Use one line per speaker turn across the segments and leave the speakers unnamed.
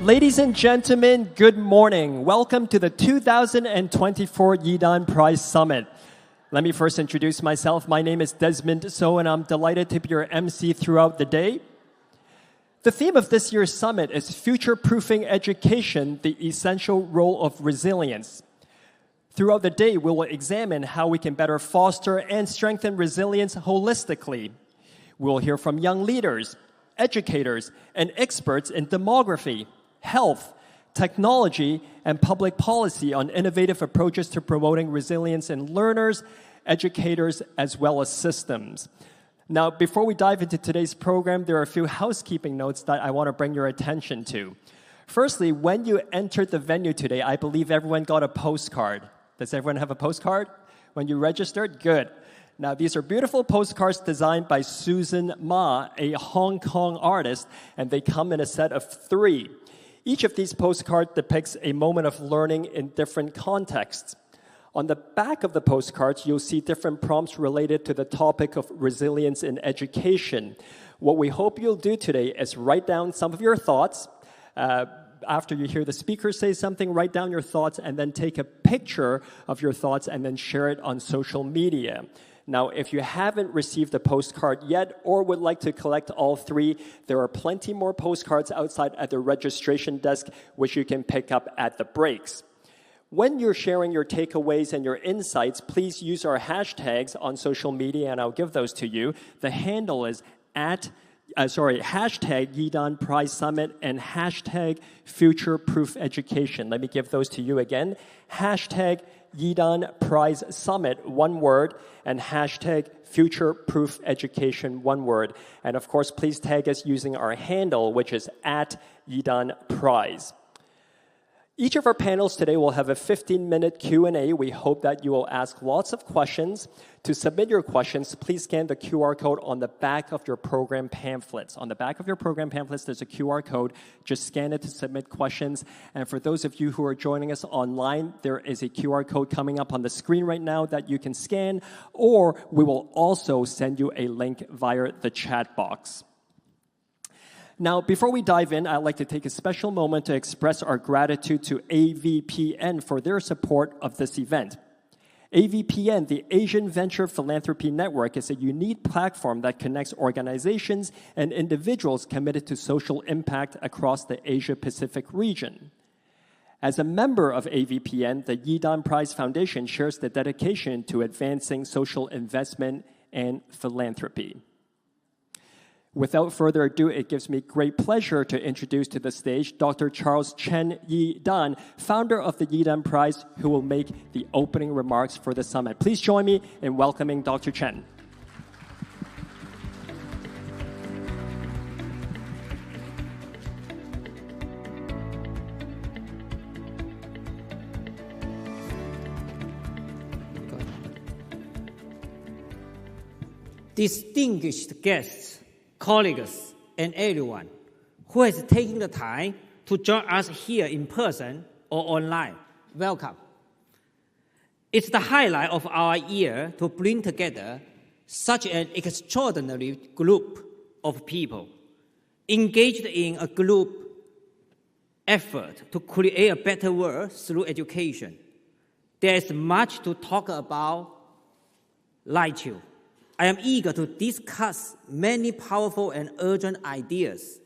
Ladies and gentlemen, good morning. Welcome to the 2024 Yidan Prize Summit. Let me first introduce myself. My name is Desmond So, and I'm delighted to be your MC throughout the day. The theme of this year's summit is Future-Proofing Education, the Essential Role of Resilience. Throughout the day, we will examine how we can better foster and strengthen resilience holistically. We'll hear from young leaders, educators, and experts in demography, health, technology, and public policy on innovative approaches to promoting resilience in learners, educators, as well as systems. Now, before we dive into today's program, there are a few housekeeping notes that I want to bring your attention to. Firstly, when you entered the venue today, I believe everyone got a postcard. Does everyone have a postcard? When you registered? Good. Now, these are beautiful postcards designed by Susan Ma, a Hong Kong artist, and they come in a set of 3. Each of these postcards depicts a moment of learning in different contexts. On the back of the postcards, you'll see different prompts related to the topic of resilience in education. What we hope you'll do today is write down some of your thoughts. After you hear the speaker say something, write down your thoughts and then take a picture of your thoughts and then share it on social media. Now, if you haven't received a postcard yet or would like to collect all 3, there are plenty more postcards outside at the registration desk, which you can pick up at the breaks. When you're sharing your takeaways and your insights, please use our hashtags on social media, and I'll give those to you. The handle is hashtag Yidan Prize Summit and hashtag Future Proof Education. Let me give those to you again. Hashtag Yidan Prize Summit, one word, and hashtag Future Proof Education, one word. And of course, please tag us using our handle, which is @Yidan Prize. Each of our panels today will have a 15-minute Q&A. We hope that you will ask lots of questions. To submit your questions, please scan the QR code on the back of your program pamphlets. On the back of your program pamphlets, there's a QR code. Just scan it to submit questions. And for those of you who are joining us online, there is a QR code coming up on the screen right now that you can scan, or we will also send you a link via the chat box. Now, before we dive in, I'd like to take a special moment to express our gratitude to AVPN for their support of this event. AVPN, the Asian Venture Philanthropy Network, is a unique platform that connects organizations and individuals committed to social impact across the Asia-Pacific region. As a member of AVPN, the Yidan Prize Foundation shares the dedication to advancing social investment and philanthropy. Without further ado, it gives me great pleasure to introduce to the stage Dr. Charles Chen Yidan, founder of the Yidan Prize, who will make the opening remarks for the summit. Please join me in welcoming Dr. Chen.
Distinguished guests, colleagues, and everyone who has taken the time to join us here in person or online, welcome. It's the highlight of our year to bring together such an extraordinary group of people engaged in a group effort to create a better world through education. There is much to talk about, like you. I am eager to discuss many powerful and urgent ideas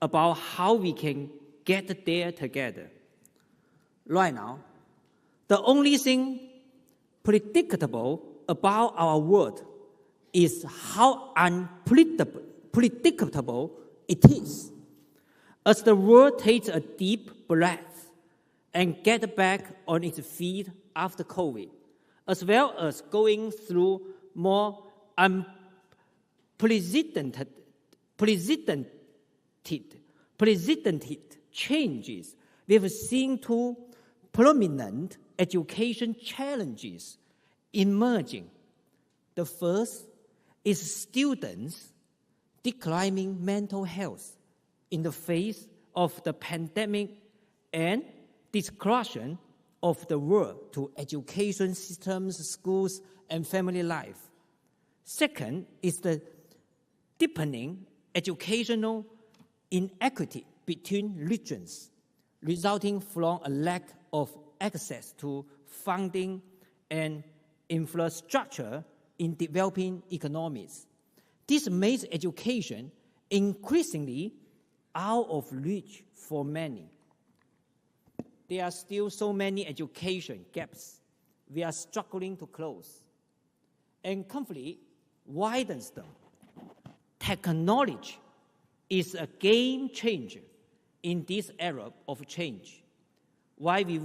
about how we can get there together. Right now, the only thing predictable about our world is how unpredictable it is. As the world takes a deep breath and gets back on its feet after COVID, as well as going through more unprecedented changes, we have seen 2 prominent education challenges emerging. The first is students' declining mental health in the face of the pandemic and disruption of the world to education systems, schools, and family life. Second is the deepening educational inequity between regions resulting from a lack of access to funding and infrastructure in developing economies. This makes education increasingly out of reach for many. There are still so many education gaps we are struggling to close, and conflict widens them. Technology is a game changer in this era of change. Why we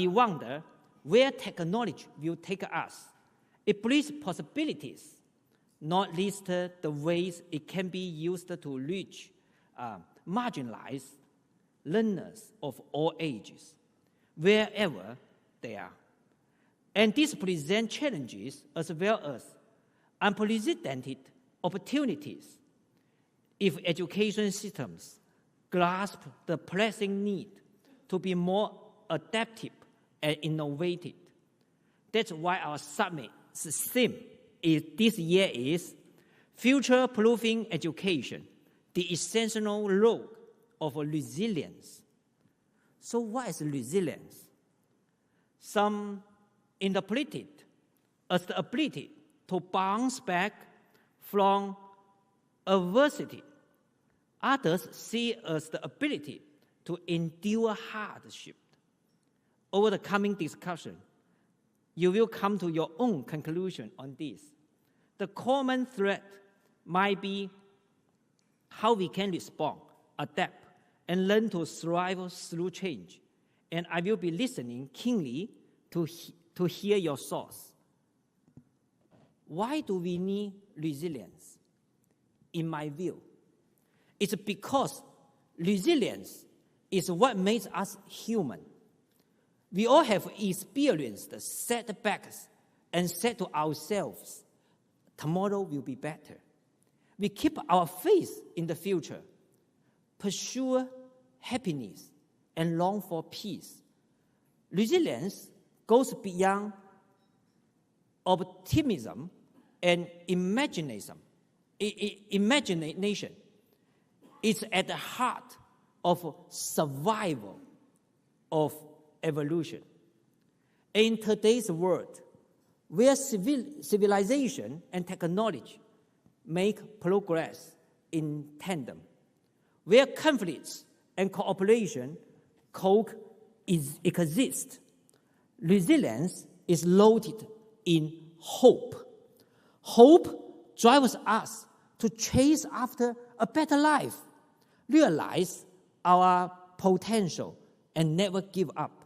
wonder where technology will take us. It brings possibilities, not least the ways it can be used to reach marginalized learners of all ages, wherever they are. And this presents challenges as well as unprecedented opportunities if education systems grasp the pressing need to be more adaptive and innovative. That's why our summit's theme this year is Future-Proofing Education, the essential role of resilience. So what is resilience? Some interpret it as the ability to bounce back from adversity. Others see it as the ability to endure hardship. Over the coming discussion, you will come to your own conclusion on this. The common thread might be how we can respond, adapt, and learn to thrive through change. And I will be listening keenly to hear your thoughts. Why do we need resilience? In my view, it's because resilience is what makes us human. We all have experienced setbacks and said to ourselves, tomorrow will be better. We keep our faith in the future, pursue happiness, and long for peace. Resilience goes beyond optimism and imagination. It's at the heart of survival of evolution. In today's world, where civilization and technology make progress in tandem, where conflicts and cooperation coexist, resilience is rooted in hope. Hope drives us to chase after a better life, realize our potential, and never give up.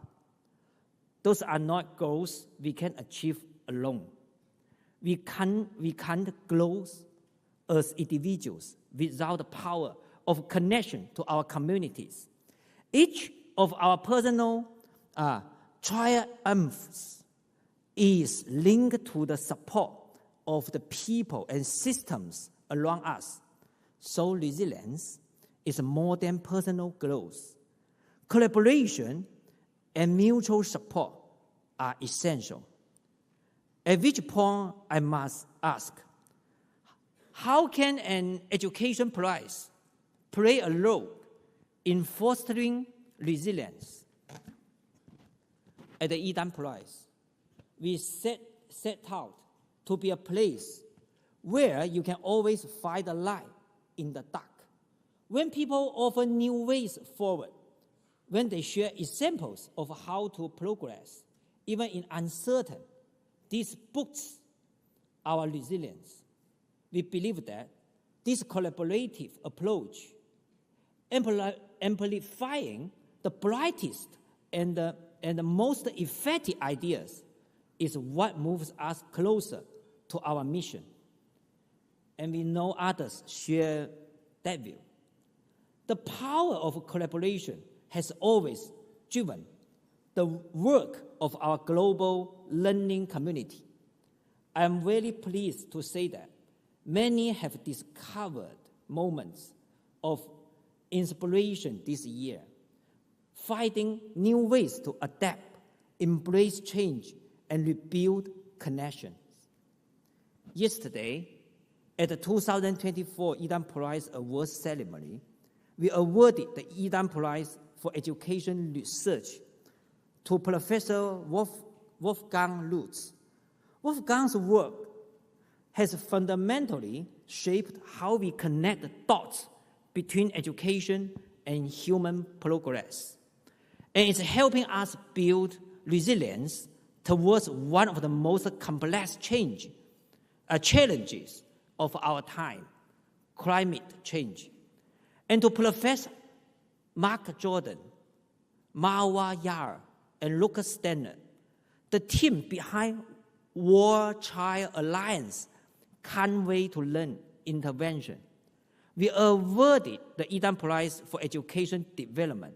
Those are not goals we can achieve alone. We can't grow as individuals without the power of connection to our communities. Each of our personal triumphs is linked to the support of the people and systems around us. So resilience is more than personal growth. Collaboration and mutual support are essential. At which point I must ask, how can an education prize play a role in fostering resilience? At the Yidan Prize, we set out to be a place where you can always find a light in the dark. When people offer new ways forward, when they share examples of how to progress, even in uncertain, this boosts our resilience. We believe that this collaborative approach, amplifying the brightest and the most effective ideas, is what moves us closer to our mission. And we know others share that view. The power of collaboration has always driven the work of our global learning community. I am very pleased to say that many have discovered moments of inspiration this year, finding new ways to adapt, embrace change, and rebuild connections. Yesterday, at the 2024 Yidan Prize Awards ceremony, we awarded the Yidan Prize for Education Research to Professor Wolfgang Lutz. Wolfgang's work has fundamentally shaped how we connect the dots between education and human progress. And it's helping us build resilience towards one of the most complex challenges of our time, climate change. And to Professor Mark Jordan, Marwa Yar, and Lucas Stannard, the team behind World Child Alliance Can't Wait to Learn intervention, we awarded the Yidan Prize for Education Development.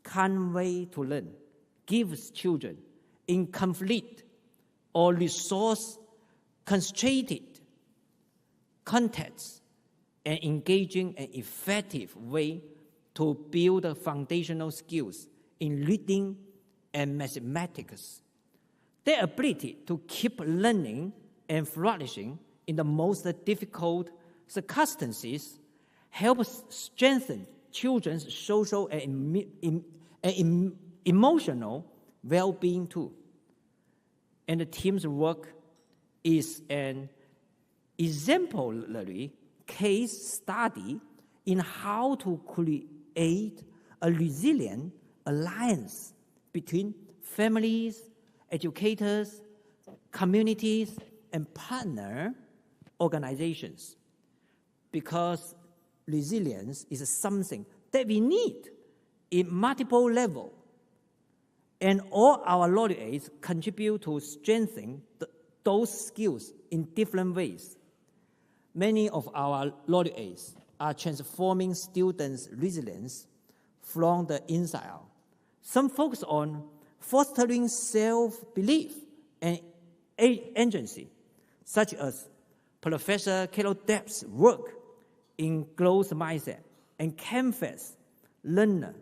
Can't Wait to Learn gives children in conflict or resource-constrained contexts an engaging and effective way to build foundational skills in reading and mathematics. Their ability to keep learning and flourishing in the most difficult circumstances helps strengthen children's social and emotional well-being too. And the team's work is an exemplary case study in how to create a resilient alliance between families, educators, communities, and partner organizations. Because resilience is something that we need in multiple levels. And all our laureates contribute to strengthening those skills in different ways. Many of our laureates are transforming students' resilience from the inside out. Some focus on fostering self-belief and agency, such as Professor Carol Depp's work in growth mindset and Canvas Learner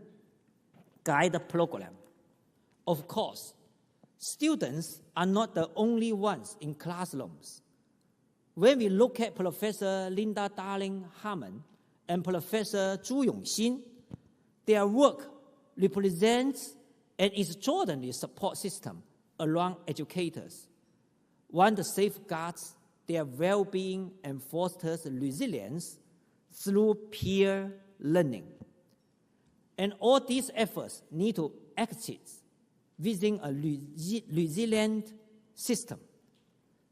Guide Program. Of course, students are not the only ones in classrooms. When we look at Professor Linda Darling-Hammond and Professor Zhu Yongxin, their work represents an extraordinary support system around educators, one that safeguards their well-being and fosters resilience through peer learning. And all these efforts need to exist within a resilient system,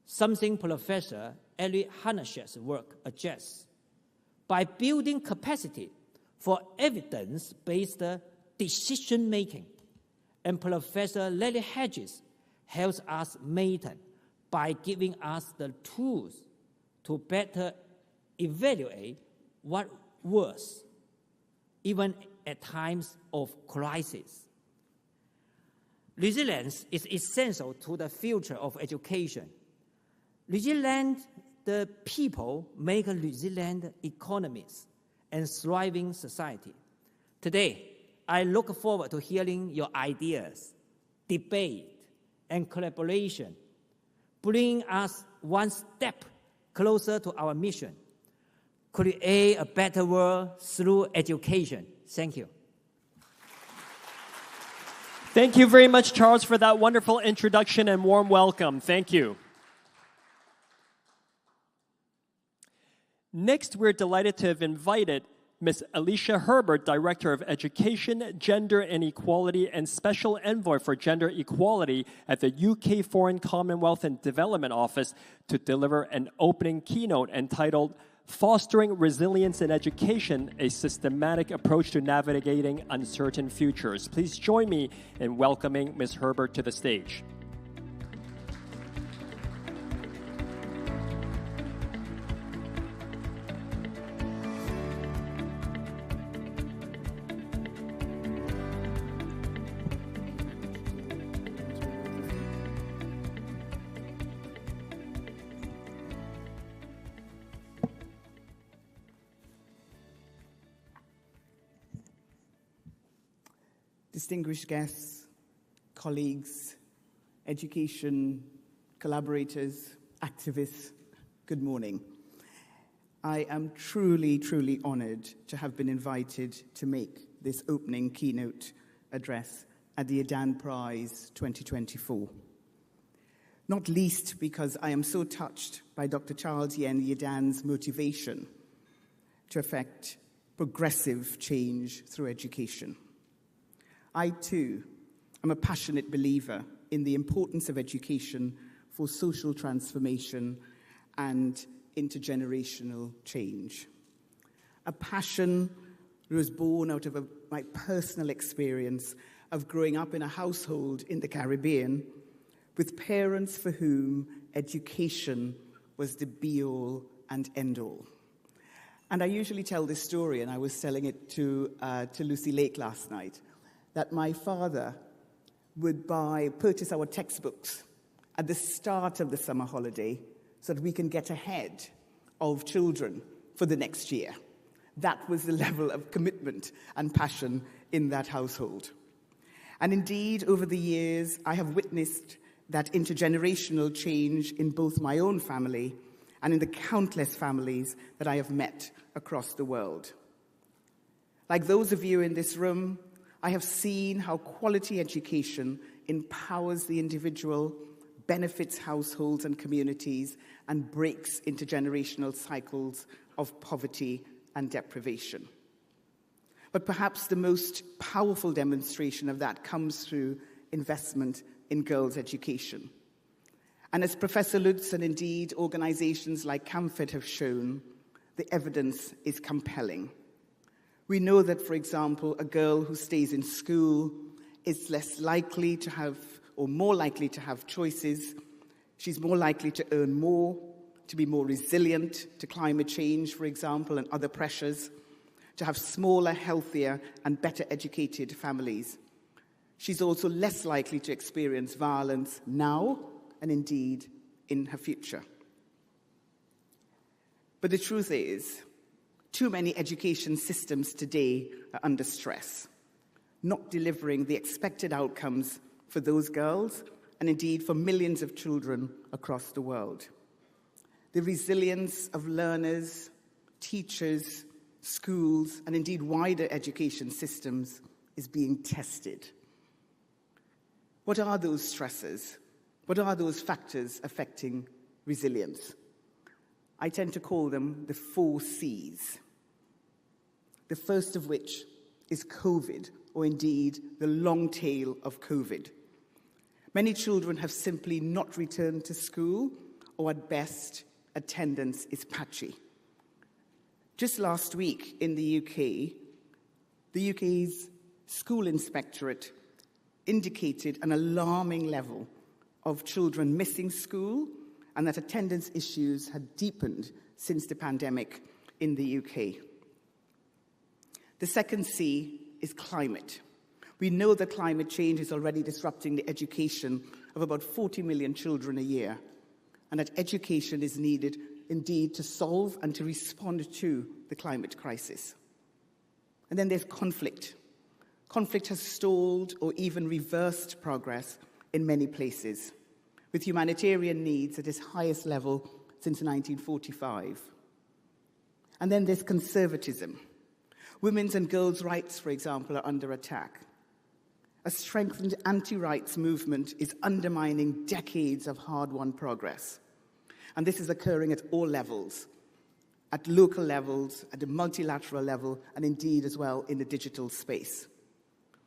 something Professor Eric Hanash's work addresses. By building capacity for evidence-based decision-making, and Professor Larry Hedges helps us maintain by giving us the tools to better evaluate what works, even at times of crisis. Resilience is essential to the future of education. Resilient people make resilient economies and thriving society. Today, I look forward to hearing your ideas, debate, and collaboration, bringing us one step closer to our mission: create a better world through education. Thank you.
Thank you very much, Charles, for that wonderful introduction and warm welcome. Thank you. Next, we're delighted to have invited Ms. Alicia Herbert, Director of Education, Gender and Equality, and Special Envoy for Gender Equality at the UK Foreign Commonwealth and Development Office, to deliver an opening keynote entitled Fostering Resilience in Education, a Systematic Approach to Navigating Uncertain Futures. Please join me in welcoming Ms. Herbert to the stage.
Distinguished guests, colleagues, education collaborators, activists, good morning. I am truly, truly honored to have been invited to make this opening keynote address at the Yidan Prize 2024. Not least because I am so touched by Dr. Charles Yen Yidan's motivation to effect progressive change through education. I, too, am a passionate believer in the importance of education for social transformation and intergenerational change. A passion that was born out of my personal experience of growing up in a household in the Caribbean with parents for whom education was the be-all and end-all. And I usually tell this story, and I was telling it to Lucy Lake last night, that my father would purchase our textbooks at the start of the summer holiday so that we can get ahead of children for the next year. That was the level of commitment and passion in that household. And indeed, over the years, I have witnessed that intergenerational change in both my own family and in the countless families that I have met across the world. Like those of you in this room, I have seen how quality education empowers the individual, benefits households and communities, and breaks intergenerational cycles of poverty and deprivation. But perhaps the most powerful demonstration of that comes through investment in girls' education. And as Professor Lutz and indeed organizations like CAMFED have shown, the evidence is compelling. We know that, for example, a girl who stays in school is less likely to have, or more likely to have choices. She's more likely to earn more, to be more resilient to climate change, for example, and other pressures, to have smaller, healthier, and better educated families. She's also less likely to experience violence now and indeed in her future. But the truth is, too many education systems today are under stress, not delivering the expected outcomes for those girls and indeed for millions of children across the world. The resilience of learners, teachers, schools, and indeed wider education systems is being tested. What are those stresses? What are those factors affecting resilience? I tend to call them the 4 C's. The first of which is COVID, or indeed the long tail of COVID. Many children have simply not returned to school, or at best, attendance is patchy. Just last week in the UK's school inspectorate indicated an alarming level of children missing school and that attendance issues had deepened since the pandemic in the UK. The second C is climate. We know that climate change is already disrupting the education of about 40 million children a year, and that education is needed indeed to solve and to respond to the climate crisis. And then there's conflict. Conflict has stalled or even reversed progress in many places, with humanitarian needs at its highest level since 1945. And then there's conservatism. Women's and girls' rights, for example, are under attack. A strengthened anti-rights movement is undermining decades of hard-won progress. And this is occurring at all levels, at local levels, at the multilateral level, and indeed as well in the digital space.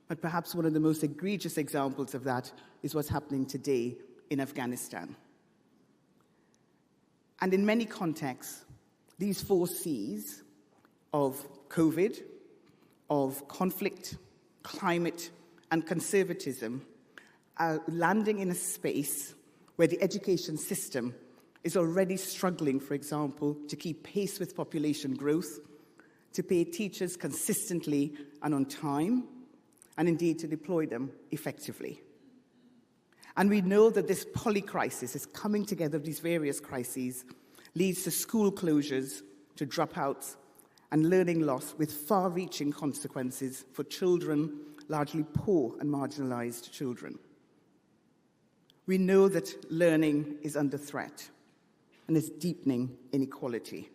But perhaps one of the most egregious examples of that is what's happening today in Afghanistan. And in many contexts, these 4 C's of COVID, of conflict, climate, and conservatism are landing in a space where the education system is already struggling, for example, to keep pace with population growth, to pay teachers consistently and on time, and indeed to deploy them effectively. And we know that this polycrisis, this coming together of these various crises, leads to school closures, to dropouts, and learning loss with far-reaching consequences for children, largely poor and marginalized children. We know that learning is under threat and is deepening inequality.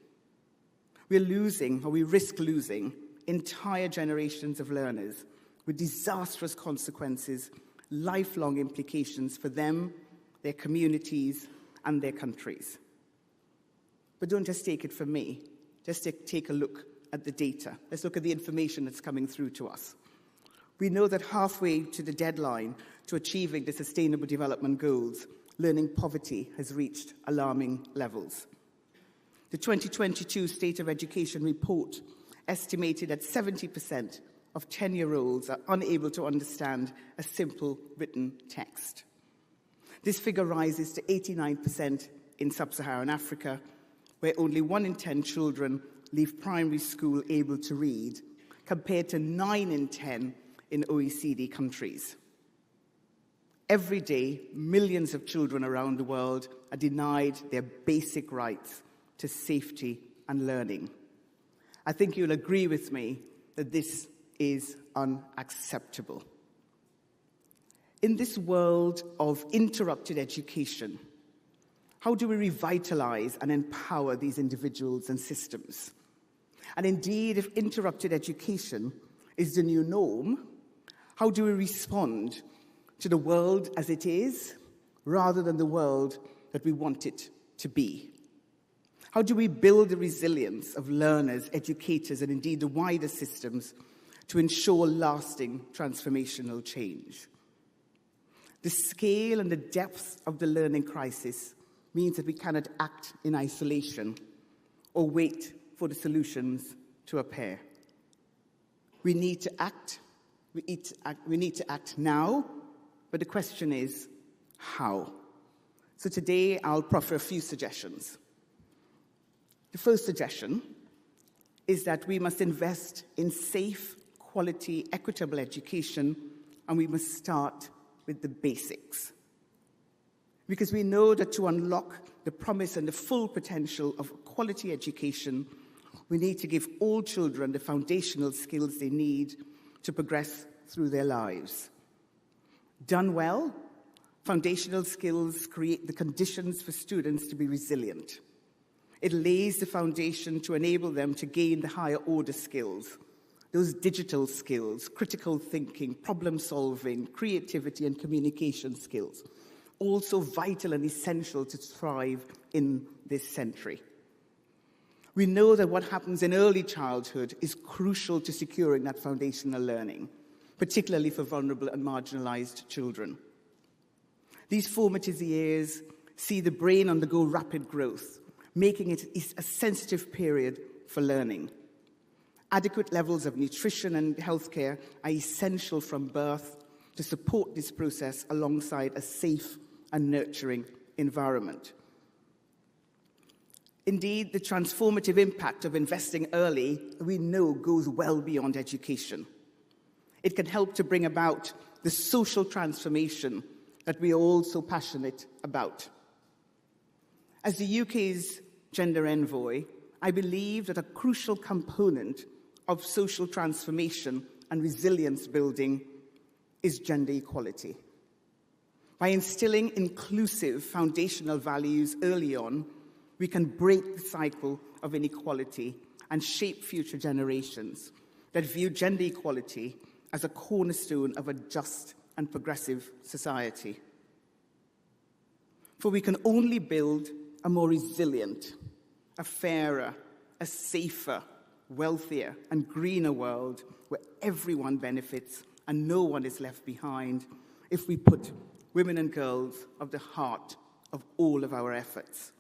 We're losing, or we risk losing, entire generations of learners with disastrous consequences, lifelong implications for them, their communities, and their countries. But don't just take it from me. Just take a look at the data. Let's look at the information that's coming through to us. We know that halfway to the deadline to achieving the Sustainable Development Goals, learning poverty has reached alarming levels. The 2022 State of Education report estimated that 70% of 10-year-olds are unable to understand a simple written text. This figure rises to 89% in sub-Saharan Africa, where only 1 in 10 children leave primary school able to read, compared to 9 in 10 in OECD countries. Every day, millions of children around the world are denied their basic rights to safety and learning. I think you'll agree with me that this is unacceptable. In this world of interrupted education, how do we revitalize and empower these individuals and systems? And indeed, if interrupted education is the new norm, how do we respond to the world as it is, rather than the world that we want it to be? How do we build the resilience of learners, educators, and indeed the wider systems to ensure lasting transformational change? The scale and the depth of the learning crisis means that we cannot act in isolation or wait for the solutions to appear. We need to act. We need to act now, but the question is, how? So today I'll proffer a few suggestions. The first suggestion is that we must invest in safe, quality, equitable education, and we must start with the basics. Because we know that to unlock the promise and the full potential of quality education, we need to give all children the foundational skills they need to progress through their lives. Done well, foundational skills create the conditions for students to be resilient. It lays the foundation to enable them to gain the higher order skills, those digital skills, critical thinking, problem solving, creativity, and communication skills, also vital and essential to thrive in this century. We know that what happens in early childhood is crucial to securing that foundational learning, particularly for vulnerable and marginalized children. These formative years see the brain undergo rapid growth, making it a sensitive period for learning. Adequate levels of nutrition and healthcare are essential from birth to support this process alongside a safe and nurturing environment. Indeed, the transformative impact of investing early, we know, goes well beyond education. It can help to bring about the social transformation that we are all so passionate about. As the UK's gender envoy, I believe that a crucial component of social transformation and resilience building is gender equality. By instilling inclusive foundational values early on, we can break the cycle of inequality and shape future generations that view gender equality as a cornerstone of a just and progressive society. For we can only build a more resilient, a fairer, a safer, wealthier, and greener world where everyone benefits and no one is left behind if we put women and girls at the heart of all of our efforts.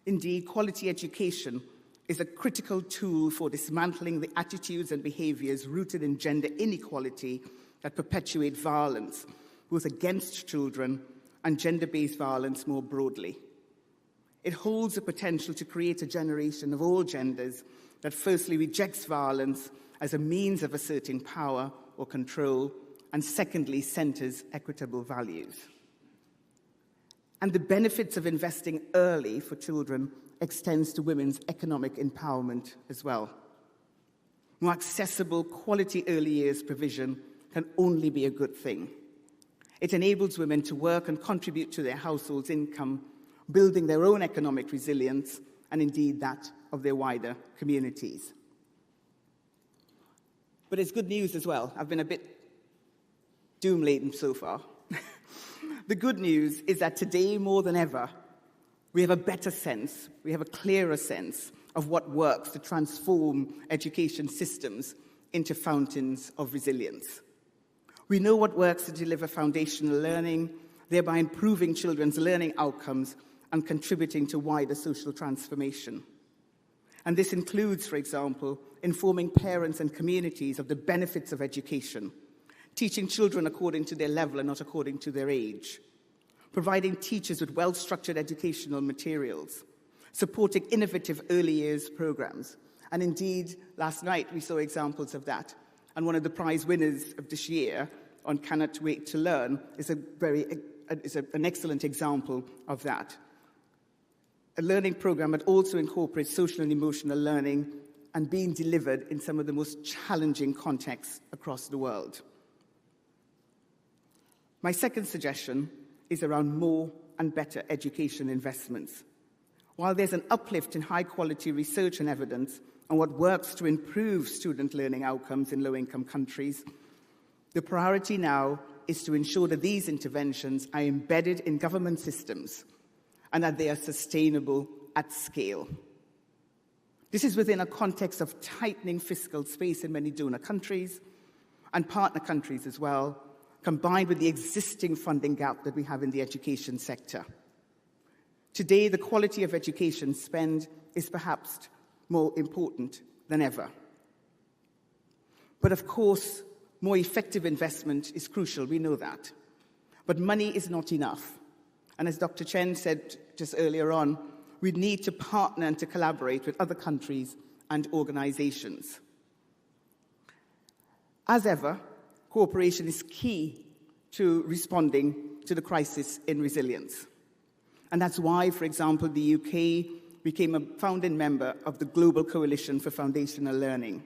Indeed, quality education is a critical tool for dismantling the attitudes and behaviors rooted in gender inequality that perpetuate violence, both against children and gender-based violence more broadly. It holds the potential to create a generation of all genders that firstly rejects violence as a means of asserting power or control, and secondly centers equitable values. And the benefits of investing early for children extends to women's economic empowerment as well. More accessible, quality early years provision can only be a good thing. It enables women to work and contribute to their household's income, building their own economic resilience, and indeed that of their wider communities. But it's good news as well. I've been a bit doom-laden so far. The good news is that today, more than ever, we have a better sense, we have a clearer sense of what works to transform education systems into fountains of resilience. We know what works to deliver foundational learning, thereby improving children's learning outcomes and contributing to wider social transformation. And this includes, for example, informing parents and communities of the benefits of education, teaching children according to their level and not according to their age, providing teachers with well-structured educational materials, supporting innovative early years programs. And indeed, last night we saw examples of that. And one of the prize winners of this year on Cannot Wait to Learn is an excellent example of that. A learning program that also incorporates social and emotional learning and being delivered in some of the most challenging contexts across the world. My second suggestion is around more and better education investments. While there's an uplift in high-quality research and evidence on what works to improve student learning outcomes in low-income countries, the priority now is to ensure that these interventions are embedded in government systems and that they are sustainable at scale. This is within a context of tightening fiscal space in many donor countries and partner countries as well, combined with the existing funding gap that we have in the education sector. Today, the quality of education spend is perhaps more important than ever. But of course, more effective investment is crucial, we know that. But money is not enough. And as Dr. Chen said just earlier on, we need to partner and to collaborate with other countries and organizations. As ever, cooperation is key to responding to the crisis in resilience. And that's why, for example, the UK became a founding member of the Global Coalition for Foundational Learning,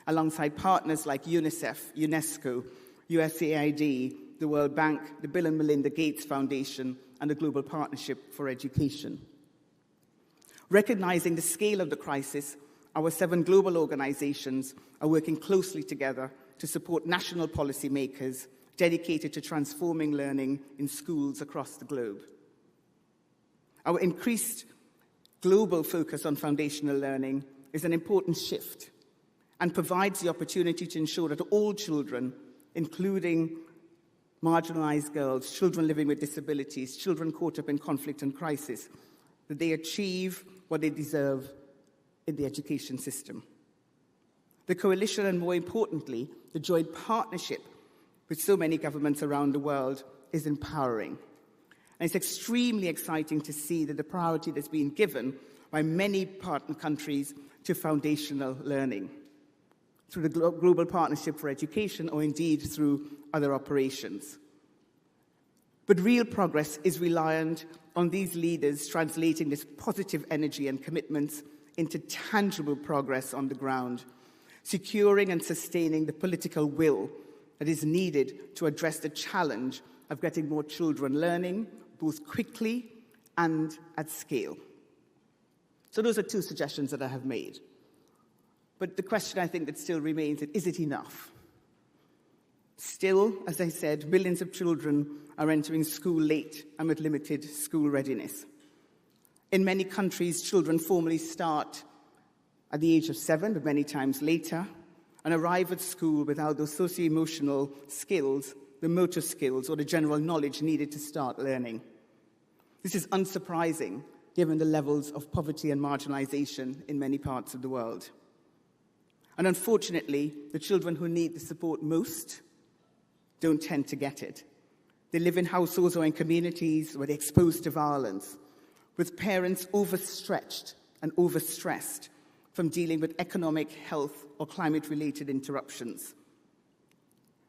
alongside partners like UNICEF, UNESCO, USAID, the World Bank, the Bill and Melinda Gates Foundation, and the Global Partnership for Education. Recognizing the scale of the crisis, our 7 global organizations are working closely together to support national policymakers dedicated to transforming learning in schools across the globe. Our increased global focus on foundational learning is an important shift and provides the opportunity to ensure that all children, including marginalized girls, children living with disabilities, children caught up in conflict and crisis, that they achieve what they deserve in the education system. The coalition, and more importantly, the joint partnership with so many governments around the world, is empowering. And it's extremely exciting to see that the priority that's been given by many partner countries to foundational learning through the Global Partnership for Education, or indeed through other operations. But real progress is reliant on these leaders translating this positive energy and commitments into tangible progress on the ground, securing and sustaining the political will that is needed to address the challenge of getting more children learning, both quickly and at scale. So those are 2 suggestions that I have made. But the question I think that still remains is it enough? Still, as I said, millions of children are entering school late and with limited school readiness. In many countries, children formally start at the age of 7, but many times later, and arrive at school without those socio-emotional skills, the motor skills, or the general knowledge needed to start learning. This is unsurprising, given the levels of poverty and marginalization in many parts of the world. And unfortunately, the children who need the support most don't tend to get it. They live in households or in communities where they're exposed to violence, with parents overstretched and overstressed from dealing with economic, health, or climate-related interruptions.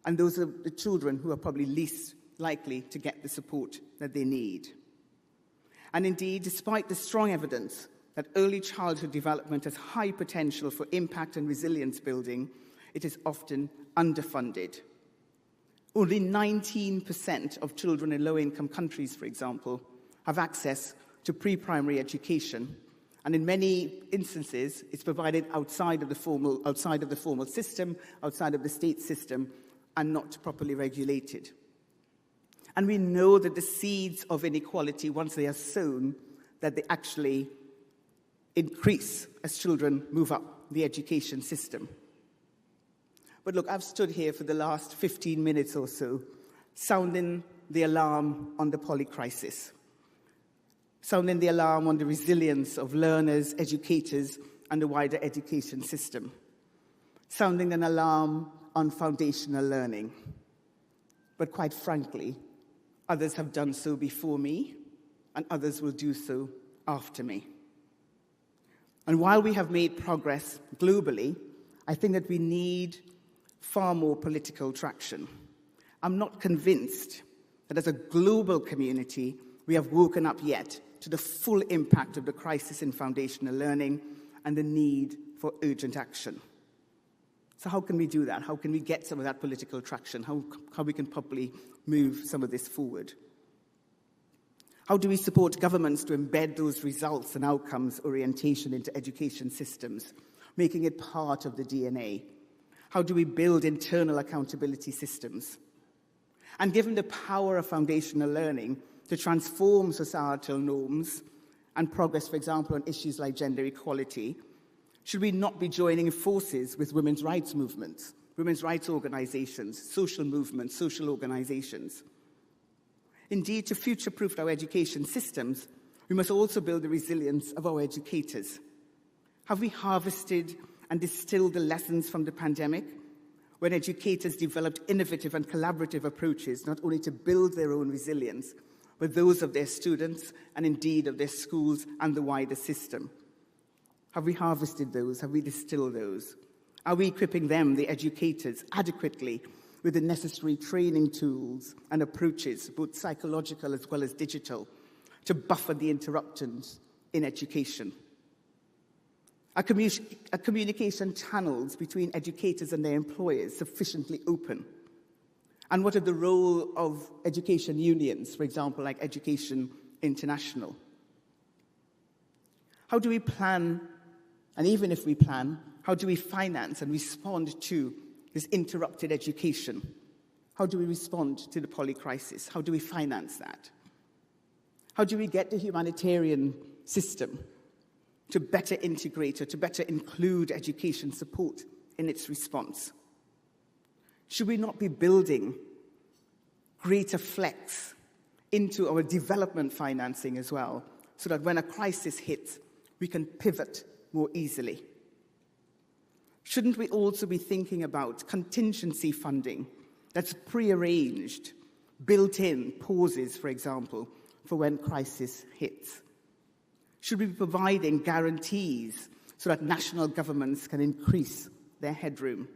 And those are the children who are probably least likely to get the support that they need. And indeed, despite the strong evidence that early childhood development has high potential for impact and resilience building, it is often underfunded. Only 19% of children in low-income countries, for example, have access to pre-primary education, And in many instances, it's provided outside of the formal system, outside of the state system, and not properly regulated. And we know that the seeds of inequality, once they are sown, that they actually increase as children move up the education system. But look, I've stood here for the last 15 minutes or so, sounding the alarm on the polycrisis, sounding the alarm on the resilience of learners, educators, and the wider education system, sounding an alarm on foundational learning. But quite frankly, others have done so before me, and others will do so after me. And while we have made progress globally, I think that we need far more political traction. I'm not convinced that as a global community, we have woken up yet to the full impact of the crisis in foundational learning and the need for urgent action. So how can we do that? How can we get some of that political traction? How we can probably move some of this forward? How do we support governments to embed those results and outcomes orientation into education systems, making it part of the DNA? How do we build internal accountability systems? And given the power of foundational learning to transform societal norms and progress, for example, on issues like gender equality, should we not be joining forces with women's rights movements, women's rights organizations, social movements, social organizations? Indeed, to future-proof our education systems, we must also build the resilience of our educators. Have we harvested and distilled the lessons from the pandemic, when educators developed innovative and collaborative approaches, not only to build their own resilience, but those of their students and indeed of their schools and the wider system? Have we harvested those? Have we distilled those? Are we equipping them, the educators, adequately with the necessary training tools and approaches, both psychological as well as digital, to buffer the interruptions in education? Are communication channels between educators and their employers sufficiently open? And what are the role of education unions, for example, like Education International? How do we plan, and even if we plan, how do we finance and respond to this interrupted education? How do we respond to the polycrisis? How do we finance that? How do we get the humanitarian system to better integrate or to better include education support in its response? Should we not be building greater flex into our development financing as well, so that when a crisis hits, we can pivot more easily? Shouldn't we also be thinking about contingency funding that's prearranged, built-in pauses, for example, for when crisis hits? Should we be providing guarantees so that national governments can increase their headroom?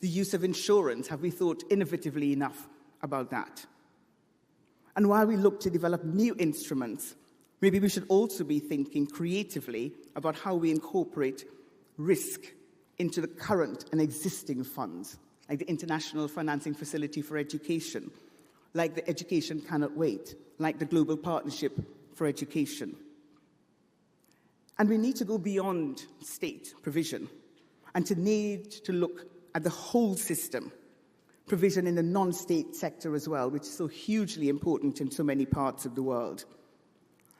The use of insurance, have we thought innovatively enough about that? And while we look to develop new instruments, maybe we should also be thinking creatively about how we incorporate risk into the current and existing funds, like the International Financing Facility for Education, like the Education Cannot Wait, like the Global Partnership for Education. And we need to go beyond state provision and to need to look at the whole system, provision in the non-state sector as well, which is so hugely important in so many parts of the world.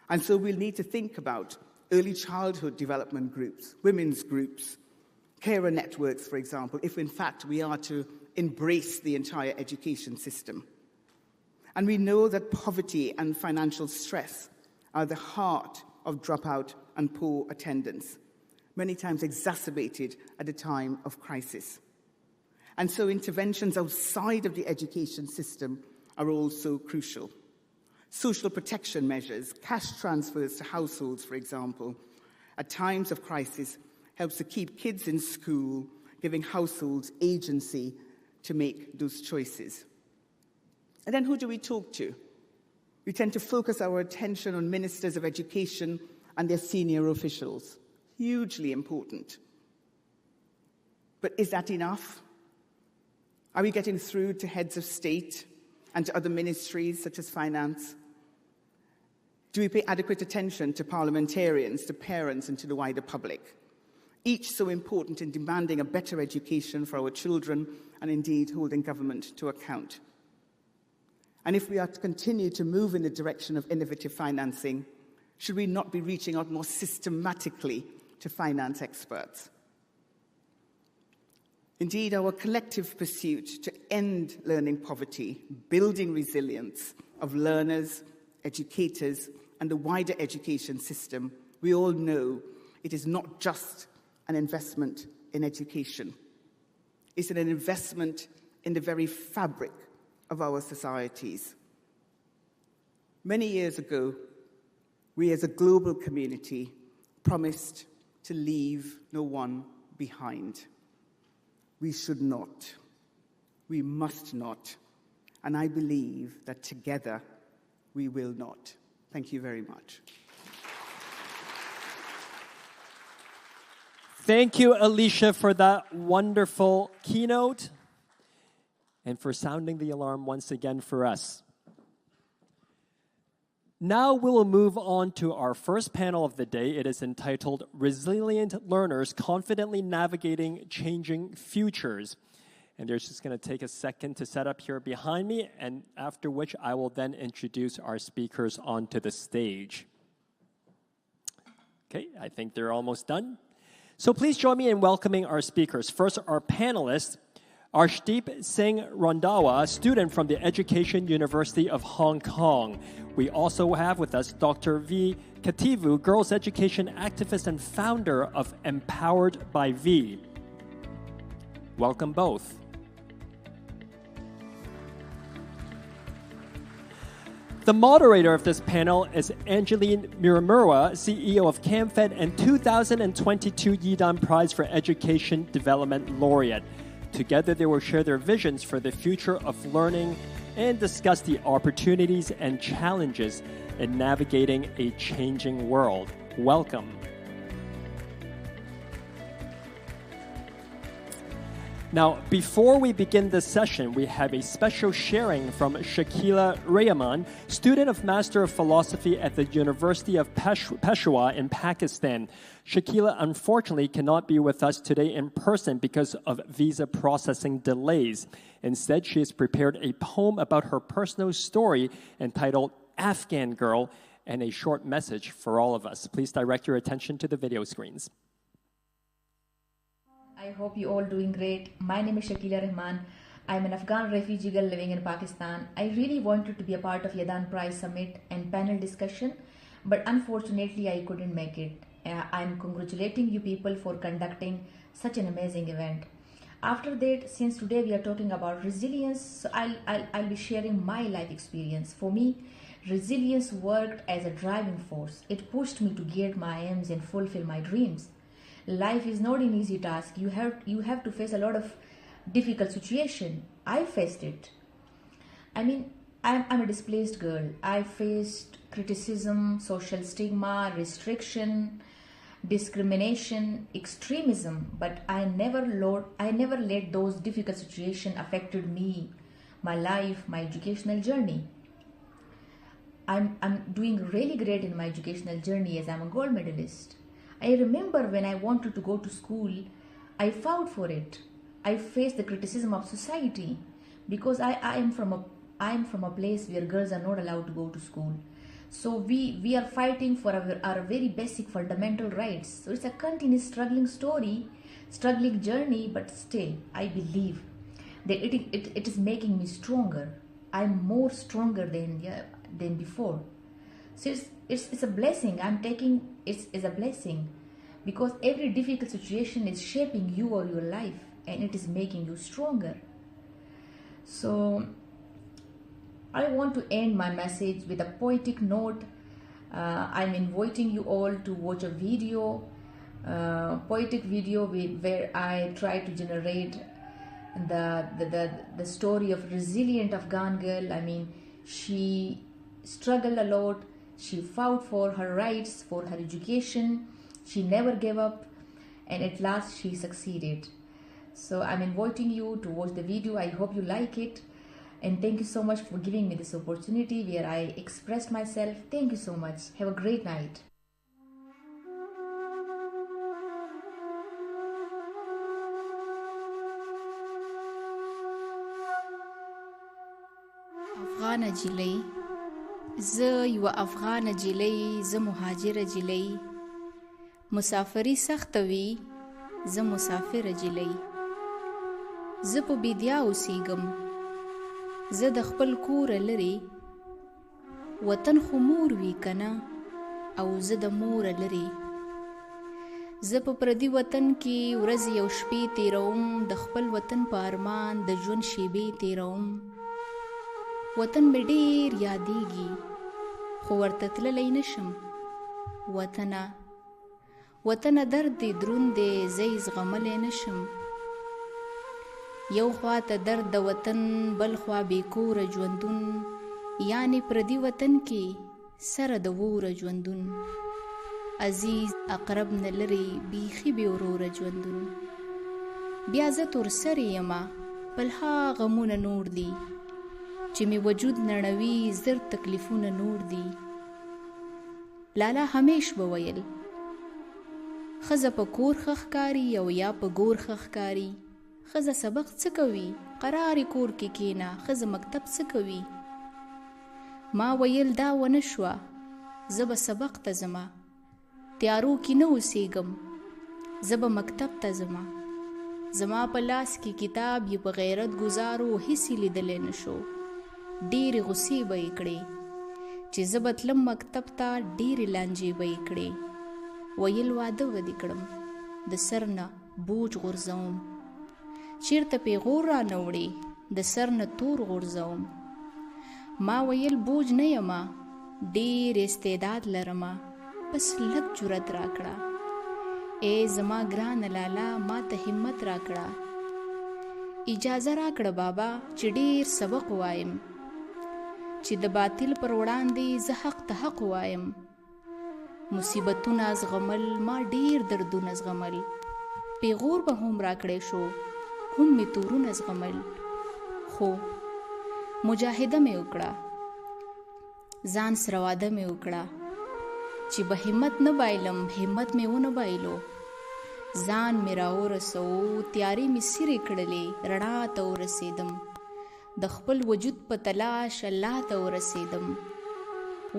And so we'll need to think about early childhood development groups, women's groups, carer networks, for example, if in fact we are to embrace the entire education system. And we know that poverty and financial stress are the heart of dropout and poor attendance, many times exacerbated at a time of crisis. And so interventions outside of the education system are also crucial. Social protection measures, cash transfers to households, for example, at times of crisis helps to keep kids in school, giving households agency to make those choices. And then who do we talk to? We tend to focus our attention on ministers of education and their senior officials. Hugely important. But is that enough? Are we getting through to heads of state and to other ministries such as finance? Do we pay adequate attention to parliamentarians, to parents, and to the wider public? Each so important in demanding a better education for our children and indeed holding government to account. And if we are to continue to move in the direction of innovative financing, should we not be reaching out more systematically to finance experts? Indeed, our collective pursuit to end learning poverty, building resilience of learners, educators, and the wider education system, we all know it is not just an investment in education. It's an investment in the very fabric of our societies. Many years ago, we as a global community promised to leave no one behind. We should not. We must not. And I believe that together we will not. Thank you very much.
Thank you, Alicia, for that wonderful keynote and for sounding the alarm once again for us. Now we will move on to our first panel of the day. It is entitled Resilient Learners Confidently Navigating Changing Futures. And there's just going to take a second to set up here behind me, and after which I will then introduce our speakers onto the stage. Okay, I think they're almost done. So please join me in welcoming our speakers. First, our panelists, Arshdeep Singh Randhawa, student from the Education University of Hong Kong. We also have with us Dr. V. Kativu, girls' education activist and founder of Empowered by V. Welcome both. The moderator of this panel is Angeline Miramura, CEO of CamFed and 2022 Yidan Prize for Education Development Laureate. Together, they will share their visions for the future of learning and discuss the opportunities and challenges in navigating a changing world. Welcome. Now, before we begin this session, we have a special sharing from Shakila Rahman, student of Master of Philosophy at the University of Peshawar in Pakistan. Shakila unfortunately cannot be with us today in person because of visa processing delays. Instead, she has prepared a poem about her personal story entitled Afghan Girl and a short message for all of us. Please direct your attention to the video screens.
I hope you all doing great. My name is Shakila Rahman. I'm an Afghan refugee girl living in Pakistan. I really wanted to be a part of Yidan Prize Summit and panel discussion, but unfortunately I couldn't make it. I'm congratulating you people for conducting such an amazing event. After that, since today we are talking about resilience, so I'll be sharing my life experience. For me, resilience worked as a driving force. It pushed me to get my aims and fulfill my dreams. Life is not an easy task. You have to face a lot of difficult situation. I faced it. I mean, I'm a displaced girl. I faced criticism, social stigma, restriction, discrimination, extremism, but I never let those difficult situations affected me, my life, my educational journey. I'm doing really great in my educational journey as I'm a gold medalist. I remember when I wanted to go to school, I fought for it. I faced the criticism of society because I am from a place where girls are not allowed to go to school. So we are fighting for our very basic fundamental rights. So it's a continuous struggling journey, but still I believe that it is making me stronger. I'm more stronger than before. So it's a blessing. I'm taking it's a blessing because every difficult situation is shaping you or your life, and it is making you stronger. So I want to end my message with a poetic note. I'm inviting you all to watch a video, poetic video where I try to generate the story of resilient Afghan girl. I mean, she struggled a lot. She fought for her rights, for her education. She never gave up, and at last she succeeded. So I'm inviting you to watch the video. I hope you like it. And thank you so much for giving me this opportunity where I expressed myself. Thank you so much. Have a great night.
افغان جیلی زه یو افغان جیلی زه مهاجر جیلی مسافری سخت وی زه مسافر جیلی زه په بیدیا اوسیږم زه د خپل کور لري وطن خو مور وی کنه او زه د مور لري زه په پردي وطن کې ورځې او شپې تیروم د خپل وطن په ارمان د ژوند شیبې تیروم وطن مې ډېر یادېږي خو ورته تللی نشم وطنه درد دې دروند دی زه یې زغملی نشم یو خوا ته درد د وطن بل خوا بې کوره ژوندون یعنې پردي وطن کې سره د وره ژوندون عزیز اقرب نه لري بیخي بې وروره ژوندون بیا زه تورسرې یمه بلها غمونه نور دي چې مې وجود نړوي زر تکلیفونه نور دي لالا همیش به ویل ښځه په کور ښه ښکاري او یا په ګور ښه ښکاري ښځه سبق څه کوي قرارې کور کې کېنه ښځه مکتب څه کوي ما ویل دا ونه شوه زه به سبق ته ځمه تیارو کې نه اوسېږم زه به مکتب ته ځمه زما په لاس کې کتاب یې په غیرت ګزارو هیڅ یې لیدلی نه شو ډېرې غصې به یې کړې چې زه به تلم مکتب ته ډېرې لانجې به یې کړې ویل واده به دې کړم د سر نه بوج غورځوم چیرته پیغور را نه وړې د سر نه تور غورځوم ما ویل بوج نه یمه ډېر استعداد لرمه بس لږ جرأت راکړه ای زما ګرانه لالا ما ته همت راکړه اجازه راکړه بابا چې ډېر سبق وایم چې د باطل پر وړاندې زه حق ته حق وایم مصیبتونه زغمل ما ډېر دردونه زغمل پیغور به هم راکړی شو هم مې تورونه زغمل خو مجاهده مې وکړه ځان سره واده مې وکړه چې به همت نه بایلم همت مې ونه بایلو ځان مې راورسو تیارې مې څیرې کړلې رڼا ته ورسېدم د خپل وجود په تلاش الله ته ورسېدم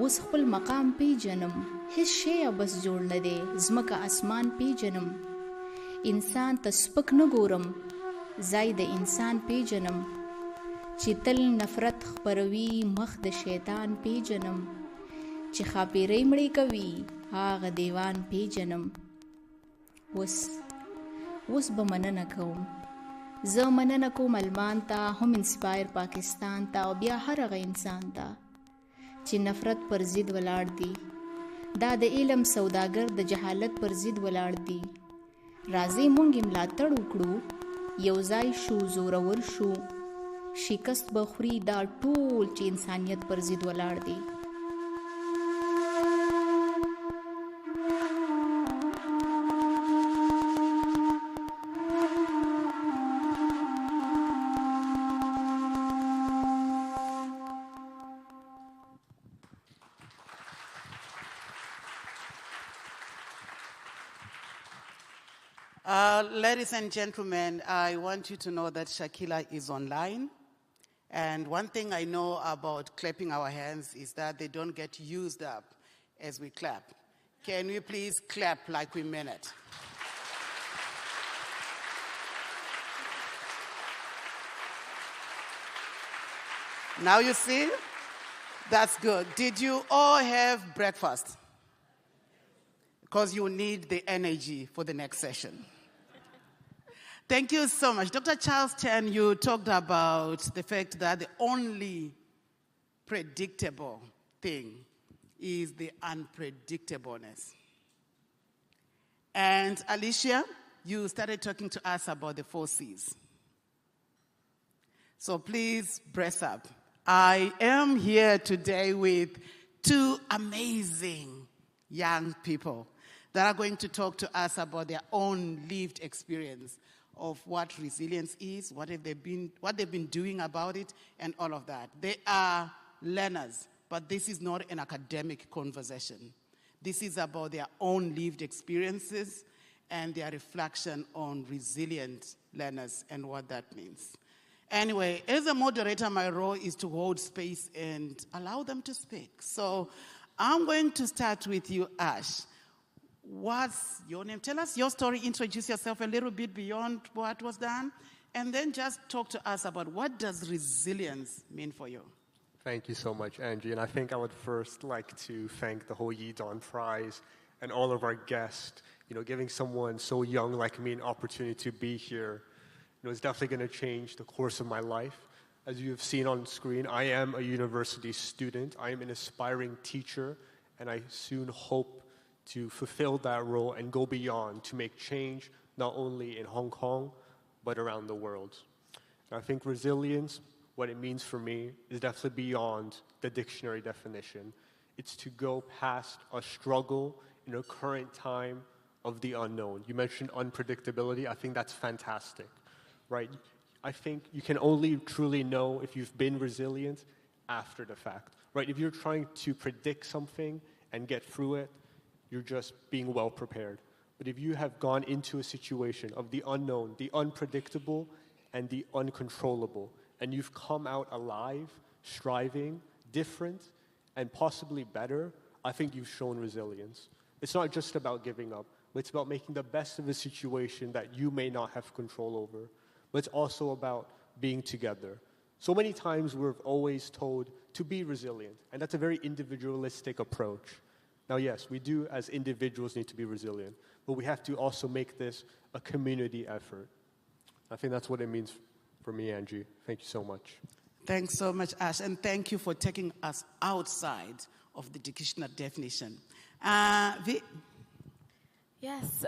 اوس خپل مقام پیژنم هیڅ شی بس جوړ نه دی ځمکه اسمان پیژنم انسان ته سپک نه ګورم ځای د انسان پیژنم چې تل نفرت خپروي مخ د شیطان پیژنم چې خاپیرۍ مړې کوي هغه دیوان پیژنم اوس به مننه کوم زه مننه کوم المان ته هم انسپایر پاکستان ته او بیا هر هغه انسان ته چې نفرت پر ضد ولاړ دي دا د علم سوداګر د جهالت پر ضد ولاړ دي راځئ مونږ یې ملاتړ وکړو یو ځای شو زورور شو شکست به خوري دا ټول چې انسانیت پر ضد ولاړ دي
Ladies and gentlemen, I want you to know that Shakila is online. And one thing I know about clapping our hands is that they don't get used up as we clap. Can we please clap like we mean it? Now you see? That's good. Did you all have breakfast? Because you need the energy for the next session. Thank you so much. Dr. Charles Chen, you talked about the fact that the only predictable thing is the unpredictableness. And Alicia, you started talking to us about the 4 C's. So please brace up. I am here today with 2 amazing young people that are going to talk to us about their own lived experience of what resilience is, what they've been doing about it, and all of that. They are learners, but this is not an academic conversation. This is about their own lived experiences and their reflection on resilient learners and what that means. Anyway, as a moderator, my role is to hold space and allow them to speak. So I'm going to start with you, Ash. What's your name? Tell us your story, introduce yourself a little bit beyond what was done, and then just talk to us about what does resilience mean for you.
Thank you so much, Angie. And I think I would first like to thank the whole Yidan Prize and all of our guests. Giving someone so young like me an opportunity to be here, is definitely going to change the course of my life. As you have seen on screen, I am a university student. I am an aspiring teacher, and I soon hope to fulfill that role and go beyond to make change not only in Hong Kong, but around the world. And I think resilience, what it means for me, is definitely beyond the dictionary definition. It's to go past a struggle in a current time of the unknown. You mentioned unpredictability. I think that's fantastic, right? I think you can only truly know if you've been resilient after the fact, right? If you're trying to predict something and get through it, you're just being well prepared. But if you have gone into a situation of the unknown, the unpredictable, and the uncontrollable, and you've come out alive, striving, different, and possibly better, I think you've shown resilience. It's not just about giving up, but it's about making the best of a situation that you may not have control over. But it's also about being together. So many times we're always told to be resilient, and that's a very individualistic approach. Now, yes, we do as individuals need to be resilient, but we have to also make this a community effort. I think that's what it means for me, Angie. Thank you so much.
Thanks so much, Ash, and thank you for taking us outside of the dictionary definition.
Yes,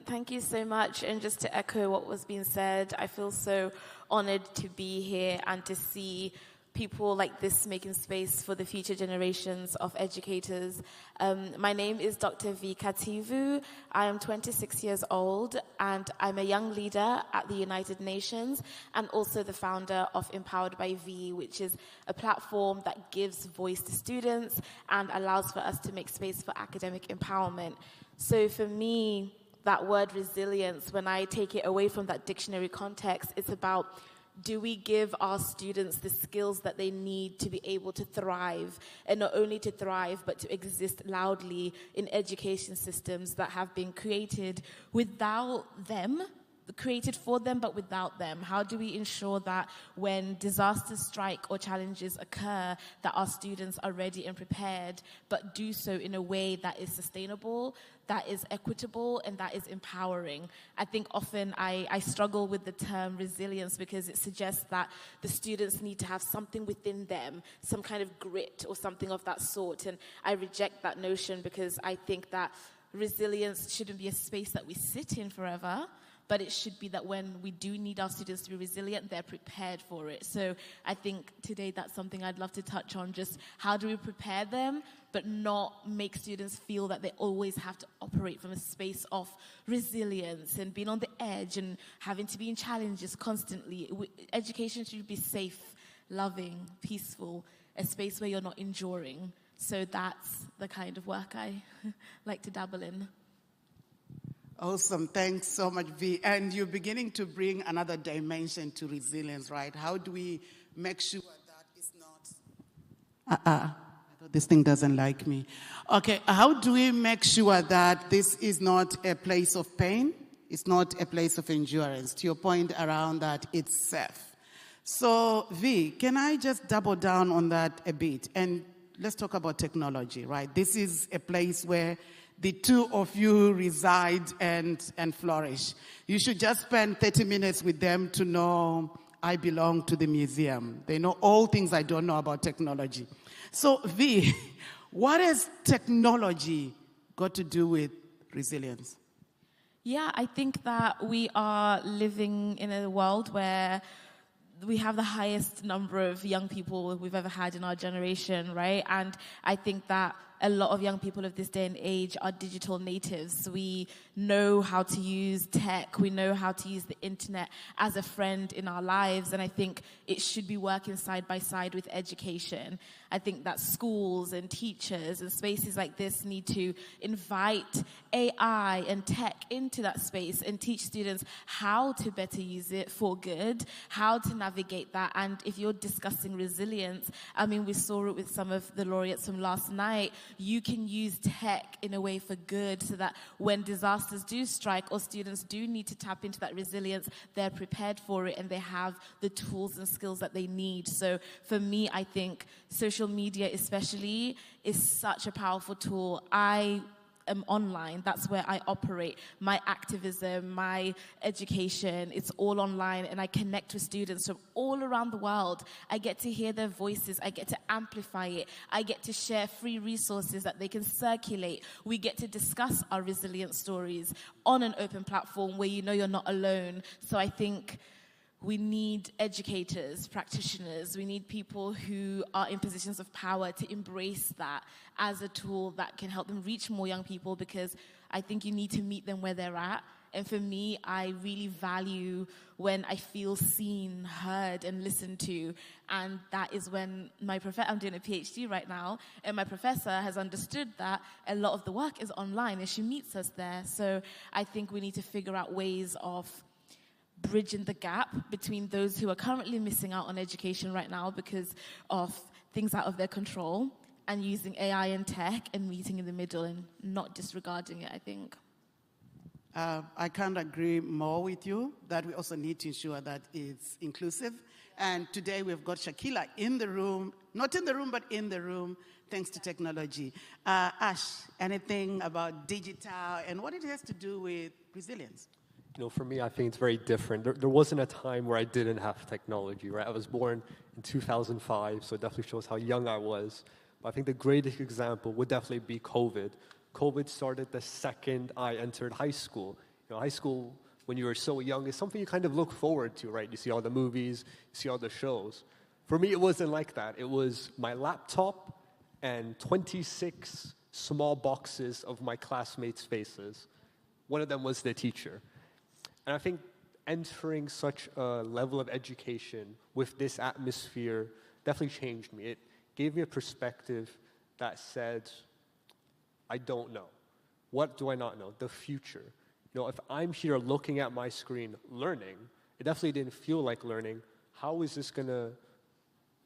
thank you so much. And just to echo what was being said, I feel so honored to be here and to see people like this making space for the future generations of educators. My name is Dr. V. Kativu. I am 26 years old, and I'm a young leader at the United Nations and also the founder of Empowered by V, which is a platform that gives voice to students and allows for us to make space for academic empowerment. So for me, that word resilience, when I take it away from that dictionary context, it's about, do we give our students the skills that they need to be able to thrive, and not only to thrive, but to exist loudly in education systems that have been created without them, created for them, but without them? How do we ensure that when disasters strike or challenges occur, that our students are ready and prepared, but do so in a way that is sustainable, that is equitable, and that is empowering? I think often I struggle with the term resilience because it suggests that the students need to have something within them, some kind of grit or something of that sort. And I reject that notion because I think that resilience shouldn't be a space that we sit in forever, but it should be that when we do need our students to be resilient, they're prepared for it. So I think today that's something I'd love to touch on, just how do we prepare them, but not make students feel that they always have to operate from a space of resilience and being on the edge and having to be in challenges constantly. Education should be safe, loving, peaceful, a space where you're not enduring. So that's the kind of work I like to dabble in.
Awesome. Thanks so much, V. And you're beginning to bring another dimension to resilience, right? How do we make sure that it's not... I thought this thing doesn't like me. Okay, how do we make sure that this is not a place of pain? It's not a place of endurance? To your point around that, it's safe. So, V, can I just double down on that a bit? And let's talk about technology, right? This is a place where the two of you reside and flourish. You should just spend 30 minutes with them to know I belong to the museum. They know all things I don't know about technology. So, V, what has technology got to do with resilience?
Yeah, I think that we are living in a world where we have the highest number of young people we've ever had in our generation, right? And I think that a lot of young people of this day and age are digital natives. We know how to use tech. We know how to use the internet as a friend in our lives. And I think it should be working side by side with education. I think that schools and teachers and spaces like this need to invite AI and tech into that space and teach students how to better use it for good, how to navigate that. And if you're discussing resilience, I mean, we saw it with some of the laureates from last night. You can use tech in a way for good so that when disasters do strike or students do need to tap into that resilience, they're prepared for it and they have the tools and skills that they need. So for me, I think social media especially is such a powerful tool. I am online. That's where I operate. My activism, my education, it's all online, and I connect with students from all around the world. I get to hear their voices. I get to amplify it. I get to share free resources that they can circulate. We get to discuss our resilience stories on an open platform where you know you're not alone. So I think we need educators, practitioners. We need people who are in positions of power to embrace that as a tool that can help them reach more young people, because I think you need to meet them where they're at. And for me, I really value when I feel seen, heard, and listened to. And that is when I'm doing a PhD right now, and my professor has understood that a lot of the work is online, and she meets us there. So I think we need to figure out ways of bridging the gap between those who are currently missing out on education right now because of things out of their control, and using AI and tech and meeting in the middle and not disregarding it, I think.
I can't agree more with you that we also need to ensure that it's inclusive. And today we've got Shakila in the room, not in the room, but in the room, thanks to technology. Ash, anything about digital and what it has to do with resilience?
You know, for me, I think it's very different. There wasn't a time where I didn't have technology, right? I was born in 2005, so it definitely shows how young I was. But I think the greatest example would definitely be COVID. COVID started the second I entered high school. You know, high school, when you were so young, is something you kind of look forward to, right? You see all the movies, you see all the shows. For me, it wasn't like that. It was my laptop and 26 small boxes of my classmates' faces. One of them was the teacher. And I think entering such a level of education with this atmosphere definitely changed me. It gave me a perspective that said, I don't know. What do I not know? The future. You know, if I'm here looking at my screen learning, it definitely didn't feel like learning. How is this going to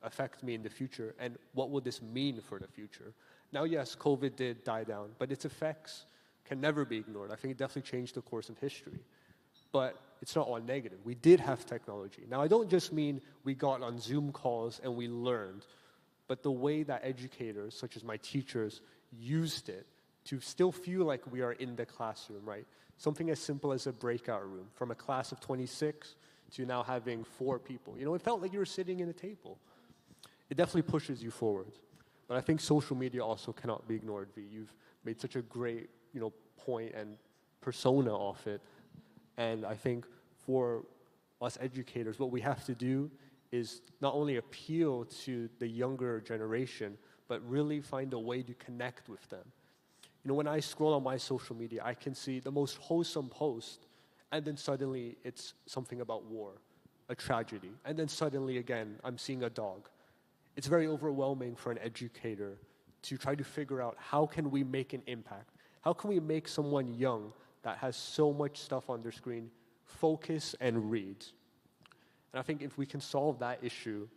affect me in the future? And what will this mean for the future? Now, yes, COVID did die down, but its effects can never be ignored. I think it definitely changed the course of history. But it's not all negative. We did have technology. Now, I don't just mean we got on Zoom calls and we learned, but the way that educators, such as my teachers, used it to still feel like we are in the classroom, right? Something as simple as a breakout room, from a class of 26 to now having 4 people. You know, it felt like you were sitting in a table. It definitely pushes you forward. But I think social media also cannot be ignored, V. You've made such a great, point and persona off it. And I think for us educators, what we have to do is not only appeal to the younger generation, but really find a way to connect with them. You know, when I scroll on my social media, I can see the most wholesome post, and then suddenly it's something about war, a tragedy. And then suddenly again, I'm seeing a dog. It's very overwhelming for an educator to try to figure out how can we make an impact? How can we make someone young that has so much stuff on their screen focus and read? And I think if we can solve that issue,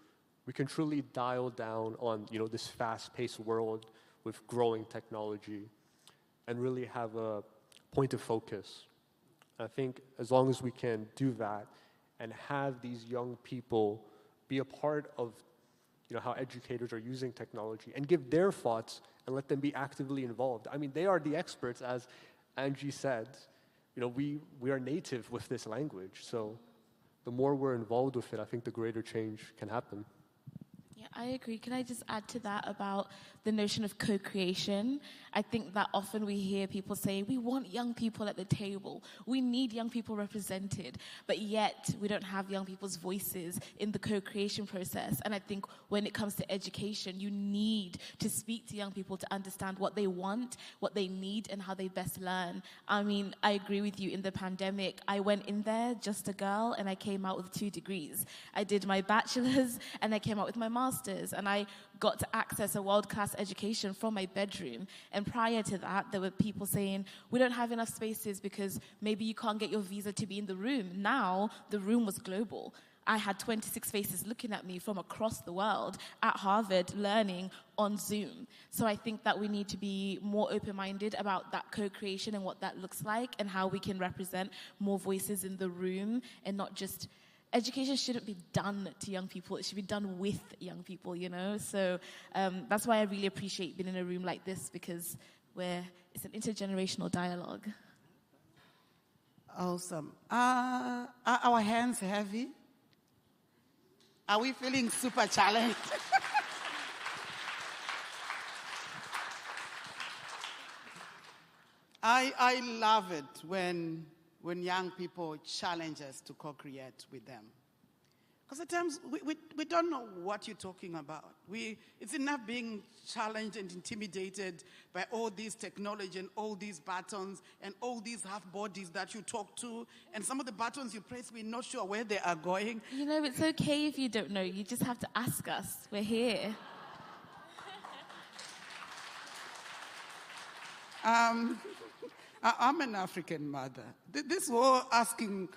we can truly dial down on, this fast-paced world with growing technology and really have a point of focus. I think as long as we can do that and have these young people be a part of how educators are using technology and give their thoughts and let them be actively involved. I mean, they are the experts, as Angie said. We are native with this language, so the more we're involved with it, I think the greater change can happen.
Yeah, I agree. Can I just add to that about the notion of co-creation? I think that often we hear people say, we want young people at the table. We need young people represented. But yet, we don't have young people's voices in the co-creation process. And I think when it comes to education, you need to speak to young people to understand what they want, what they need, and how they best learn. I mean, I agree with you. In the pandemic, I went in there just a girl, and I came out with 2 degrees. I did my bachelor's, and I came out with my master's, and I got to access a world-class education from my bedroom. And prior to that, there were people saying, we don't have enough spaces because maybe you can't get your visa to be in the room. Now, the room was global. I had 26 faces looking at me from across the world at Harvard learning on Zoom. So I think that we need to be more open-minded about that co-creation and what that looks like and how we can represent more voices in the room and not just... Education shouldn't be done to young people. It should be done with young people, you know? So that's why I really appreciate being in a room like this because it's an intergenerational dialogue.
Awesome. Are our hands heavy? Are we feeling super challenged? I love it when young people challenge us to co-create with them. Because at times we don't know what you're talking about. It's enough being challenged and intimidated by all this technology and all these buttons and all these half bodies that you talk to. And some of the buttons you press, we're not sure where they are going.
You know, it's okay if you don't know. You just have to ask us. We're here.
I'm an African mother. This whole asking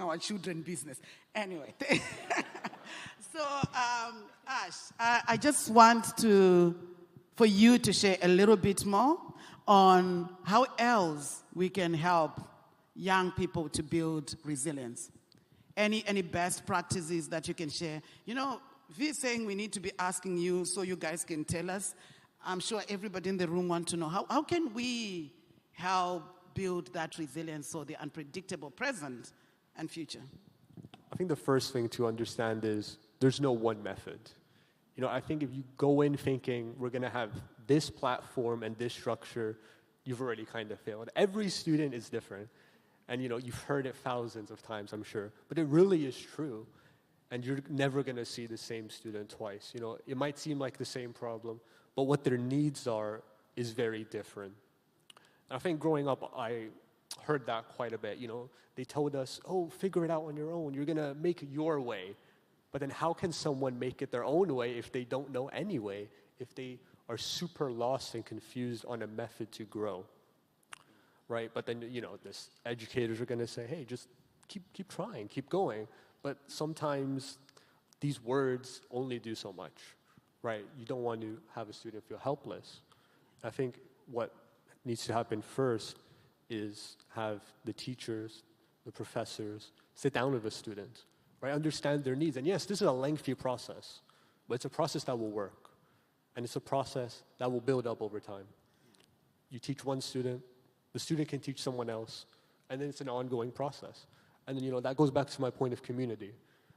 our children business. Anyway, so Ash, I just want for you to share a little bit more on how else we can help young people to build resilience. Any best practices that you can share? You know, V's saying we need to be asking you so you guys can tell us. I'm sure everybody in the room wants to know how can we help build that resilience for the unpredictable present and future?
I think the first thing to understand is there's no one method. You know, I think if you go in thinking we're going to have this platform and this structure, you've already kind of failed. Every student is different. And, you know, you've heard it thousands of times, I'm sure. But it really is true. And you're never going to see the same student twice. You know, it might seem like the same problem, but what their needs are is very different. I think growing up, I heard that quite a bit. You know, they told us, oh, figure it out on your own. You're going to make it your way. But then how can someone make it their own way if they don't know any way, if they are super lost and confused on a method to grow, right? But then, you know, this educators are going to say, hey, just keep trying, keep going. But sometimes these words only do so much, right? You don't want to have a student feel helpless. I think what needs to happen first is have the teachers, the professors, sit down with the student, right? Understand their needs. And yes, this is a lengthy process, but it's a process that will work. And it's a process that will build up over time. You teach one student, the student can teach someone else, and then it's an ongoing process. And then, you know, that goes back to my point of community.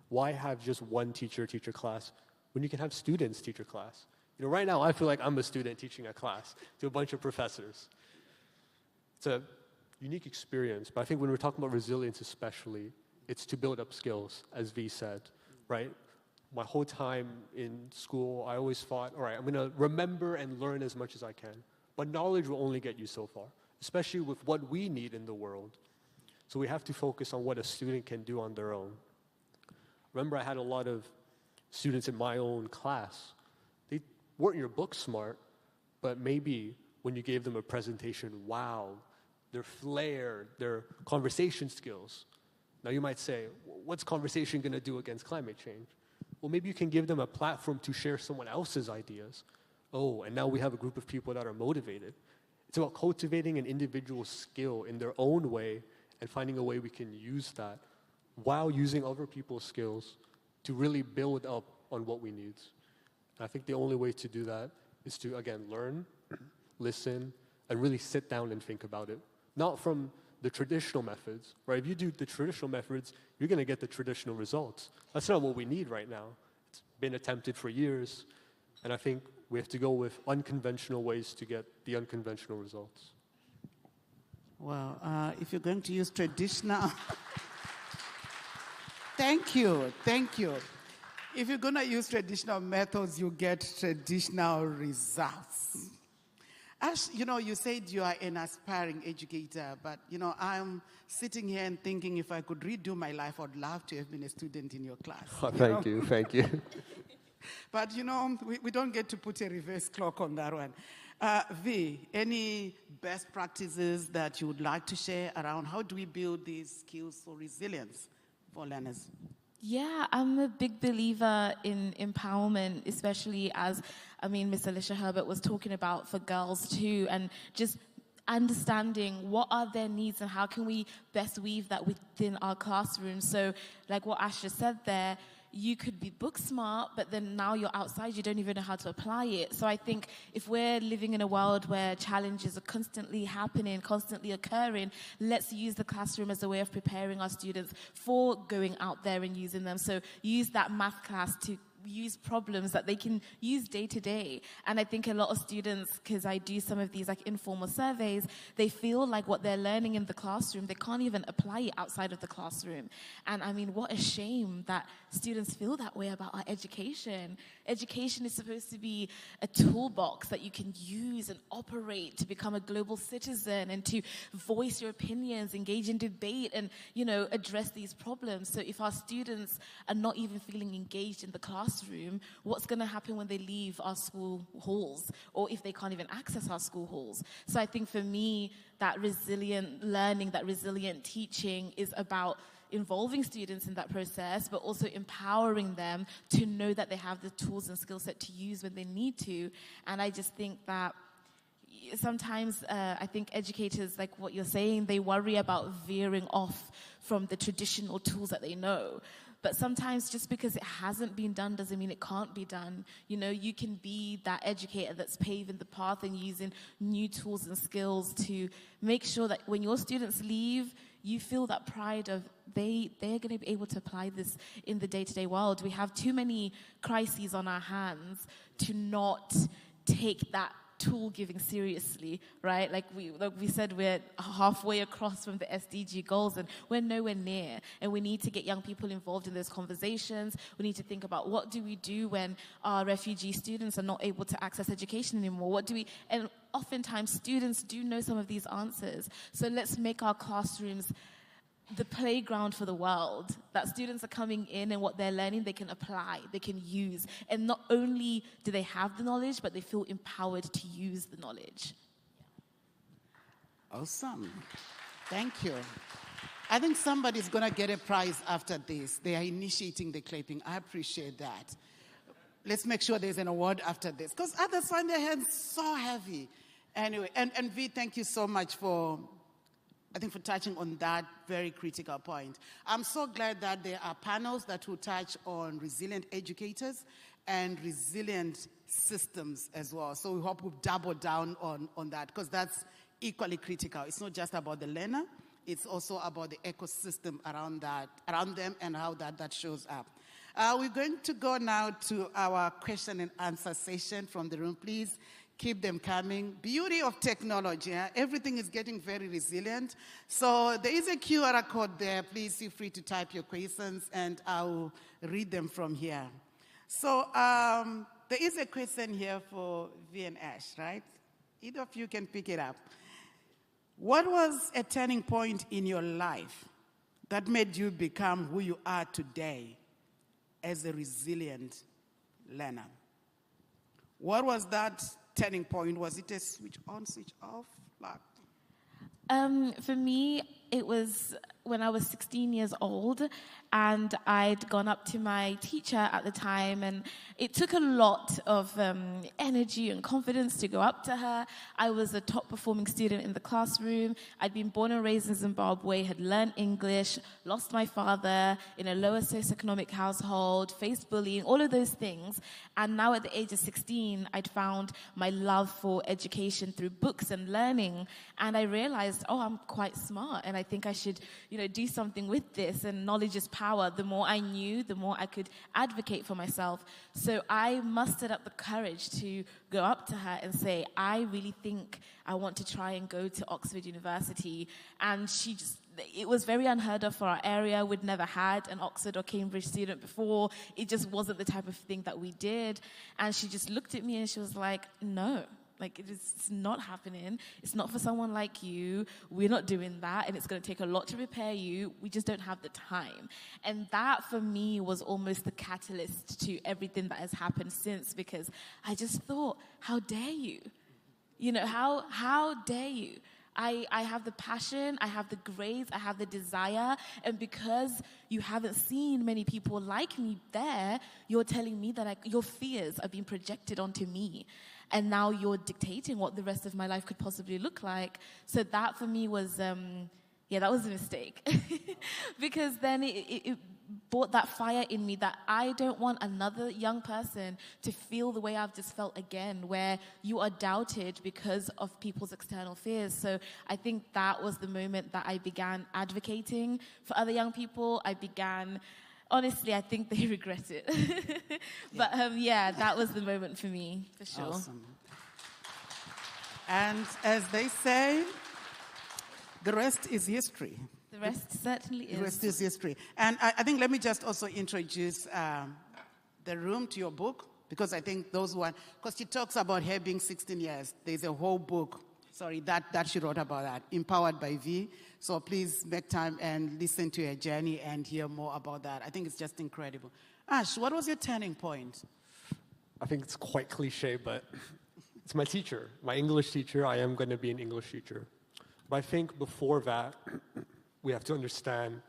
Why have just one teacher teach a class when you can have students teach a class? You know, right now, I feel like I'm a student teaching a class to a bunch of professors. It's a unique experience, but I think when we're talking about resilience especially, it's to build up skills, as V said, right? My whole time in school, I always thought, all right, I'm going to remember and learn as much as I can. But knowledge will only get you so far, especially with what we need in the world. So we have to focus on what a student can do on their own. Remember, I had a lot of students in my own class. They weren't your book smart, but maybe when you gave them a presentation, wow, their flair, their conversation skills. Now you might say, what's conversation going to do against climate change? Well, maybe you can give them a platform to share someone else's ideas. Oh, and now we have a group of people that are motivated. It's about cultivating an individual skill in their own way and finding a way we can use that while using other people's skills to really build up on what we need. I think the only way to do that is to, again, learn, listen, and really sit down and think about it. Not from the traditional methods, right? If you do the traditional methods, you're going to get the traditional results. That's not what we need right now. been attempted for years. And I think we have to go with unconventional ways to get the unconventional results.
Well, if you're going to use traditional... Thank you. If you're going to use traditional methods, you get traditional results. Ash, you said you are an aspiring educator, but, I'm sitting here and thinking if I could redo my life, I'd love to have been a student in your class.
Oh, thank you.
But, we don't get to put a reverse clock on that one. V, any best practices that you would like to share around how do we build these skills for resilience for learners?
Yeah, I'm a big believer in empowerment, especially as, Miss Alicia Herbert was talking about for girls too, and just understanding what are their needs and how can we best weave that within our classroom. So like what Ash just said there, you could be book smart, but then now you're outside, you don't even know how to apply it. So I think if we're living in a world where challenges are constantly happening, constantly occurring, let's use the classroom as a way of preparing our students for going out there and using them. So use that math class to use problems that they can use day to day. And I think a lot of students, because I do some of these like informal surveys, they feel like what they're learning in the classroom, they can't even apply it outside of the classroom. And what a shame that students feel that way about our education. Education is supposed to be a toolbox that you can use and operate to become a global citizen and to voice your opinions, engage in debate, and, address these problems. So if our students are not even feeling engaged in the classroom, what's going to happen when they leave our school halls, or if they can't even access our school halls? So I think for me, that resilient learning, that resilient teaching is about involving students in that process, but also empowering them to know that they have the tools and skill set to use when they need to. And I just think that sometimes I think educators, like what you're saying, they worry about veering off from the traditional tools that they know. But sometimes just because it hasn't been done doesn't mean it can't be done. You can be that educator that's paving the path and using new tools and skills to make sure that when your students leave, you feel that pride of they're going to be able to apply this in the day-to-day world. We have too many crises on our hands to not take that tool giving seriously, right? Like we said, we're halfway across from the SDG goals and we're nowhere near. And we need to get young people involved in those conversations. We need to think about what do we do when our refugee students are not able to access education anymore? And oftentimes students do know some of these answers. So let's make our classrooms the playground for the world, that students are coming in and what they're learning, they can apply, they can use. And not only do they have the knowledge, but they feel empowered to use the knowledge.
Awesome. Thank you. I think somebody's going to get a prize after this. They are initiating the clapping. I appreciate that. Let's make sure there's an award after this, because others find their hands so heavy. Anyway, and V, thank you so much for touching on that very critical point. I'm so glad that there are panels that will touch on resilient educators and resilient systems as well. So we hope we'll double down on that, because that's equally critical. It's not just about the learner, it's also about the ecosystem around them and how that shows up. We're going to go now to our question and answer session from the room. Please keep them coming. Beauty of technology. Everything is getting very resilient. So there is a QR code there. Please feel free to type your questions and I'll read them from here. So there is a question here for V and Ash, right? Either of you can pick it up. What was a turning point in your life that made you become who you are today as a resilient learner? What was that turning point? Was it a switch on, switch off?
For me, it was when I was 16 years old, and I'd gone up to my teacher at the time, and it took a lot of energy and confidence to go up to her. I was a top-performing student in the classroom. I'd been born and raised in Zimbabwe, had learned English, lost my father in a lower socioeconomic household, faced bullying, all of those things. And now at the age of 16, I'd found my love for education through books and learning, and I realized, I'm quite smart, and I think I should, do something with this, and knowledge is power. The more I knew, the more I could advocate for myself. So I mustered up the courage to go up to her and say, I really think I want to try and go to Oxford University. And it was very unheard of for our area. We'd never had an Oxford or Cambridge student before. It just wasn't the type of thing that we did. And she just looked at me and she was like, no. Like, it's not happening. It's not for someone like you. We're not doing that, and it's going to take a lot to prepare you. We just don't have the time. And that, for me, was almost the catalyst to everything that has happened since, because I just thought, how dare you? How dare you? I have the passion, I have the grades, I have the desire, and because you haven't seen many people like me there, you're telling me that your fears are being projected onto me. And now you're dictating what the rest of my life could possibly look like. So that for me was, that was a mistake. Because then it brought that fire in me that I don't want another young person to feel the way I've just felt again, where you are doubted because of people's external fears. So I think that was the moment that I began advocating for other young people. Honestly, I think they regret it. But that was the moment for me, for sure.
Awesome. And as they say, the rest is history.
The rest certainly is.
The rest is history. And I think let me just also introduce the room to your book, because I think because she talks about her being 16 years. There's a whole book, that she wrote about that, Empowered by V. So please make time and listen to her journey and hear more about that. I think it's just incredible. Ash, what was your turning point?
I think it's quite cliche, but it's my teacher, my English teacher. I am going to be an English teacher. But I think before that, we have to understand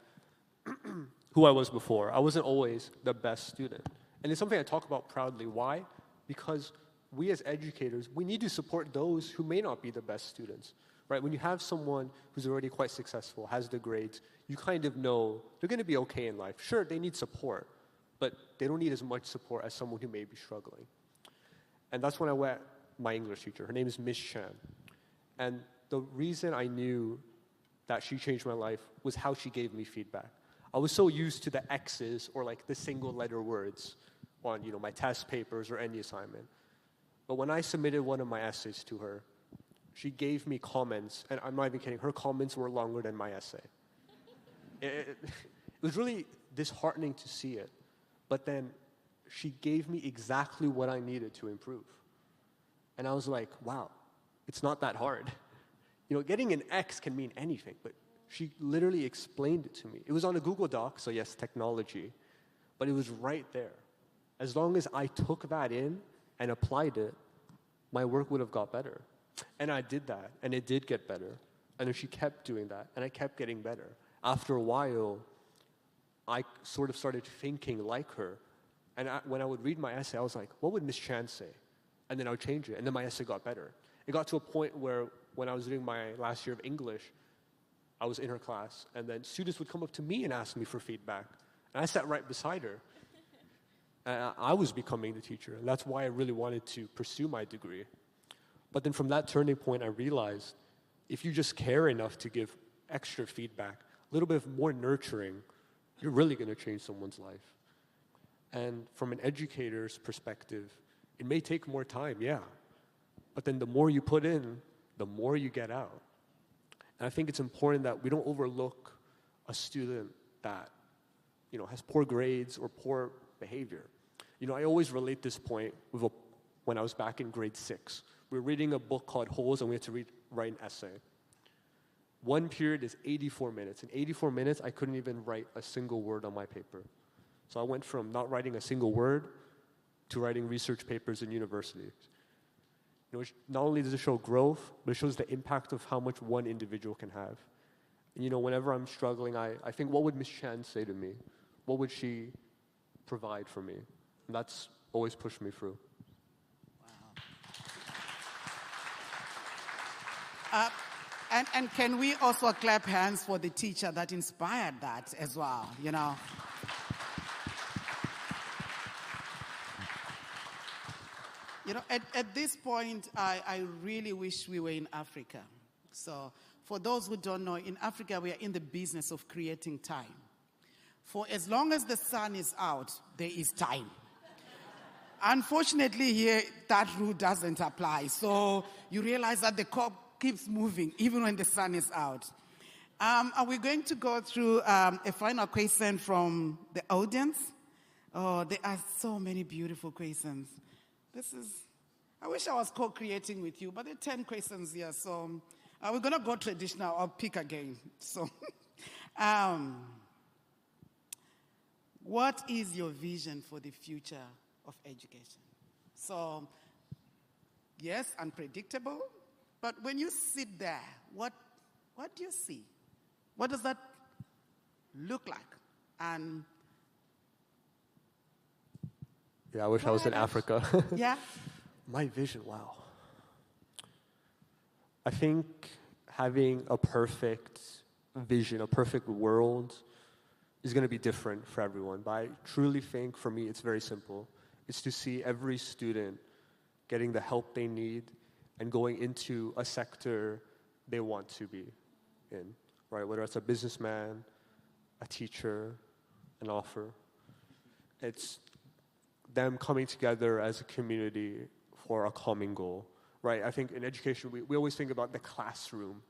who I was before. I wasn't always the best student. And it's something I talk about proudly. Why? Because we as educators, we need to support those who may not be the best students, right? When you have someone who's already quite successful, has the grades, you kind of know they're going to be okay in life. Sure, they need support, but they don't need as much support as someone who may be struggling. And that's when I met my English teacher. Her name is Miss Chan. And the reason I knew that she changed my life was how she gave me feedback. I was so used to the X's or like the single letter words on my test papers or any assignment. But when I submitted one of my essays to her, she gave me comments, and I'm not even kidding, her comments were longer than my essay. It was really disheartening to see it. But then she gave me exactly what I needed to improve. And I was like, wow, it's not that hard. Getting an X can mean anything, but she literally explained it to me. It was on a Google Doc, so yes, technology, but it was right there. As long as I took that in and applied it, my work would have got better. And I did that, and it did get better. And then she kept doing that, and I kept getting better. After a while, I sort of started thinking like her. And when I would read my essay, I was like, what would Miss Chan say? And then I would change it, and then my essay got better. It got to a point where when I was doing my last year of English, I was in her class, and then students would come up to me and ask me for feedback. And I sat right beside her. And I was becoming the teacher, and that's why I really wanted to pursue my degree. But then from that turning point, I realized if you just care enough to give extra feedback, a little bit more nurturing, you're really going to change someone's life. And from an educator's perspective, it may take more time, yeah. But then the more you put in, the more you get out. And I think it's important that we don't overlook a student that, has poor grades or poor behavior. I always relate this point with when I was back in grade 6. We were reading a book called Holes, and we had to write an essay. One period is 84 minutes. In 84 minutes, I couldn't even write a single word on my paper. So I went from not writing a single word to writing research papers in universities. Not only does it show growth, but it shows the impact of how much one individual can have. And whenever I'm struggling, I think, what would Miss Chan say to me? What would she provide for me? And that's always pushed me through.
Wow. And can we also clap hands for the teacher that inspired that as well, At this point, I really wish we were in Africa. So For those who don't know, in Africa, we are in the business of creating time. For as long as the sun is out, there is time. Unfortunately, here, that rule doesn't apply. So you realize that the clock keeps moving, even when the sun is out. Are we going to go through a final question from the audience? Oh, there are so many beautiful questions. I wish I was co-creating with you, but there are 10 questions here. So we're going to go traditional. I'll pick again. So what is your vision for the future of education? So, yes, unpredictable, but when you sit there, what do you see? What does that look like? And
yeah, I wish I was in Africa.
Yeah.
My vision, wow. I think having a perfect vision, a perfect world is going to be different for everyone. But I truly think, for me, it's very simple. It's to see every student getting the help they need and going into a sector they want to be in, right? Whether it's a businessman, a teacher, an author. It's them coming together as a community for a common goal, right? I think in education, we always think about the classroom,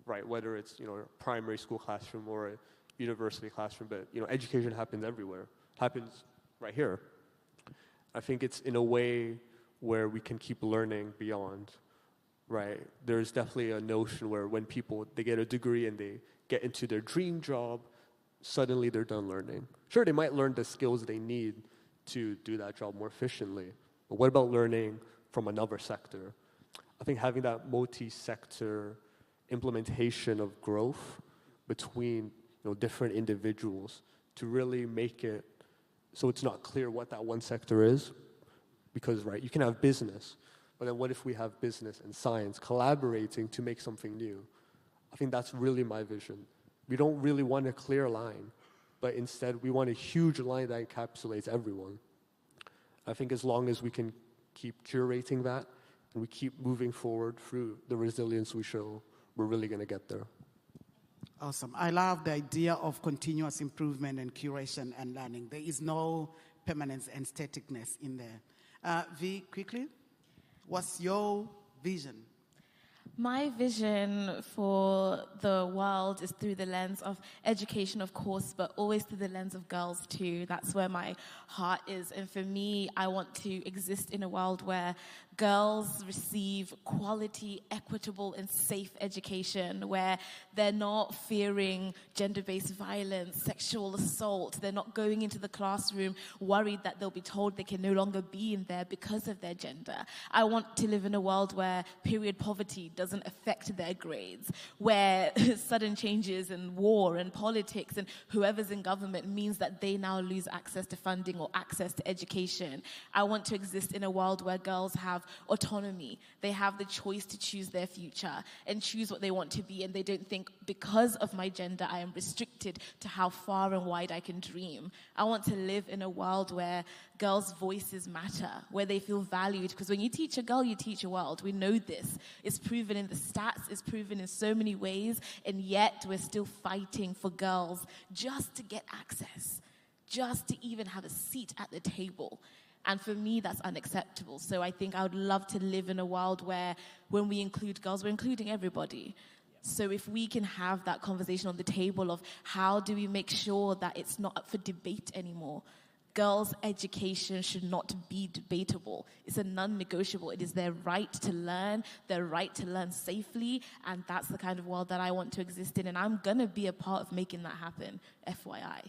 right? Whether it's, a primary school classroom or a university classroom, but, education happens everywhere. It happens right here. I think it's in a way where we can keep learning beyond, right? There's definitely a notion where when people, they get a degree and they get into their dream job, suddenly they're done learning. Sure, they might learn the skills they need to do that job more efficiently, but what about learning from another sector? I think having that multi-sector implementation of growth between different individuals to really make it so it's not clear what that one sector is, because right, you can have business, but then what if we have business and science collaborating to make something new? I think that's really my vision. We don't really want a clear line, but instead we want a huge line that encapsulates everyone. I think as long as we can keep curating that and we keep moving forward through the resilience we show, we're really going to get there.
Awesome. I love the idea of continuous improvement and curation and learning. There is no permanence and staticness in there. V, quickly, what's your vision?
My vision for the world is through the lens of education, of course, but always through the lens of girls too. That's where my heart is. And for me, I want to exist in a world where girls receive quality, equitable, and safe education, where they're not fearing gender-based violence, sexual assault. They're not going into the classroom worried that they'll be told they can no longer be in there because of their gender. I want to live in a world where period poverty doesn't affect their grades, where sudden changes in war and politics and whoever's in government means that they now lose access to funding or access to education. I want to exist in a world where girls have autonomy. They have the choice to choose their future and choose what they want to be, and they don't think because of my gender I am restricted to how far and wide I can dream. I want to live in a world where girls' voices matter, where they feel valued, because when you teach a girl, you teach a world. We know this. It's proven in the stats, it's proven in so many ways, and yet we're still fighting for girls just to get access, just to even have a seat at the table. And for me, that's unacceptable. So I think I would love to live in a world where when we include girls, we're including everybody. So if we can have that conversation on the table of how do we make sure that it's not up for debate anymore. Girls' education should not be debatable. It's a non-negotiable. It is their right to learn safely, and that's the kind of world that I want to exist in, and I'm going to be a part of making that happen, FYI.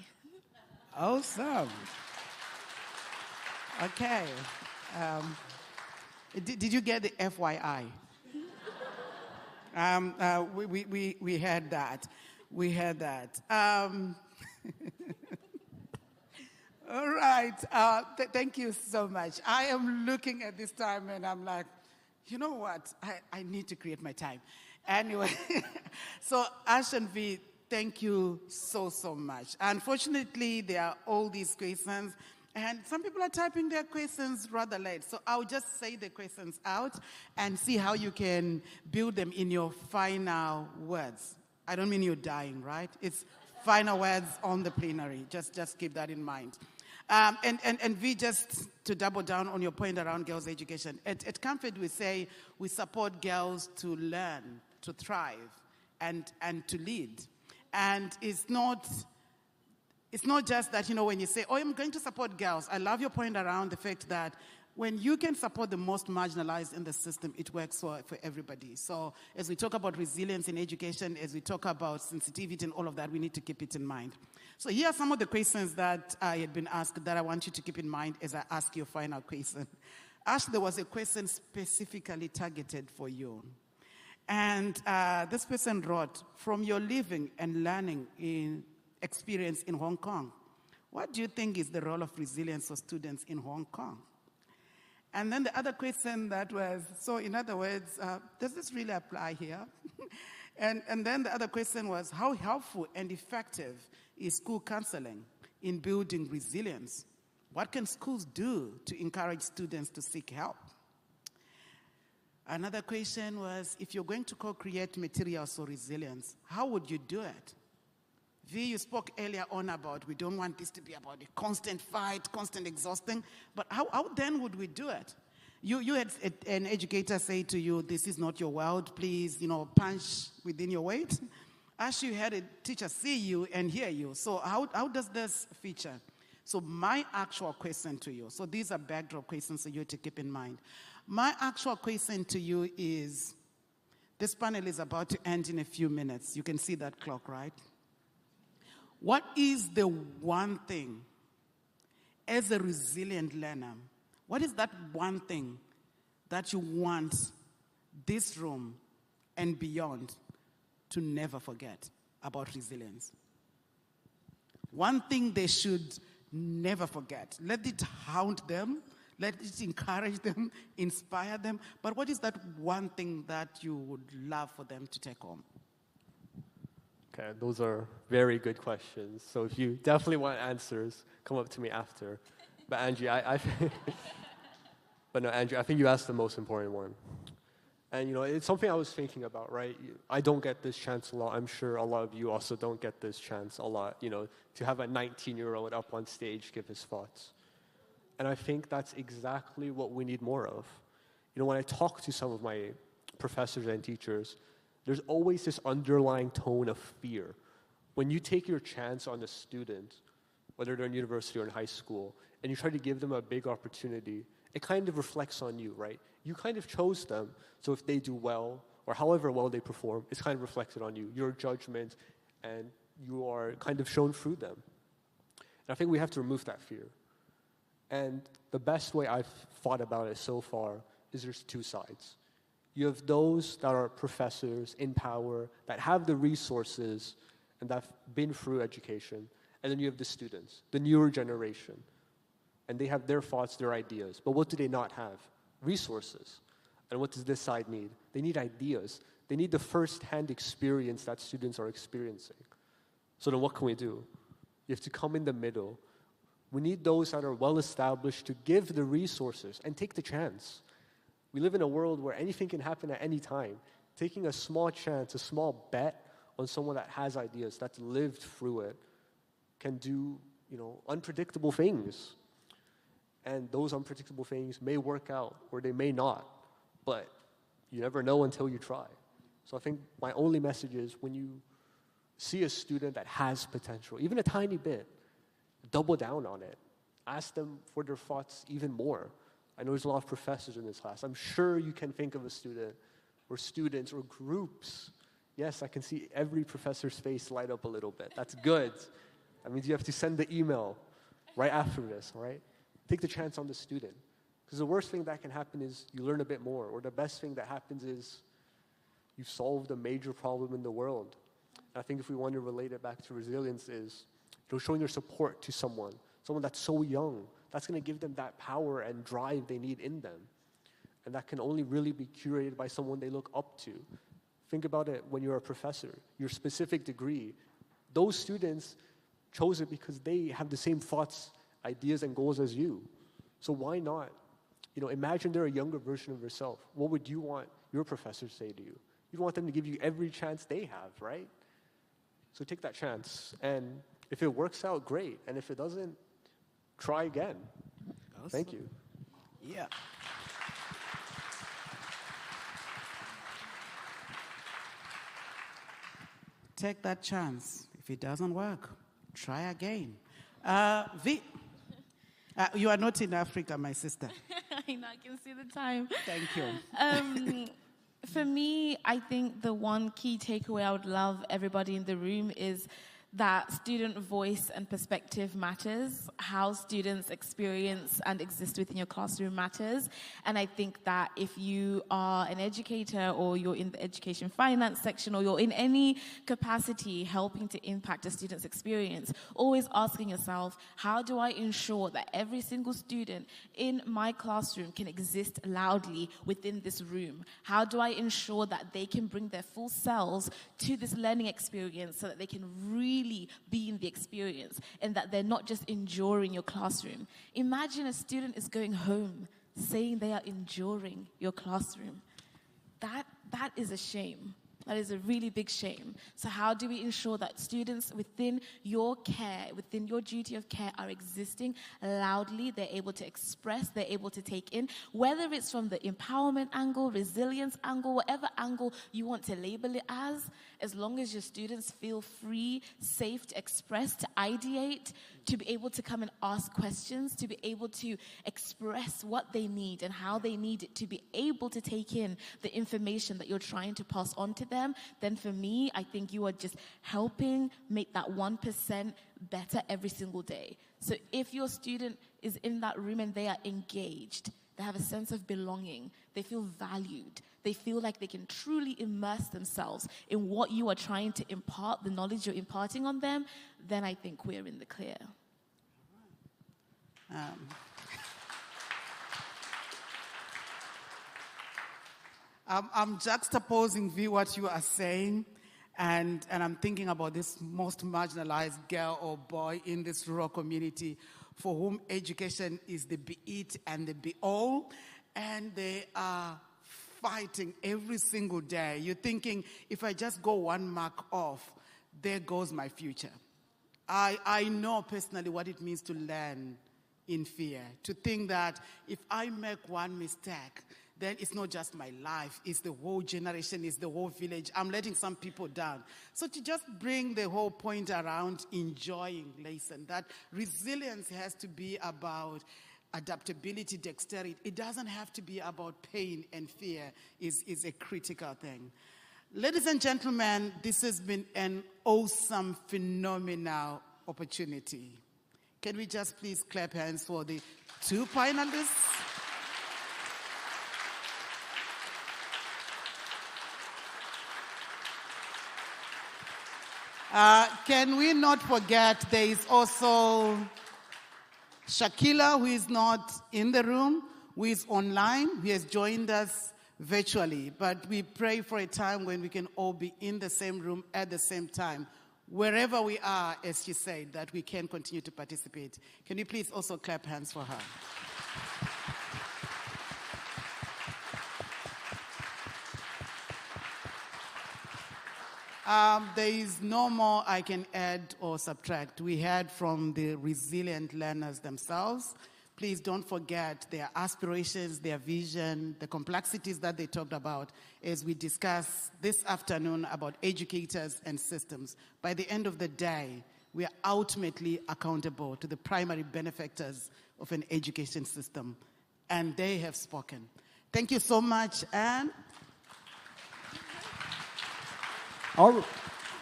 Awesome. Okay. Did you get the FYI? We had that. We had that. All right. Thank you so much. I am looking at this time and I'm like, you know what? I need to create my time. Anyway, so Ash and V, thank you so much. Unfortunately, there are all these questions. And some people are typing their questions rather late. So I'll just say the questions out and see how you can build them in your final words. I don't mean you're dying, right? It's final words on the plenary. Just keep that in mind. And we just, to double down on your point around girls' education, at Comfort we say we support girls to learn, to thrive, and to lead. And it's not just that, when you say, oh, I'm going to support girls. I love your point around the fact that when you can support the most marginalized in the system, it works for everybody. So as we talk about resilience in education, as we talk about sensitivity and all of that, we need to keep it in mind. So here are some of the questions that I had been asked that I want you to keep in mind as I ask your final question. Ash, there was a question specifically targeted for you. And this person wrote, from your living and learning experience in Hong Kong, what do you think is the role of resilience for students in Hong Kong? And then the other question that was, so in other words, does this really apply here? and then the other question was, how helpful and effective is school counseling in building resilience? What can schools do to encourage students to seek help? Another question was, if you're going to co-create materials for resilience, how would you do it? V, you spoke earlier on about we don't want this to be about a constant fight, constant exhausting, but how then would we do it? You had an educator say to you, this is not your world, please, punch within your weight. Actually, you had a teacher see you and hear you. So how does this feature? So my actual question to you, so these are backdrop questions for you to keep in mind. My actual question to you is, this panel is about to end in a few minutes. You can see that clock, right? What is the one thing, as a resilient learner, what is that one thing that you want this room and beyond to never forget about resilience? One thing they should never forget. Let it haunt them. Let it encourage them, inspire them. But what is that one thing that you would love for them to take home?
Okay, those are very good questions. So if you definitely want answers, come up to me after. But Angie, but no, Andrew, I think you asked the most important one. And, it's something I was thinking about, right? I don't get this chance a lot. I'm sure a lot of you also don't get this chance a lot, to have a 19-year-old up on stage give his thoughts. And I think that's exactly what we need more of. When I talk to some of my professors and teachers, there's always this underlying tone of fear. When you take your chance on a student, whether they're in university or in high school, and you try to give them a big opportunity, it kind of reflects on you, right? You kind of chose them, so if they do well, or however well they perform, it's kind of reflected on you, your judgment, and you are kind of shown through them. And I think we have to remove that fear. And the best way I've thought about it so far is there's two sides. You have those that are professors in power, that have the resources, and that have been through education. And then you have the students, the newer generation. And they have their thoughts, their ideas. But what do they not have? Resources. And what does this side need? They need ideas. They need the first-hand experience that students are experiencing. So then what can we do? You have to come in the middle. We need those that are well-established to give the resources and take the chance. We live in a world where anything can happen at any time. Taking a small chance, a small bet on someone that has ideas, that's lived through it, can do, unpredictable things. And those unpredictable things may work out or they may not. But you never know until you try. So I think my only message is when you see a student that has potential, even a tiny bit, double down on it. Ask them for their thoughts even more. I know there's a lot of professors in this class. I'm sure you can think of a student or students or groups. Yes, I can see every professor's face light up a little bit. That's good. That means you have to send the email right after this, all right? Take the chance on the student. Because the worst thing that can happen is you learn a bit more, or the best thing that happens is you've solved a major problem in the world. And I think if we want to relate it back to resilience is, showing your support to someone that's so young, that's going to give them that power and drive they need in them. And that can only really be curated by someone they look up to. Think about it when you're a professor, your specific degree. Those students chose it because they have the same thoughts ideas and goals as you. So why not? Imagine they're a younger version of yourself. What would you want your professor to say to you? You'd want them to give you every chance they have, right? So take that chance. And if it works out, great. And if it doesn't, try again. Awesome. Thank you.
Yeah. Take that chance. If it doesn't work, try again. V, you are not in Africa, my sister.
I know, I can see the time.
Thank you.
For me, I think the one key takeaway I would love everybody in the room is that student voice and perspective matters. How students experience and exist within your classroom matters. And I think that if you are an educator or you're in the education finance section or you're in any capacity helping to impact a student's experience, always asking yourself, how do I ensure that every single student in my classroom can exist loudly within this room? How do I ensure that they can bring their full selves to this learning experience so that they can really be in the experience and that they're not just enduring your classroom? Imagine a student is going home saying they are enduring your classroom. That is a shame. That is a really big shame. So how do we ensure that students within your care, within your duty of care, are existing loudly? They're able to express, they're able to take in, whether it's from the empowerment angle, resilience angle, whatever angle you want to label it as long as your students feel free, safe to express, to ideate, to be able to come and ask questions, to be able to express what they need and how they need it, to be able to take in the information that you're trying to pass on to them, then for me, I think you are just helping make that 1% better every single day. So if your student is in that room and they are engaged, they have a sense of belonging, they feel valued, they feel like they can truly immerse themselves in what you are trying to impart, the knowledge you're imparting on them, then I think we're in the clear.
I'm juxtaposing what you are saying, and I'm thinking about this most marginalized girl or boy in this rural community for whom education is the be it and the be all, and they are fighting every single day. You're thinking, if I just go one mark off, there goes my future. I know personally what it means to learn in fear, to think that if I make one mistake, then it's not just my life, it's the whole generation, it's the whole village. I'm letting some people down. So to just bring the whole point around enjoying lesson, that resilience has to be about adaptability, dexterity. It doesn't have to be about pain and fear is a critical thing. Ladies and gentlemen, this has been an awesome, phenomenal opportunity. Can we just please clap hands for the two finalists? Can we not forget there is also Shakila, who is not in the room, who is online, who has joined us virtually. But we pray for a time when we can all be in the same room at the same time. Wherever we are, as she said, that we can continue to participate. Can you please also clap hands for her? There is no more I can add or subtract. We heard from the resilient learners themselves. Please don't forget their aspirations, their vision, the complexities that they talked about as we discuss this afternoon about educators and systems. By the end of the day, we are ultimately accountable to the primary benefactors of an education system, and they have spoken. Thank you so much, and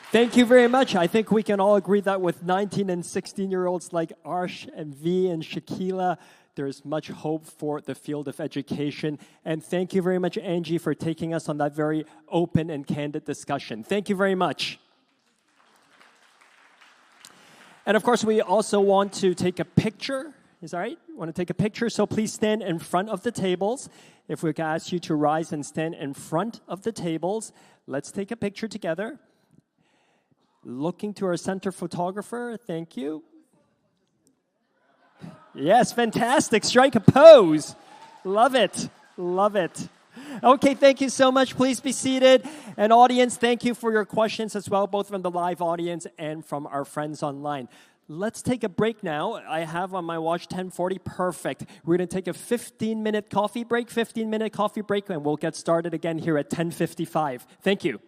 thank you very much. I think we can all agree that with 19 and 16-year-olds like Arsh and V and Shakila, there's much hope for the field of education. And thank you very much, Angie, for taking us on that very open and candid discussion. Thank you very much. And of course, we also want to take a picture. Is that right? Want to take a picture? So please stand in front of the tables. If we could ask you to rise and stand in front of the tables, let's take a picture together. Looking to our center photographer, thank you. Yes, fantastic. Strike a pose. Love it. Love it. Okay, thank you so much. Please be seated. And audience, thank you for your questions as well, both from the live audience and from our friends online. Let's take a break now. I have on my watch 10:40. Perfect. We're going to take a 15-minute coffee break, and we'll get started again here at 10:55. Thank you.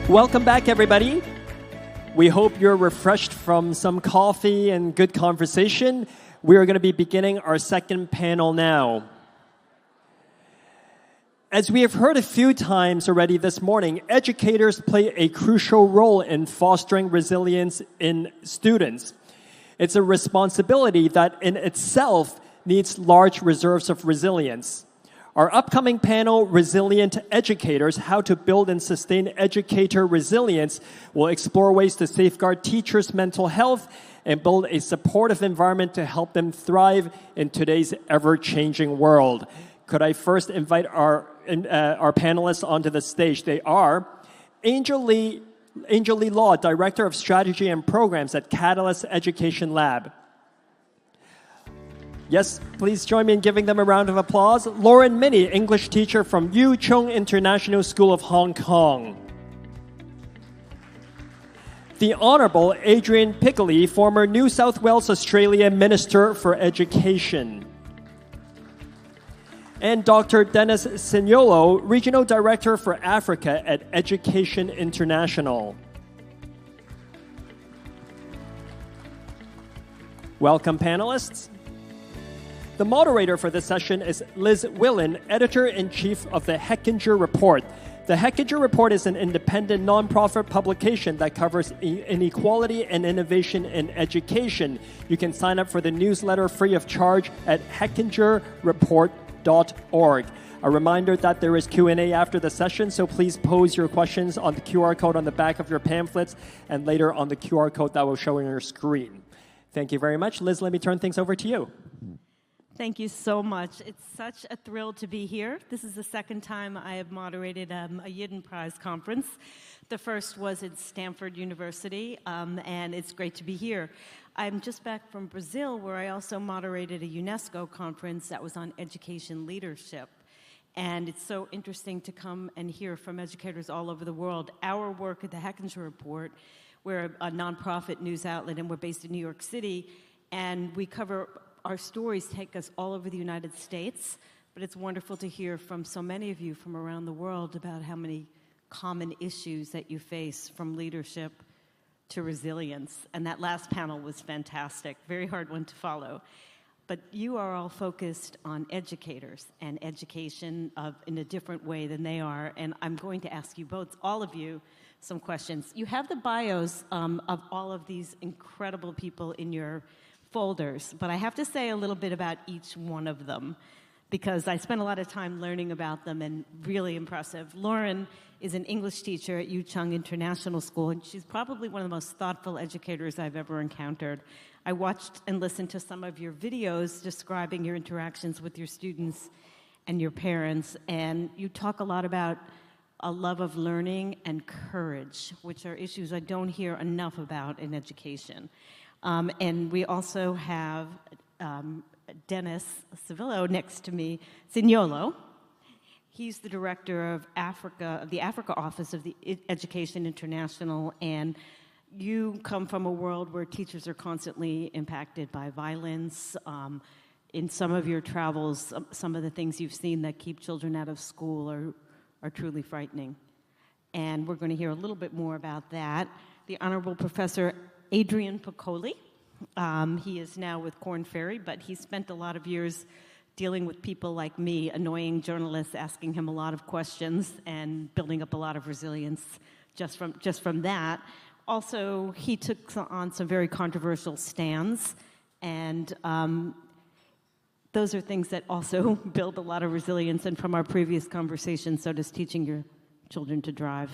Welcome back, everybody. We hope you're refreshed from some coffee and good conversation. We are going to be beginning our second panel now. As we have heard a few times already this morning, educators play a crucial role in fostering resilience in students. It's a responsibility that in itself needs large reserves of resilience. Our upcoming panel, Resilient Educators, How to Build and Sustain Educator Resilience, will explore ways to safeguard teachers' mental health and build a supportive environment to help them thrive in today's ever-changing world. Could I first invite our panelists onto the stage? They are Angel Lee Law, Director of Strategy and Programs at Catalyst Education Lab. Yes, please join me in giving them a round of applause. Lauren Minnie, English teacher from Yu Chung International School of Hong Kong. The Honourable Adrian Piccoli, former New South Wales, Australia Minister for Education. And Dr. Dennis Signolo, Regional Director for Africa at Education International. Welcome, panelists. The moderator for this session is Liz Willen, Editor-in-Chief of the Hechinger Report. The Hechinger Report is an independent, nonprofit publication that covers inequality and innovation in education. You can sign up for the newsletter free of charge at hechingerreport.org. A reminder that there is Q&A after the session, so please pose your questions on the QR code on the back of your pamphlets and later on the QR code that will show on your screen. Thank you very much. Liz, let me turn things over to you.
Thank you so much. It's such a thrill to be here. This is the second time I have moderated a Yidan Prize conference. The first was at Stanford University, and it's great to be here. I'm just back from Brazil, where I also moderated a UNESCO conference that was on education leadership. And it's so interesting to come and hear from educators all over the world. Our work at the Hechinger Report, we're a nonprofit news outlet, and we're based in New York City, and we cover our stories take us all over the United States, but it's wonderful to hear from so many of you from around the world about how many common issues that you face, from leadership to resilience. And that last panel was fantastic, very hard one to follow. But you are all focused on educators and education in a different way than they are, and I'm going to ask you both, all of you, some questions. You have the bios of all of these incredible people in your folders, but I have to say a little bit about each one of them because I spent a lot of time learning about them and really impressive. Lauren is an English teacher at Yu Chung International School, and she's probably one of the most thoughtful educators I've ever encountered. I watched and listened to some of your videos describing your interactions with your students and your parents, and you talk a lot about a love of learning and courage, which are issues I don't hear enough about in education. And we also have Dennis Signolo next to me, Signolo. He's the director of the Africa office of the Education International, and you come from a world where teachers are constantly impacted by violence. In some of your travels, some of the things you've seen that keep children out of school are truly frightening. And we're going to hear a little bit more about that. The Honorable Professor Adrian Piccoli. He is now with Korn Ferry, but he spent a lot of years dealing with people like me, annoying journalists, asking him a lot of questions and building up a lot of resilience just from that. Also, he took on some very controversial stands, and those are things that also build a lot of resilience. And from our previous conversation, so does teaching your children to drive.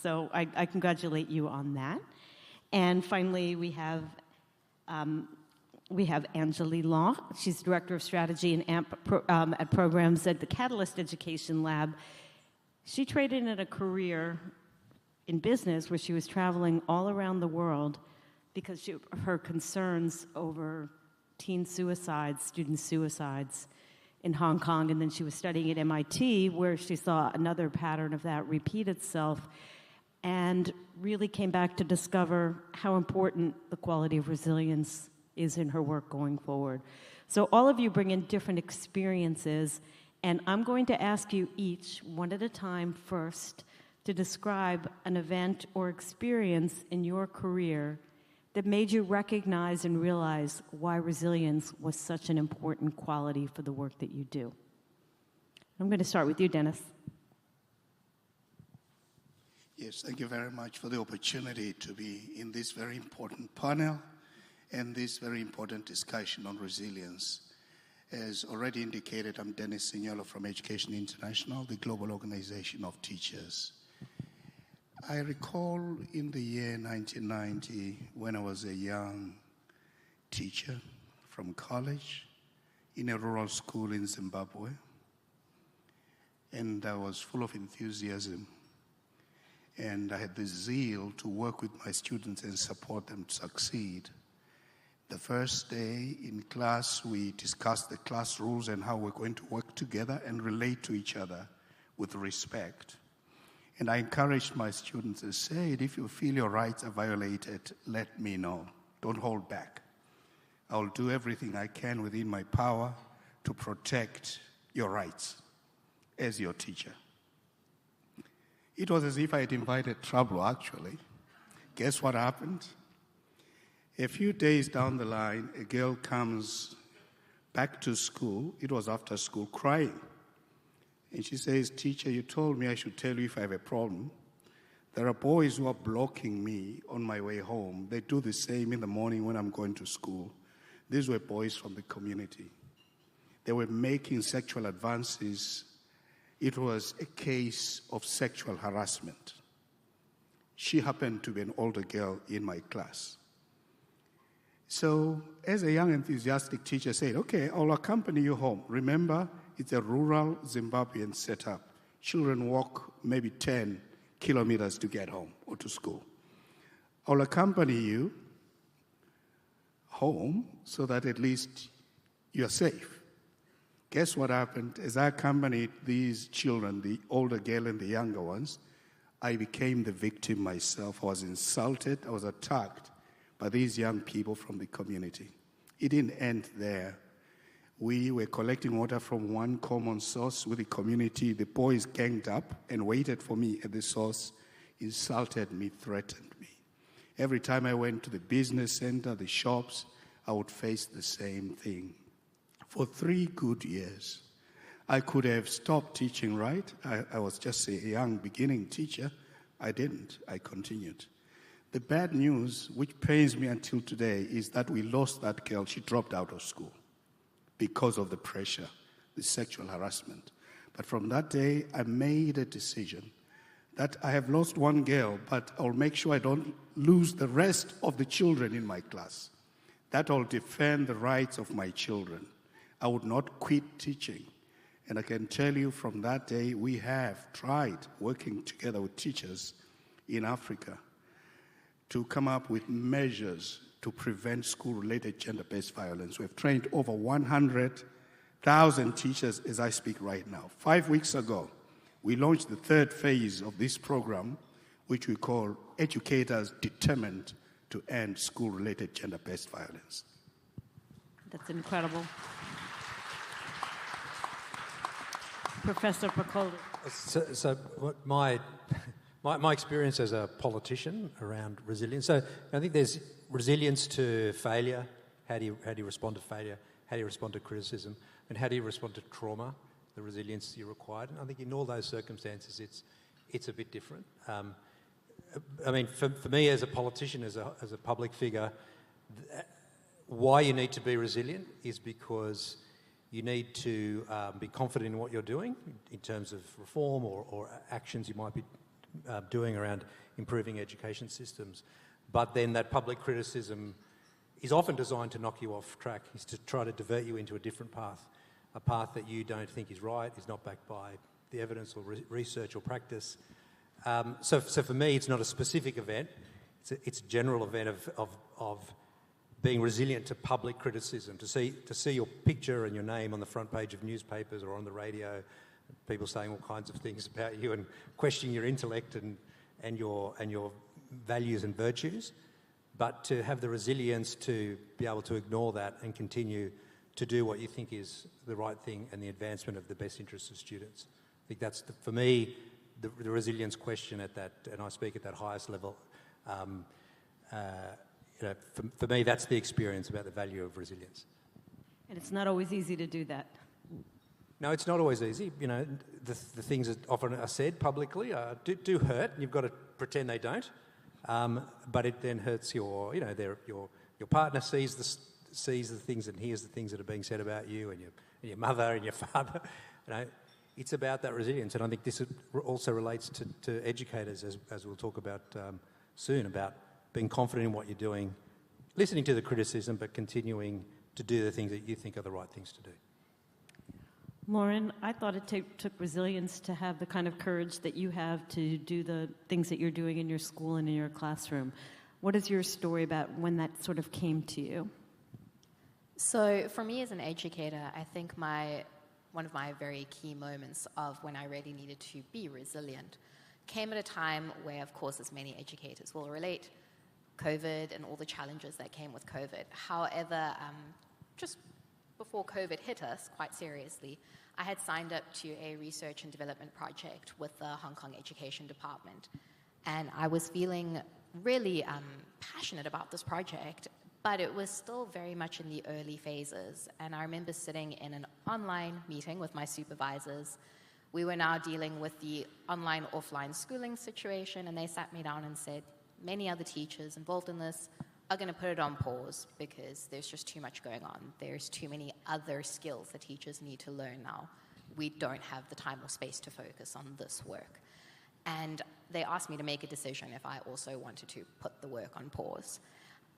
So I congratulate you on that. And finally, we have Angela Law. She's Director of Strategy and at Programs at the Catalyst Education Lab. She traded in a career in business where she was traveling all around the world because of her concerns over teen suicides, student suicides in Hong Kong, and then she was studying at MIT where she saw another pattern of that repeat itself, and really came back to discover how important the quality of resilience is in her work going forward. So all of you bring in different experiences, and I'm going to ask you each, one at a time first, to describe an event or experience in your career that made you recognize and realize why resilience was such an important quality for the work that you do. I'm going to start with you, Dennis.
Yes, thank you very much for the opportunity to be in this very important panel and this very important discussion on resilience. As already indicated, I'm Dennis Signolo from Education International, the global organization of teachers. I recall in the year 1990 when I was a young teacher from college in a rural school in Zimbabwe, and I was full of enthusiasm, and I had the zeal to work with my students and support them to succeed. The first day in class, we discussed the class rules and how we're going to work together and relate to each other with respect. And I encouraged my students and said, if you feel your rights are violated, let me know. Don't hold back. I'll do everything I can within my power to protect your rights as your teacher. It was as if I had invited trouble, actually. Guess what happened? A few days down the line, a girl comes back to school. It was after school, crying. And she says, teacher, you told me I should tell you if I have a problem. There are boys who are blocking me on my way home. They do the same in the morning when I'm going to school. These were boys from the community. They were making sexual advances. It was a case of sexual harassment. She happened to be an older girl in my class. So, as a young enthusiastic teacher, I said, okay, I'll accompany you home. Remember, it's a rural Zimbabwean setup. Children walk maybe 10 kilometers to get home or to school. I'll accompany you home so that at least you're safe. Guess what happened? As I accompanied these children, the older girl and the younger ones, I became the victim myself. I was insulted. I was attacked by these young people from the community. It didn't end there. We were collecting water from one common source with the community. The boys ganged up and waited for me at the source, insulted me, threatened me. Every time I went to the business center, the shops, I would face the same thing. For 3 good years, I could have stopped teaching, right? I was just a young beginning teacher. I didn't. I continued. The bad news, which pains me until today, is that we lost that girl. She dropped out of school because of the pressure, the sexual harassment. But from that day, I made a decision that I have lost one girl, but I'll make sure I don't lose the rest of the children in my class. That I'll defend the rights of my children. I would not quit teaching. And I can tell you from that day, we have tried working together with teachers in Africa to come up with measures to prevent school-related gender-based violence. We have trained over 100,000 teachers as I speak right now. 5 weeks ago, we launched the 3rd phase of this program, which we call Educators Determined to End School-Related Gender-Based Violence.
That's incredible. Professor Pakoli.
So what my experience as a politician around resilience. So I think there's resilience to failure. How do you respond to failure? How do you respond to criticism? And how do you respond to trauma? The resilience you required. And I think in all those circumstances, it's a bit different. I mean, for me as a politician, as a public figure, why you need to be resilient is because you need to be confident in what you're doing in terms of reform or actions you might be doing around improving education systems. But then that public criticism is often designed to knock you off track, is to try to divert you into a different path, a path that you don't think is right, is not backed by the evidence or research or practice. So for me, it's not a specific event. It's a general event of being resilient to public criticism, to see your picture and your name on the front page of newspapers or on the radio, people saying all kinds of things about you and questioning your intellect and your values and virtues, but to have the resilience to be able to ignore that and continue to do what you think is the right thing and the advancement of the best interests of students. I think that's, for me, the resilience question at that, and I speak at that highest level. For me, that's the experience about the value of resilience.
And it's not always easy to do that.
No, it's not always easy. The things that often are said publicly do hurt, and you've got to pretend they don't. But it then hurts your partner sees the things and hears the things that are being said about you, and your mother and your father. It's about that resilience, and I think this also relates to educators, as we'll talk about soon, about being confident in what you're doing, listening to the criticism, but continuing to do the things that you think are the right things to do.
Lauren, I thought it took resilience to have the kind of courage that you have to do the things that you're doing in your school and in your classroom. What is your story about when that sort of came to you?
So for me as an educator, I think one of my very key moments of when I really needed to be resilient came at a time where, of course, as many educators will relate, COVID and all the challenges that came with COVID. However, just before COVID hit us quite seriously, I had signed up to a research and development project with the Hong Kong Education Department. And I was feeling really passionate about this project, but it was still very much in the early phases. And I remember sitting in an online meeting with my supervisors. We were now dealing with the online-offline schooling situation, and they sat me down and said, many other teachers involved in this are going to put it on pause because there's just too much going on. There's too many other skills that teachers need to learn now. We don't have the time or space to focus on this work. And they asked me to make a decision if I also wanted to put the work on pause.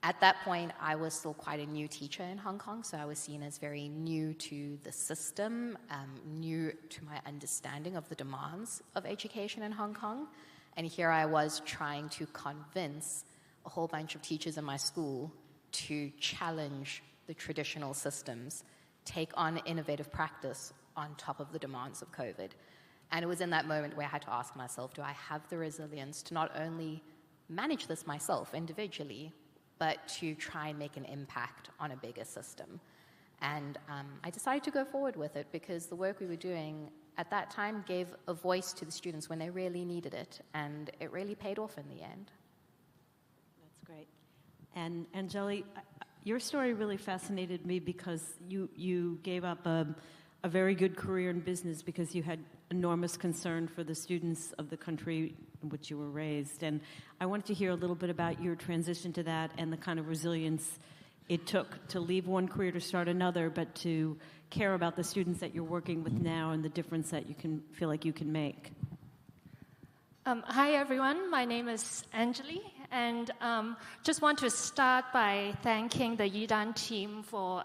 At that point, I was still quite a new teacher in Hong Kong, so I was seen as very new to the system, new to my understanding of the demands of education in Hong Kong. And here I was trying to convince a whole bunch of teachers in my school to challenge the traditional systems, take on innovative practice on top of the demands of COVID. And it was in that moment where I had to ask myself, do I have the resilience to not only manage this myself individually, but to try and make an impact on a bigger system? And I decided to go forward with it because the work we were doing at that time gave a voice to the students when they really needed it, and it really paid off in the end.
That's great. And Anjali, your story really fascinated me because you gave up a very good career in business because you had enormous concern for the students of the country in which you were raised. And I wanted to hear a little bit about your transition to that and the kind of resilience it took to leave one career to start another, but to care about the students that you're working with now and the difference that you can feel like you can make.
Hi, everyone. My name is Anjali, and just want to start by thanking the Yidan team for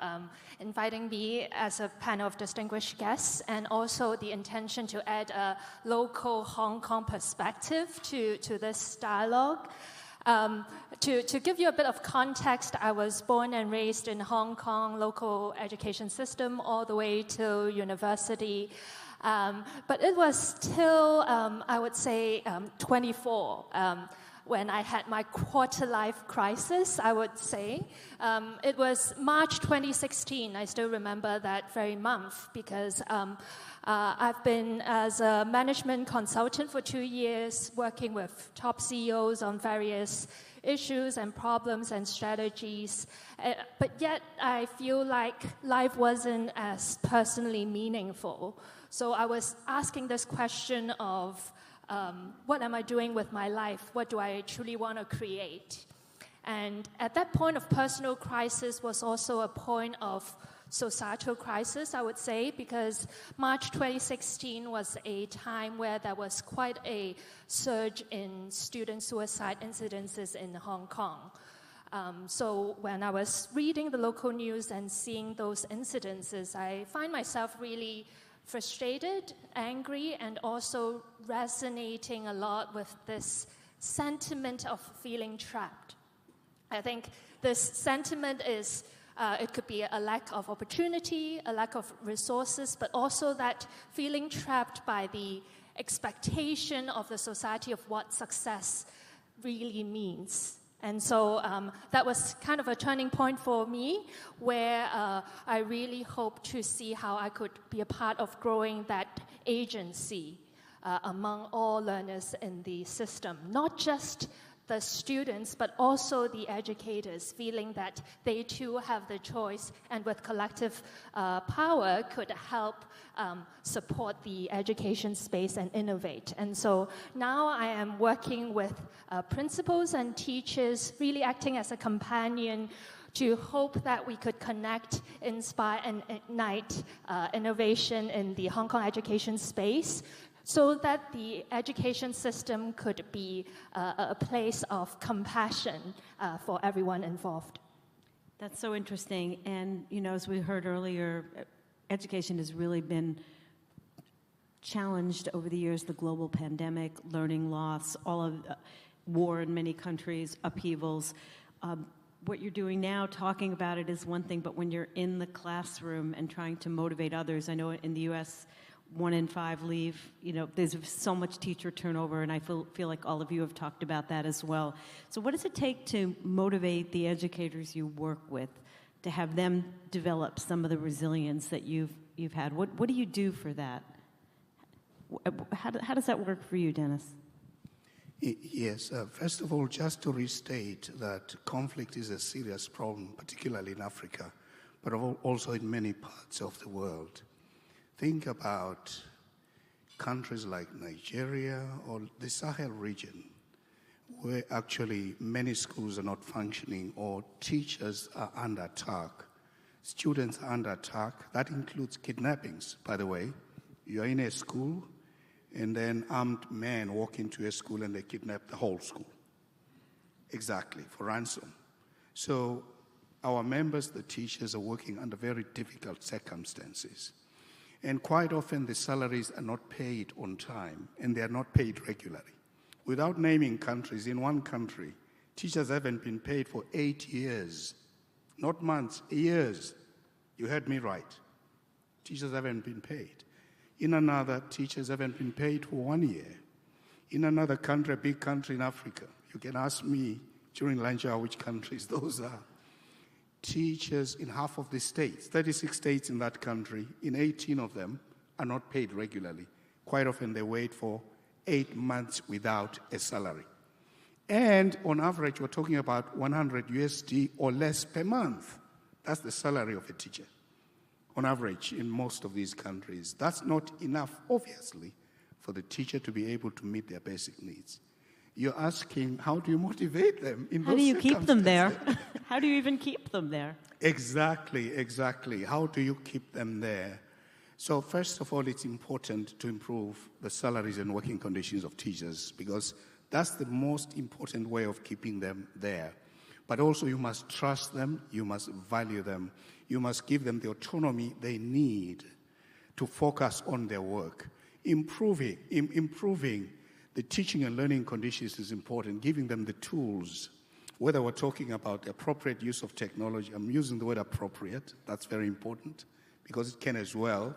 inviting me as a panel of distinguished guests, and also the intention to add a local Hong Kong perspective to this dialogue. To give you a bit of context, I was born and raised in Hong Kong local education system all the way to university. But it was till, I would say, 24 when I had my quarter-life crisis, I would say. It was March 2016. I still remember that very month because I've been as a management consultant for 2 years, working with top CEOs on various issues and problems and strategies. But yet, I feel like life wasn't as personally meaningful. So I was asking this question of, what am I doing with my life? What do I truly want to create? And at that point of personal crisis was also a point of societal crisis, I would say, because March 2016 was a time where there was quite a surge in student suicide incidences in Hong Kong. So when I was reading the local news and seeing those incidences, I find myself really frustrated, angry, and also resonating a lot with this sentiment of feeling trapped. I think this sentiment is, it could be a lack of opportunity, a lack of resources, but also that feeling trapped by the expectation of the society of what success really means. And so that was kind of a turning point for me where I really hoped to see how I could be a part of growing that agency among all learners in the system, not just the students, but also the educators, feeling that they too have the choice and with collective power could help support the education space and innovate. And so now I am working with principals and teachers, really acting as a companion to hope that we could connect, inspire, and ignite innovation in the Hong Kong education space, so that the education system could be a place of compassion for everyone involved.
That's so interesting. And, you know, as we heard earlier, education has really been challenged over the years, the global pandemic, learning loss, all of war in many countries, upheavals. What you're doing now, talking about it is one thing, but when you're in the classroom and trying to motivate others, I know in the U.S., 1 in 5 leave. You know, there's so much teacher turnover, and I feel like all of you have talked about that as well. So what does it take to motivate the educators you work with, to have them develop some of the resilience that you've had? What do you do for that? How does that work for you, Dennis?
Yes, first of all, just to restate that conflict is a serious problem, particularly in Africa, but also in many parts of the world. Think about countries like Nigeria or the Sahel region, where actually many schools are not functioning or teachers are under attack, students are under attack. That includes kidnappings, by the way. You're in a school, and then armed men walk into a school and they kidnap the whole school. Exactly, for ransom. So our members, the teachers, are working under very difficult circumstances. And quite often the salaries are not paid on time, and they are not paid regularly. Without naming countries, in one country, teachers haven't been paid for 8 years. Not months, years. You heard me right. Teachers haven't been paid. In another, teachers haven't been paid for 1 year. In another country, a big country in Africa, you can ask me during lunch hour which countries those are. Teachers in half of the states, 36 states in that country, in 18 of them are not paid regularly. Quite often they wait for 8 months without a salary. And on average, we're talking about 100 USD or less per month. That's the salary of a teacher, on average, in most of these countries. That's not enough, obviously, for the teacher to be able to meet their basic needs. You're asking, how do you motivate them in those circumstances?
How do you keep them there? How do you even keep them there?
Exactly. How do you keep them there? So first of all, it's important to improve the salaries and working conditions of teachers, because that's the most important way of keeping them there. But also you must trust them, you must value them, you must give them the autonomy they need to focus on their work. Improving the teaching and learning conditions is important, giving them the tools. Whether we're talking about appropriate use of technology, I'm using the word appropriate, that's very important, because it can as well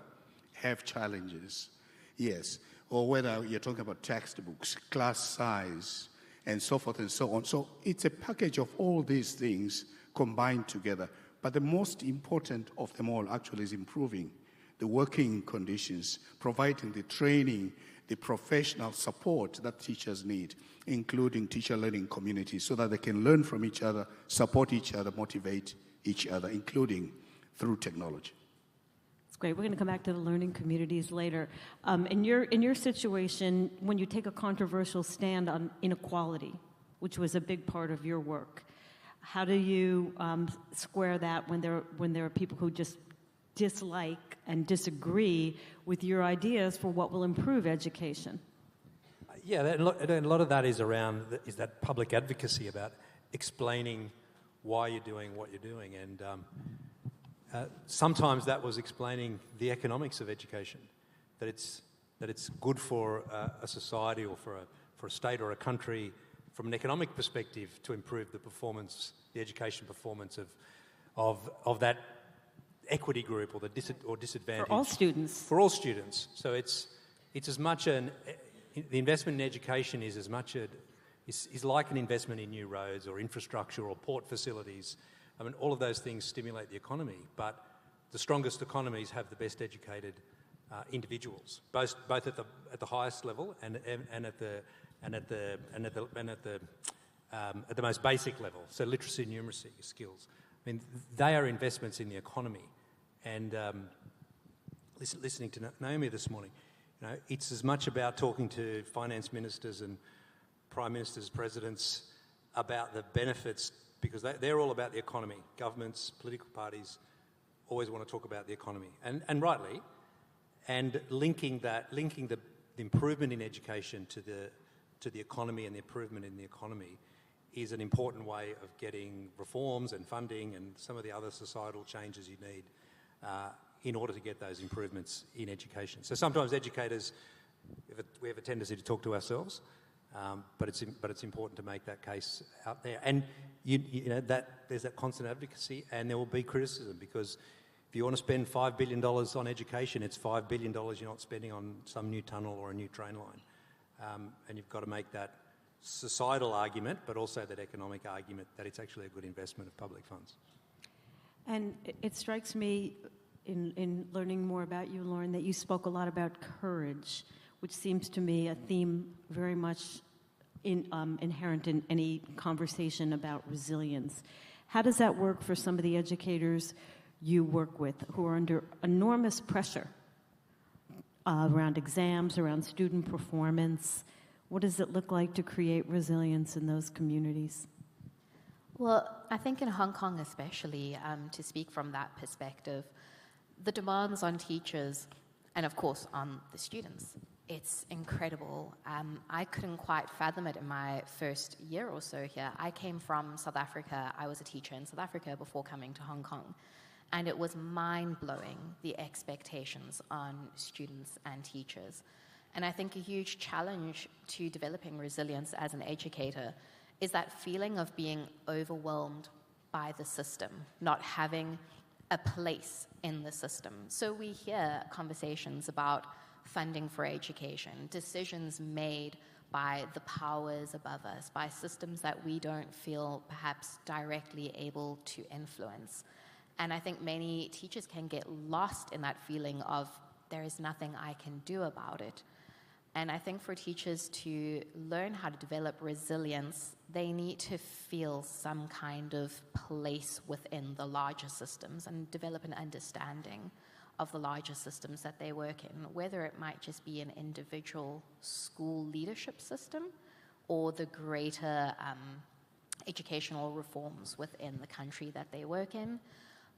have challenges. Yes, or whether you're talking about textbooks, class size, and so forth and so on. So it's a package of all these things combined together. But the most important of them all actually is improving the working conditions, providing the training, the professional support that teachers need, including teacher learning communities, so that they can learn from each other, support each other, motivate each other, including through technology.
That's great. We're going to come back to the learning communities later. In your situation, when you take a controversial stand on inequality, which was a big part of your work, how do you square that when there are people who just dislike and disagree with your ideas for what will improve education?
Yeah, a lot of that is around is that public advocacy about explaining why you're doing what you're doing, and sometimes that was explaining the economics of education, that it's good for a society or for a state or a country from an economic perspective to improve the performance, the education performance of that equity group or or disadvantaged.
For all students.
For all students. So it's as much the investment in education is as much is like an investment in new roads or infrastructure or port facilities. I mean, all of those things stimulate the economy, but the strongest economies have the best educated individuals, both at the highest level and at the most basic level. So literacy, numeracy, skills. I mean, they are investments in the economy. And listening to Naomi this morning, you know, it's as much about talking to finance ministers and prime ministers, presidents about the benefits, because they're all about the economy. Governments, political parties always want to talk about the economy, and rightly. And linking the improvement in education to the economy and the improvement in the economy is an important way of getting reforms and funding and some of the other societal changes you need in order to get those improvements in education. So sometimes educators, we have a tendency to talk to ourselves, but it's important to make that case out there. And you know that there's that constant advocacy, and there will be criticism, because if you want to spend $5 billion on education, it's $5 billion you're not spending on some new tunnel or a new train line. And you've got to make that societal argument, but also that economic argument that it's actually a good investment of public funds.
And it strikes me in learning more about you, Lauren, that you spoke a lot about courage, which seems to me a theme very much inherent in any conversation about resilience. How does that work for some of the educators you work with who are under enormous pressure around exams, around student performance? What does it look like to create resilience in those communities?
Well, I think in Hong Kong especially, to speak from that perspective, the demands on teachers and of course on the students, it's incredible. I couldn't quite fathom it in my first year or so here. I came from South Africa. I was a teacher in South Africa before coming to Hong Kong. And it was mind-blowing, the expectations on students and teachers. And I think a huge challenge to developing resilience as an educator is that feeling of being overwhelmed by the system, not having a place in the system. So we hear conversations about funding for education, decisions made by the powers above us, by systems that we don't feel perhaps directly able to influence. And I think many teachers can get lost in that feeling of there is nothing I can do about it. And I think for teachers to learn how to develop resilience, they need to feel some kind of place within the larger systems and develop an understanding of the larger systems that they work in, whether it might just be an individual school leadership system or the greater educational reforms within the country that they work in.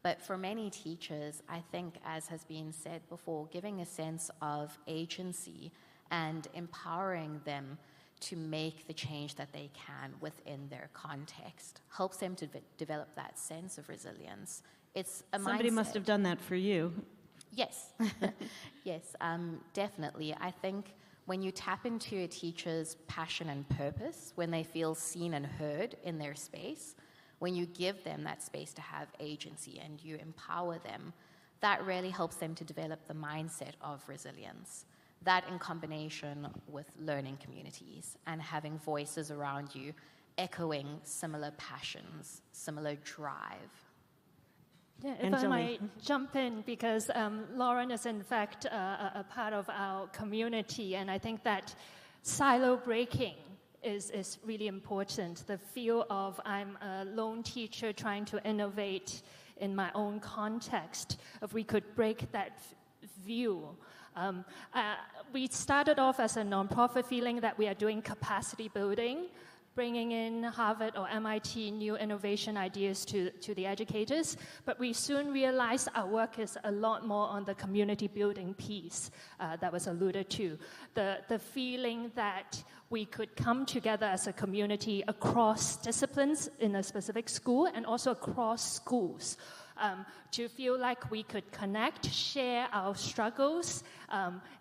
But for many teachers, I think, as has been said before, giving a sense of agency and empowering them to make the change that they can within their context helps them to develop that sense of resilience. It's a
Somebody
mindset.
must have done that for you.
Yes, yes, definitely. I think when you tap into a teacher's passion and purpose, when they feel seen and heard in their space, when you give them that space to have agency and you empower them, that really helps them to develop the mindset of resilience. That in combination with learning communities and having voices around you echoing similar passions, similar drive.
Yeah, if I might jump in, because Lauren is in fact a part of our community, and I think that silo breaking is really important. The feel of I'm a lone teacher trying to innovate in my own context. If we could break that view. We started off as a nonprofit feeling that we are doing capacity building, bringing in Harvard or MIT new innovation ideas to the educators, but we soon realized our work is a lot more on the community building piece that was alluded to. The feeling that we could come together as a community across disciplines in a specific school and also across schools. To feel like we could connect, share our struggles,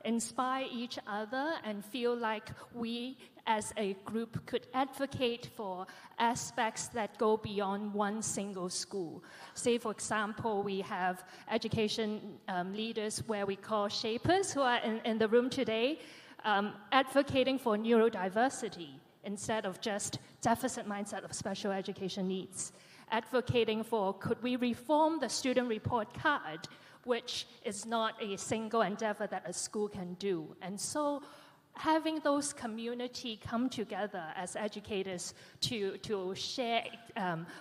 inspire each other, and feel like we as a group could advocate for aspects that go beyond one single school. Say, for example, we have education leaders where we call shapers who are in the room today, advocating for neurodiversity instead of just deficit mindset of special education needs. Advocating for, could we reform the student report card which is not a single endeavor that a school can do. And so having those community come together as educators to share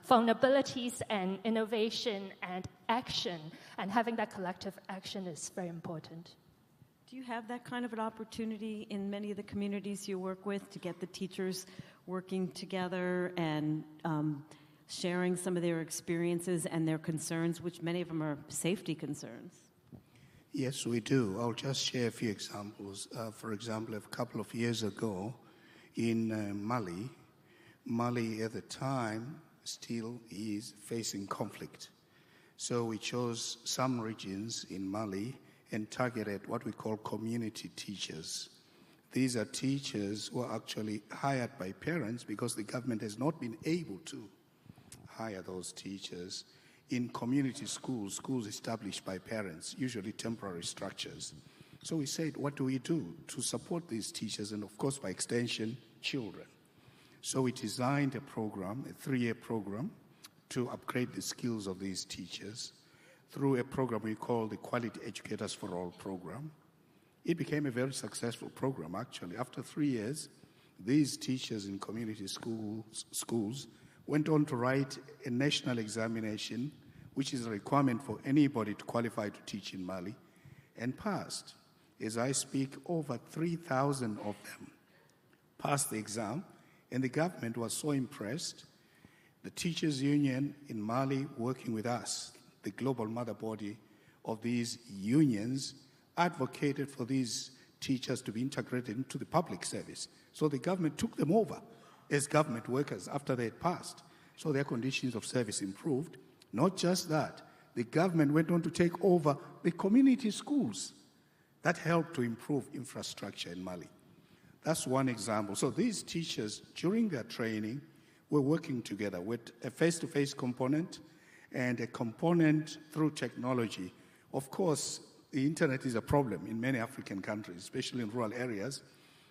vulnerabilities and innovation and action, and having that collective action is very important.
Do you have that kind of an opportunity in many of the communities you work with to get the teachers working together and sharing some of their experiences and their concerns, which many of them are safety concerns?
Yes, we do. I'll just share a few examples. For example, a couple of years ago in Mali at the time still is facing conflict. So we chose some regions in Mali and targeted what we call community teachers. These are teachers who are actually hired by parents because the government has not been able to hire those teachers in community schools established by parents, usually temporary structures. So we said, what do we do to support these teachers and, of course, by extension, children? So we designed a program, a 3-year program, to upgrade the skills of these teachers through a program we call the Quality Educators for All program. It became a very successful program, actually. After 3 years, these teachers in community schools went on to write a national examination, which is a requirement for anybody to qualify to teach in Mali, and passed. As I speak, over 3,000 of them passed the exam, and the government was so impressed. The teachers' union in Mali, working with us, the global mother body of these unions, advocated for these teachers to be integrated into the public service. So the government took them over as government workers after they had passed. So their conditions of service improved. Not just that, the government went on to take over the community schools. That helped to improve infrastructure in Mali. That's one example. So these teachers, during their training, were working together with a face-to-face component and a component through technology. Of course, the internet is a problem in many African countries, especially in rural areas.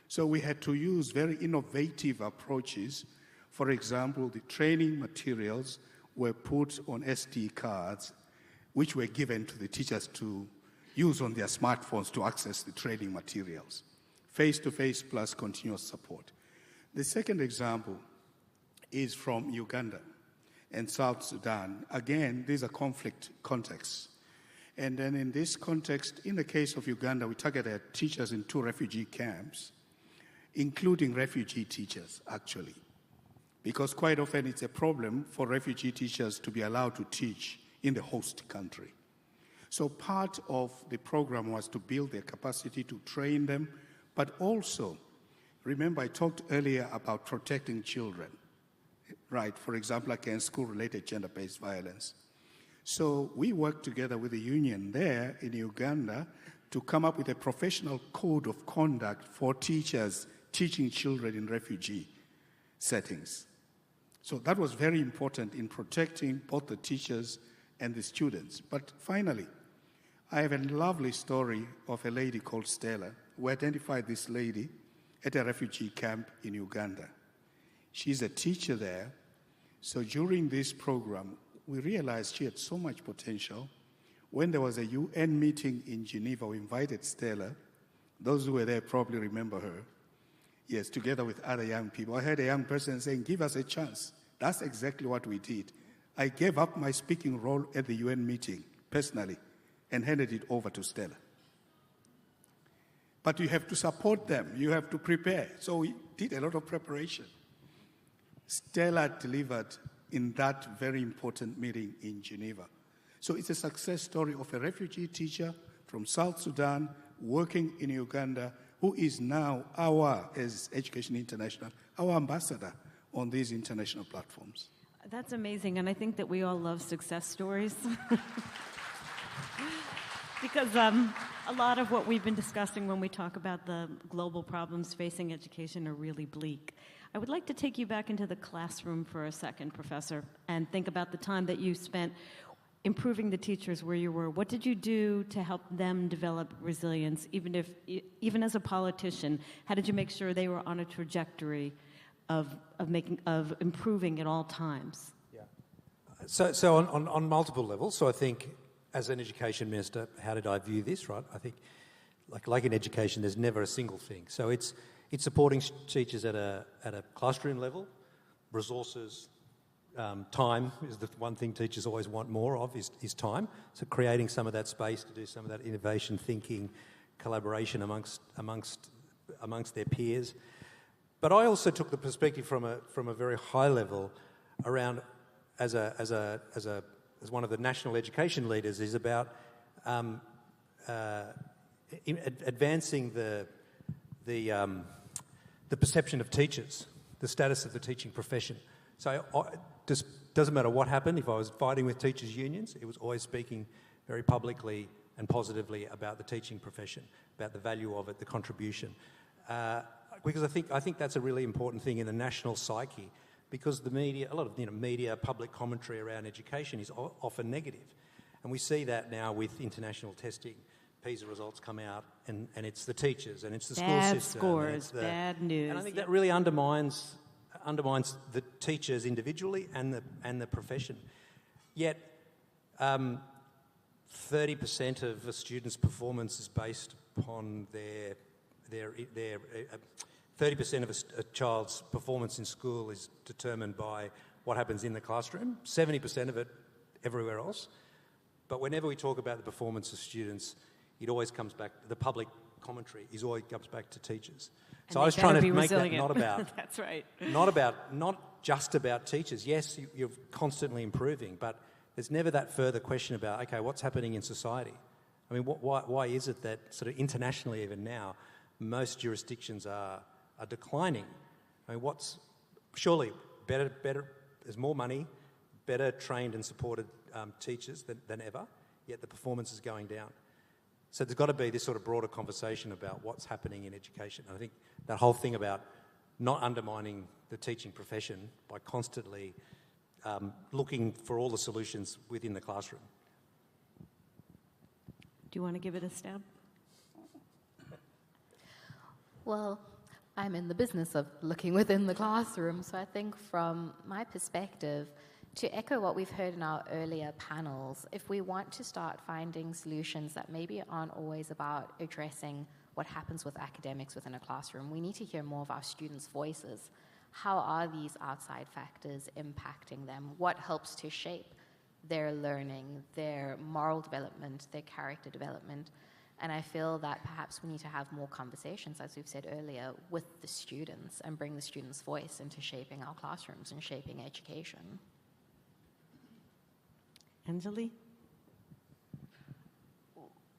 So we had to use very innovative approaches. For example, the training materials were put on SD cards, which were given to the teachers to use on their smartphones to access the training materials. Face-to-face plus continuous support. The second example is from Uganda and South Sudan. Again, these are conflict contexts. And then in this context, in the case of Uganda, we targeted teachers in 2 refugee camps, including refugee teachers, actually. Because quite often it's a problem for refugee teachers to be allowed to teach in the host country. So part of the program was to build their capacity to train them, but also, remember I talked earlier about protecting children, right? For example, against school-related gender-based violence. So we worked together with the union there in Uganda to come up with a professional code of conduct for teachers teaching children in refugee settings. So that was very important in protecting both the teachers and the students. But finally, I have a lovely story of a lady called Stella. We identified this lady at a refugee camp in Uganda. She's a teacher there. So during this program, we realized she had so much potential. When there was a UN meeting in Geneva, we invited Stella. Those who were there probably remember her. Yes, together with other young people. I heard a young person saying, give us a chance. That's exactly what we did. I gave up my speaking role at the UN meeting, personally, and handed it over to Stella. But you have to support them. You have to prepare. So we did a lot of preparation. Stella delivered in that very important meeting in Geneva. So it's a success story of a refugee teacher from South Sudan working in Uganda, who is now as Education International, our ambassador on these international platforms.
That's amazing, and I think that we all love success stories. Because a lot of what we've been discussing when we talk about the global problems facing education are really bleak. I would like to take you back into the classroom for a second, Professor, and think about the time that you spent improving the teachers where you were. What did you do to help them develop resilience, even as a politician? How did you make sure they were on a trajectory of improving at all times?
Yeah. So on multiple levels. So I think as an education minister, how did I view this, right? I think, like in education, there's never a single thing. So it's supporting teachers at a classroom level, resources, time is the one thing teachers always want more of, is time. So creating some of that space to do some of that innovation thinking, collaboration amongst their peers. But I also took the perspective from a very high level around as one of the national education leaders is about advancing the perception of teachers, the status of the teaching profession. So doesn't matter what happened. If I was fighting with teachers' unions, it was always speaking very publicly and positively about the teaching profession, about the value of it, the contribution. Because I think that's a really important thing in the national psyche, because the media, a lot of media, public commentary around education is often negative. And we see that now with international testing. PISA results come out and it's the teachers and it's the school system.
Bad scores, bad news.
And I think that really undermines the teachers individually and the profession. Yet 30% of a student's performance is based upon their 30% of a child's performance in school is determined by what happens in the classroom, 70% of it everywhere else. But whenever we talk about the performance of students, it always comes back, the public commentary always comes back to teachers. So I was trying to make that not about...
That's right.
Not just about teachers. Yes, you're constantly improving, but there's never that further question about, okay, what's happening in society? I mean, why is it that sort of internationally even now, most jurisdictions are declining? I mean, surely better, there's more money, better trained and supported teachers than ever, yet the performance is going down. So there's got to be this sort of broader conversation about what's happening in education. And I think that whole thing about not undermining the teaching profession by constantly looking for all the solutions within the classroom.
Do you want to give it a stab?
Well, I'm in the business of looking within the classroom, so I think from my perspective, to echo what we've heard in our earlier panels, if we want to start finding solutions that maybe aren't always about addressing what happens with academics within a classroom, we need to hear more of our students' voices. How are these outside factors impacting them? What helps to shape their learning, their moral development, their character development? And I feel that perhaps we need to have more conversations, as we've said earlier, with the students and bring the students' voice into shaping our classrooms and shaping education.
Anjali?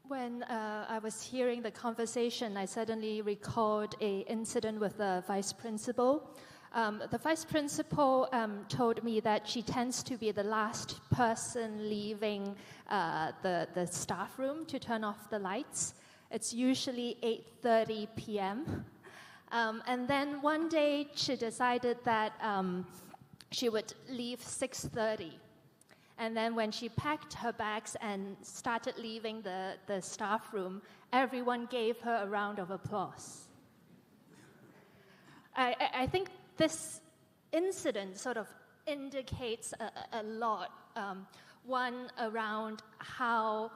When I was hearing the conversation, I suddenly recalled an incident with the vice principal. The vice principal told me that she tends to be the last person leaving the staff room to turn off the lights. It's usually 8:30 p.m. And then one day she decided that she would leave 6:30. And then when she packed her bags and started leaving the staff room, everyone gave her a round of applause. I think this incident sort of indicates a lot. One, around how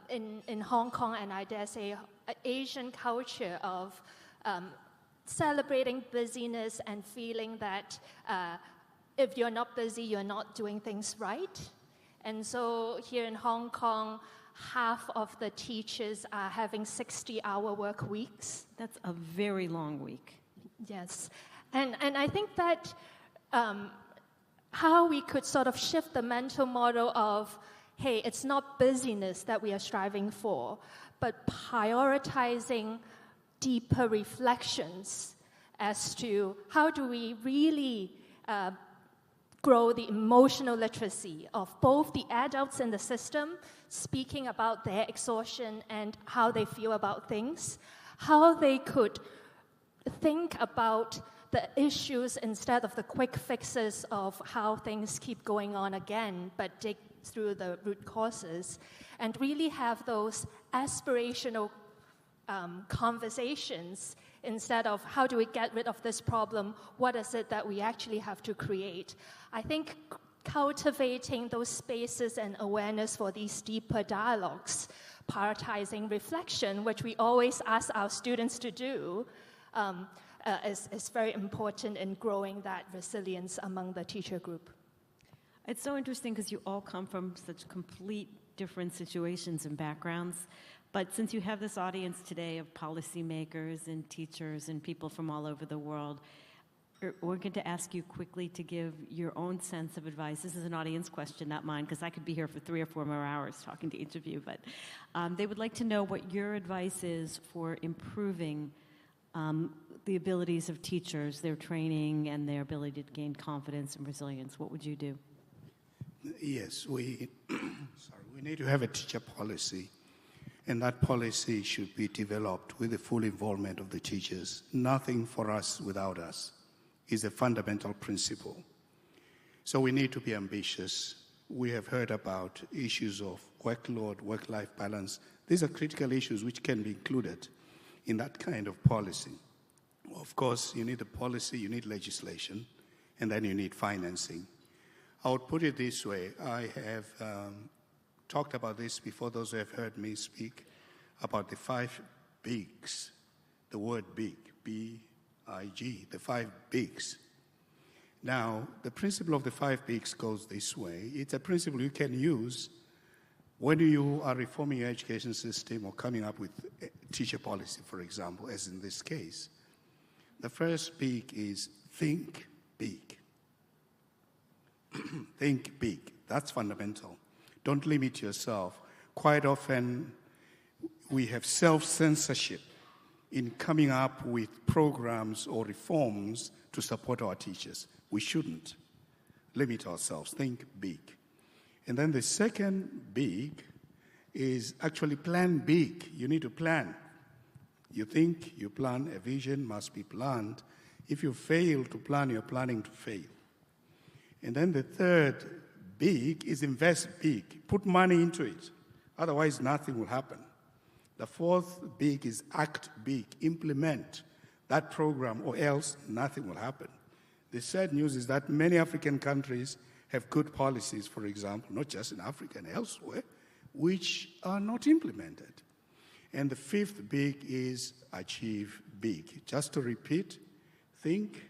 in Hong Kong, and I dare say Asian culture of celebrating busyness and feeling that if you're not busy, you're not doing things right. And so here in Hong Kong, half of the teachers are having 60-hour work weeks.
That's a very long week.
Yes. And I think that how we could sort of shift the mental model of, hey, it's not busyness that we are striving for, but prioritizing deeper reflections as to how do we really grow the emotional literacy of both the adults in the system, speaking about their exhaustion and how they feel about things, how they could think about the issues instead of the quick fixes of how things keep going on again, but dig through the root causes, and really have those aspirational conversations instead of how do we get rid of this problem, what is it that we actually have to create. I think cultivating those spaces and awareness for these deeper dialogues, prioritizing reflection, which we always ask our students to do, is very important in growing that resilience among the teacher group.
It's so interesting because you all come from such complete different situations and backgrounds. But since you have this audience today of policymakers and teachers and people from all over the world, we're going to ask you quickly to give your own sense of advice. This is an audience question, not mine, because I could be here for 3 or 4 more hours talking to each of you. But they would like to know what your advice is for improving the abilities of teachers, their training, and their ability to gain confidence and resilience. What would you do?
Yes, we need to have a teacher policy. And that policy should be developed with the full involvement of the teachers. Nothing for us without us is a fundamental principle. So we need to be ambitious. We have heard about issues of workload, work-life balance. These are critical issues which can be included in that kind of policy. Of course, you need a policy, you need legislation, and then you need financing. I would put it this way. I have talked about this before, those who have heard me speak, about the 5 bigs, the word big, B-I-G, the 5 bigs. Now, the principle of the 5 bigs goes this way. It's a principle you can use when you are reforming your education system or coming up with teacher policy, for example, as in this case. The first big is think big. Think big. That's fundamental. Don't limit yourself. Quite often, we have self-censorship in coming up with programs or reforms to support our teachers. We shouldn't limit ourselves. Think big. And then the second big is actually plan big. You need to plan. You think, you plan, a vision must be planned. If you fail to plan, you're planning to fail. And then the third big is invest big. Put money into it. Otherwise, nothing will happen. The fourth big is act big. Implement that program or else nothing will happen. The sad news is that many African countries have good policies, for example, not just in Africa and elsewhere, which are not implemented. And the fifth big is achieve big. Just to repeat, think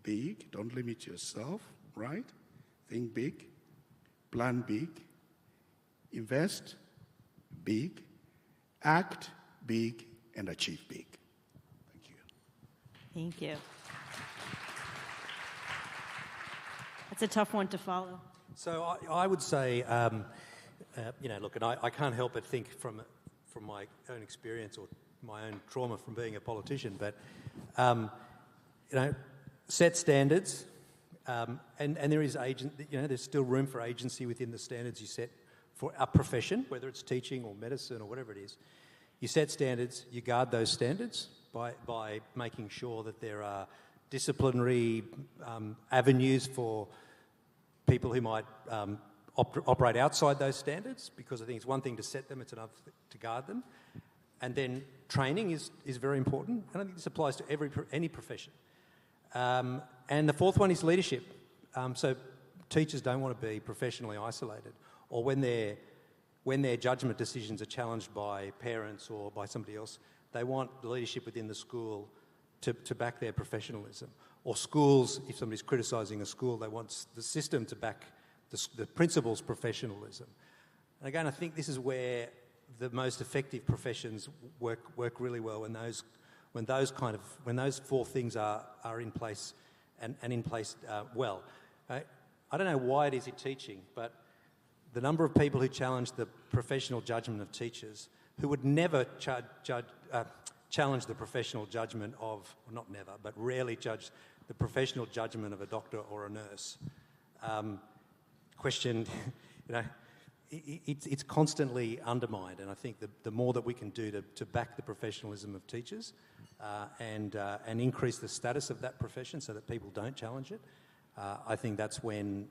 big. Don't limit yourself, right? Think big. Plan big, invest big, act big, and achieve big. Thank you.
Thank you. That's a tough one to follow.
So I would say, look, and I can't help but think from my own experience or my own trauma from being a politician, but, set standards. And there is there's still room for agency within the standards you set for a profession, whether it's teaching or medicine or whatever it is. You set standards, you guard those standards by making sure that there are disciplinary avenues for people who might operate outside those standards, because I think it's one thing to set them, it's another to guard them. And then training is very important, and I think this applies to any profession. And the fourth one is leadership. So teachers don't want to be professionally isolated, or when their judgment decisions are challenged by parents or by somebody else, they want the leadership within the school to back their professionalism. Or schools, if somebody's criticising a school, they want the system to back the principal's professionalism. And again, I think this is where the most effective professions work really well, when those 4 things are in place and in place well. I don't know why it is in teaching, but the number of people who challenge the professional judgment of teachers, who would never challenge the professional judgment of, well, not never, but rarely judge the professional judgment of a doctor or a nurse. Questioned, it's constantly undermined, and I think the more that we can do to back the professionalism of teachers and increase the status of that profession so that people don't challenge it, I think that's when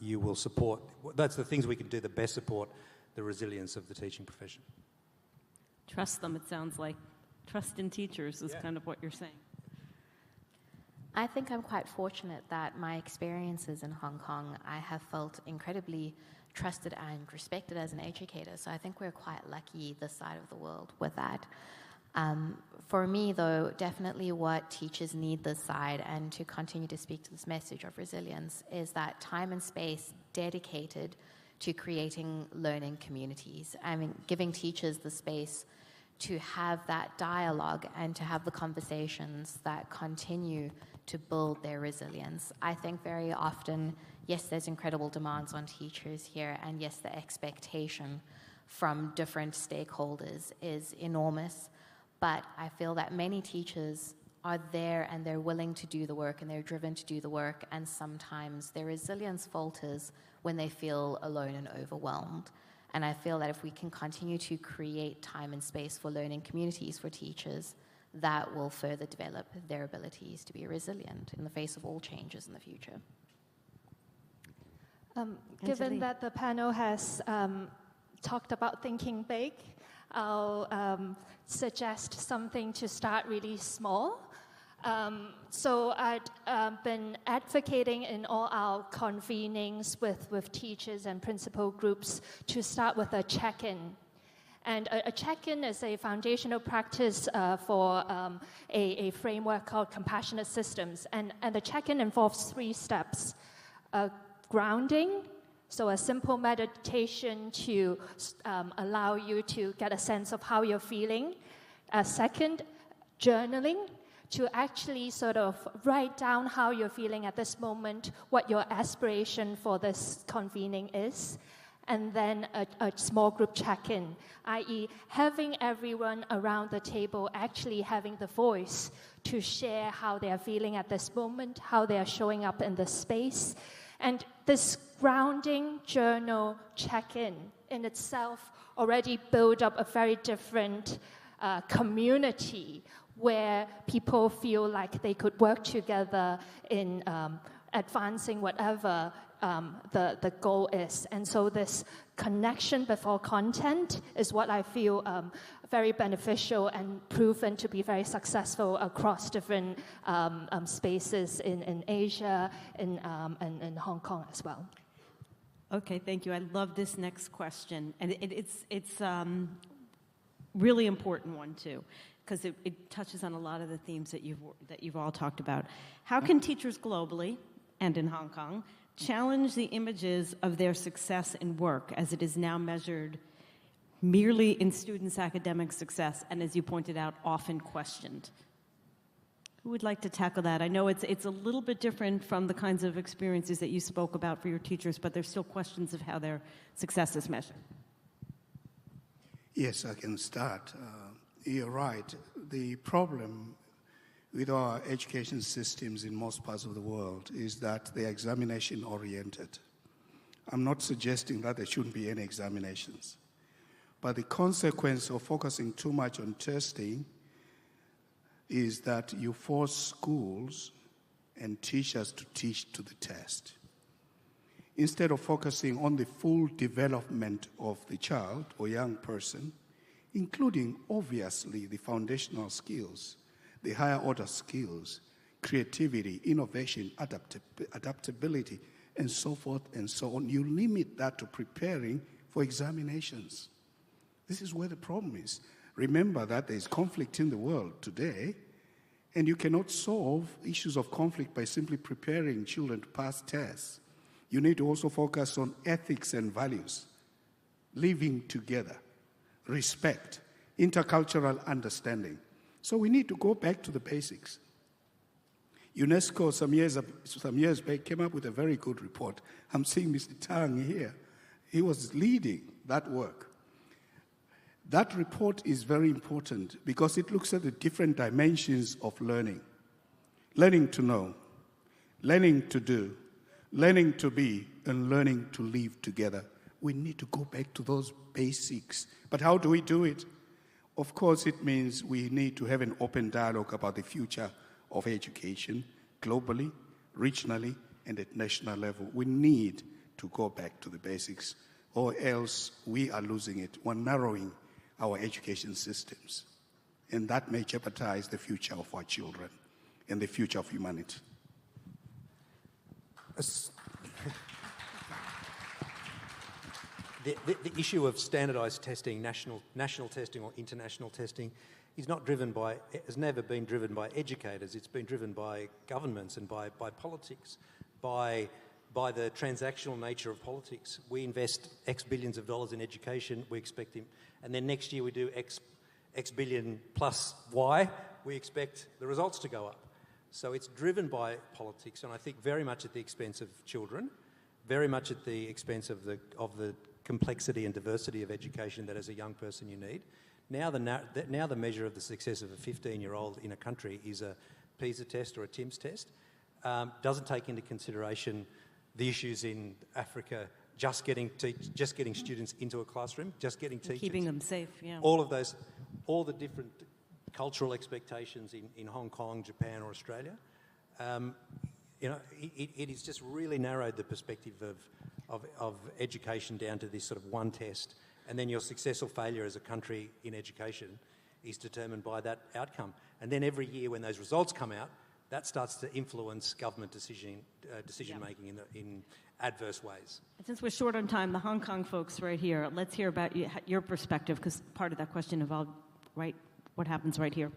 you will support, that's the things we can do that best support the resilience of the teaching profession.
Trust them, it sounds like. Trust in teachers is kind of what you're saying.
I think I'm quite fortunate that my experiences in Hong Kong, I have felt incredibly trusted and respected as an educator. So I think we're quite lucky this side of the world with that. For me, though, definitely what teachers need this side, and to continue to speak to this message of resilience, is that time and space dedicated to creating learning communities. I mean, giving teachers the space to have that dialogue and to have the conversations that continue to build their resilience. I think very often, yes, there's incredible demands on teachers here, and yes, the expectation from different stakeholders is enormous, but I feel that many teachers are there and they're willing to do the work and they're driven to do the work, and sometimes their resilience falters when they feel alone and overwhelmed. And I feel that if we can continue to create time and space for learning communities for teachers, that will further develop their abilities to be resilient in the face of all changes in the future.
Given that the panel has talked about thinking big, I'll suggest something to start really small. So I'd been advocating in all our convenings with teachers and principal groups to start with a check-in. And a check-in is a foundational practice for a framework called compassionate systems. And the check-in involves 3 steps. Grounding, so a simple meditation to allow you to get a sense of how you're feeling. Second, journaling, to actually sort of write down how you're feeling at this moment, what your aspiration for this convening is. And then a small group check-in, i.e. having everyone around the table actually having the voice to share how they are feeling at this moment, how they are showing up in the space. And this grounding journal check-in in itself already built up a very different community where people feel like they could work together in advancing whatever the goal is. And so this connection before content is what I feel very beneficial and proven to be very successful across different spaces in Asia and in Hong Kong as well.
Okay, thank you. I love this next question. And it's really important one, too, because it touches on a lot of the themes that you've all talked about. How can teachers globally and in Hong Kong challenge the images of their success in work as it is now measured merely in students' academic success and, as you pointed out, often questioned? Who would like to tackle that? I know it's a little bit different from the kinds of experiences that you spoke about for your teachers, but there's still questions of how their success is measured.
Yes, I can start. You're right. The problem with our education systems in most parts of the world is that they're examination-oriented. I'm not suggesting that there shouldn't be any examinations, but the consequence of focusing too much on testing is that you force schools and teachers to teach to the test, instead of focusing on the full development of the child or young person, including, obviously, the foundational skills, the higher order skills, creativity, innovation, adaptability, and so forth and so on. You limit that to preparing for examinations. This is where the problem is. Remember that there is conflict in the world today, and you cannot solve issues of conflict by simply preparing children to pass tests. You need to also focus on ethics and values, living together, respect, intercultural understanding. So we need to go back to the basics. UNESCO some years back came up with a very good report. I'm seeing Mr. Tang here. He was leading that work. That report is very important because it looks at the different dimensions of learning. Learning to know, learning to do, learning to be, and learning to live together. We need to go back to those basics. But how do we do it? Of course, it means we need to have an open dialogue about the future of education globally, regionally, and at national level. We need to go back to the basics, or else we are losing it. We're narrowing our education systems, and that may jeopardize the future of our children. and the future of humanity.
The issue of standardised testing, national testing or international testing, has never been driven by educators. It's been driven by governments and by politics, by the transactional nature of politics. We invest X billions of dollars in education, we expect him, and then next year we do X billion plus Y, we expect the results to go up. So it's driven by politics, and I think very much at the expense of children, very much at the expense of the complexity and diversity of education that as a young person you need. Now the measure of the success of a 15-year-old in a country is a PISA test or a TIMSS test. Doesn't take into consideration the issues in Africa, just getting students into a classroom, just getting teachers.
Keeping them safe, yeah.
All of those, all the different cultural expectations in Hong Kong, Japan or Australia. It has just really narrowed the perspective of education down to this sort of one test, and then your success or failure as a country in education is determined by that outcome. And then every year when those results come out, that starts to influence government decision making in adverse ways.
Since we're short on time, the Hong Kong folks right here, let's hear about your perspective, because part of that question involved what happens right here.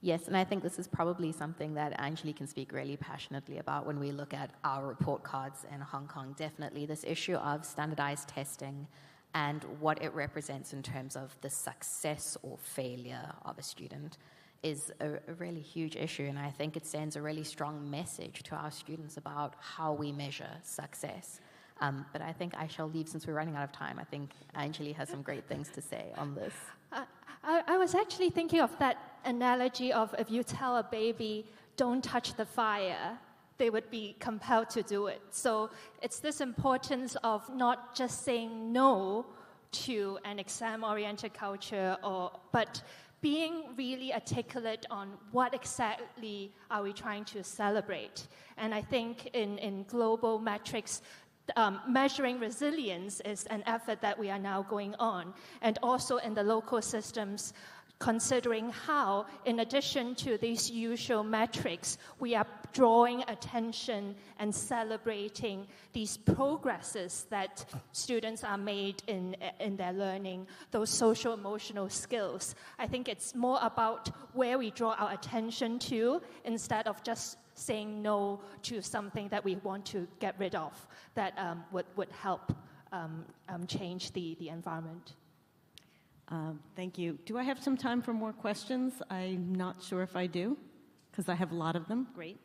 Yes, and I think this is probably something that Anjali can speak really passionately about when we look at our report cards in Hong Kong. Definitely this issue of standardized testing and what it represents in terms of the success or failure of a student is a really huge issue, and I think it sends a really strong message to our students about how we measure success. But I think I shall leave since we're running out of time. I think Anjali has some great things to say on this.
I was actually thinking of that analogy of if you tell a baby, don't touch the fire, they would be compelled to do it. So it's this importance of not just saying no to an exam-oriented culture, but being really articulate on what exactly are we trying to celebrate. And I think in global metrics, measuring resilience is an effort that we are now going on. And also in the local systems, considering how, in addition to these usual metrics, we are drawing attention and celebrating these progresses that students are made in their learning, those social emotional skills. I think it's more about where we draw our attention to instead of just saying no to something that we want to get rid of that would help change the environment.
Thank you. Do I have some time for more questions? I'm not sure if I do, because I have a lot of them. Great.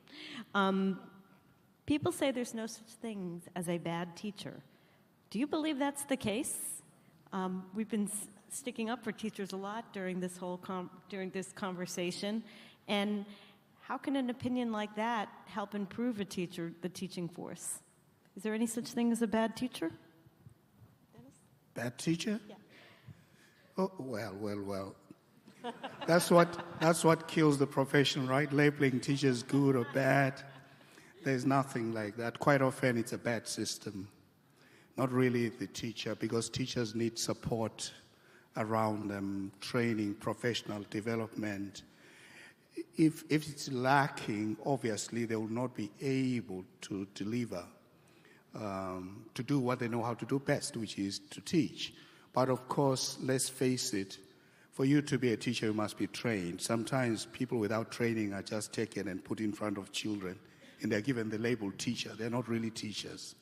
People say there's no such thing as a bad teacher. Do you believe that's the case? We've been sticking up for teachers a lot during this whole during this conversation, and how can an opinion like that help improve the teaching force? Is there any such thing as a bad teacher?
Bad teacher?
Yeah.
Oh, well. That's what kills the profession, right? Labeling teachers good or bad. There's nothing like that. Quite often it's a bad system. Not really the teacher, because teachers need support around them, training, professional development. If it's lacking, obviously they will not be able to deliver, to do what they know how to do best, which is to teach. But of course, let's face it, for you to be a teacher, you must be trained. Sometimes people without training are just taken and put in front of children, and they're given the label teacher. They're not really teachers.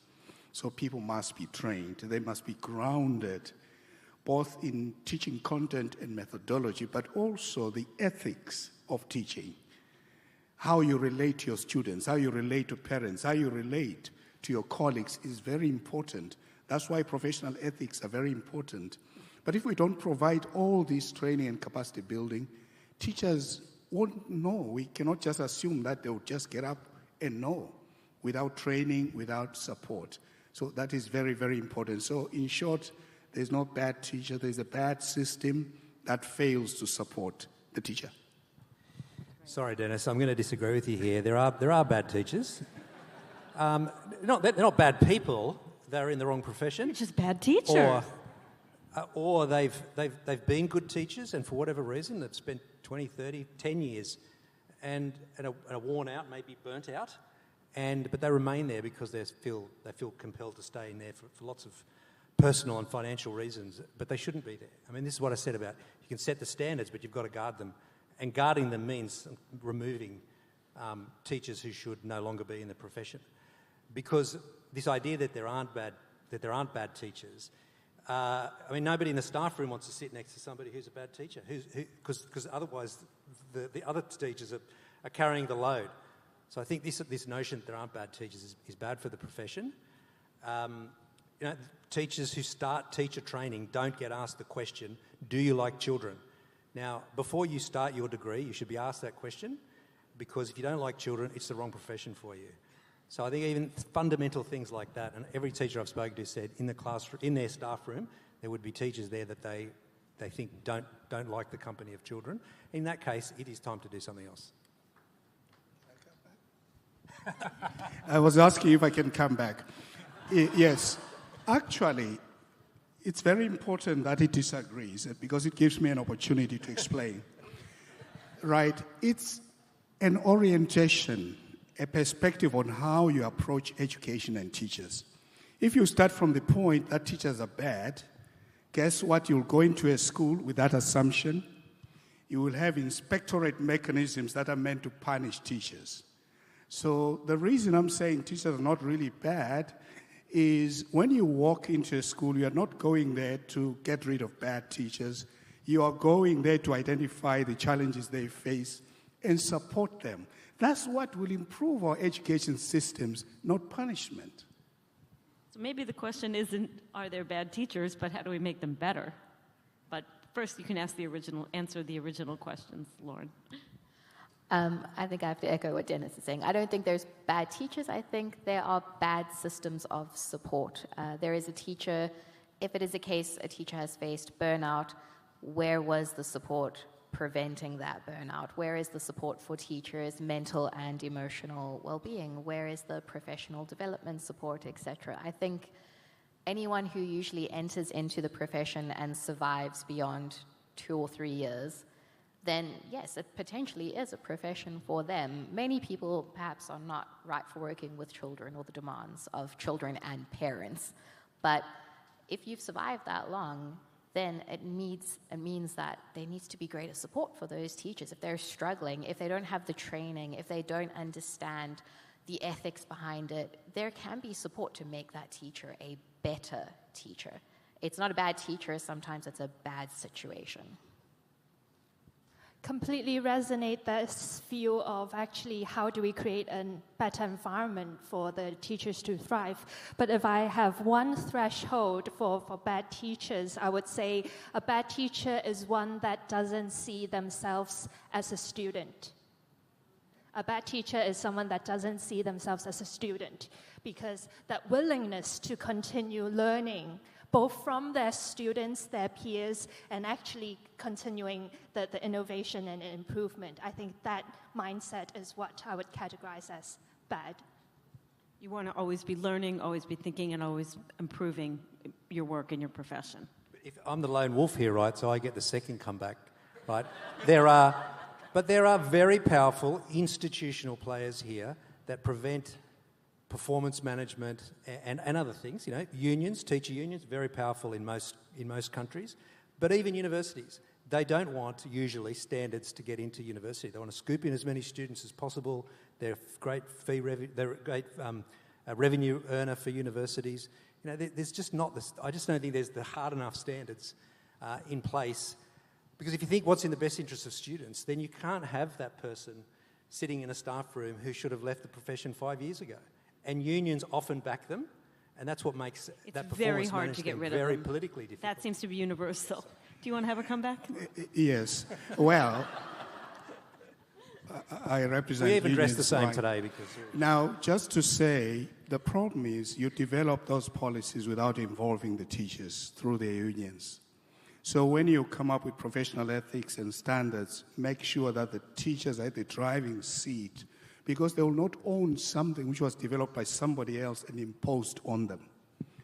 So people must be trained. They must be grounded, both in teaching content and methodology, but also the ethics of teaching. How you relate to your students, how you relate to parents, how you relate to your colleagues is very important. That's why professional ethics are very important. But if we don't provide all this training and capacity building, teachers won't know. We cannot just assume that they will just get up and know without training, without support. So that is very, very important. So in short, there's no bad teacher. There's a bad system that fails to support the teacher.
Sorry, Dennis, I'm going to disagree with you here. There are bad teachers. They're not bad people. They're in the wrong profession.
They're just bad teachers.
Or they've been good teachers, and for whatever reason they've spent 20, 30, 10 years and are worn out, maybe burnt out, but they remain there because they feel compelled to stay in there for lots of personal and financial reasons, but they shouldn't be there. I mean, this is what I said about you can set the standards, but you've got to guard them, and guarding them means removing teachers who should no longer be in the profession, because this idea that there aren't bad teachers. I mean, nobody in the staff room wants to sit next to somebody who's a bad teacher, because otherwise the other teachers are carrying the load. So I think this notion that there aren't bad teachers is bad for the profession. Teachers who start teacher training don't get asked the question, do you like children? Now, before you start your degree, you should be asked that question, because if you don't like children, it's the wrong profession for you. So I think even fundamental things like that, and every teacher I've spoken to said in the classroom, in their staff room, there would be teachers there that they think don't like the company of children. In that case, it is time to do something else.
I was asking if I can come back. Yes. Actually, it's very important that he disagrees because it gives me an opportunity to explain. Right? It's an orientation, a perspective on how you approach education and teachers. If you start from the point that teachers are bad, guess what? You'll go into a school with that assumption. You will have inspectorate mechanisms that are meant to punish teachers. So the reason I'm saying teachers are not really bad is when you walk into a school, you are not going there to get rid of bad teachers. You are going there to identify the challenges they face and support them. That's what will improve our education systems, not punishment.
So maybe the question isn't, are there bad teachers, but how do we make them better? But first you can answer the original questions, Lauren.
I think I have to echo what Dennis is saying. I don't think there's bad teachers. I think there are bad systems of support. There is a teacher, if it is a case a teacher has faced burnout, where was the support preventing that burnout? Where is the support for teachers' mental and emotional well-being? Where is the professional development support, etc.? I think anyone who usually enters into the profession and survives beyond 2 or 3 years, then yes, it potentially is a profession for them. Many people perhaps are not right for working with children or the demands of children and parents. But if you've survived that long, then it means that there needs to be greater support for those teachers. If they're struggling, if they don't have the training, if they don't understand the ethics behind it, there can be support to make that teacher a better teacher. It's not a bad teacher, sometimes it's a bad situation.
Completely resonate this view of actually how do we create a better environment for the teachers to thrive. But if I have one threshold for bad teachers, I would say a bad teacher is one that doesn't see themselves as a student. A bad teacher is someone that doesn't see themselves as a student, because that willingness to continue learning both from their students, their peers, and actually continuing the innovation and improvement. I think that mindset is what I would categorize as bad.
You want to always be learning, always be thinking, and always improving your work and your profession.
If I'm the lone wolf here, right, so I get the second comeback, right? There are very powerful institutional players here that prevent performance management and other things, unions, teacher unions, very powerful in most countries, but even universities. They don't want, usually, standards to get into university. They want to scoop in as many students as possible. They're a great revenue earner for universities. There's just not this. I just don't think there's the hard enough standards in place, because if you think what's in the best interest of students, then you can't have that person sitting in a staff room who should have left the profession 5 years ago. And unions often back them, and that's what makes that performance
very hard to get rid of
very
them.
Politically difficult.
That seems to be universal. Do you want to have a comeback?
Yes. Well, I represent
we even dressed the same
right
today because.
Now, just to say, the problem is you develop those policies without involving the teachers through their unions. So when you come up with professional ethics and standards, make sure that the teachers are at the driving seat, because they will not own something which was developed by somebody else and imposed on them.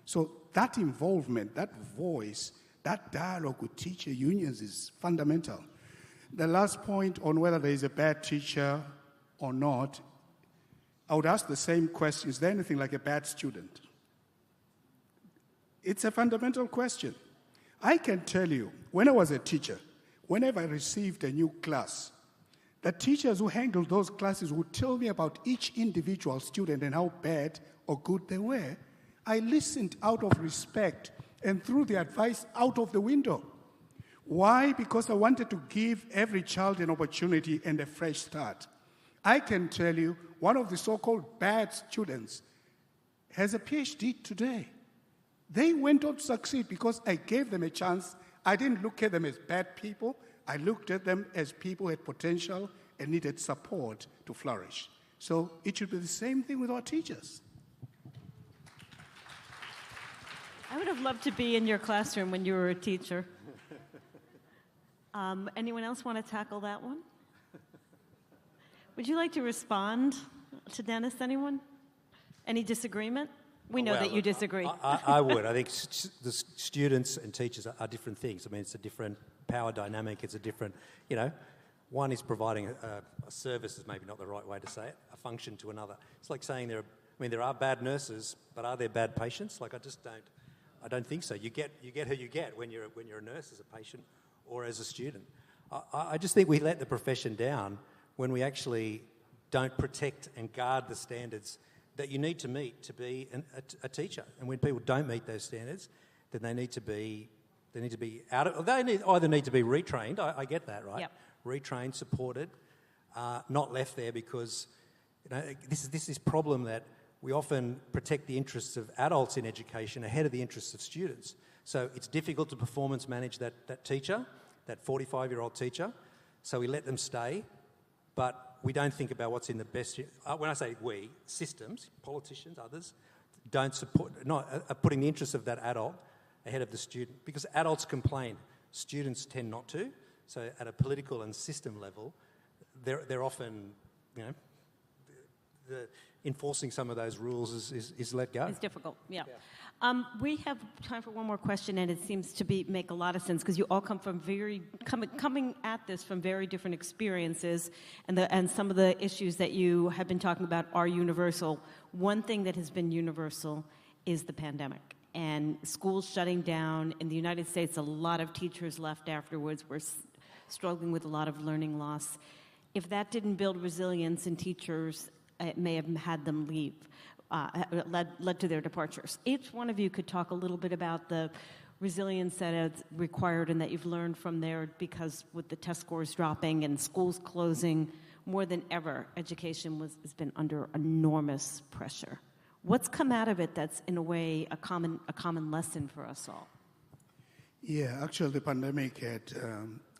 So that involvement, that voice, that dialogue with teacher unions is fundamental. The last point on whether there is a bad teacher or not, I would ask the same question. Is there anything like a bad student? It's a fundamental question. I can tell you, when I was a teacher, whenever I received a new class, the teachers who handled those classes would tell me about each individual student and how bad or good they were. I listened out of respect and threw the advice out of the window. Why? Because I wanted to give every child an opportunity and a fresh start. I can tell you, one of the so-called bad students has a PhD today. They went on to succeed because I gave them a chance. I didn't look at them as bad people. I looked at them as people who had potential and needed support to flourish. So it should be the same thing with our teachers.
I would have loved to be in your classroom when you were a teacher. Anyone else want to tackle that one? Would you like to respond to Dennis, anyone? Any disagreement? We know that you disagree.
I would. I think the students and teachers are different things. I mean, it's a different power dynamic. It's a different, one is providing a service is maybe not the right way to say it, a function to another. It's like saying there are bad nurses, but are there bad patients? Like I don't think so. You get who you get when you're a nurse as a patient or as a student. I just think we let the profession down when we actually don't protect and guard the standards that you need to meet to be a teacher. And when people don't meet those standards, then they need to be either need to be retrained. I get that, right?
Yep.
Retrained, supported, not left there because this problem that we often protect the interests of adults in education ahead of the interests of students. So it's difficult to performance manage that teacher, that 45-year-old teacher. So we let them stay, but we don't think about what's in the best. When I say we, systems, politicians, others, are putting the interests of that adult ahead of the student. Because adults complain, students tend not to. So at a political and system level, they're often, enforcing some of those rules is let go.
It's difficult, yeah. We have time for one more question, and it seems to make a lot of sense because you all come from coming at this from very different experiences, and some of the issues that you have been talking about are universal. One thing that has been universal is the pandemic. And schools shutting down. In the United States, a lot of teachers left afterwards. We're struggling with a lot of learning loss. If that didn't build resilience in teachers, it may have had them leave, led to their departures. Each one of you could talk a little bit about the resilience that is required and that you've learned from there, because with the test scores dropping and schools closing, more than ever, education has been under enormous pressure. What's come out of it that's, in a way, a common lesson for us all?
Yeah, actually, the pandemic had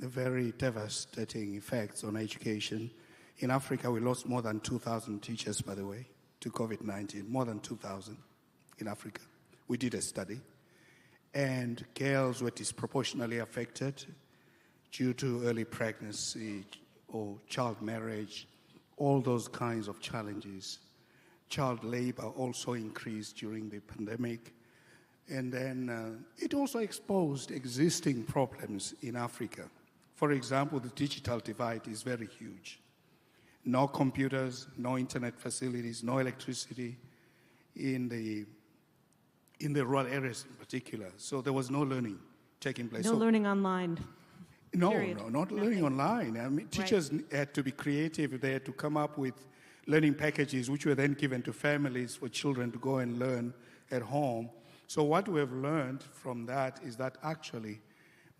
very devastating effects on education. In Africa, we lost more than 2,000 teachers, by the way, to COVID-19, more than 2,000 in Africa. We did a study. And girls were disproportionately affected due to early pregnancy or child marriage, all those kinds of challenges. Child labor also increased during the pandemic. And then it also exposed existing problems in Africa. For example, the digital divide is very huge. No computers, no internet facilities, no electricity in the rural areas in particular. So there was no learning taking place.
No learning online.
No, not learning online. I mean, teachers had to be creative. They had to come up with learning packages, which were then given to families for children to go and learn at home. So what we have learned from that is that actually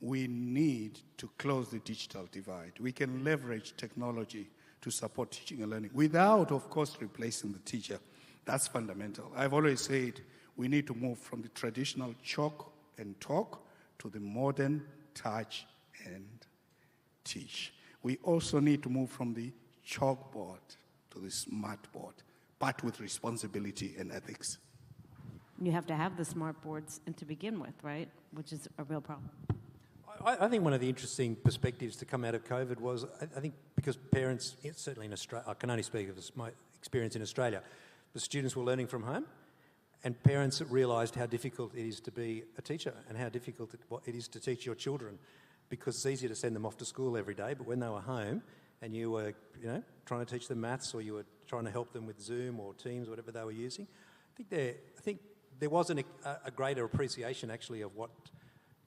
we need to close the digital divide. We can leverage technology to support teaching and learning without, of course, replacing the teacher. That's fundamental. I've always said we need to move from the traditional chalk and talk to the modern touch and teach. We also need to move from the chalkboard to the smartboard, but with responsibility and ethics.
You have to have the smart boards to begin with, right? Which is a real problem.
I think one of the interesting perspectives to come out of COVID was, I think because parents, certainly in Australia, I can only speak of my experience in Australia, the students were learning from home, and parents realised how difficult it is to be a teacher and how difficult it is to teach your children because it's easier to send them off to school every day, but when they were home and you were, trying to teach them maths, or you were trying to help them with Zoom or Teams, or whatever they were using, I think there wasn't a greater appreciation actually of what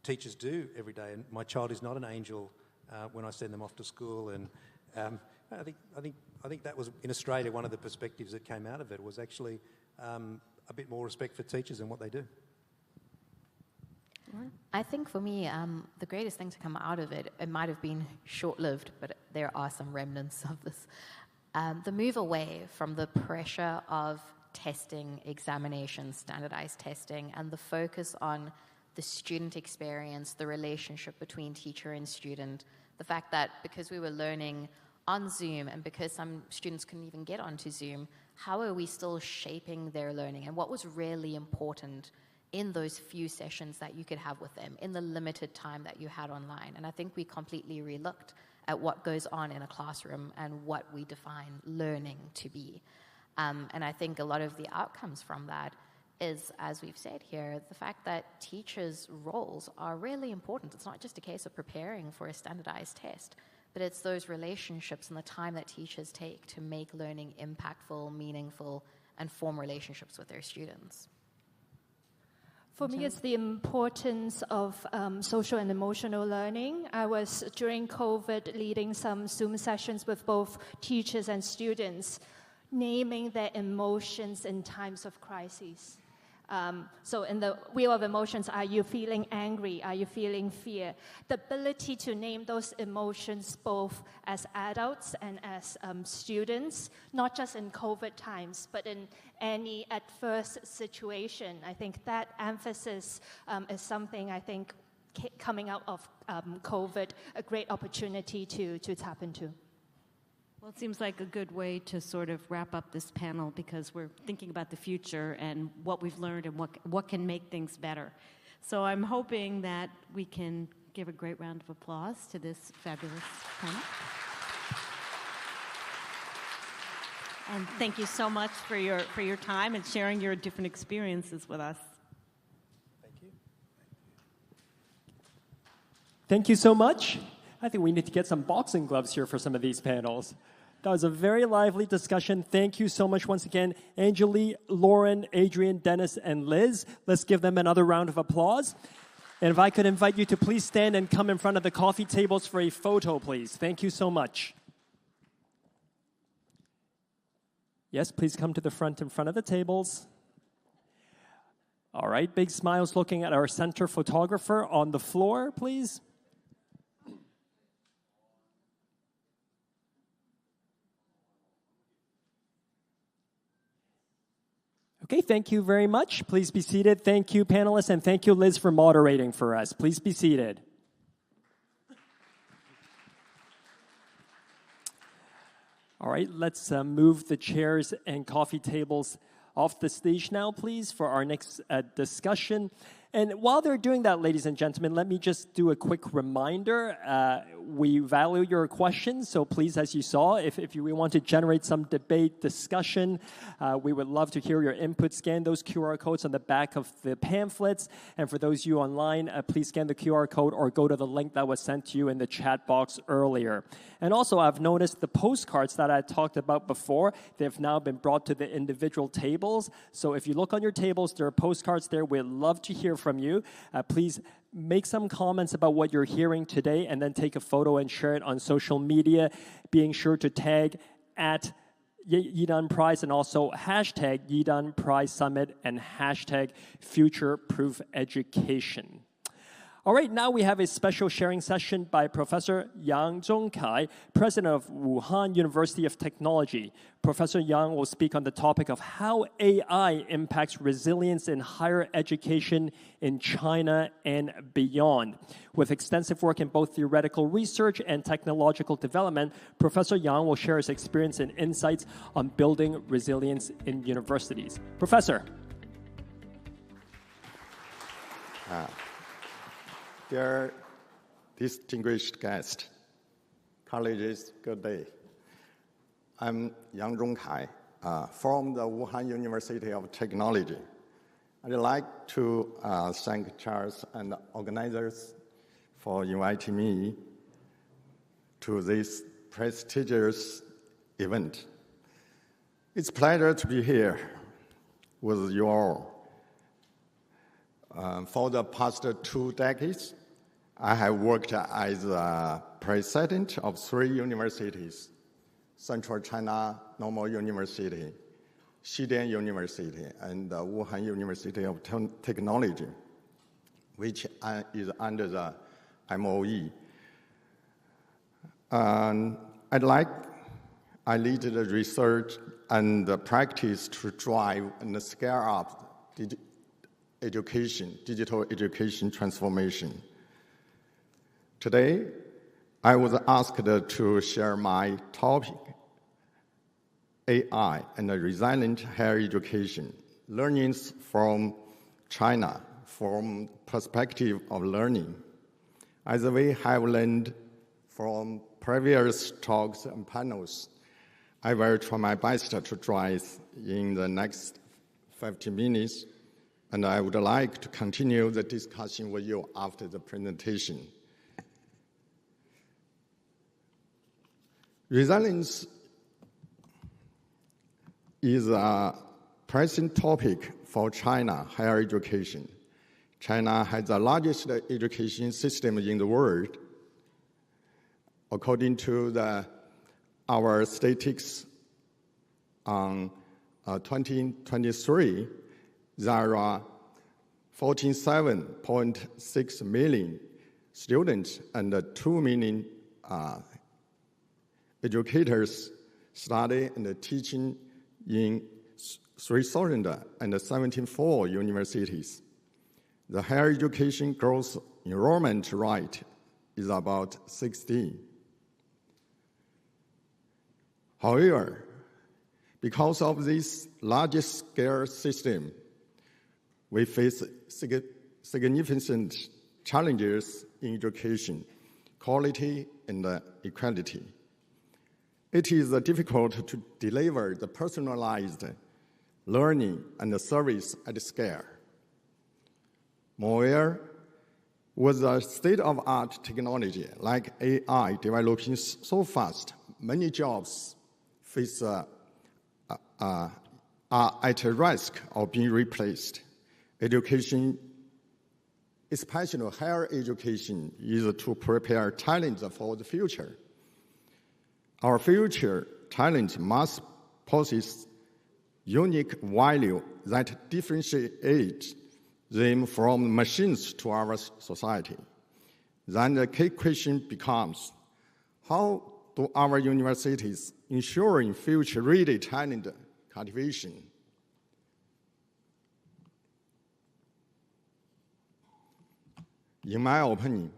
teachers do every day. And my child is not an angel when I send them off to school. And I think that was, in Australia, one of the perspectives that came out of it was actually a bit more respect for teachers and what they do.
I think for me, the greatest thing to come out of it, it might have been short-lived, but there are some remnants of this. The move away from the pressure of testing, examinations, standardized testing, and the focus on the student experience, the relationship between teacher and student, the fact that because we were learning on Zoom and because some students couldn't even get onto Zoom, how are we still shaping their learning, and what was really important in those few sessions that you could have with them in the limited time that you had online. And I think we completely relooked at what goes on in a classroom and what we define learning to be. And I think a lot of the outcomes from that is, as we've said here, the fact that teachers' roles are really important. It's not just a case of preparing for a standardized test, but it's those relationships and the time that teachers take to make learning impactful, meaningful, and form relationships with their students.
For me, it's the importance of social and emotional learning. I was, during COVID, leading some Zoom sessions with both teachers and students, naming their emotions in times of crises. So in the wheel of emotions, are you feeling angry? Are you feeling fear? The ability to name those emotions both as adults and as students, not just in COVID times, but in any adverse situation. I think that emphasis is something I think coming out of COVID, a great opportunity to tap into.
Well, it seems like a good way to sort of wrap up this panel, because we're thinking about the future and what we've learned and what can make things better. So I'm hoping that we can give a great round of applause to this fabulous panel. And thank you so much for your time and sharing your different experiences with us.
Thank you.
Thank you so much. I think we need to get some boxing gloves here for some of these panels. That was a very lively discussion. Thank you so much once again, Anjali, Lauren, Adrian, Dennis, and Liz. Let's give them another round of applause. And if I could invite you to please stand and come in front of the coffee tables for a photo, please. Thank you so much. Yes, please come to the front in front of the tables. All right, big smiles looking at our center photographer on the floor, please. Okay, thank you very much. Please be seated. Thank you, panelists, and thank you, Liz, for moderating for us. Please be seated. All right, let's move the chairs and coffee tables off the stage now, please, for our next discussion. And while they're doing that, ladies and gentlemen, let me just do a quick reminder. We value your questions, so please, as you saw, if we want to generate some debate, discussion, we would love to hear your input. Scan those QR codes on the back of the pamphlets. And for those of you online, please scan the QR code or go to the link that was sent to you in the chat box earlier. And also, I've noticed the postcards that I talked about before, they've now been brought to the individual tables. So if you look on your tables, there are postcards there. We'd love to hear from you. Please make some comments about what you're hearing today and then take a photo and share it on social media, being sure to tag at Yidan Prize and also hashtag Yidan Prize Summit and hashtag Future Proof Education. All right, now we have a special sharing session by Professor Yang Zhongkai, President of Wuhan University of Technology. Professor Yang will speak on the topic of how AI impacts resilience in higher education in China and beyond. With extensive work in both theoretical research and technological development, Professor Yang will share his experience and insights on building resilience in universities. Professor.
Dear distinguished guests, colleagues, good day. I'm Yang Zhongkai from the Wuhan University of Technology. I'd like to thank Charles and the organizers for inviting me to this prestigious event. It's a pleasure to be here with you all. For the past 2 decades, I have worked as a president of 3 universities: Central China Normal University, Yidan University, and the Wuhan University of Technology, which is under the MOE. I lead the research and the practice to drive and scale up digital education transformation. Today, I was asked to share my topic, AI and resilient higher education, learnings from China from perspective of learning. As we have learned from previous talks and panels, I will try my best to drive in the next 50 minutes, and I would like to continue the discussion with you after the presentation. Resilience is a pressing topic for China higher education. China has the largest education system in the world. According to our statistics on 2023, there are 47.6 million students and 2 million educators study and teaching in 3,074 universities. The higher education growth enrollment rate is about 16. However, because of this large-scale system, we face significant challenges in education, quality, and equality. It is difficult to deliver the personalized learning and service at scale. Moreover, with the state-of-the-art technology like AI developing so fast, many jobs are at risk of being replaced. Education, especially higher education, is to prepare talents for the future. Our future talents must possess unique value that differentiate them from machines to our society. Then the key question becomes, how do our universities ensure future-ready talent cultivation? In my opinion,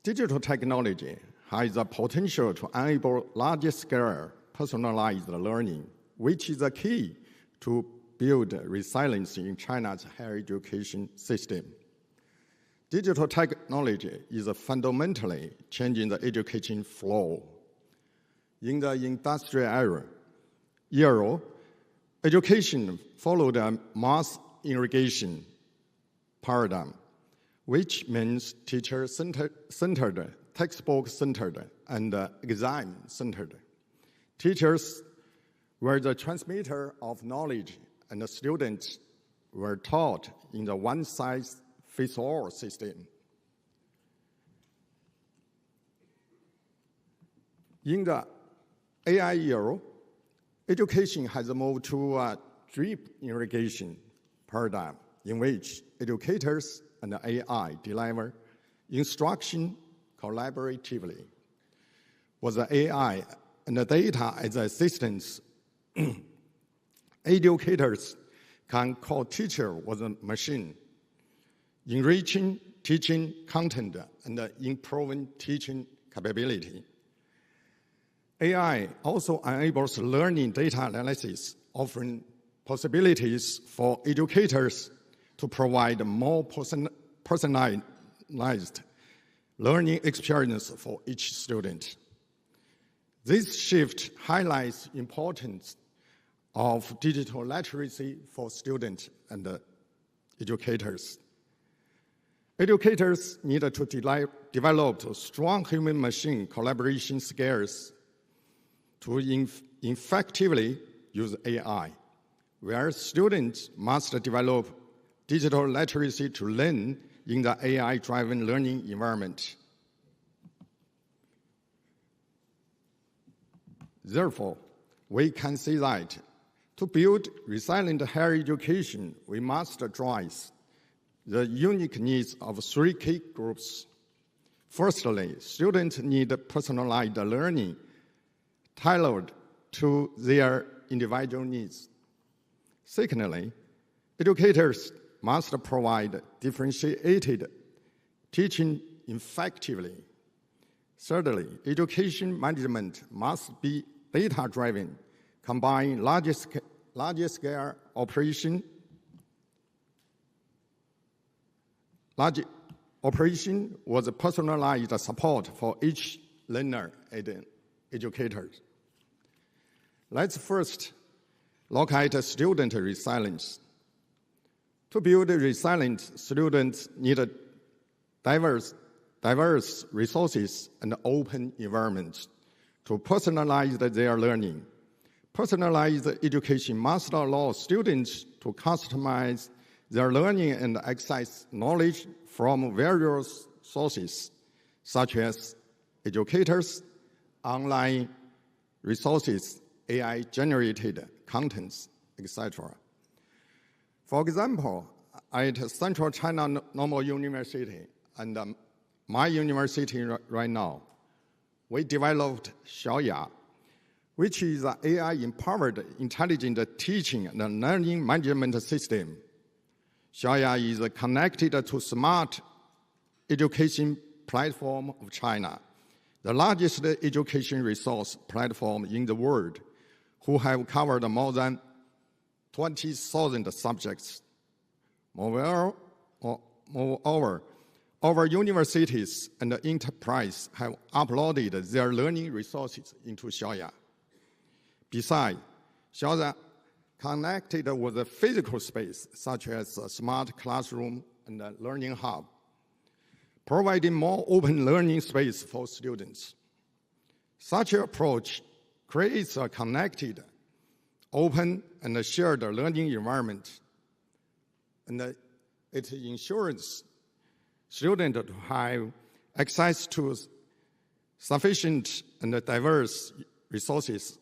digital technology has the potential to enable large-scale personalized learning, which is the key to build resilience in China's higher education system. Digital technology is fundamentally changing the education flow. In the industrial era, education followed a mass irrigation paradigm, which means teacher-centered, textbook-centered, and exam-centered. Teachers were the transmitter of knowledge, and the students were taught in the one-size-fits-all system. In the AI era, education has moved to a drip irrigation paradigm in which educators and AI deliver instruction collaboratively. With the AI and the data as assistants, educators can co-teacher with a machine, enriching teaching content and improving teaching capability. AI also enables learning data analysis, offering possibilities for educators to provide more personalized learning experience for each student. This shift highlights the importance of digital literacy for students and educators. Educators need to develop strong human-machine collaboration skills to effectively use AI, where students must develop digital literacy to learn in the AI-driven learning environment. Therefore, we can see that to build resilient higher education, we must address the unique needs of three key groups. Firstly, students need personalized learning tailored to their individual needs. Secondly, educators must provide differentiated teaching effectively. Thirdly, education management must be data-driven, combine large-scale operation with personalized support for each learner and educator. Let's first look at student resilience. To build resilient, students need diverse resources and open environments to personalize their learning. Personalized education must allow students to customize their learning and access knowledge from various sources, such as educators, online resources, AI-generated contents, etc. For example, at Central China Normal University and my university right now, we developed Xiaoya, which is an AI-empowered intelligent teaching and learning management system. Xiaoya is connected to Smart Education Platform of China, the largest education resource platform in the world, who have covered more than 20,000 subjects. Moreover, our universities and enterprise have uploaded their learning resources into Xiaoya. Besides, Xiaoya connected with a physical space, such as a smart classroom and a learning hub, providing more open learning space for students. Such an approach creates a connected, open, and shared learning environment, and it ensures students to have access to sufficient and diverse resources,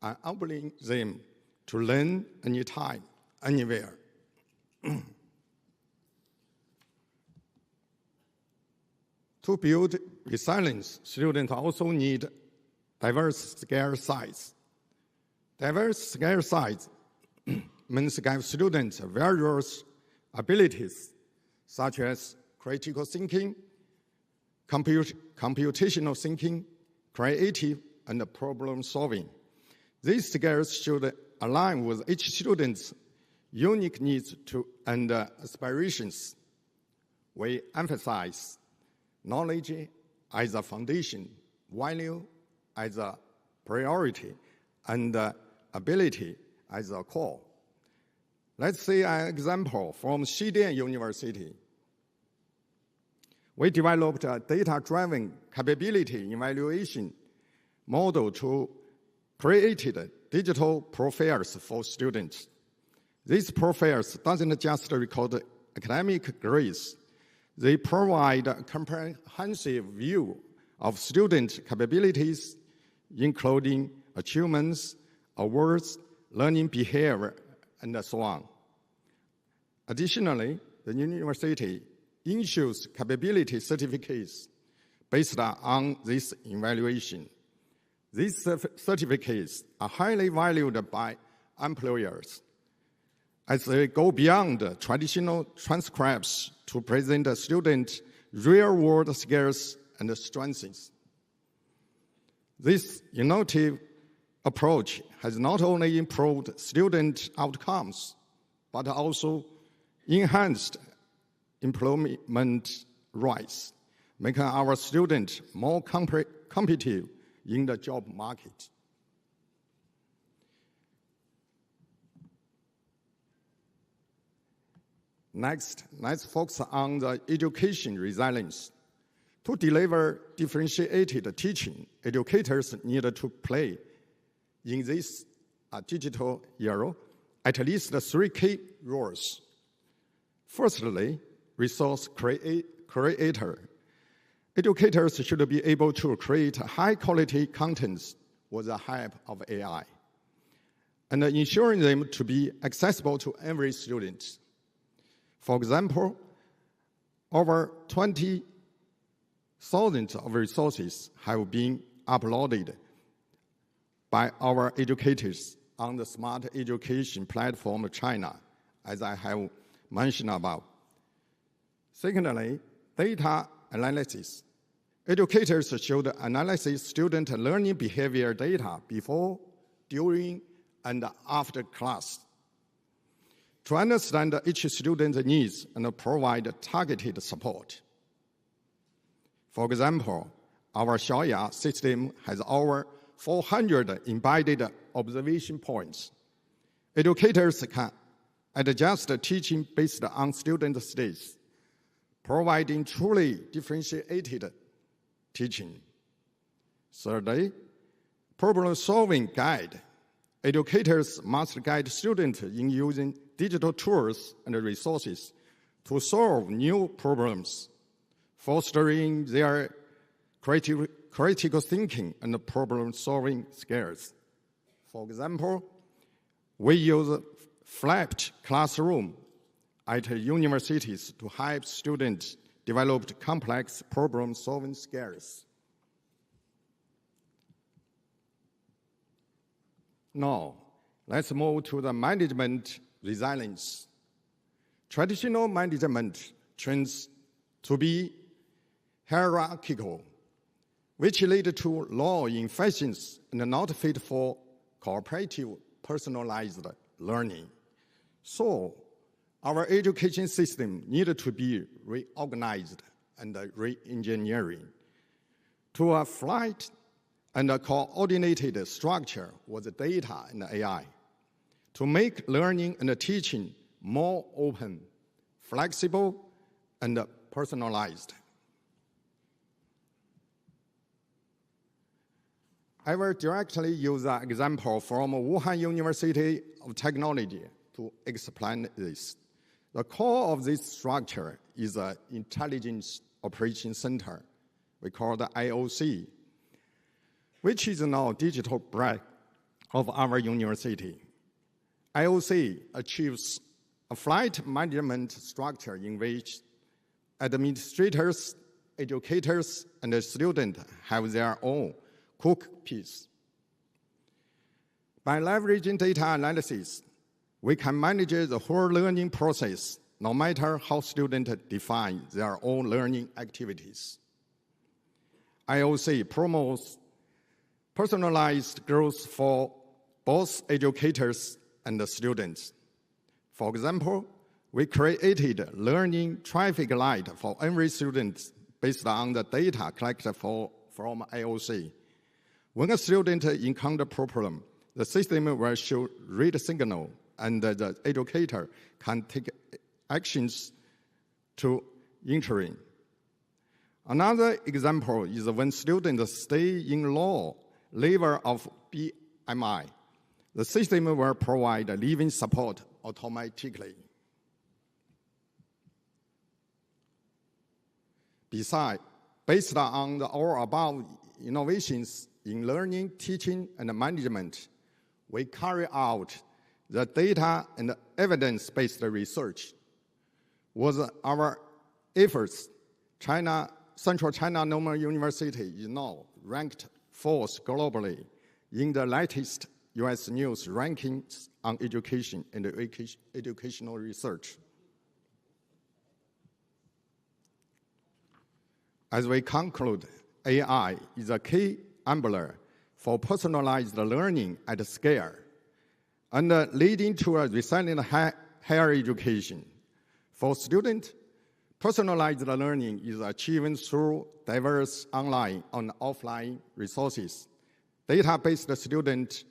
enabling them to learn anytime, anywhere. To build resilience, students also need diverse skill sets. Diverse skill sets means give students various abilities, such as critical thinking, computational thinking, creative, and problem solving. These skills should align with each student's unique needs and aspirations. We emphasize knowledge as a foundation, value as a priority, and ability as a core. Let's see an example from Yidan University. We developed a data-driven capability evaluation model to create digital profiles for students. These profiles doesn't just record academic grades. They provide a comprehensive view of student capabilities, including achievements, awards, learning behavior, and so on. Additionally, the university issues capability certificates based on this evaluation. These certificates are highly valued by employers as they go beyond traditional transcripts to present students' real-world skills and strengths. This innovative approach has not only improved student outcomes, but also enhanced employment rights, making our students more competitive in the job market. Next, let's focus on the education resilience. To deliver differentiated teaching, educators need to play in this digital era at least 3 key roles. Firstly, resource creator. Educators should be able to create high-quality contents with the help of AI, and ensuring them to be accessible to every student. For example, over 20,000 of resources have been uploaded by our educators on the Smart Education platform of China, as I have mentioned above. Secondly, data analysis. Educators should analyze student learning behavior data before, during, and after class to understand each student's needs and provide targeted support. For example, our Xiaoya system has over 400 embedded observation points. Educators can adjust teaching based on student states, providing truly differentiated teaching. Thirdly, problem-solving guide. Educators must guide students in using digital tools and resources to solve new problems, fostering their critical thinking and problem-solving skills. For example, we use flipped classroom at universities to help students develop complex problem-solving skills. Now, let's move to the management resilience. Traditional management tends to be hierarchical, which lead to low efficiency and not fit for cooperative, personalized learning. So, our education system needed to be reorganized and re-engineering to a flat and a coordinated structure with data and AI to make learning and teaching more open, flexible, and personalized. I will directly use an example from Wuhan University of Technology to explain this. The core of this structure is an Intelligence Operations Center, we call the IOC, which is now digital brain of our university. IOC achieves a flat management structure in which administrators, educators, and students have their own cookpiece. By leveraging data analysis, we can manage the whole learning process, no matter how students define their own learning activities. IOC promotes personalized growth for both educators and the students. For example, we created learning traffic light for every student based on the data collected from IOC. When a student encounters a problem, the system will show red signal, and the educator can take actions to intervene. Another example is when students stay in low level of BMI. The system will provide living support automatically. Besides, based on all above innovations in learning, teaching, and management, we carry out the data and evidence-based research. With our efforts, Central China Normal University is now ranked 4th globally in the latest US News rankings on education and educational research. As we conclude, AI is a key enabler for personalized learning at scale and leading to a resilient higher education. For students, personalized learning is achieved through diverse online and offline resources, data-based student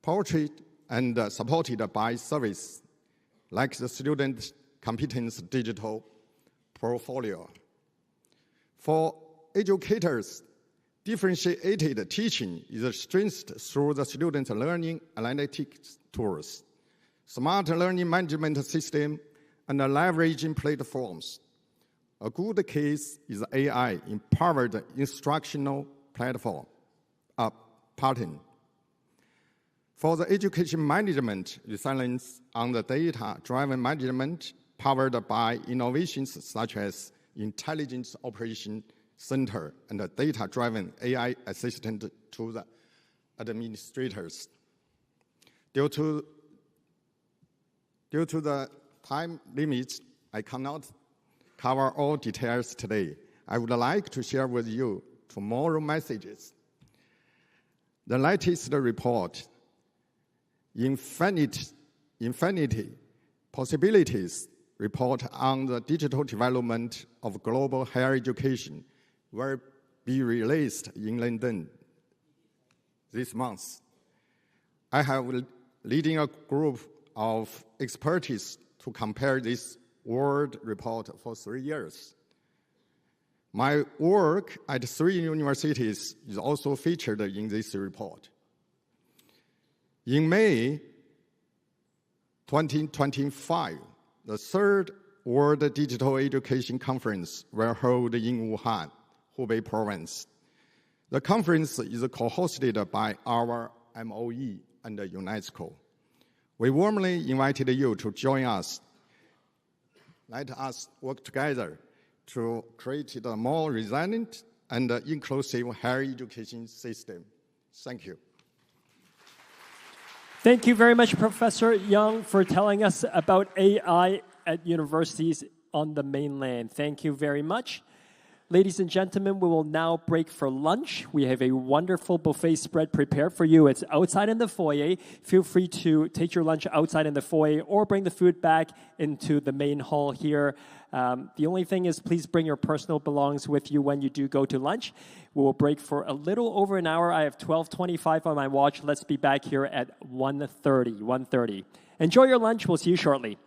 portrait, and supported by service like the student competence digital portfolio. For educators, differentiated teaching is strengthened through the student learning analytics tools, smart learning management system, and leveraging platforms. A good case is AI-empowered instructional platform, pattern. For the education management, resilience on the data-driven management powered by innovations such as Intelligence Operation Center and a data-driven AI assistant to the administrators. Due to the time limits, I cannot cover all details today. I would like to share with you tomorrow messages. The latest report, Infinity Possibilities report on the digital development of global higher education will be released in London this month. I have leading a group of experts to compare this world report for 3 years. My work at 3 universities is also featured in this report. In May 2025, the third World Digital Education Conference will hold in Wuhan, Hubei Province. The conference is co-hosted by our MOE and UNESCO. We warmly invited you to join us. Let us work together to create a more resilient and inclusive higher education system. Thank you.
Thank you very much, Professor Yang, for telling us about AI at universities on the mainland. Thank you very much. Ladies and gentlemen, we will now break for lunch. We have a wonderful buffet spread prepared for you. It's outside in the foyer. Feel free to take your lunch outside in the foyer or bring the food back into the main hall here. The only thing is, please bring your personal belongings with you when you do go to lunch. We will break for a little over an hour. I have 12:25 on my watch. Let's be back here at 1:30. Enjoy your lunch. We'll see you shortly.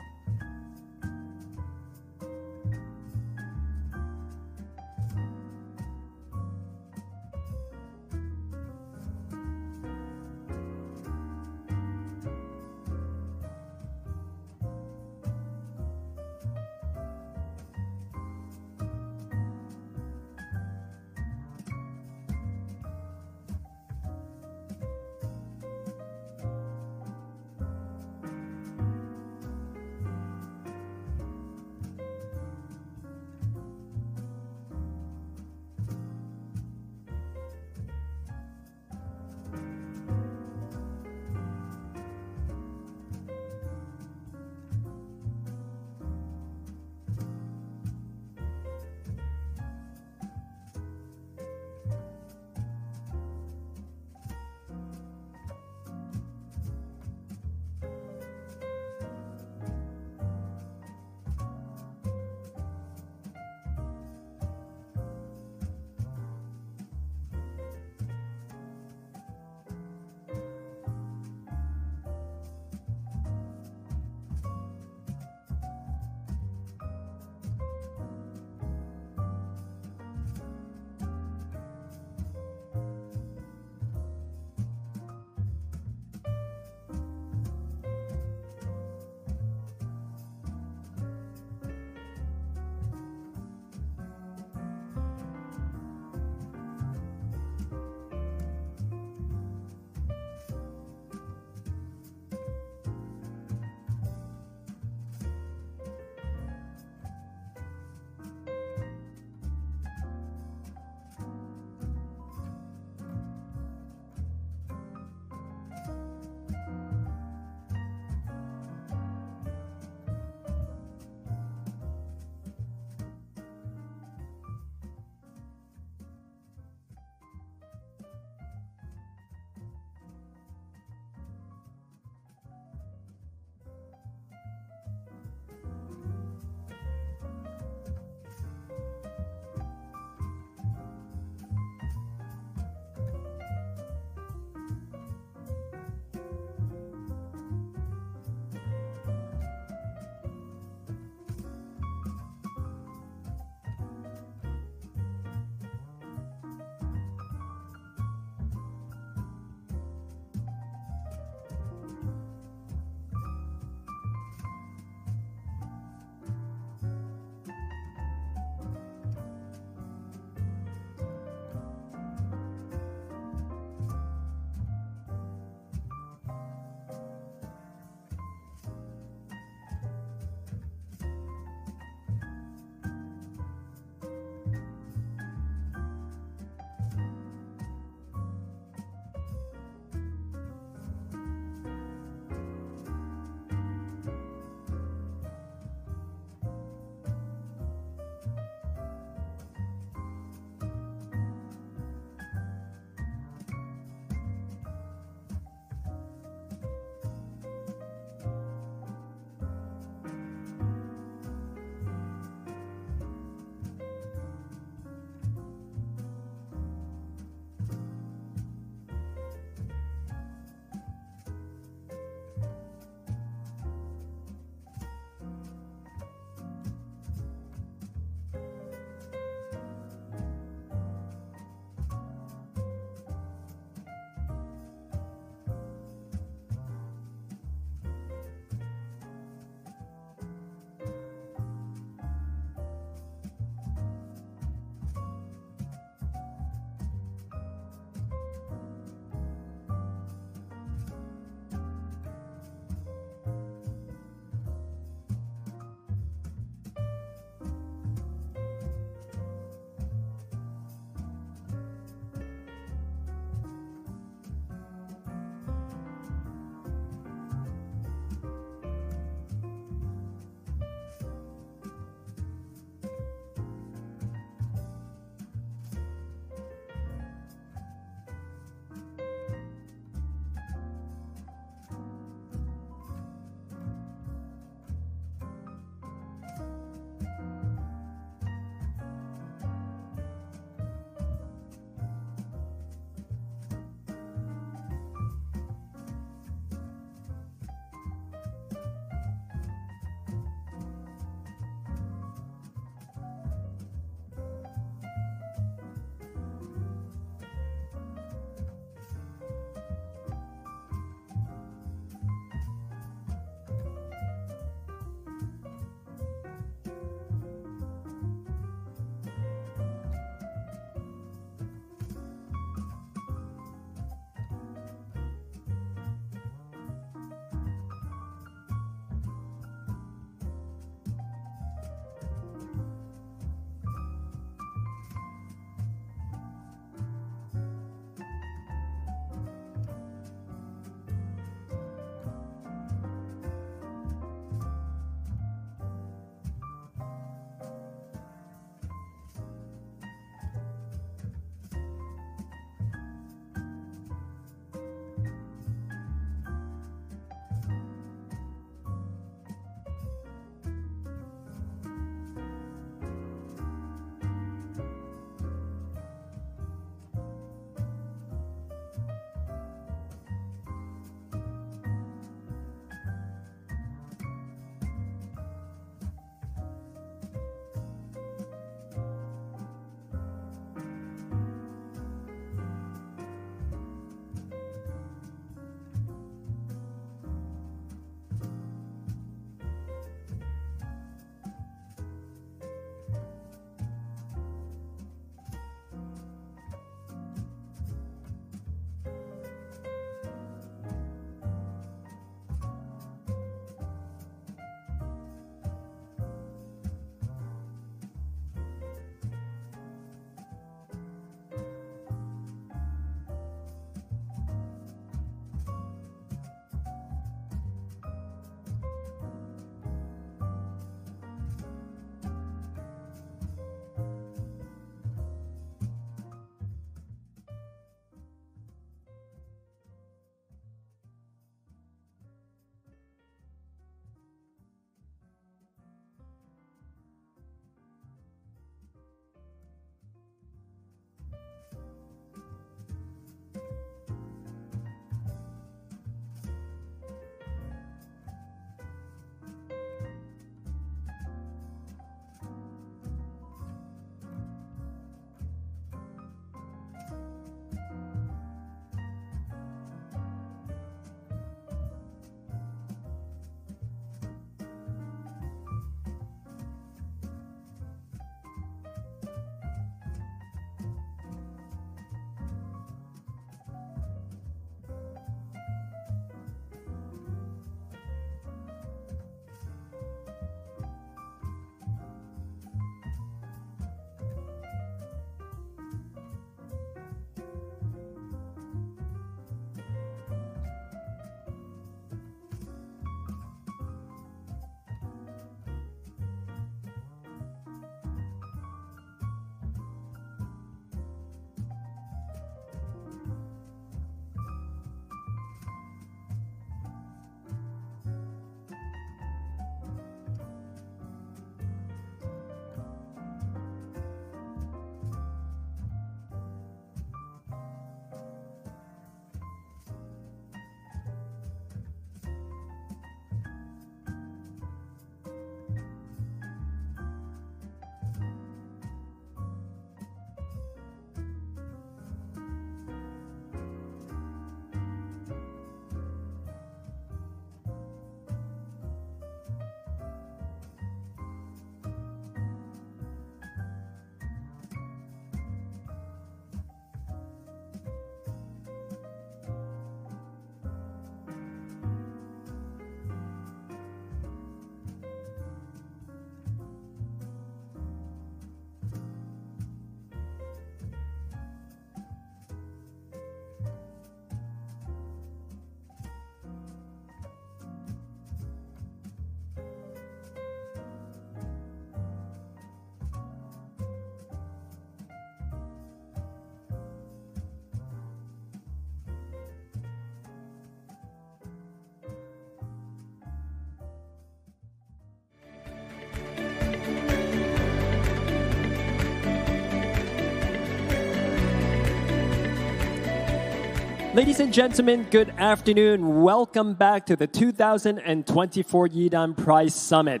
Ladies and gentlemen, good afternoon. Welcome back to the 2024 Yidan Prize Summit.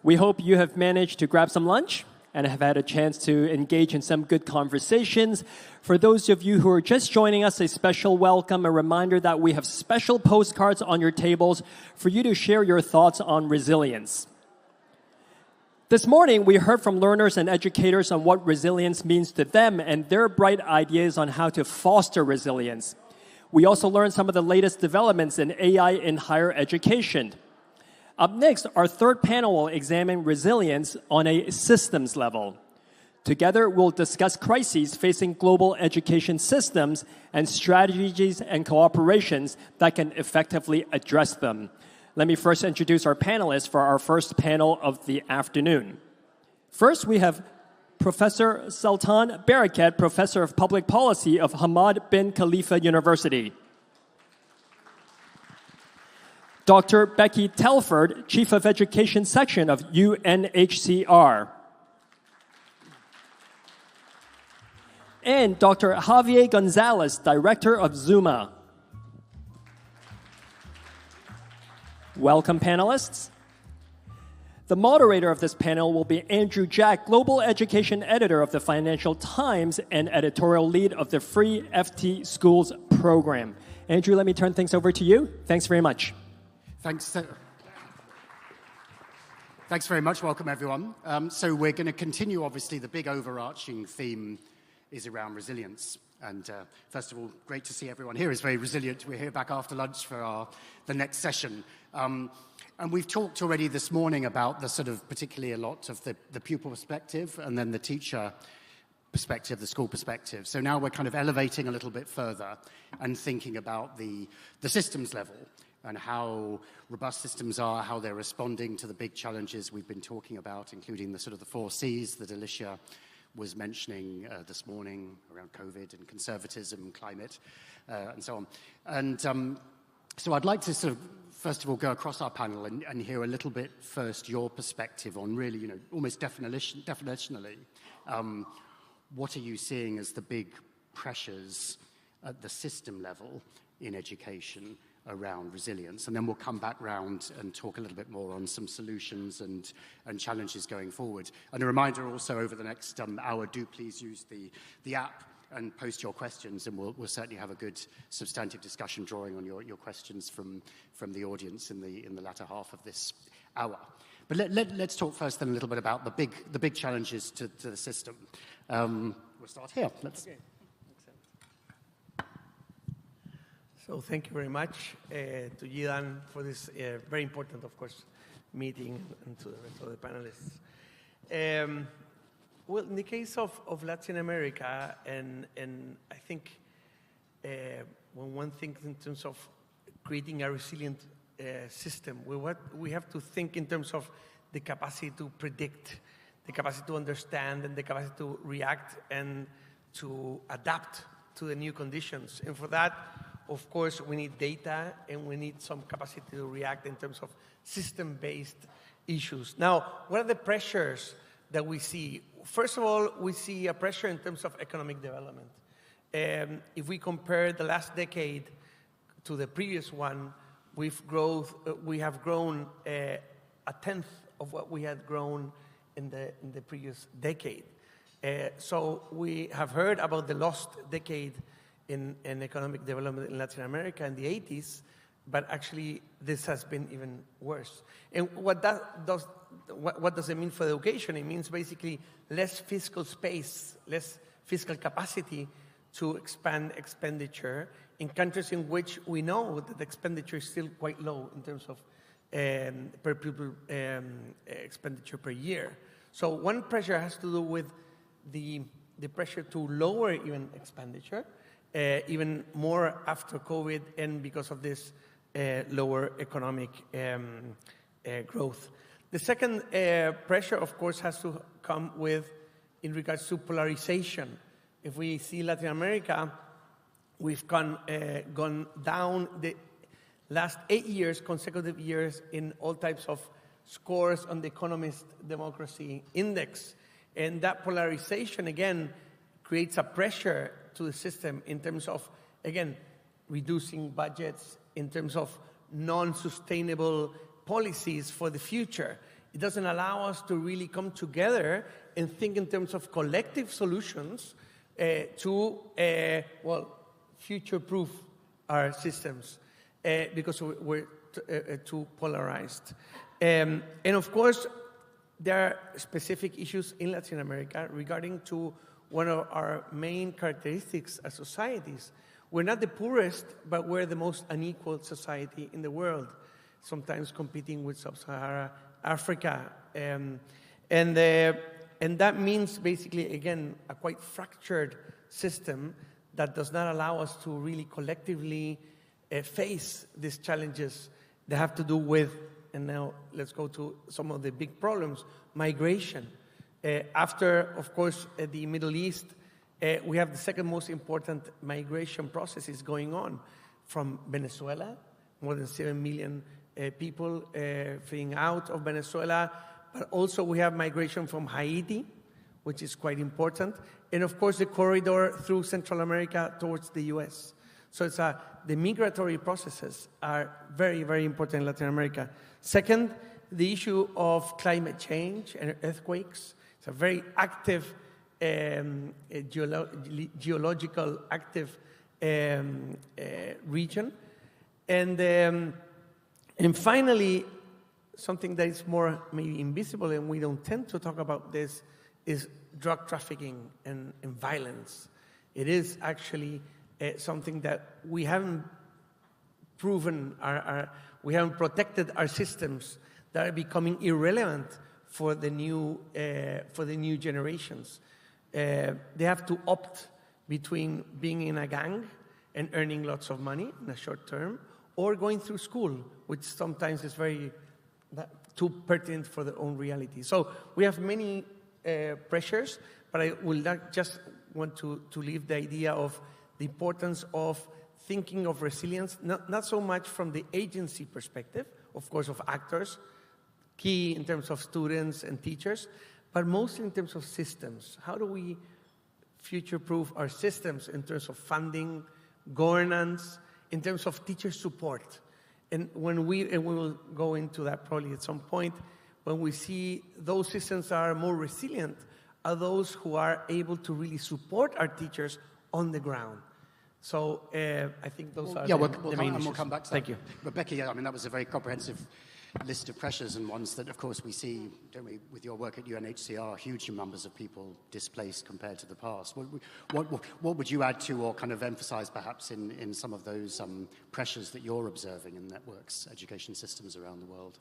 We hope you have managed to grab some lunch and have had a chance to engage in some good conversations. For those of you who are just joining us, a special welcome, a reminder that we have special postcards on your tables for you to share your thoughts on resilience. This morning, we heard from learners and educators on what resilience means to them and their bright ideas on how to foster resilience. We also learned some of the latest developments in AI in higher education. Up next, our third panel will examine resilience on a systems level. Together, we'll discuss crises facing global education systems and strategies and cooperations that can effectively address them. Let me first introduce our panelists for our first panel of the afternoon. First, we have Professor Sultan Barakat, Professor of Public Policy of Hamad bin Khalifa University. Dr. Becky Telford, Chief of Education Section of UNHCR. And Dr. Javier Gonzalez, Director of Zuma. Welcome, panelists. The moderator of this panel will be Andrew Jack, Global Education Editor of the Financial Times and Editorial Lead of the Free FT Schools program. Andrew, let me turn things over to you. Thanks very much.
Thanks very much. Welcome, everyone. So we're going to continue, obviously, the big overarching theme is around resilience. And first of all, great to see everyone here is very resilient. We're here back after lunch for the next session. And we've talked already this morning about the sort of particularly a lot of the pupil perspective and then the teacher perspective, the school perspective. So now we're kind of elevating a little bit further and thinking about the systems level and how robust systems are, how they're responding to the big challenges we've been talking about, including the sort of the 4 Cs that Alicia was mentioning this morning around COVID and conservatism, climate, and so on. And so I'd like to sort of, first of all, go across our panel and hear a little bit first your perspective on really, almost definitionally, what are you seeing as the big pressures at the system level in education around resilience, and then we'll come back round and talk a little bit more on some solutions and challenges going forward. And a reminder also over the next hour, do please use the app and post your questions, and we'll certainly have a good substantive discussion drawing on your questions from the audience in the latter half of this hour. But let's talk first then a little bit about the big challenges to the system. We'll start here.
Okay. So thank you very much to Yidan for this very important, of course, meeting, and to the rest of the panelists. Well, in the case of Latin America, and I think when one thinks in terms of creating a resilient system, we have to think in terms of the capacity to predict, the capacity to understand, and the capacity to react and to adapt to the new conditions. And for that, of course, we need data and we need some capacity to react in terms of system-based issues. Now, what are the pressures that we see? First of all, we see a pressure in terms of economic development. If we compare the last decade to the previous one, we have grown a tenth of what we had grown in the previous decade. So we have heard about the lost decade in economic development in Latin America in the 80s, but actually this has been even worse. And what does it mean for education? It means basically less fiscal space, less fiscal capacity to expand expenditure in countries in which we know that the expenditure is still quite low in terms of per pupil expenditure per year. So one pressure has to do with the pressure to lower even expenditure, even more after COVID and because of this lower economic growth. The second pressure, of course, has to come with in regards to polarization. If we see Latin America, we've gone down the last 8 years, consecutive years, in all types of scores on the Economist Democracy Index. And that polarization, again, creates a pressure to the system in terms of, again, reducing budgets, in terms of non-sustainable policies for the future. It doesn't allow us to really come together and think in terms of collective solutions to future-proof our systems because we're too polarized. And of course, there are specific issues in Latin America regarding to one of our main characteristics as societies. We're not the poorest, but we're the most unequal society in the world, sometimes competing with Sub-Saharan Africa. And that means basically, again, a quite fractured system that does not allow us to really collectively face these challenges that have to do with, and now let's go to some of the big problems, migration. After, of course, the Middle East, we have the second most important migration processes going on from Venezuela, more than 7 million people fleeing out of Venezuela, but also we have migration from Haiti, which is quite important, and of course the corridor through Central America towards the US. So it's the migratory processes are very, very important in Latin America. Second, the issue of climate change and earthquakes. It's a very active, geological active region. And finally, something that is more maybe invisible and we don't tend to talk about this is drug trafficking and violence. It is actually something that we haven't proven, we haven't protected our systems that are becoming irrelevant for the new generations. They have to opt between being in a gang and earning lots of money in the short term, or going through school, which sometimes is very too pertinent for their own reality. So we have many pressures, but I will not just want to leave the idea of the importance of thinking of resilience, not so much from the agency perspective, of course, of actors, key in terms of students and teachers, but mostly in terms of systems. How do we future-proof our systems in terms of funding, governance, in terms of teacher support? And we will go into that probably at some point, when we see those systems are more resilient, are those who are able to really support our teachers on the ground. So I think those are the main issues.
We'll come back to that.
Thank you.
Rebecca, yeah, I mean, that was a very comprehensive list of pressures and ones that, of course, we see, don't we, with your work at UNHCR, huge numbers of people displaced compared to the past. What would you add to or kind of emphasize perhaps in some of those pressures that you're observing in networks, education systems around the world?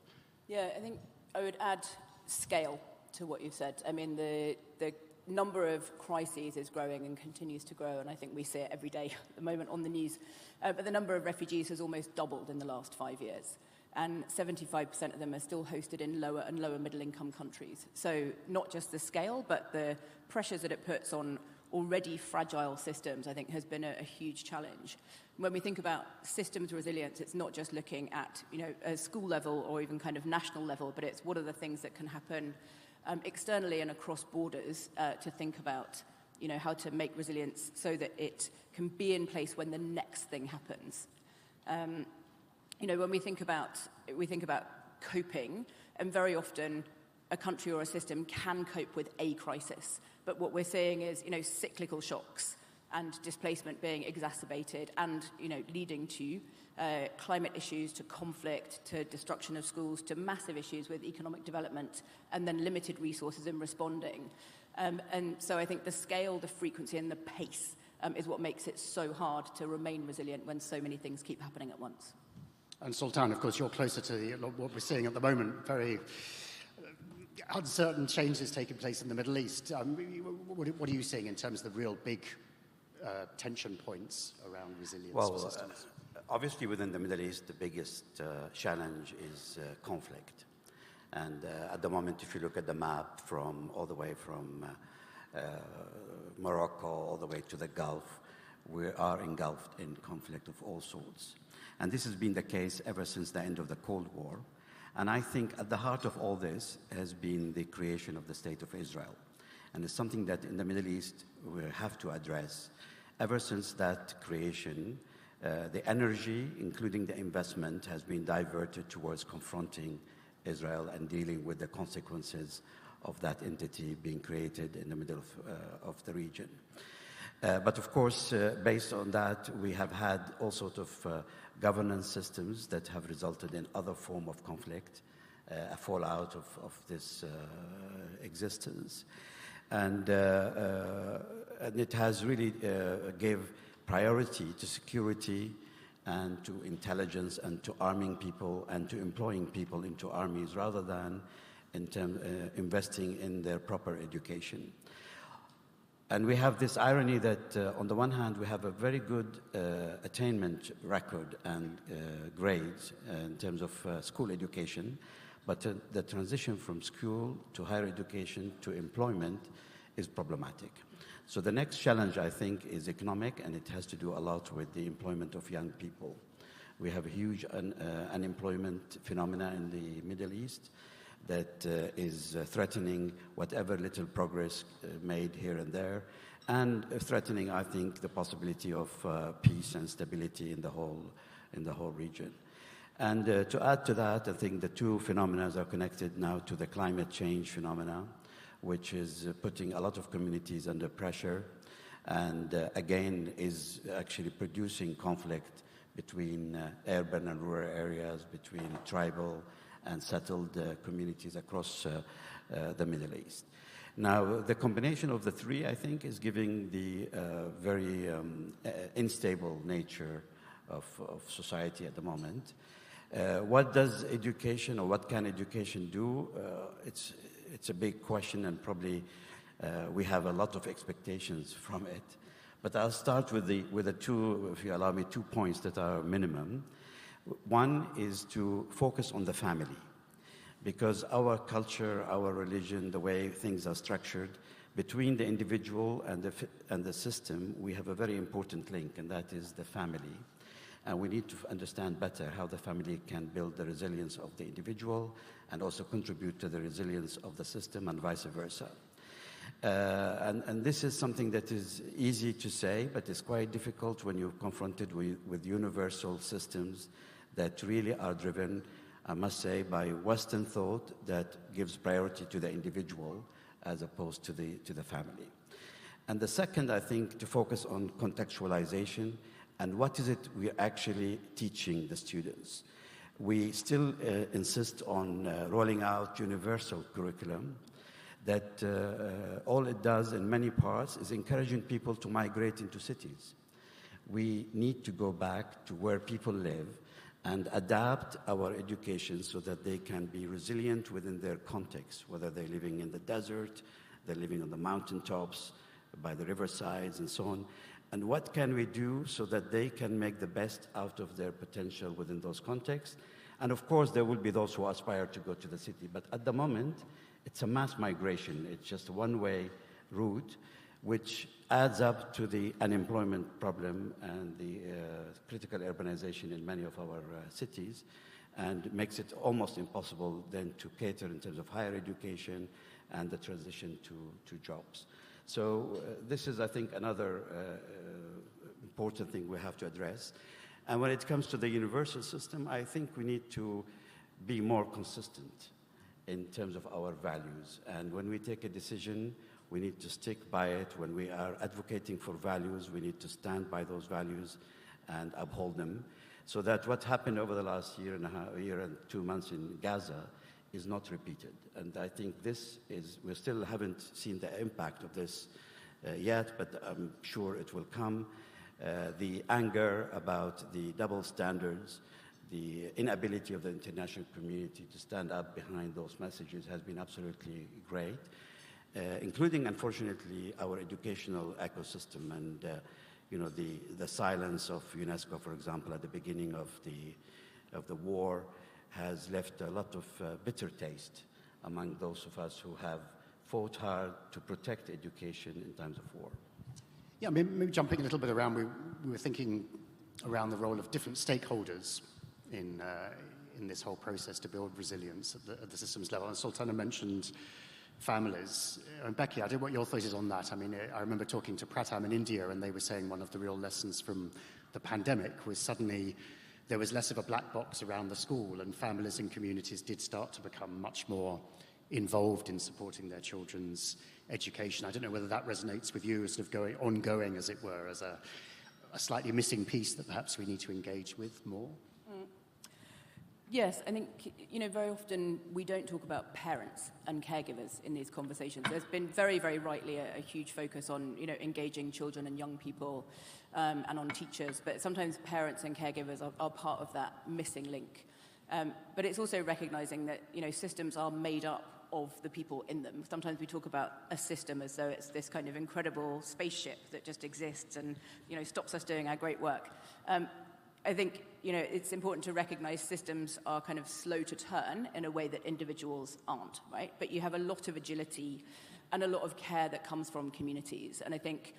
Yeah, I think I would add scale to what you've said. I mean, the number of crises is growing and continues to grow, and I think we see it every day at the moment on the news. But the number of refugees has almost doubled in the last 5 years. And 75% of them are still hosted in lower and lower middle income countries. So not just the scale, but the pressures that it puts on already fragile systems, I think, has been a huge challenge. When we think about systems resilience, it's not just looking at, a school level or even kind of national level, but it's what are the things that can happen externally and across borders to think about, how to make resilience so that it can be in place when the next thing happens. When we think about coping, and very often a country or a system can cope with a crisis. But what we're seeing is, cyclical shocks and displacement being exacerbated and, leading to climate issues, to conflict, to destruction of schools, to massive issues with economic development, and then limited resources in responding. And so I think the scale, the frequency, and the pace is what makes it so hard to remain resilient when so many things keep happening at once.
And Sultan, of course, you're closer to what we're seeing at the moment, very uncertain changes taking place in the Middle East. What are you seeing in terms of the real big tension points around resilience for systems?
Obviously within the Middle East, the biggest challenge is conflict. And at the moment, if you look at the map all the way from Morocco all the way to the Gulf, we are engulfed in conflict of all sorts. And this has been the case ever since the end of the Cold War. And I think at the heart of all this has been the creation of the State of Israel. And it's something that in the Middle East we have to address. Ever since that creation, The energy, including the investment, has been diverted towards confronting Israel and dealing with the consequences of that entity being created in the middle of the region. But of course, based on that, we have had all sorts of governance systems that have resulted in other form of conflict, a fallout of this existence. And it has really gave priority to security and to intelligence and to arming people and to employing people into armies rather than investing in their proper education. And we have this irony that on the one hand we have a very good attainment record and grades in terms of school education, but the transition from school to higher education to employment is problematic. So the next challenge, I think, is economic, and it has to do a lot with the employment of young people. We have a huge unemployment phenomena in the Middle East that is threatening whatever little progress made here and there, and threatening, I think, the possibility of peace and stability in the whole region. And to add to that, I think the two phenomena are connected now to the climate change phenomena, which is putting a lot of communities under pressure, and again is actually producing conflict between urban and rural areas, between tribal and settled communities across the Middle East. Now, the combination of the three, I think, is giving the very unstable nature of society at the moment. What does education, or what can education do? It's a big question, and probably we have a lot of expectations from it. But I'll start with the two, if you allow me, 2 points that are minimum. One is to focus on the family, because our culture, our religion, the way things are structured, between the individual and the system, we have a very important link, and that is the family. And we need to understand better how the family can build the resilience of the individual and also contribute to the resilience of the system and vice versa. And this is something that is easy to say, but it's quite difficult when you're confronted with universal systems that really are driven, I must say, by Western thought that gives priority to the individual as opposed to the family. And the second, I think, to focus on contextualization and what is it we're actually teaching the students. We still insist on rolling out universal curriculum that all it does in many parts is encouraging people to migrate into cities. We need to go back to where people live and adapt our education so that they can be resilient within their context, whether they're living in the desert, they're living on the mountaintops, by the riversides, and so on. And what can we do so that they can make the best out of their potential within those contexts? And of course, there will be those who aspire to go to the city. But at the moment, it's a mass migration. It's just a one-way route, which adds up to the unemployment problem and the critical urbanization in many of our cities, and makes it almost impossible then to cater in terms of higher education and the transition to jobs. So this is, I think, another important thing we have to address. And when it comes to the universal system, I think we need to be more consistent in terms of our values. And when we take a decision, we need to stick by it. When we are advocating for values, we need to stand by those values and uphold them, so that what happened over the last year and 2 months in Gaza is not repeated. And I think this is, we still haven't seen the impact of this yet, but I'm sure it will come. The anger about the double standards, the inability of the international community to stand up behind those messages has been absolutely great, including, unfortunately, our educational ecosystem and the silence of UNESCO, for example, at the beginning of the war has left a lot of bitter taste among those of us who have fought hard to protect education in times of war.
Yeah, maybe jumping a little bit around, we were thinking around the role of different stakeholders in this whole process to build resilience at the systems level. And Sultana mentioned families. And Becky, I don't know what your thought is on that. I mean, I remember talking to Pratham in India, and they were saying one of the real lessons from the pandemic was suddenly there was less of a black box around the school, and families and communities did start to become much more involved in supporting their children's education. I don't know whether that resonates with you as sort of ongoing, as it were, as a slightly missing piece that perhaps we need to engage with more.
Yes, I think, very often we don't talk about parents and caregivers in these conversations. There's been very, very rightly a huge focus on, engaging children and young people and on teachers, but sometimes parents and caregivers are part of that missing link. But it's also recognizing that, systems are made up of the people in them. Sometimes we talk about a system as though it's this kind of incredible spaceship that just exists and, stops us doing our great work. I think, it's important to recognize systems are kind of slow to turn in a way that individuals aren't, right? But you have a lot of agility and a lot of care that comes from communities. And I think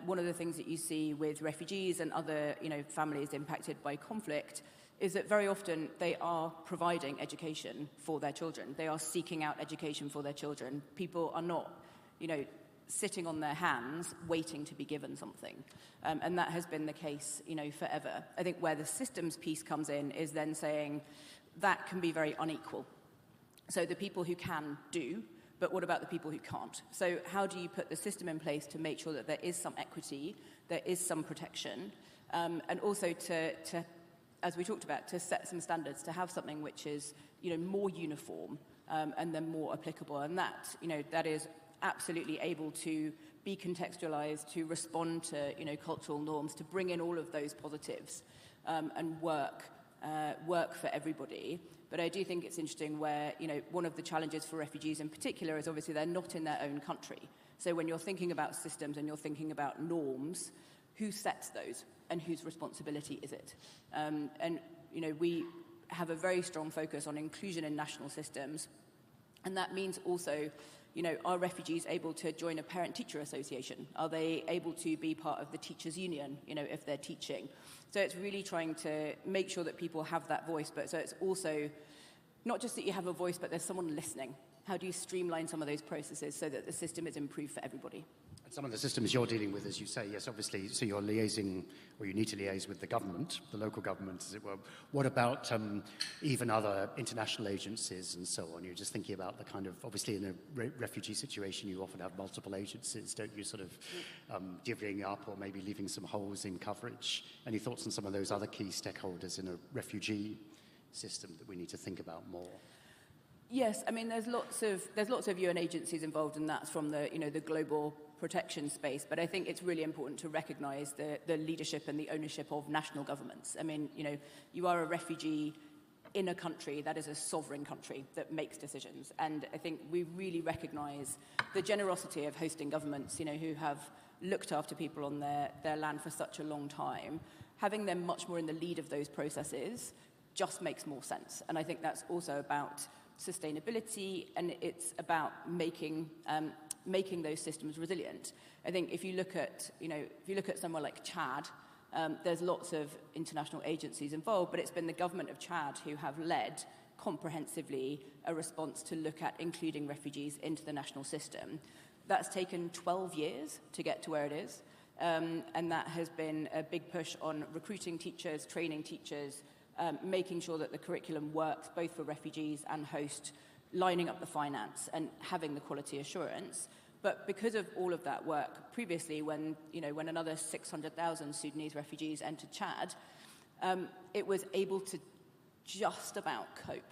one of the things that you see with refugees and other, families impacted by conflict is that very often they are providing education for their children. They are seeking out education for their children. People are not, sitting on their hands waiting to be given something. And that has been the case, forever. I think where the systems piece comes in is then saying that can be very unequal. So the people who can do, but what about the people who can't? So how do you put the system in place to make sure that there is some equity, there is some protection, and also to as we talked about, to set some standards, to have something which is, more uniform and then more applicable. And that, that is absolutely able to be contextualized, to respond to, cultural norms, to bring in all of those positives and work for everybody. But I do think it's interesting where, one of the challenges for refugees in particular is obviously they're not in their own country. So when you're thinking about systems and you're thinking about norms, who sets those and whose responsibility is it? And, we have a very strong focus on inclusion in national systems. And that means also, are refugees able to join a parent-teacher association? Are they able to be part of the teachers' union, if they're teaching? So it's really trying to make sure that people have that voice. But so it's also not just that you have a voice, but there's someone listening. How do you streamline some of those processes so that the system is improved for everybody?
Some of the systems you're dealing with, as you say, yes, obviously, so you're liaising, or you need to liaise with the government, the local government, as it were. What about even other international agencies and so on? You're just thinking about the kind of, obviously in a refugee situation, you often have multiple agencies, don't you, sort of divvying up or maybe leaving some holes in coverage? Any thoughts on some of those other key stakeholders in a refugee system that we need to think about more?
Yes, I mean, there's lots of UN agencies involved in that from the, the global protection space, but I think it's really important to recognise the leadership and the ownership of national governments. I mean, you are a refugee in a country that is a sovereign country that makes decisions, and I think we really recognise the generosity of hosting governments, who have looked after people on their land for such a long time. Having them much more in the lead of those processes just makes more sense, and I think that's also about sustainability, and it's about making those systems resilient. I think if you look at somewhere like Chad, there's lots of international agencies involved, but it's been the government of Chad who have led comprehensively a response to look at including refugees into the national system. That's taken 12 years to get to where it is, and that has been a big push on recruiting teachers, training teachers, making sure that the curriculum works both for refugees and host, lining up the finance and having the quality assurance. But because of all of that work, previously when another 600,000 Sudanese refugees entered Chad, it was able to just about cope.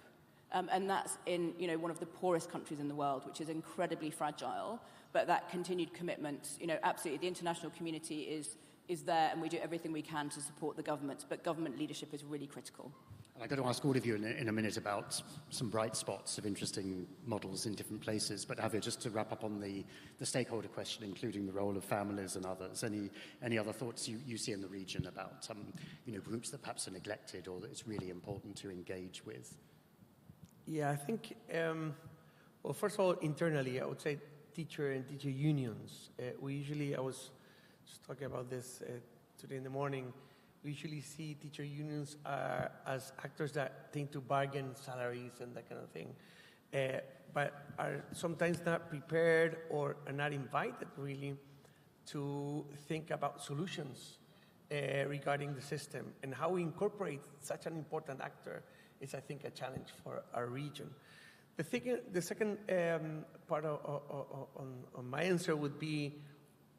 And that's in one of the poorest countries in the world, which is incredibly fragile. But that continued commitment, absolutely, the international community is there, and we do everything we can to support the government, but government leadership is really critical.
And I'm going to ask all of you in a minute about some bright spots of interesting models in different places, but Javier, just to wrap up on the stakeholder question, including the role of families and others, any other thoughts you see in the region about groups that perhaps are neglected or that it's really important to engage with?
Yeah, I think, well, first of all, internally, I would say teacher and teacher unions. I was just talking about this today in the morning. We usually see teacher unions as actors that tend to bargain salaries and that kind of thing, but are sometimes not prepared or are not invited really to think about solutions regarding the system. And how we incorporate such an important actor is, I think, a challenge for our region. The second part on my answer would be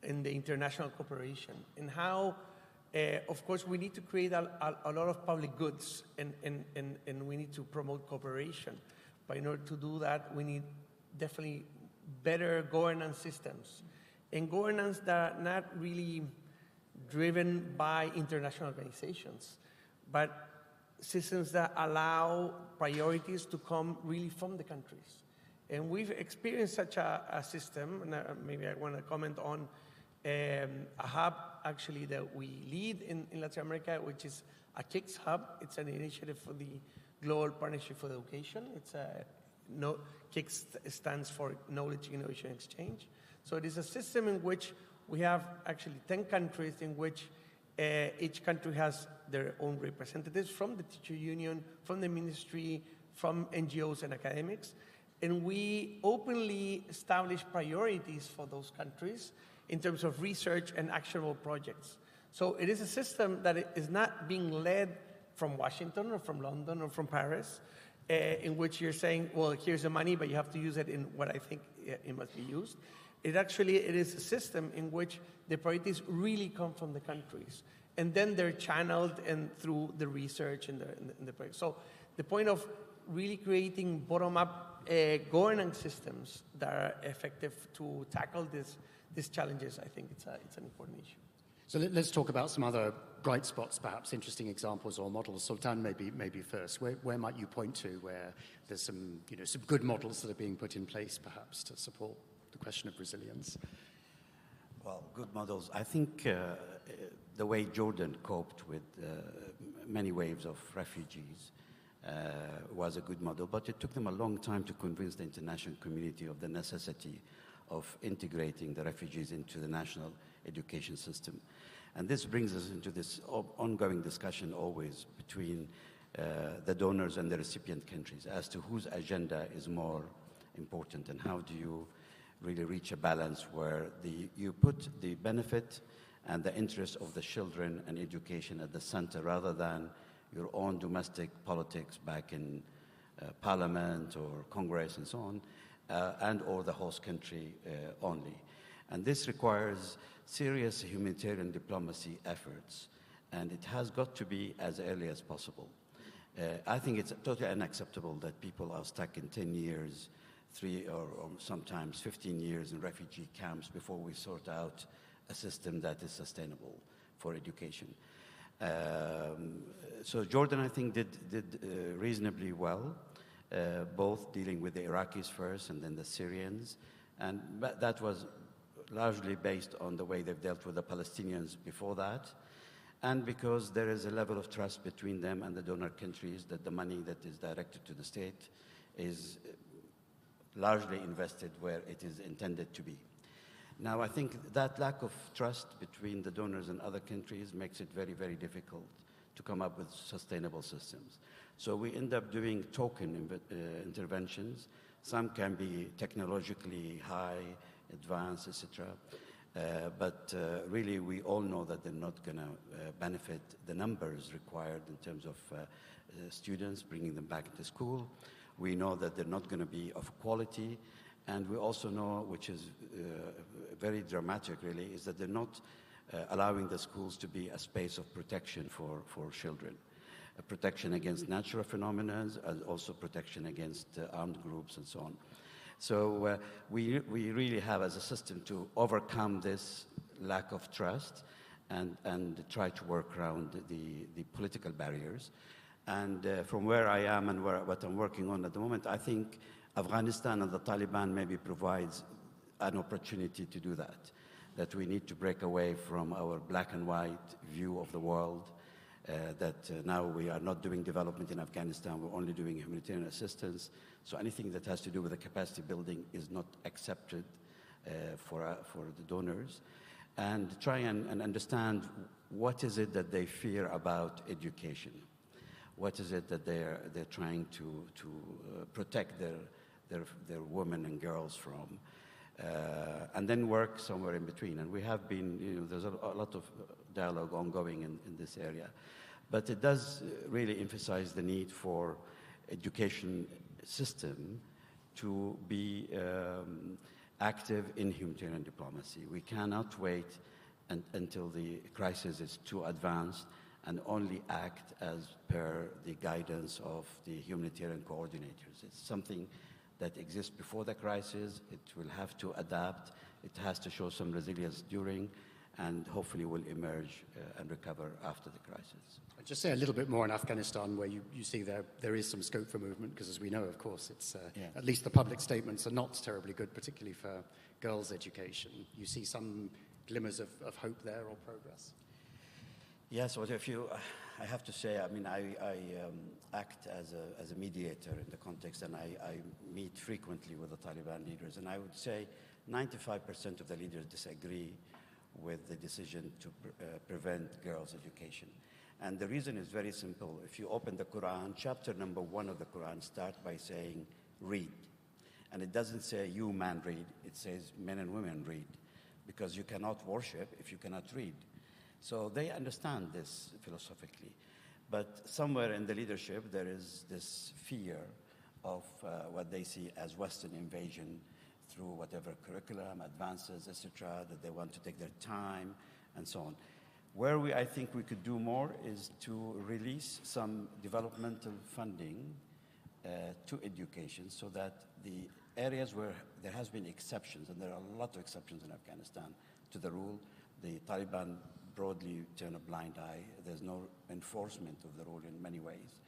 in the international cooperation and how, of course, we need to create a lot of public goods and we need to promote cooperation. But in order to do that, we need definitely better governance systems and governance that are not really driven by international organizations, but systems that allow priorities to come really from the countries. And we've experienced such a system, and maybe I want to comment on a hub actually that we lead in Latin America, which is a KICS hub. It's an initiative for the Global Partnership for Education. KICS stands for Knowledge Innovation Exchange. So it is a system in which we have actually 10 countries in which each country has their own representatives from the teacher union, from the ministry, from NGOs and academics. And we openly establish priorities for those countries in terms of research and actionable projects. So it is a system that is not being led from Washington or from London or from Paris, in which you're saying, well, here's the money, but you have to use it in what I think it must be used. It is a system in which the priorities really come from the countries. And then they're channeled and through the research and the project. So the point of really creating bottom-up governance systems that are effective to tackle these challenges, I think it's an important issue.
So let's talk about some other bright spots, perhaps interesting examples or models. Sultan, maybe first. Where might you point to where there's some good models that are being put in place, perhaps, to support the question of resilience?
Well, good models. I think the way Jordan coped with many waves of refugees was a good model, but it took them a long time to convince the international community of the necessity of integrating the refugees into the national education system. And this brings us into this ongoing discussion always between the donors and the recipient countries as to whose agenda is more important and how do you really reach a balance where you put the benefit and the interest of the children and education at the center rather than your own domestic politics back in parliament or Congress and so on, and or the host country only. And this requires serious humanitarian diplomacy efforts, and it has got to be as early as possible. I think it's totally unacceptable that people are stuck in 10 years, 3 or sometimes 15 years in refugee camps before we sort out a system that is sustainable for education. So Jordan, I think, did reasonably well, both dealing with the Iraqis first and then the Syrians. And that was largely based on the way they've dealt with the Palestinians before that. And because there is a level of trust between them and the donor countries that the money that is directed to the state is largely invested where it is intended to be. Now, I think that lack of trust between the donors and other countries makes it very, very difficult to come up with sustainable systems. So we end up doing token interventions. Some can be technologically high, advanced, etc. But really, we all know that they're not going to benefit the numbers required in terms of students, bringing them back into school. We know that they're not going to be of quality. And we also know, which is very dramatic really, is that they're not allowing the schools to be a space of protection for children. A protection against natural phenomena and also protection against armed groups and so on. So we really have as a system to overcome this lack of trust and try to work around the political barriers. And from where I am and what I'm working on at the moment, I think Afghanistan and the Taliban maybe provides an opportunity to do that. That we need to break away from our black and white view of the world, that now we are not doing development in Afghanistan, we're only doing humanitarian assistance. So anything that has to do with the capacity building is not accepted for the donors. And try and understand what is it that they fear about education. What is it that they're trying to protect their women and girls from? and then work somewhere in between. And we have been, there's a lot of dialogue ongoing in this area. But it does really emphasize the need for education system to be active in humanitarian diplomacy. We cannot wait until the crisis is too advanced and only act as per the guidance of the humanitarian coordinators. It's something that exists before the crisis. It will have to adapt. It has to show some resilience during, and hopefully will emerge and recover after the crisis.
I'll just say a little bit more on Afghanistan, where you see there is some scope for movement, because as we know, of course, it's at least the public statements are not terribly good, particularly for girls' education. You see some glimmers of hope there or progress?
Yes, well, I have to say, I mean, I act as a mediator in the context, and I meet frequently with the Taliban leaders, and I would say 95% of the leaders disagree with the decision to prevent girls' education. And the reason is very simple. If you open the Quran, chapter number 1 of the Quran starts by saying, read. And it doesn't say, you man read. It says, men and women read. Because you cannot worship if you cannot read. So they understand this philosophically. But somewhere in the leadership, there is this fear of what they see as Western invasion through whatever curriculum, advances, etc., that they want to take their time, and so on. Where I think we could do more is to release some developmental funding to education, so that the areas where there has been exceptions, and there are a lot of exceptions in Afghanistan to the rule, the Taliban broadly turn a blind eye. There's no enforcement of the rule in many ways.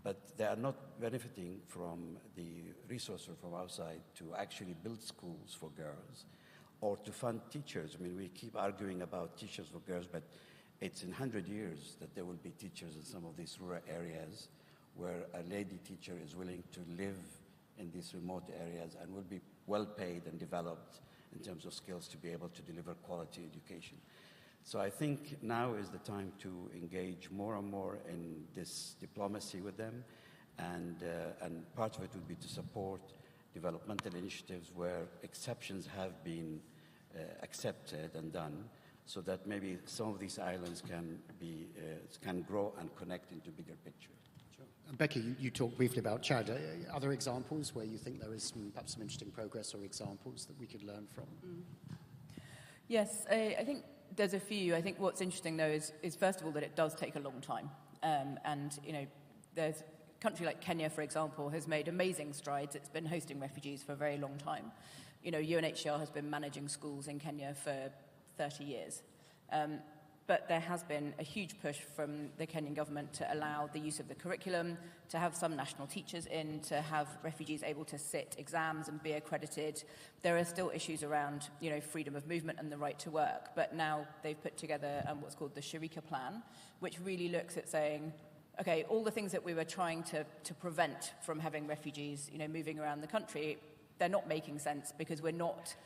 But they are not benefiting from the resources from outside to actually build schools for girls or to fund teachers. I mean, we keep arguing about teachers for girls, but it's in 100 years that there will be teachers in some of these rural areas where a lady teacher is willing to live in these remote areas and will be well paid and developed in terms of skills to be able to deliver quality education. So I think now is the time to engage more and more in this diplomacy with them, and part of it would be to support developmental initiatives where exceptions have been accepted and done, so that maybe some of these islands can grow and connect into bigger picture.
Sure. And Becky, you talked briefly about Chad. Other examples where you think there is perhaps some interesting progress or examples that we could learn from?
Yes, I think there's a few. I think what's interesting, though, is first of all that it does take a long time. And, there's a country like Kenya, for example, has made amazing strides. It's been hosting refugees for a very long time. UNHCR has been managing schools in Kenya for 30 years. But there has been a huge push from the Kenyan government to allow the use of the curriculum, to have some national teachers in, to have refugees able to sit exams and be accredited. There are still issues around, freedom of movement and the right to work. But now they've put together what's called the Sharika Plan, which really looks at saying, okay, all the things that we were trying to prevent from having refugees, moving around the country, they're not making sense because we're not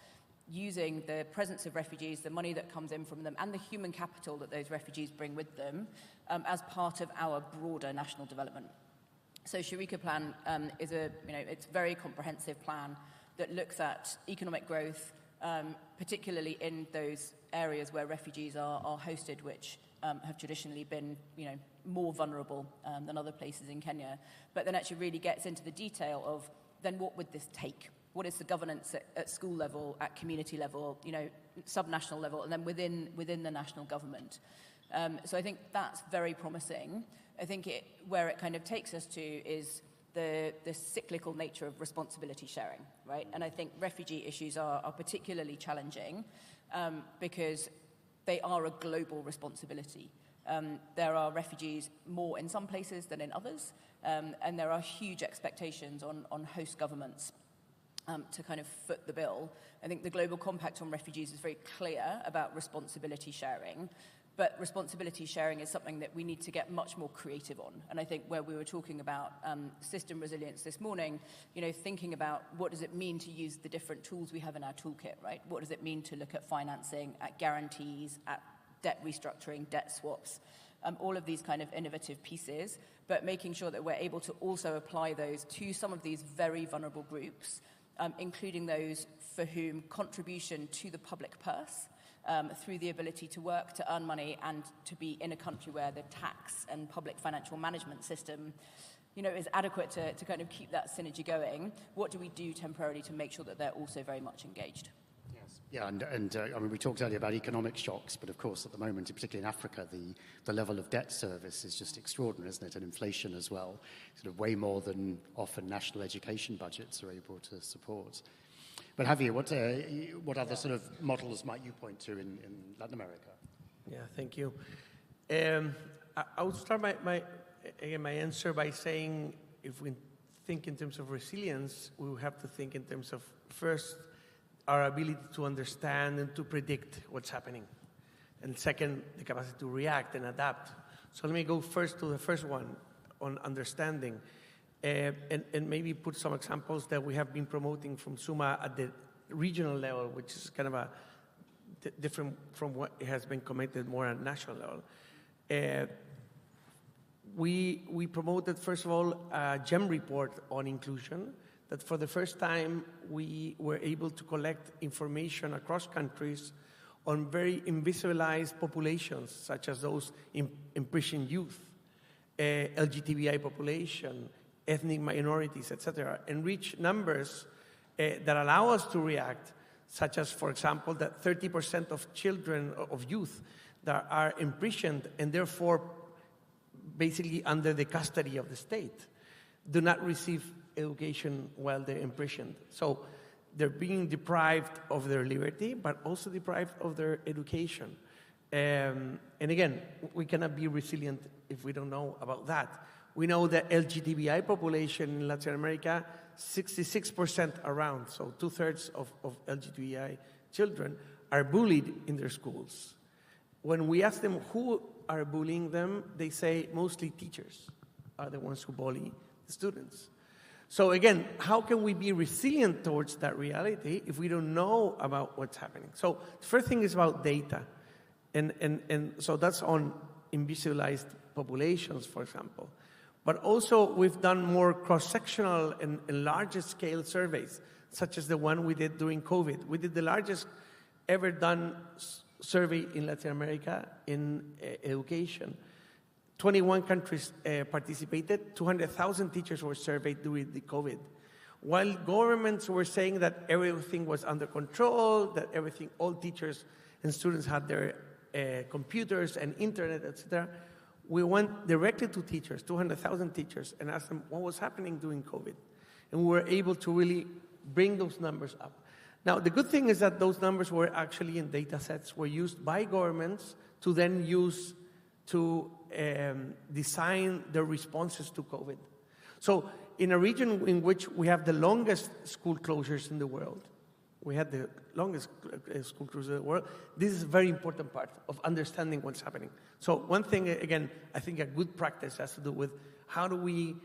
using the presence of refugees, the money that comes in from them, and the human capital that those refugees bring with them as part of our broader national development. So Sharika Plan is it's a very comprehensive plan that looks at economic growth, particularly in those areas where refugees are hosted, which have traditionally been, more vulnerable than other places in Kenya. But then actually really gets into the detail of then what would this take? What is the governance at school level, at community level, subnational level, and then within the national government? So I think that's very promising. I think where it kind of takes us to is the cyclical nature of responsibility sharing, right? And I think refugee issues are particularly challenging because they are a global responsibility. There are refugees more in some places than in others, and there are huge expectations on host governments to kind of foot the bill. I think the Global Compact on Refugees is very clear about responsibility sharing, but responsibility sharing is something that we need to get much more creative on. And I think where we were talking about system resilience this morning, thinking about what does it mean to use the different tools we have in our toolkit, right? What does it mean to look at financing, at guarantees, at debt restructuring, debt swaps, all of these kind of innovative pieces, but making sure that we're able to also apply those to some of these very vulnerable groups including those for whom contribution to the public purse through the ability to work, to earn money, and to be in a country where the tax and public financial management system, is adequate to kind of keep that synergy going. What do we do temporarily to make sure that they're also very much engaged?
Yeah, and I mean, we talked earlier about economic shocks, but of course, at the moment, particularly in Africa, the level of debt service is just extraordinary, isn't it? And inflation as well, sort of way more than often national education budgets are able to support. But Javier, what other sort of models might you point to in Latin America?
Yeah, thank you. I would start my answer by saying, if we think in terms of resilience, we will have to think in terms of, first, our ability to understand and to predict what's happening. And second, the capacity to react and adapt. So let me go first to the first one on understanding, and maybe put some examples that we have been promoting from SUMA at the regional level, which is kind of different from what has been committed more at national level. We promoted, first of all, a GEM report on inclusion, that for the first time we were able to collect information across countries on very invisibilized populations, such as those imprisoned youth, LGBTI population, ethnic minorities, etc., and reach numbers that allow us to react, such as, for example, that 30% of children, of youth, that are imprisoned and therefore basically under the custody of the state, do not receive education while they're imprisoned. So they're being deprived of their liberty, but also deprived of their education. And again, we cannot be resilient if we don't know about that. We know that LGBTI population in Latin America, 66% around, so 2/3 of LGBTI children are bullied in their schools. When we ask them who are bullying them, they say mostly teachers are the ones who bully the students. So again, how can we be resilient towards that reality if we don't know about what's happening? So the first thing is about data. And so that's on invisibilized populations, for example. But also we've done more cross-sectional and larger scale surveys, such as the one we did during COVID. We did the largest ever done survey in Latin America in education. 21 countries participated. 200,000 teachers were surveyed during the COVID. While governments were saying that everything was under control, that all teachers and students had their computers and internet, etc., we went directly to teachers, 200,000 teachers, and asked them what was happening during COVID. And we were able to really bring those numbers up. Now, the good thing is that those numbers were actually in data sets were used by governments to then use to design their responses to COVID. So in a region in which we have the longest school closures in the world, we had the longest school closures in the world, this is a very important part of understanding what's happening. So one thing, again, I think a good practice has to do with how do we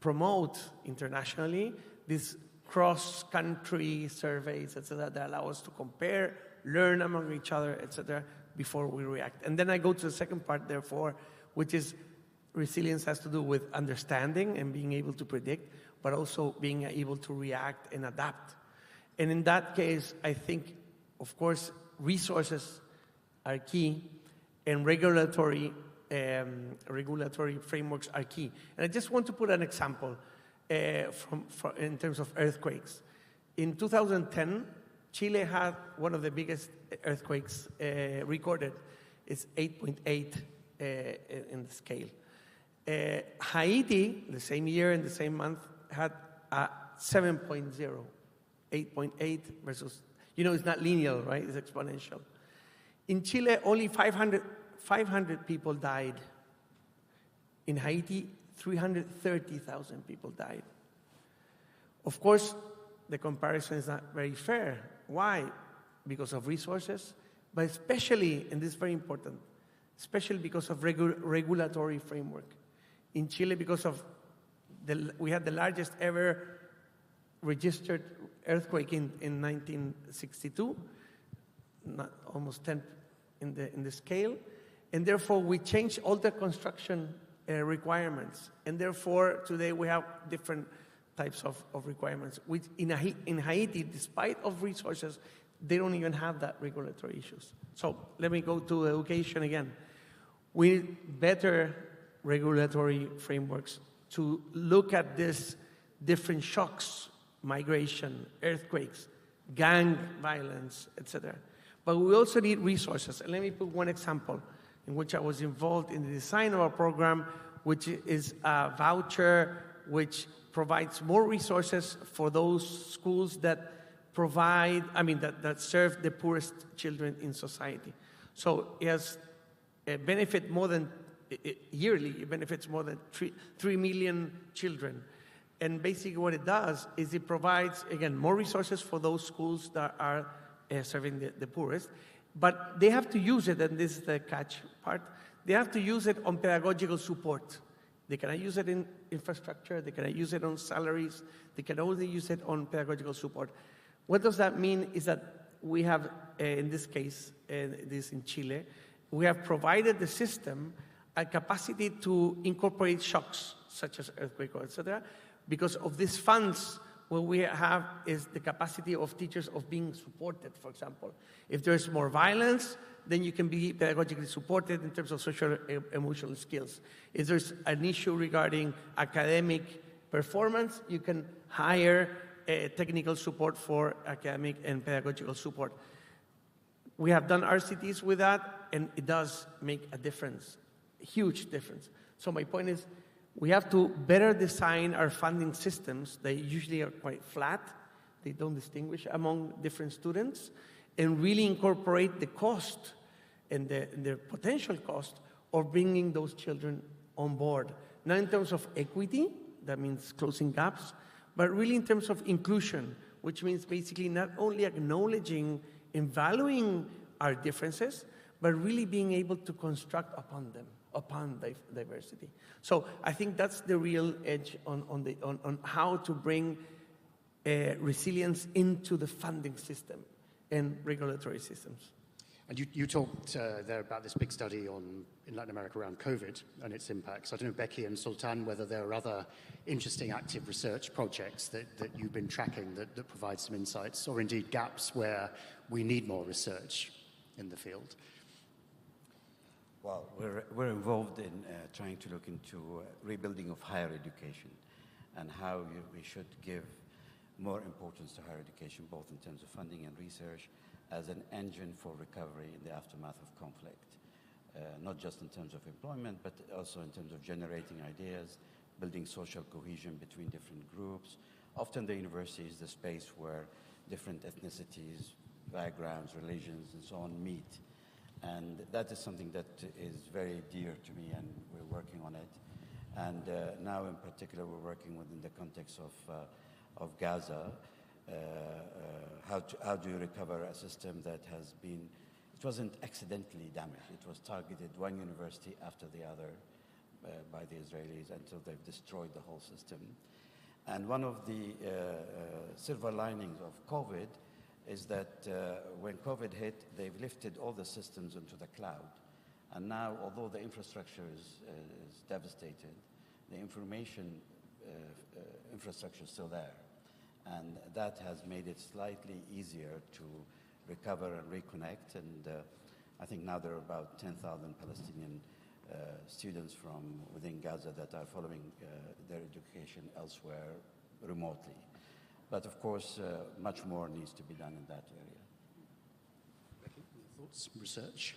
promote internationally these cross-country surveys, etc., that allow us to compare, learn among each other, etc., before we react. And then I go to the second part, therefore, which is resilience has to do with understanding and being able to predict, but also being able to react and adapt. And in that case, I think, of course, resources are key, and regulatory frameworks are key. And I just want to put an example in terms of earthquakes. In 2010, Chile had one of the biggest earthquakes recorded. It's 8.8 in the scale. Haiti, the same year and the same month, had a 7.0, 8.8 versus, it's not linear, right? It's exponential. In Chile, only 500 people died. In Haiti, 330,000 people died. Of course, the comparison is not very fair. Why? Because of resources, but especially, and this is very important, especially because of regulatory framework. In Chile, because of we had the largest ever registered earthquake in 1962, almost 10 in the scale, and therefore we changed all the construction requirements, and therefore today we have different types of requirements, which in Haiti, despite of resources, they don't even have that regulatory issues. So let me go to education again. We need better regulatory frameworks to look at these different shocks, migration, earthquakes, gang violence, etc. But we also need resources. And let me put one example in which I was involved in the design of our program, which is a voucher which provides more resources for those schools that that serve the poorest children in society. So it has benefit more than, yearly, it benefits more than 3 million children. And basically what it does is it provides, again, more resources for those schools that are serving the poorest, but they have to use it, and this is the catch part, they have to use it on pedagogical support. They cannot use it in infrastructure, they cannot use it on salaries, they can only use it on pedagogical support. What does that mean is that we have, in this case, this in Chile, we have provided the system a capacity to incorporate shocks, such as earthquake, etc., because of these funds. What we have is the capacity of teachers of being supported, for example. If there's more violence, then you can be pedagogically supported in terms of social emotional skills. If there's an issue regarding academic performance, you can hire technical support for academic and pedagogical support. We have done RCTs with that, and it does make a difference, a huge difference. So my point is, we have to better design our funding systems. They usually are quite flat. They don't distinguish among different students, and really incorporate the cost and the potential cost of bringing those children on board. Not in terms of equity, that means closing gaps, but really in terms of inclusion, which means basically not only acknowledging and valuing our differences, but really being able to construct upon them, upon diversity. So I think that's the real edge on how to bring resilience into the funding system and regulatory systems.
And you talked there about this big study in Latin America around COVID and its impacts. I don't know, Becky and Sultan, whether there are other interesting active research projects that you've been tracking that provide some insights, or indeed gaps where we need more research in the field.
Well, we're involved in trying to look into rebuilding of higher education and how we should give more importance to higher education, both in terms of funding and research, as an engine for recovery in the aftermath of conflict, not just in terms of employment, but also in terms of generating ideas, building social cohesion between different groups. Often the university is the space where different ethnicities, backgrounds, religions, and so on meet. And that is something that is very dear to me, and we're working on it. And now in particular, we're working within the context of Gaza. How do you recover a system that has been, it wasn't accidentally damaged, it was targeted one university after the other by the Israelis until they've destroyed the whole system. And one of the silver linings of COVID is that when COVID hit, they've lifted all the systems into the cloud. And now, although the infrastructure is devastated, the information infrastructure is still there. And that has made it slightly easier to recover and reconnect. And I think now there are about 10,000 Palestinian students from within Gaza that are following their education elsewhere remotely. But of course, much more needs to be done in that area.
Becky, thoughts, research?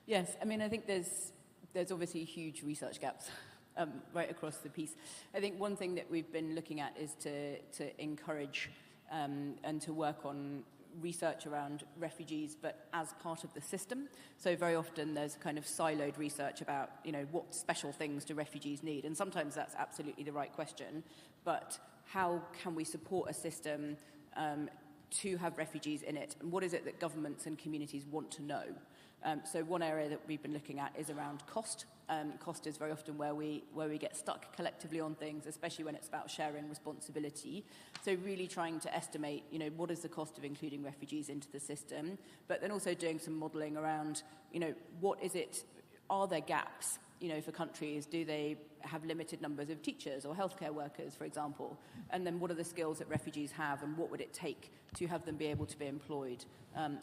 Yes, I mean, I think there's obviously huge research gaps right across the piece. I think one thing that we've been looking at is to encourage and to work on research around refugees, but as part of the system. So very often there's kind of siloed research about, what special things do refugees need? And sometimes that's absolutely the right question, but how can we support a system to have refugees in it? And what is it that governments and communities want to know? So one area that we've been looking at is around cost. Cost is very often where we get stuck collectively on things, especially when it's about sharing responsibility. So really trying to estimate, what is the cost of including refugees into the system, but then also doing some modelling around, what is it, are there gaps, for countries? Do they have limited numbers of teachers or healthcare workers, for example? And then what are the skills that refugees have, and what would it take to have them be able to be employed?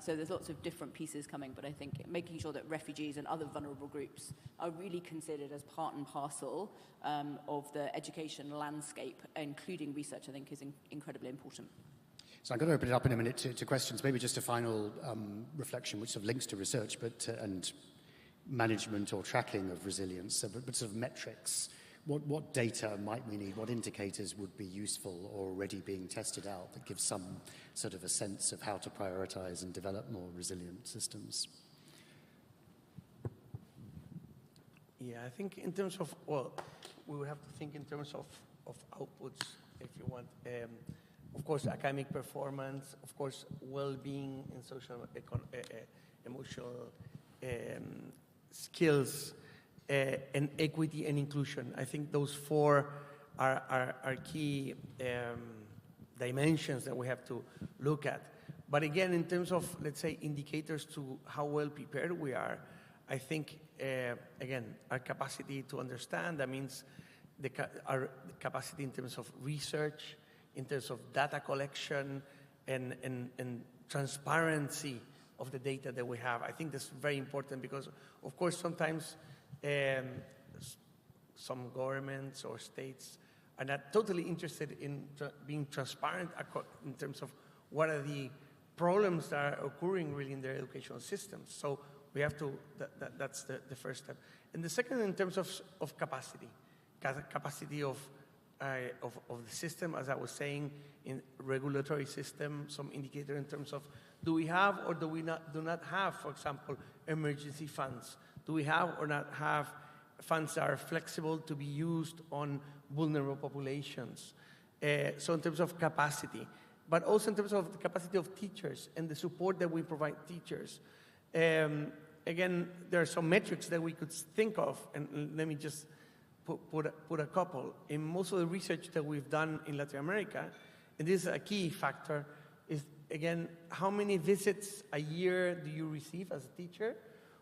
So there's lots of different pieces coming, but I think making sure that refugees and other vulnerable groups are really considered as part and parcel of the education landscape, including research, I think is incredibly important.
So I'm going to open it up in a minute to questions. Maybe just a final reflection, which sort of links to research, and management or tracking of resilience, but sort of metrics. What data might we need? What indicators would be useful or already being tested out that give some sort of a sense of how to prioritize and develop more resilient systems?
Yeah, I think in terms of, we will have to think in terms of outputs, if you want. Of course, academic performance, of course, well-being and social, emotional skills, and equity and inclusion. I think those four are key dimensions that we have to look at. But again, in terms of, let's say, indicators to how well prepared we are, I think, again, our capacity to understand, that means our capacity in terms of research, in terms of data collection, and transparency of the data that we have. I think that's very important because, of course, sometimes some governments or states are not totally interested in being transparent in terms of what are the problems that are occurring really in their educational systems. So we have to, that's the first step. And the second, in terms of capacity of the system, as I was saying, in regulatory system, some indicator in terms of do we have or do not have, for example, emergency funds? Do we have or not have funds that are flexible to be used on vulnerable populations? So in terms of capacity, but also in terms of the capacity of teachers and the support that we provide teachers. Again, there are some metrics that we could think of, and let me just put a couple. In most of the research that we've done in Latin America, and this is a key factor, is again, how many visits a year do you receive as a teacher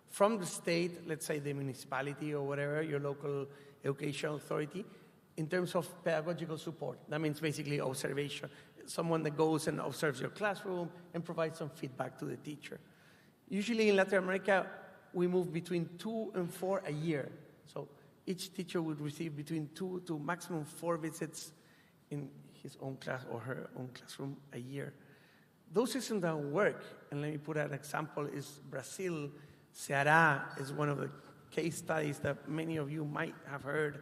from the state, let's say the municipality or whatever, your local educational authority, in terms of pedagogical support? That means basically observation. Someone that goes and observes your classroom and provides some feedback to the teacher. Usually in Latin America, we move between 2 and 4 a year. So each teacher would receive between 2 to maximum 4 visits in his own class or her own classroom a year. Those systems don't work. And let me put an example, is Brazil. Ceará is one of the case studies that many of you might have heard.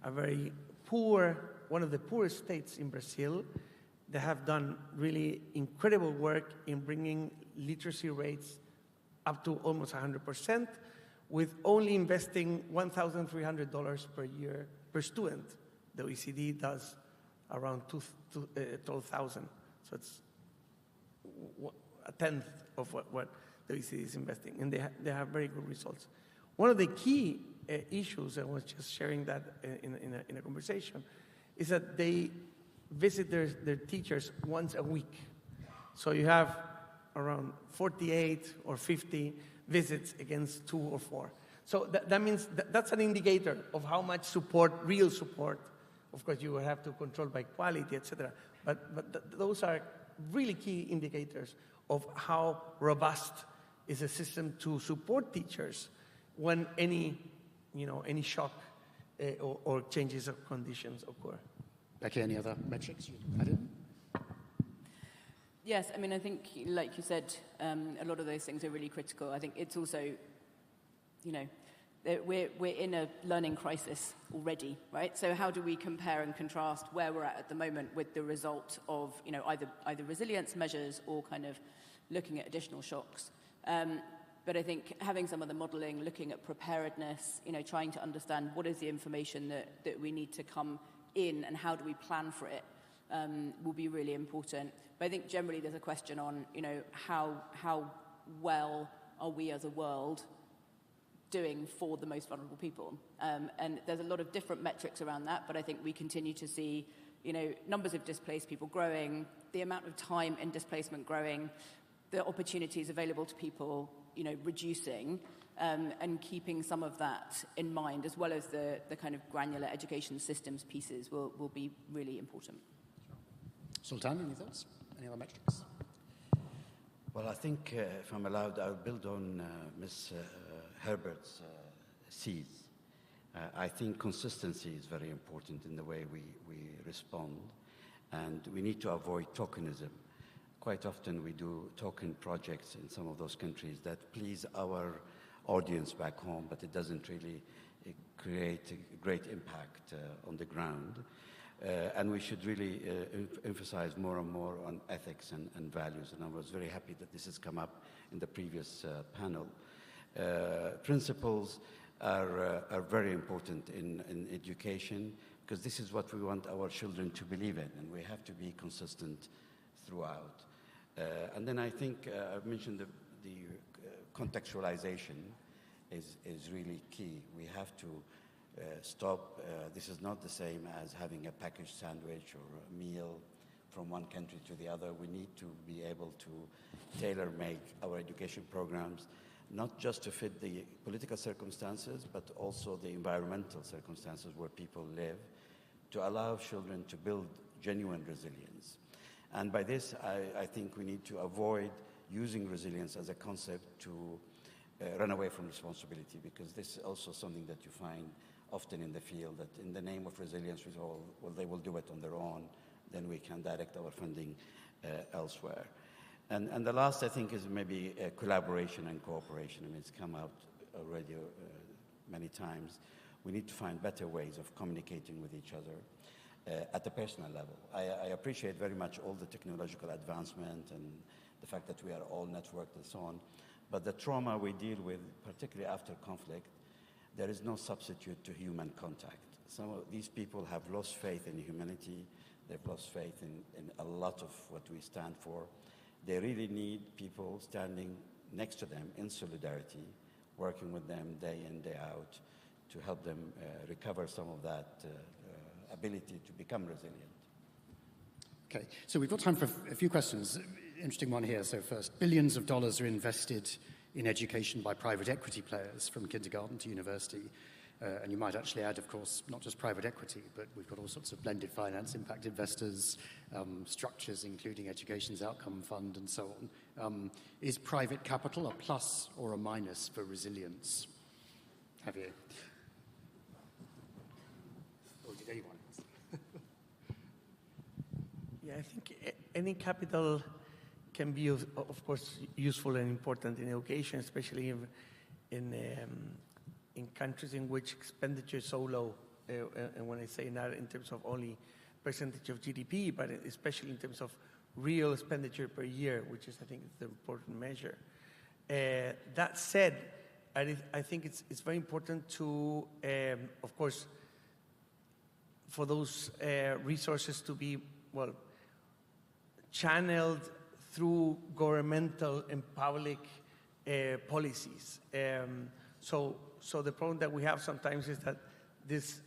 A very poor, one of the poorest states in Brazil. They have done really incredible work in bringing literacy rates up to almost 100%, with only investing $1,300 per year per student. The OECD does around 12,000. So it's a tenth of what the OECD is investing, and they have very good results. One of the key issues, I was just sharing that in a conversation, is that they visit their teachers once a week. So you have around 48 or 50 visits against 2 or 4. So that means that's an indicator of how much support, real support. Of course, you will have to control by quality, etc. But those are really key indicators of how robust is a system to support teachers when any shock or changes of conditions occur.
Becky, any other metrics you'd add in?
Yes, I mean, I think, like you said, a lot of those things are really critical. I think it's also, we're in a learning crisis already, right? So how do we compare and contrast where we're at the moment with the result of, either resilience measures or kind of looking at additional shocks? But I think having some of the modeling, looking at preparedness, trying to understand what is the information that we need to come in and how do we plan for it, will be really important. But I think generally there's a question on, how well are we as a world doing for the most vulnerable people? And there's a lot of different metrics around that, but I think we continue to see, numbers of displaced people growing, the amount of time in displacement growing. the opportunities available to people, reducing, and keeping some of that in mind, as well as the kind of granular education systems pieces will be really important.
Sultan, any thoughts? Any other metrics?
Well, I think, if I'm allowed, I'll build on Ms. Herbert's seeds. I think consistency is very important in the way we respond, and we need to avoid tokenism. Quite often we do token projects in some of those countries that please our audience back home, but it doesn't really create a great impact on the ground. And we should really emphasize more and more on ethics and values. And I was very happy that this has come up in the previous panel. Principles are very important in education, because this is what we want our children to believe in, and we have to be consistent throughout. And then I think I've mentioned the contextualization is really key. We have to stop. This is not the same as having a packaged sandwich or a meal from one country to the other. We need to be able to tailor-make our education programs, not just to fit the political circumstances, but also the environmental circumstances where people live, to allow children to build genuine resilience. And by this, I think we need to avoid using resilience as a concept to run away from responsibility, because this is also something that you find often in the field, that in the name of resilience, we say, well, they will do it on their own, then we can direct our funding elsewhere. And the last, I think, is maybe collaboration and cooperation. I mean, it's come out already many times. We need to find better ways of communicating with each other at the personal level. I appreciate very much all the technological advancement and the fact that we are all networked and so on. But the trauma we deal with, particularly after conflict, there is no substitute to human contact. Some of these people have lost faith in humanity. They've lost faith in a lot of what we stand for. They really need people standing next to them in solidarity, working with them day in, day out, to help them recover some of that ability to become resilient.
Okay, so we've got time for a few questions. Interesting one here. So first, billions of dollars are invested in education by private equity players from kindergarten to university. And you might actually add, of course, not just private equity, but we've got all sorts of blended finance, impact investors, structures, including Education's Outcome Fund and so on. Is private capital a plus or a minus for resilience? Javier? Or did anyone?
Yeah, I think any capital can be, of course, useful and important in education, especially in countries in which expenditure is so low. And when I say that in terms of only percentage of GDP, but especially in terms of real expenditure per year, which is, I think, the important measure. That said, I think it's very important to, of course, for those resources to be, well, channeled through governmental and public policies. So the problem that we have sometimes is that this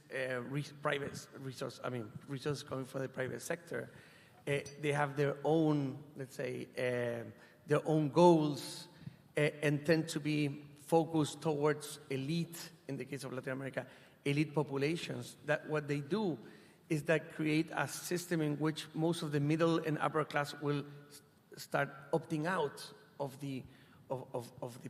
private resource, resources coming from the private sector, they have their own, let's say, their own goals and tend to be focused towards elite, in the case of Latin America, elite populations. That what they do is that create a system in which most of the middle and upper class will start opting out of the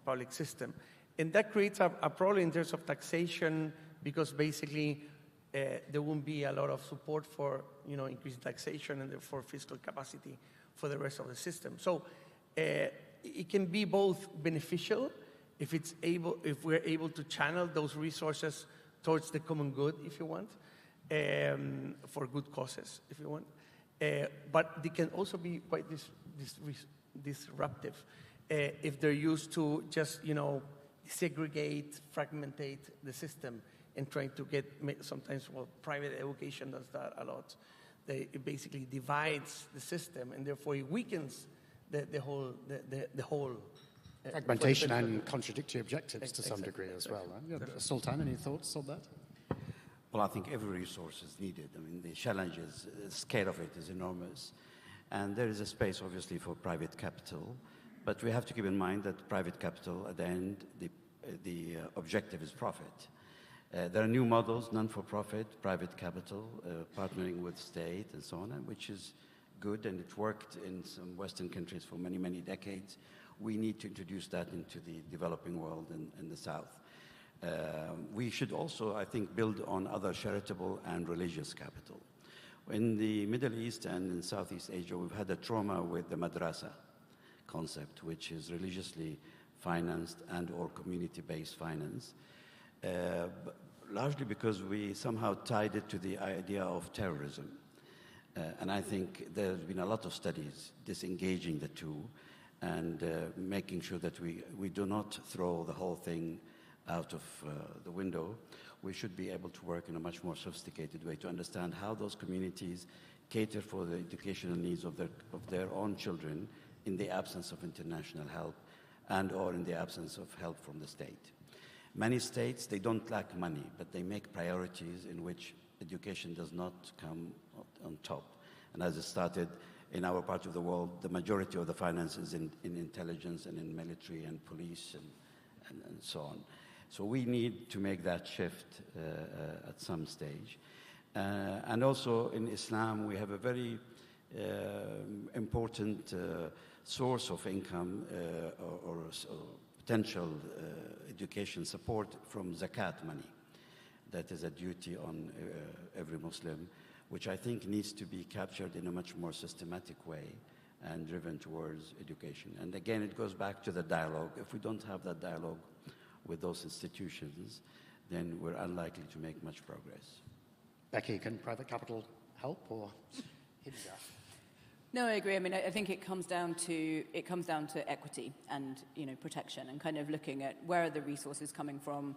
public system. And that creates a problem in terms of taxation, because basically there won't be a lot of support for increasing taxation and therefore fiscal capacity for the rest of the system. So it can be both beneficial if we're able to channel those resources towards the common good, if you want, for good causes, if you want. But they can also be quite disruptive if they're used to just, segregate, fragmentate the system and trying to get, sometimes, well, private education does that a lot. It basically divides the system, and therefore it weakens the whole.
Fragmentation and contradictory objectives to some degree as well. Right? Sultan, any thoughts on that?
Well, I think every resource is needed. I mean, the scale of it is enormous. And there is a space, obviously, for private capital. But we have to keep in mind that private capital, at the end, the objective is profit. There are new models, non-for-profit, private capital, partnering with state and so on, which is good, and it worked in some Western countries for many, many decades. We need to introduce that into the developing world in the South. We should also, I think, build on other charitable and religious capital. In the Middle East and in Southeast Asia, we've had a trauma with the madrasa concept, which is religiously financed and or community-based finance, largely because we somehow tied it to the idea of terrorism. And I think there's been a lot of studies disengaging the two and making sure that we do not throw the whole thing out of the window. We should be able to work in a much more sophisticated way to understand how those communities cater for the educational needs of their own children in the absence of international help and or in the absence of help from the state. Many states, they don't lack money, but they make priorities in which education does not come on top. And as it started in our part of the world, the majority of the finances in intelligence and in military and police and so on. So we need to make that shift at some stage. And also in Islam, we have a very important source of income or potential education support from zakat money. That is a duty on every Muslim, which I think needs to be captured in a much more systematic way and driven towards education. And again, it goes back to the dialogue. If we don't have that dialogue with those institutions, then we're unlikely to make much progress.
Becky, can private capital help or hinder?
No, I agree. I mean, I think it comes down to equity and protection, and kind of looking at where are the resources coming from,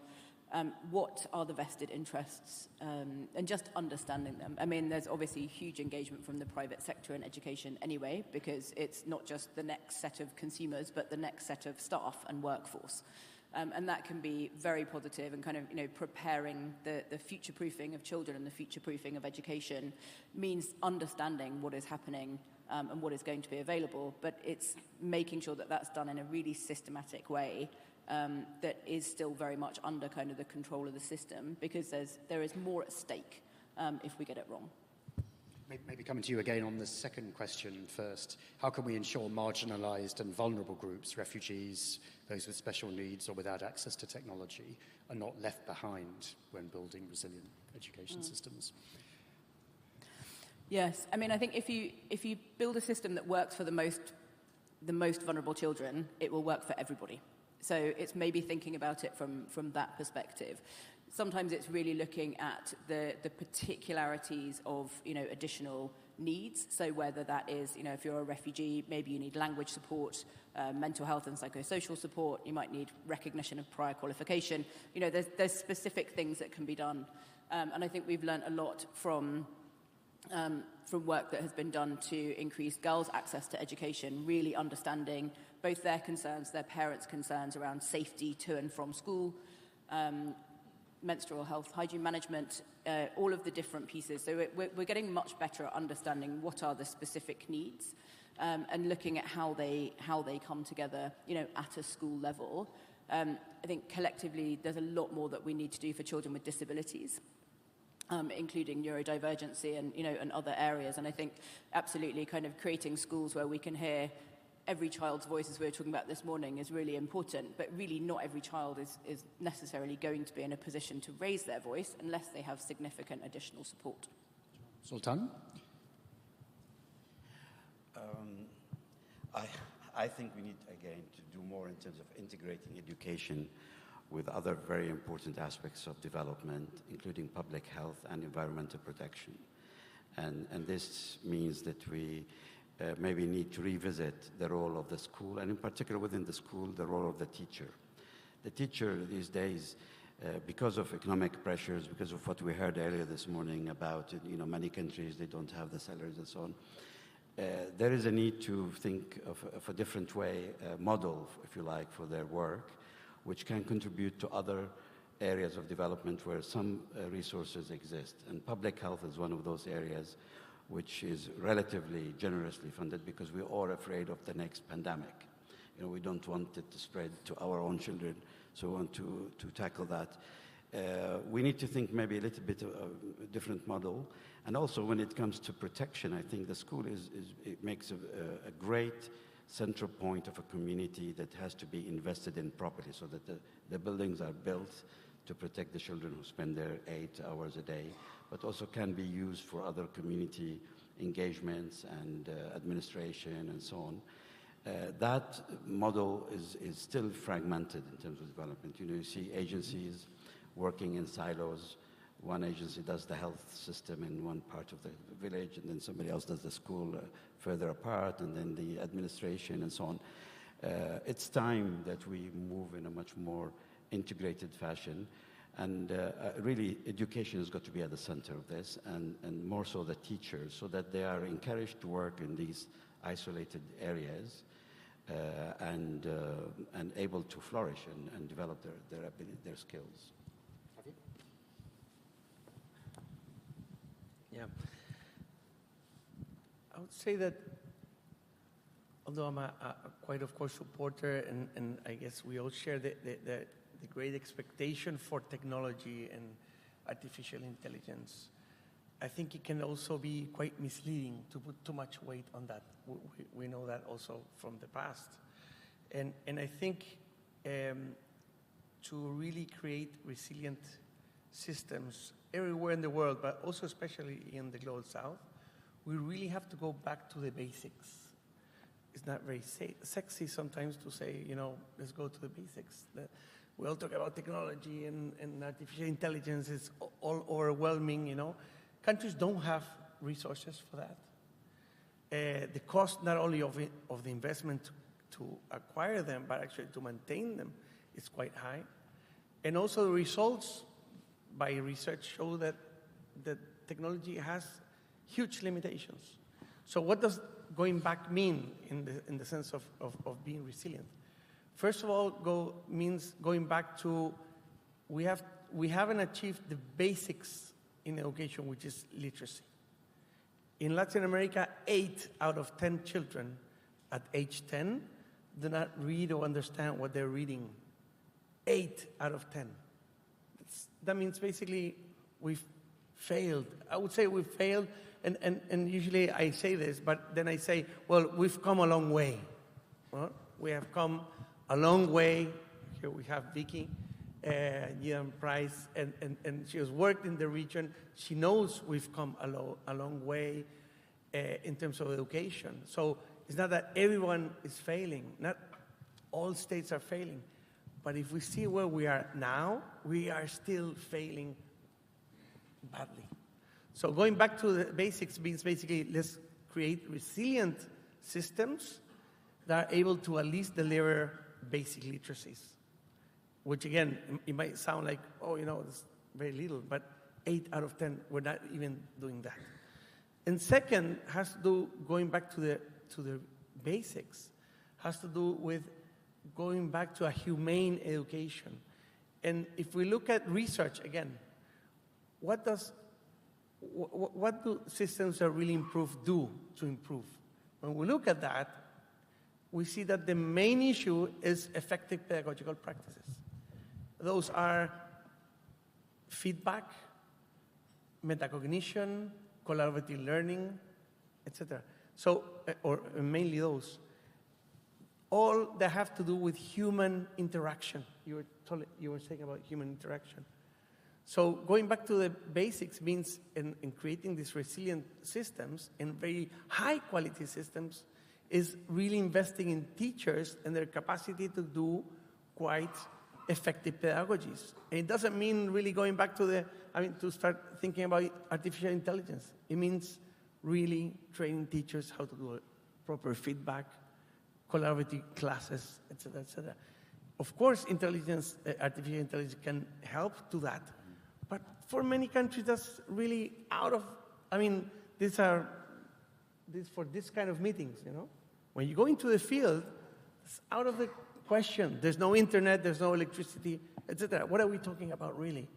what are the vested interests, and just understanding them. I mean, there's obviously huge engagement from the private sector in education anyway, because it's not just the next set of consumers, but the next set of staff and workforce. And that can be very positive, and kind of preparing the future-proofing of children and the future-proofing of education means understanding what is happening and what is going to be available, but it's making sure that that's done in a really systematic way that is still very much under kind of the control of the system, because there is more at stake if we get it wrong.
Maybe coming to you again on the second question first. How can we ensure marginalized and vulnerable groups, refugees, those with special needs or without access to technology, are not left behind when building resilient education systems?
Yes, I mean, I think if you build a system that works for the most vulnerable children, it will work for everybody. So it's maybe thinking about it from that perspective. Sometimes it's really looking at the particularities of additional needs. So whether that is if you're a refugee, maybe you need language support, mental health and psychosocial support. You might need recognition of prior qualification. There's specific things that can be done, and I think we've learned a lot from work that has been done to increase girls' access to education, really understanding both their concerns, their parents' concerns around safety to and from school, menstrual health, hygiene management, all of the different pieces. So we're getting much better at understanding what are the specific needs and looking at how they come together, at a school level. I think collectively there's a lot more that we need to do for children with disabilities. Including neurodivergency and other areas. And I think absolutely kind of creating schools where we can hear every child's voice, as we were talking about this morning, is really important. But really not every child is necessarily going to be in a position to raise their voice unless they have significant additional support.
Sultan?
I think we need, again, to do more in terms of integrating education with other very important aspects of development, including public health and environmental protection. And this means that we maybe need to revisit the role of the school, and in particular within the school, the role of the teacher. The teacher these days, because of economic pressures, because of what we heard earlier this morning about, many countries, they don't have the salaries and so on, there is a need to think of a different way, model, if you like, for their work, which can contribute to other areas of development where some resources exist. And public health is one of those areas which is relatively generously funded because we're all afraid of the next pandemic. we don't want it to spread to our own children, so we want to tackle that. We need to think maybe a little bit of a different model. And also when it comes to protection, I think the school it makes a great central point of a community that has to be invested in properly, so that the buildings are built to protect the children who spend there 8 hours a day, but also can be used for other community engagements and administration and so on. That model is still fragmented in terms of development. You see agencies working in silos. One agency does the health system in one part of the village, and then somebody else does the school further apart, and then the administration and so on. It's time that we move in a much more integrated fashion, and really education has got to be at the center of this, and more so the teachers, so that they are encouraged to work in these isolated areas and able to flourish and develop their ability, their skills.
Yeah. I would say that although I'm a quite, of course, supporter, and I guess we all share the great expectation for technology and artificial intelligence, I think it can also be quite misleading to put too much weight on that. We know that also from the past. And I think to really create resilient systems everywhere in the world, but also especially in the Global South, we really have to go back to the basics. It's not very sexy sometimes to say, let's go to the basics. We all talk about technology and artificial intelligence. It's all overwhelming, Countries don't have resources for that. The cost not only of the investment to acquire them, but actually to maintain them is quite high. And also the results by research show that technology has huge limitations. So what does going back mean in the sense of being resilient? First of all, means going back to we haven't achieved the basics in education, which is literacy. In Latin America, 8 out of 10 children at age 10 do not read or understand what they're reading. 8 out of 10. That means basically we've failed. I would say we've failed, and usually I say this, but then I say, well, we've come a long way. Well, we have come a long way. Here we have Vicky, Yidan Prize, and she has worked in the region. She knows we've come a long way in terms of education. So it's not that everyone is failing. Not all states are failing. But if we see where we are now, we are still failing badly. So going back to the basics means basically let's create resilient systems that are able to at least deliver basic literacies, which again, it might sound like, it's very little, but 8 out of 10, we're not even doing that. And second has to do, going back to the basics, has to do with going back to a humane education. And if we look at research again, what do systems that really do to improve? When we look at that, we see that the main issue is effective pedagogical practices. Those are feedback, metacognition, collaborative learning, etc. So, or mainly those. All that have to do with human interaction. You were saying about human interaction. So going back to the basics means in creating these resilient systems and very high quality systems is really investing in teachers and their capacity to do quite effective pedagogies. And it doesn't mean really going back to to start thinking about artificial intelligence. It means really training teachers how to do proper feedback, collaborative classes, etc., etc. Of course, artificial intelligence can help to that. But for many countries, that's really out of, these for this kind of meetings, When you go into the field, it's out of the question. There's no internet, there's no electricity, etc. What are we talking about, really?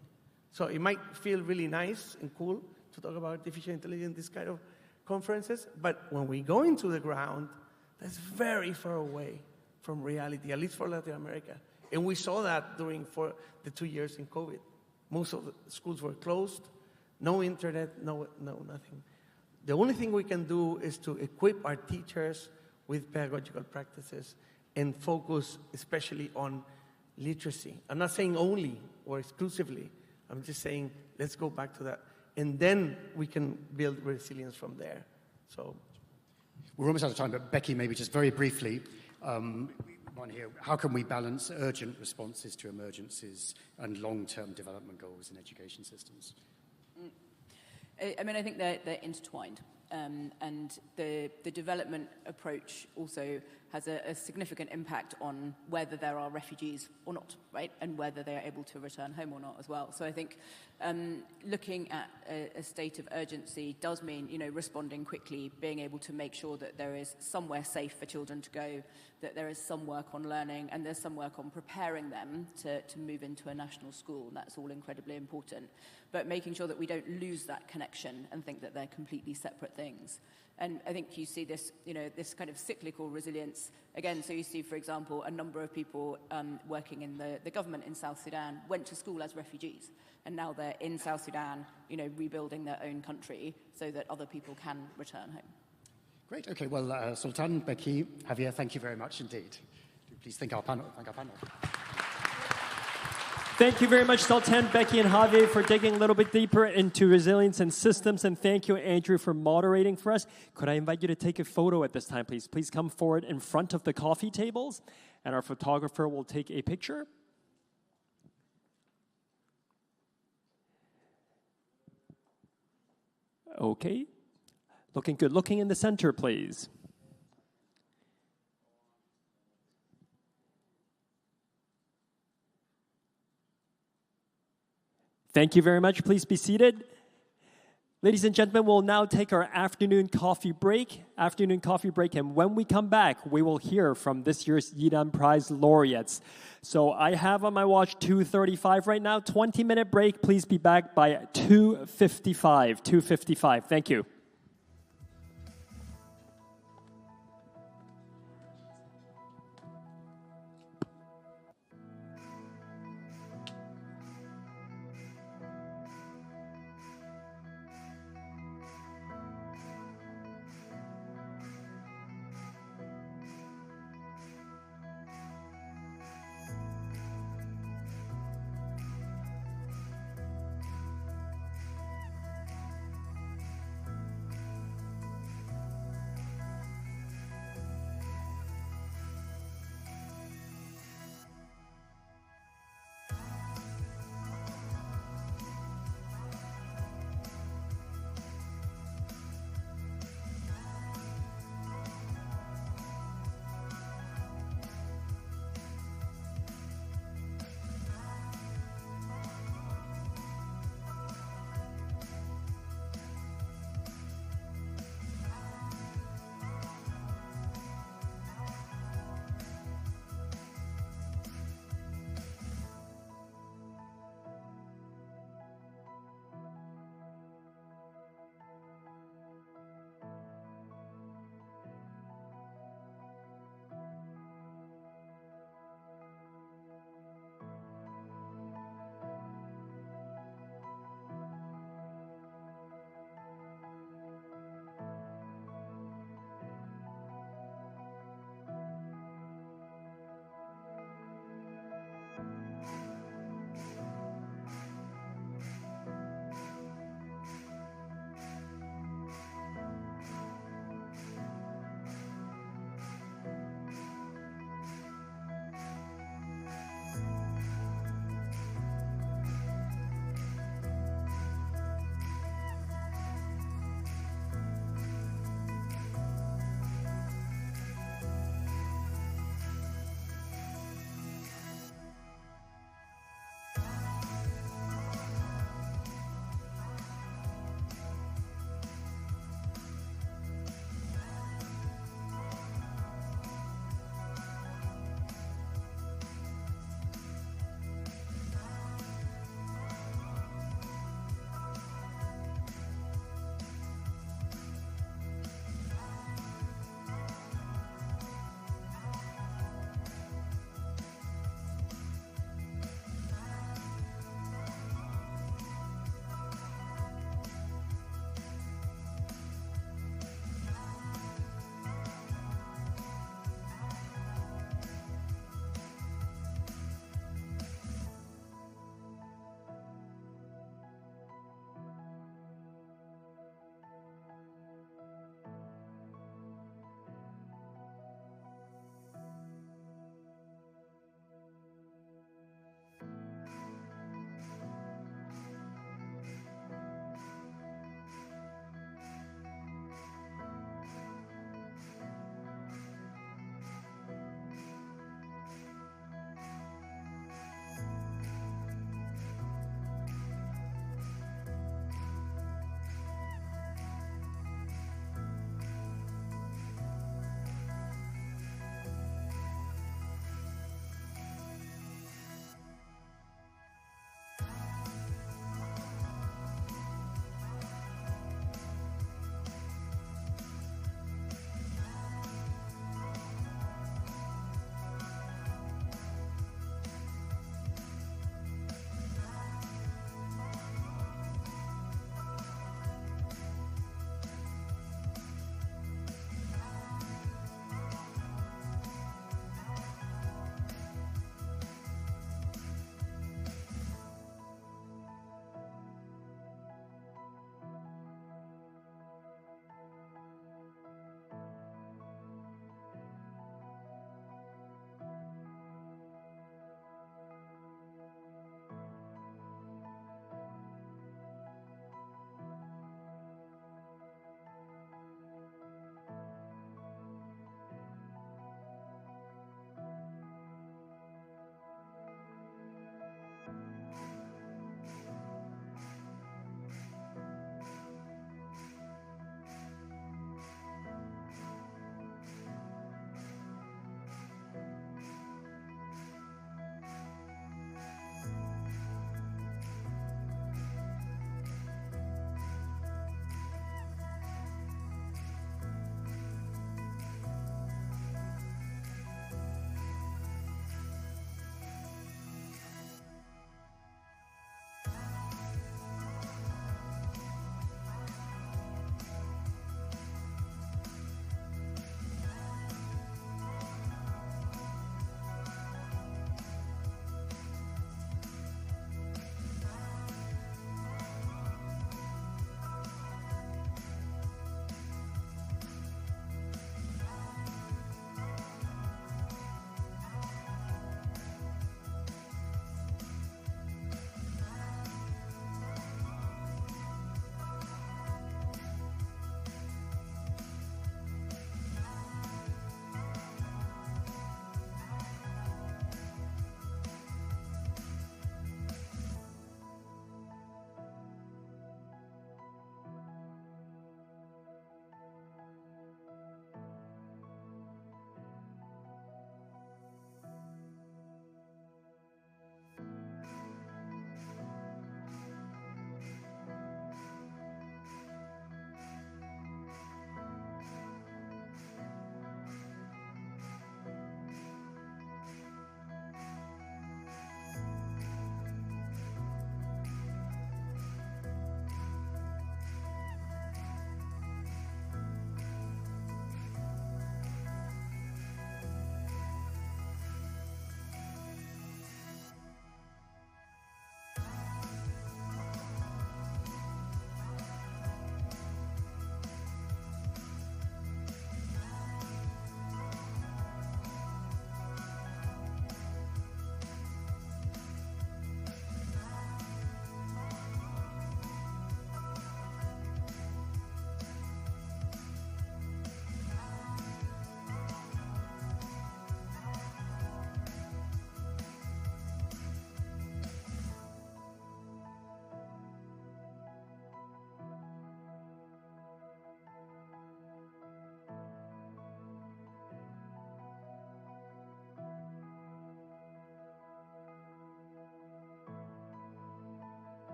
So it might feel really nice and cool to talk about artificial intelligence in this kind of conferences, but when we go into the ground, that's very far away from reality, at least for Latin America. And we saw that during the 2 years in COVID. Most of the schools were closed, no internet, no nothing. The only thing we can do is to equip our teachers with pedagogical practices and focus especially on literacy. I'm not saying only or exclusively. I'm just saying let's go back to that. And then we can build resilience from there. So,
we're almost out of time, but Becky, maybe just very briefly, one here, how can we balance urgent responses to emergencies and long-term development goals in education systems?
I mean, I think they're intertwined. And the development approach also has a significant impact on whether there are refugees or not, right? And whether they are able to return home or not as well. So I think looking at a state of urgency does mean, responding quickly, being able to make sure that there is somewhere safe for children to go, that there is some work on learning, and there's some work on preparing them to move into a national school. And that's all incredibly important. But making sure that we don't lose that connection and think that they're completely separate things. And I think you see this, this kind of cyclical resilience again. So you see, for example, a number of people working in the government in South Sudan went to school as refugees. And now they're in South Sudan, rebuilding their own country so that other people can return home.
Great. Okay. Well, Sultan, Becky, Javier, thank you very much indeed. Please thank our panel.
Thank you very much, Sultan, Becky, and Javier, for digging a little bit deeper into resilience and systems. And thank you, Andrew, for moderating for us. Could I invite you to take a photo at this time, please? Please come forward in front of the coffee tables, and our photographer will take a picture. Okay. Looking good. Looking in the center, please. Thank you very much. Please be seated. Ladies and gentlemen, we'll now take our afternoon coffee break. And when we come back, we will hear from this year's Yidan Prize laureates. So I have on my watch 2:35 right now. 20-minute break. Please be back by 2:55. Thank you.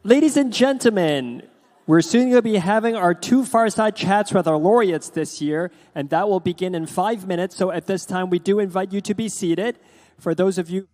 Ladies and gentlemen, we're soon going to be having our 2 fireside chats with our laureates this year, and that will begin in 5 minutes. So at this time, we do invite you to be seated. For those of you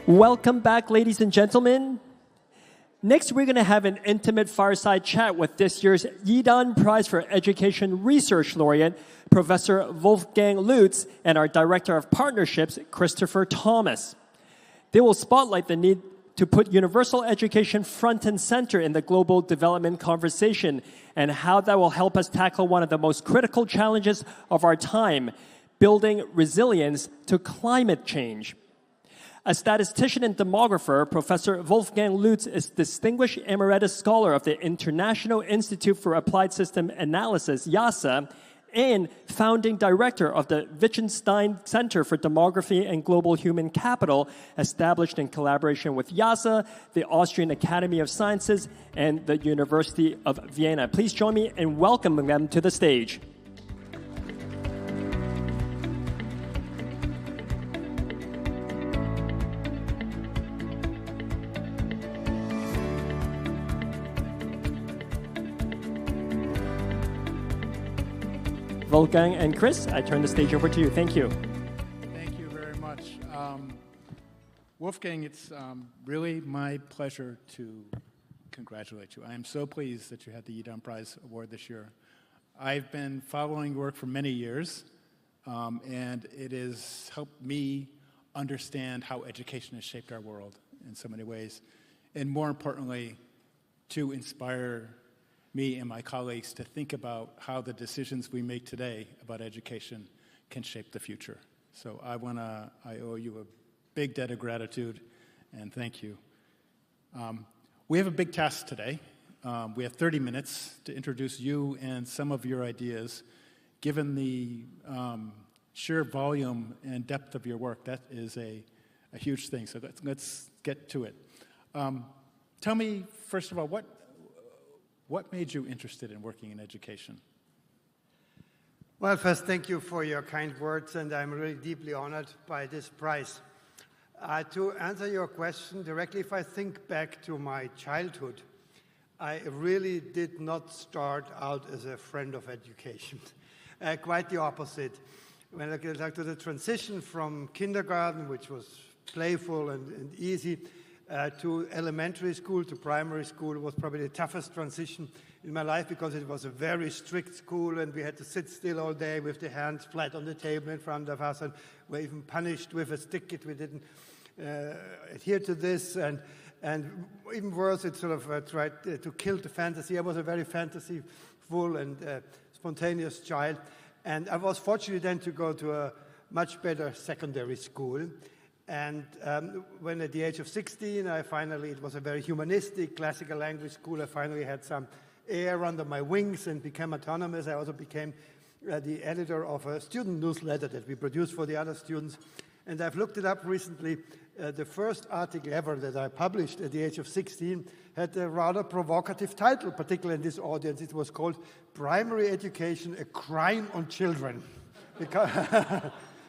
Welcome back, ladies and gentlemen. Next, we're going to have an intimate fireside chat with this year's Yidan Prize for Education Research Laureate, Professor Wolfgang Lutz, and our Director of Partnerships, Christopher Thomas. They will spotlight the need to put universal education front and center in the global development conversation and how that will help us tackle one of the most critical challenges of our time, building resilience to climate change. A statistician and demographer, Professor Wolfgang Lutz is Distinguished Emeritus Scholar of the International Institute for Applied System Analysis, IASA, and founding director of the Wittgenstein Center for Demography and Global Human Capital, established in collaboration with IASA, the Austrian Academy of Sciences, and the University of Vienna. Please join me in welcoming them to the stage. Wolfgang and Chris, I turn the stage over to you. Thank you.
Thank you very much. Wolfgang, it's really my pleasure to congratulate you. I am so pleased that you had the Yidan Prize Award this year. I've been following your work for many years, and it has helped me understand how education has shaped our world in so many ways, and more importantly, to inspire me and my colleagues to think about how the decisions we make today about education can shape the future. So I owe you a big debt of gratitude, and thank you. We have a big task today. We have 30 minutes to introduce you and some of your ideas. Given the sheer volume and depth of your work, that is a huge thing. So let's get to it. Tell me, first of all, what made you interested in working in education?
Well, first, thank you for your kind words, and I'm really deeply honored by this prize. To answer your question directly, if I think back to my childhood, I really did not start out as a friend of education. Quite the opposite. When I get back to the transition from kindergarten, which was playful and easy, to elementary school, to primary school, was probably the toughest transition in my life because it was a very strict school and we had to sit still all day with the hands flat on the table in front of us, and were even punished with a stick if we didn't adhere to this. And even worse, it sort of tried to kill the fantasy. I was a very fantasyful and spontaneous child. And I was fortunate then to go to a much better secondary school. And when at the age of 16, it was a very humanistic, classical language school, I finally had some air under my wings and became autonomous. I also became the editor of a student newsletter that we produced for the other students. And I've looked it up recently. The first article ever that I published at the age of 16 had a rather provocative title, particularly in this audience. It was called Primary Education, a Crime on Children.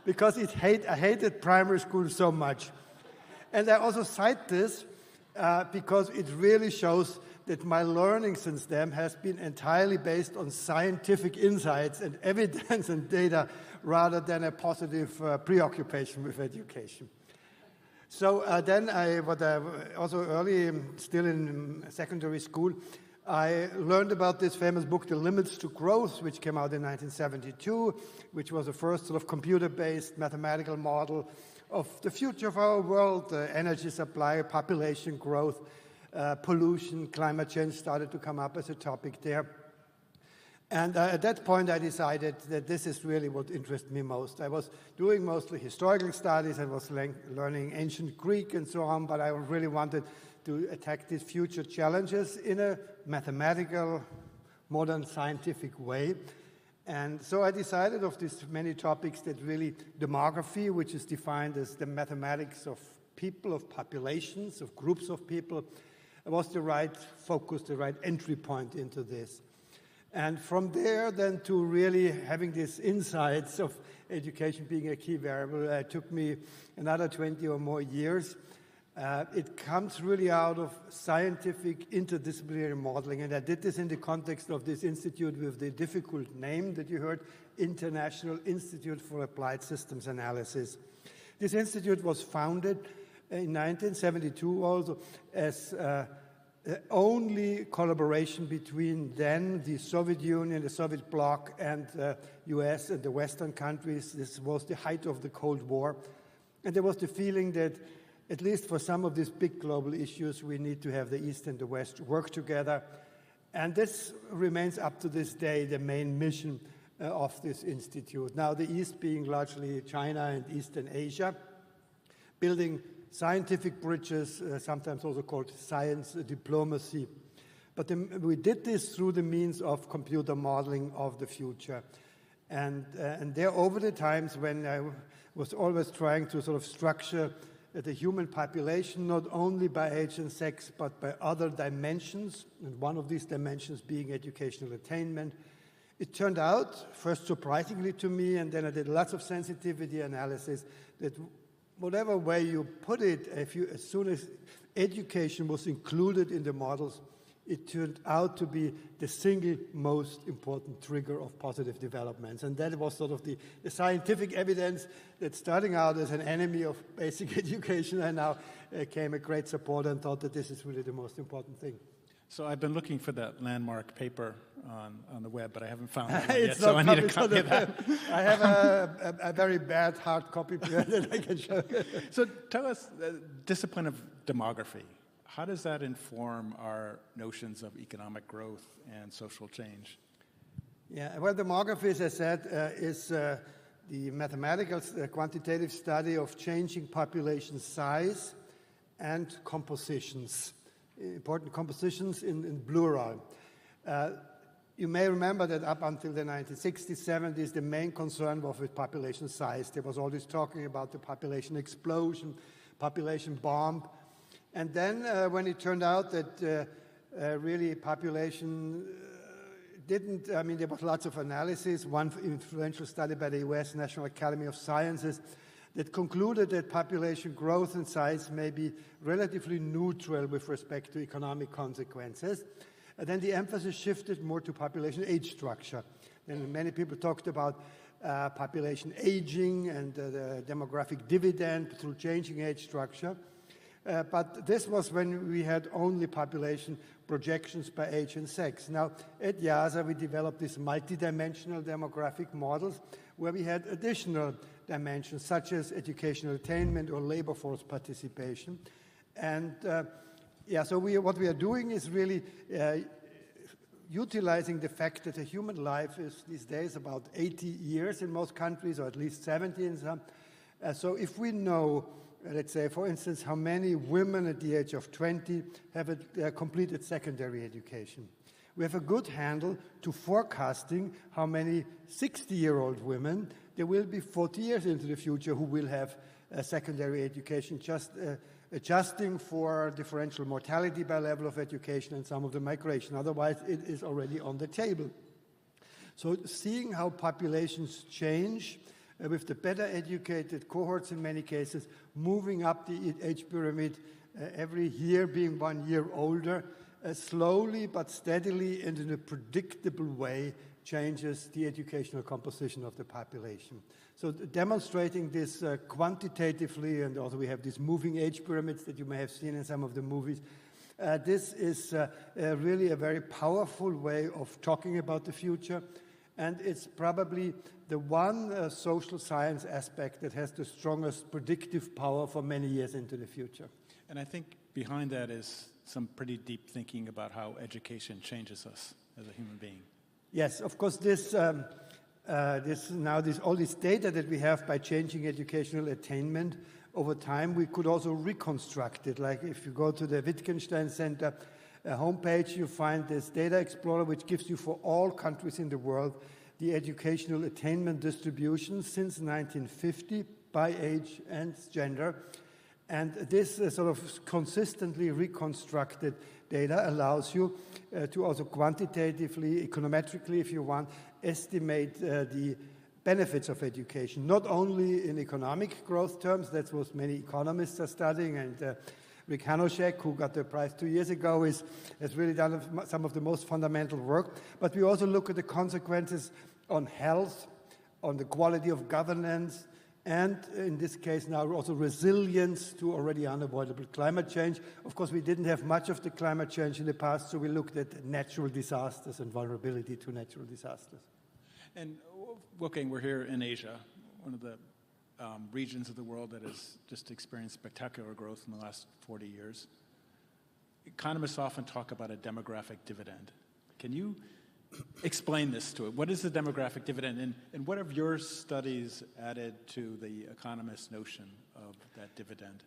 Because I hated primary school so much. And I also cite this because it really shows that my learning since then has been entirely based on scientific insights and evidence and data rather than a positive preoccupation with education. So then also early, still in secondary school, I learned about this famous book, The Limits to Growth, which came out in 1972, which was the first sort of computer-based mathematical model of the future of our world, energy supply, population growth, pollution, climate change started to come up as a topic there. And at that point, I decided that this is really what interests me most. I was doing mostly historical studies. I was learning ancient Greek and so on, but I really wanted to attack these future challenges in a mathematical, modern scientific way. And so I decided of these many topics that really demography, which is defined as the mathematics of people, of populations, of groups of people, was the right focus, the right entry point into this. And from there, then, to really having these insights of education being a key variable, took me another 20 or more years. It comes really out of scientific interdisciplinary modeling, and I did this in the context of this institute with the difficult name that you heard, International Institute for Applied Systems Analysis. This institute was founded in 1972 also as only collaboration between then the Soviet Union, the Soviet bloc, and US and the Western countries. This was the height of the Cold War. And there was the feeling that, at least for some of these big global issues, we need to have the East and the West work together. And this remains up to this day the main mission of this institute. Now, the East being largely China and Eastern Asia, building scientific bridges, sometimes also called science diplomacy. But we did this through the means of computer modeling of the future. And there, over the times when I was always trying to sort of structure the human population, not only by age and sex, but by other dimensions, and one of these dimensions being educational attainment, it turned out, first surprisingly to me, and then I did lots of sensitivity analysis, that whatever way you put it, as soon as education was included in the models, it turned out to be the single most important trigger of positive developments. And that was sort of the scientific evidence that starting out as an enemy of basic education, I now came a great supporter and thought that this is really the most important thing.
So I've been looking for that landmark paper on the web, but I haven't found it
It's
yet, so I need a
published
copy
on
of that.
I have a very bad hard copy that I can show you.
So tell us, the discipline of demography, how does that inform our notions of economic growth and social change?
Yeah, well, demography, as I said, is the mathematical, quantitative study of changing population size and compositions. Important compositions in plural. You may remember that up until the 1960s, 70s, the main concern was with population size. There was always talking about the population explosion, population bomb. And then when it turned out that really population didn't, I mean, there was lots of analysis, one influential study by the US National Academy of Sciences that concluded that population growth and size may be relatively neutral with respect to economic consequences. And then the emphasis shifted more to population age structure. And many people talked about population aging and the demographic dividend through changing age structure. But this was when we had only population projections by age and sex. Now, at YASA, we developed these multidimensional demographic models where we had additional dimensions, such as educational attainment or labor force participation. And so what we are doing is really utilizing the fact that a human life is these days about 80 years in most countries, or at least 70 in some. So if we know, let's say, for instance, how many women at the age of 20 have completed secondary education, we have a good handle to forecasting how many 60-year-old women there will be 40 years into the future who will have secondary education, just adjusting for differential mortality by level of education and some of the migration. Otherwise, it is already on the table. So seeing how populations change with the better educated cohorts in many cases, moving up the age pyramid, every year being 1 year older, slowly but steadily and in a predictable way changes the educational composition of the population. So demonstrating this quantitatively, and also we have these moving age pyramids that you may have seen in some of the movies. This is really a very powerful way of talking about the future, and it's probably the one social science aspect that has the strongest predictive power for many years into the future.
And I think behind that is some pretty deep thinking about how education changes us as a human being.
Yes, of course, all this data that we have by changing educational attainment over time, we could also reconstruct it. Like if you go to the Wittgenstein Center homepage, you find this data explorer, which gives you for all countries in the world the educational attainment distribution since 1950 by age and gender. And this sort of consistently reconstructed data allows you to also quantitatively, econometrically, if you want, estimate the benefits of education, not only in economic growth terms, that's what many economists are studying, and Rick Hanushek, who got the prize 2 years ago, has really done some of the most fundamental work, but we also look at the consequences on health, on the quality of governance, and in this case now also resilience to already unavoidable climate change. Of course, we didn't have much of the climate change in the past, so we looked at natural disasters and vulnerability to natural disasters.
And Wolfgang, we're here in Asia, one of the regions of the world that has just experienced spectacular growth in the last 40 years. Economists often talk about a demographic dividend. Can you explain this to it? What is the demographic dividend, and what have your studies added to the economist notion of that dividend?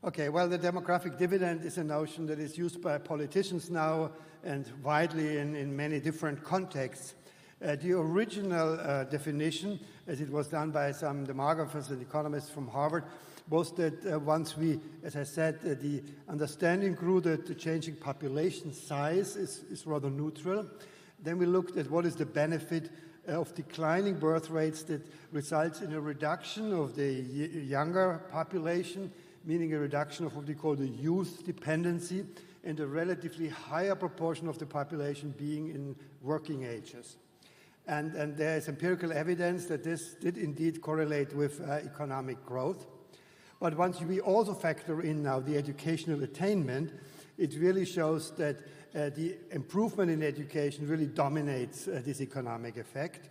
Okay, well, the demographic dividend is a notion that is used by politicians now and widely in many different contexts. The original definition, as it was done by some demographers and economists from Harvard, was that once we, as I said, the understanding grew that the changing population size is rather neutral. Then we looked at what is the benefit of declining birth rates that results in a reduction of the younger population, meaning a reduction of what we call the youth dependency, and a relatively higher proportion of the population being in working ages. And there is empirical evidence that this did indeed correlate with economic growth. But once we also factor in now the educational attainment, it really shows that the improvement in education really dominates this economic effect.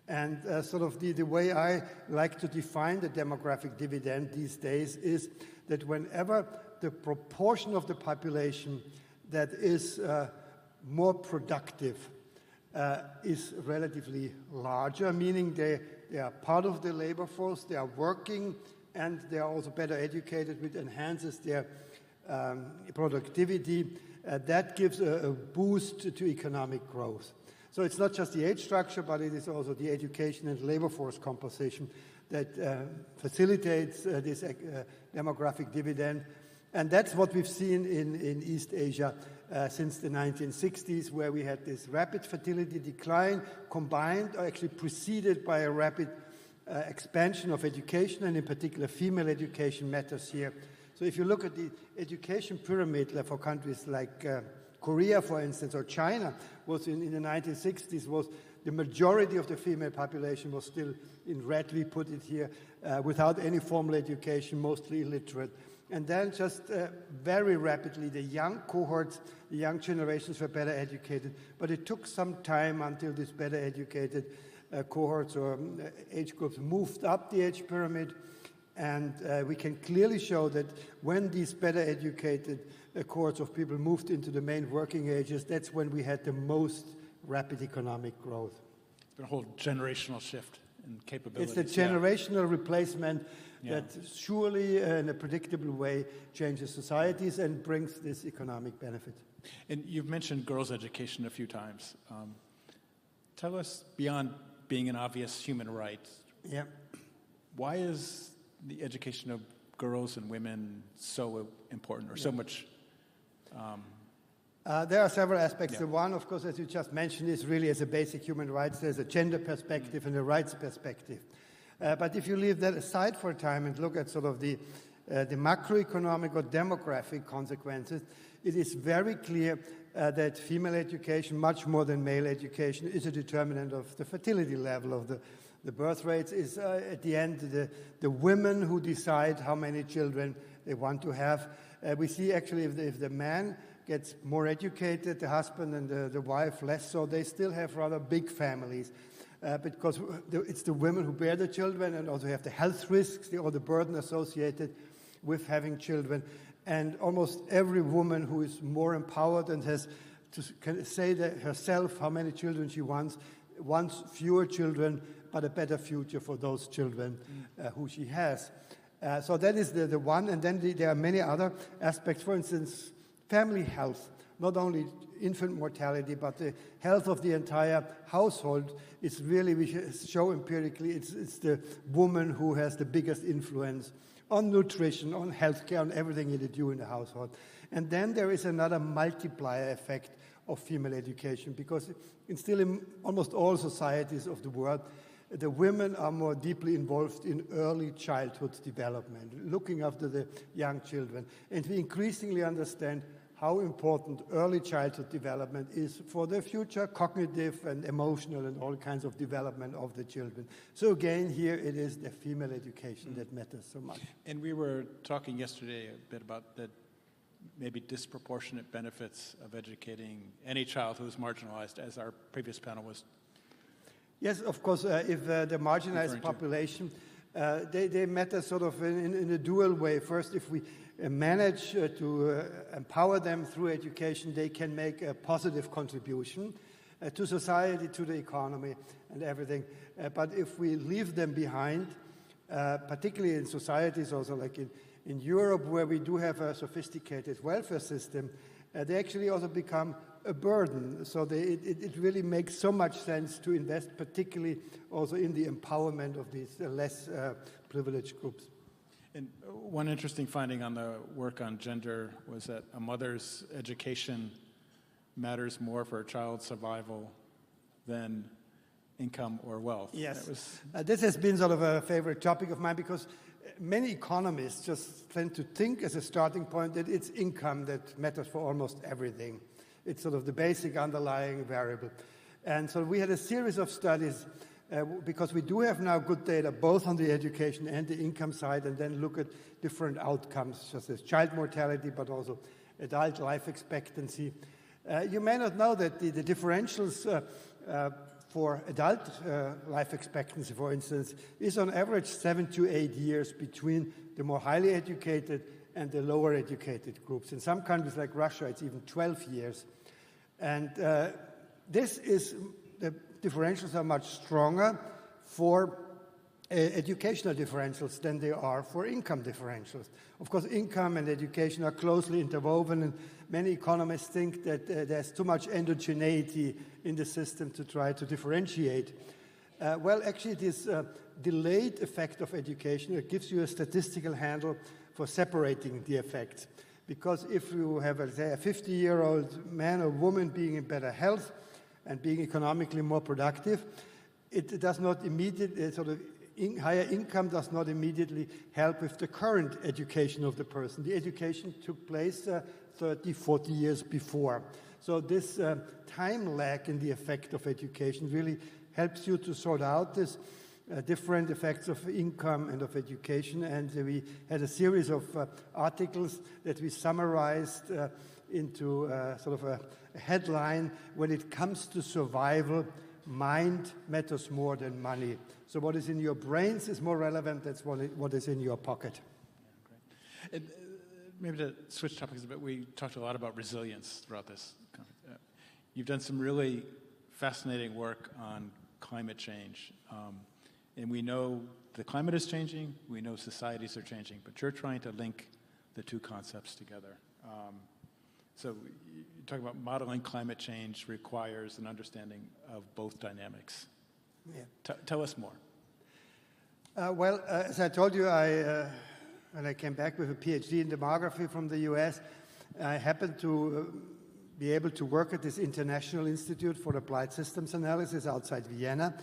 And sort of the way I like to define the demographic dividend these days is that whenever the proportion of the population that is more productive is relatively larger, meaning they are part of the labor force, they are working, and they are also better educated, which enhances their productivity. That gives a boost to economic growth. So it's not just the age structure, but it is also the education and labor force composition that facilitates this demographic dividend. And that's what we've seen in East Asia since the 1960s, where we had this rapid fertility decline combined, or actually preceded by a rapid expansion of education, and in particular female education matters here. So if you look at the education pyramid for countries like Korea, for instance, or China, was in the 1960s, was the majority of the female population was still in red, we put it here, without any formal education, mostly illiterate. And then just very rapidly, the young cohorts, the young generations were better educated, but it took some time until these better educated cohorts or age groups moved up the age pyramid. And we can clearly show that when these better educated cohorts of people moved into the main working ages, that's when we had the most rapid economic growth.
It's been a whole generational shift in capabilities.
It's the generational replacement that surely, in a predictable way, changes societies and brings this economic benefit.
And you've mentioned girls' education a few times. Tell us, beyond being an obvious human right, why is the education of girls and women so important, or so much?
There are several aspects. The one, of course, as you just mentioned, is really as a basic human rights. There's a gender perspective and a rights perspective. But if you leave that aside for a time and look at sort of the macroeconomic or demographic consequences, it is very clear that female education, much more than male education, is a determinant of the fertility level of the birth rates. Is at the end the women who decide how many children they want to have. We see actually if the man gets more educated, the husband and the wife less so, they still have rather big families. Because it's the women who bear the children and also have the health risks or the burden associated with having children. And almost every woman who is more empowered and can say that herself how many children she wants fewer children, but a better future for those children who she has. So that is the one. And then there are many other aspects. For instance, family health. Not only infant mortality, but the health of the entire household is really, we show empirically, it's the woman who has the biggest influence on nutrition, on healthcare, on everything you do in the household. And then there is another multiplier effect of female education, because still in almost all societies of the world, the women are more deeply involved in early childhood development, looking after the young children. And we increasingly understand how important early childhood development is for the future cognitive and emotional and all kinds of development of the children. So again, here it is the female education that matters so much.
And we were talking yesterday a bit about the maybe disproportionate benefits of educating any child who is marginalized, as our previous panel was.
Yes, of course, if the marginalized population, they matter sort of in a dual way. First, if we manage to empower them through education, they can make a positive contribution to society, to the economy, and everything. But if we leave them behind, particularly in societies also like in Europe, where we do have a sophisticated welfare system, they actually also become a burden. So it really makes so much sense to invest particularly also in the empowerment of these less privileged groups.
And one interesting finding on the work on gender was that a mother's education matters more for a child's survival than income or wealth.
Yes, this has been sort of a favorite topic of mine because many economists just tend to think as a starting point that it's income that matters for almost everything. It's sort of the basic underlying variable. And so we had a series of studies because we do have now good data both on the education and the income side, and then look at different outcomes such as child mortality but also adult life expectancy. You may not know that the differentials for adult life expectancy, for instance, is on average 7 to 8 years between the more highly educated and the lower educated groups. In some countries like Russia, it's even 12 years. And this is, the differentials are much stronger for educational differentials than they are for income differentials. Of course, income and education are closely interwoven, and many economists think that there's too much endogeneity in the system to try to differentiate. Well, actually, this delayed effect of education, it gives you a statistical handle for separating the effects. Because if you have, say, a 50-year-old man or woman being in better health and being economically more productive, it does not immediately, higher income does not immediately help with the current education of the person. The education took place 30, 40 years before. So this time lag in the effect of education really helps you to sort out this different effects of income and of education. And we had a series of articles that we summarized into sort of a headline: when it comes to survival, mind matters more than money. So what is in your brains is more relevant than what is in your pocket.
Yeah, great. And, maybe to switch topics a bit, we talked a lot about resilience throughout this conference. You've done some really fascinating work on climate change. And we know the climate is changing, we know societies are changing, but you're trying to link the two concepts together. So you talk about modeling climate change requires an understanding of both dynamics. Yeah. Tell us more.
Well, as I told you, when I came back with a PhD in demography from the US, I happened to be able to work at this International Institute for Applied Systems Analysis outside Vienna,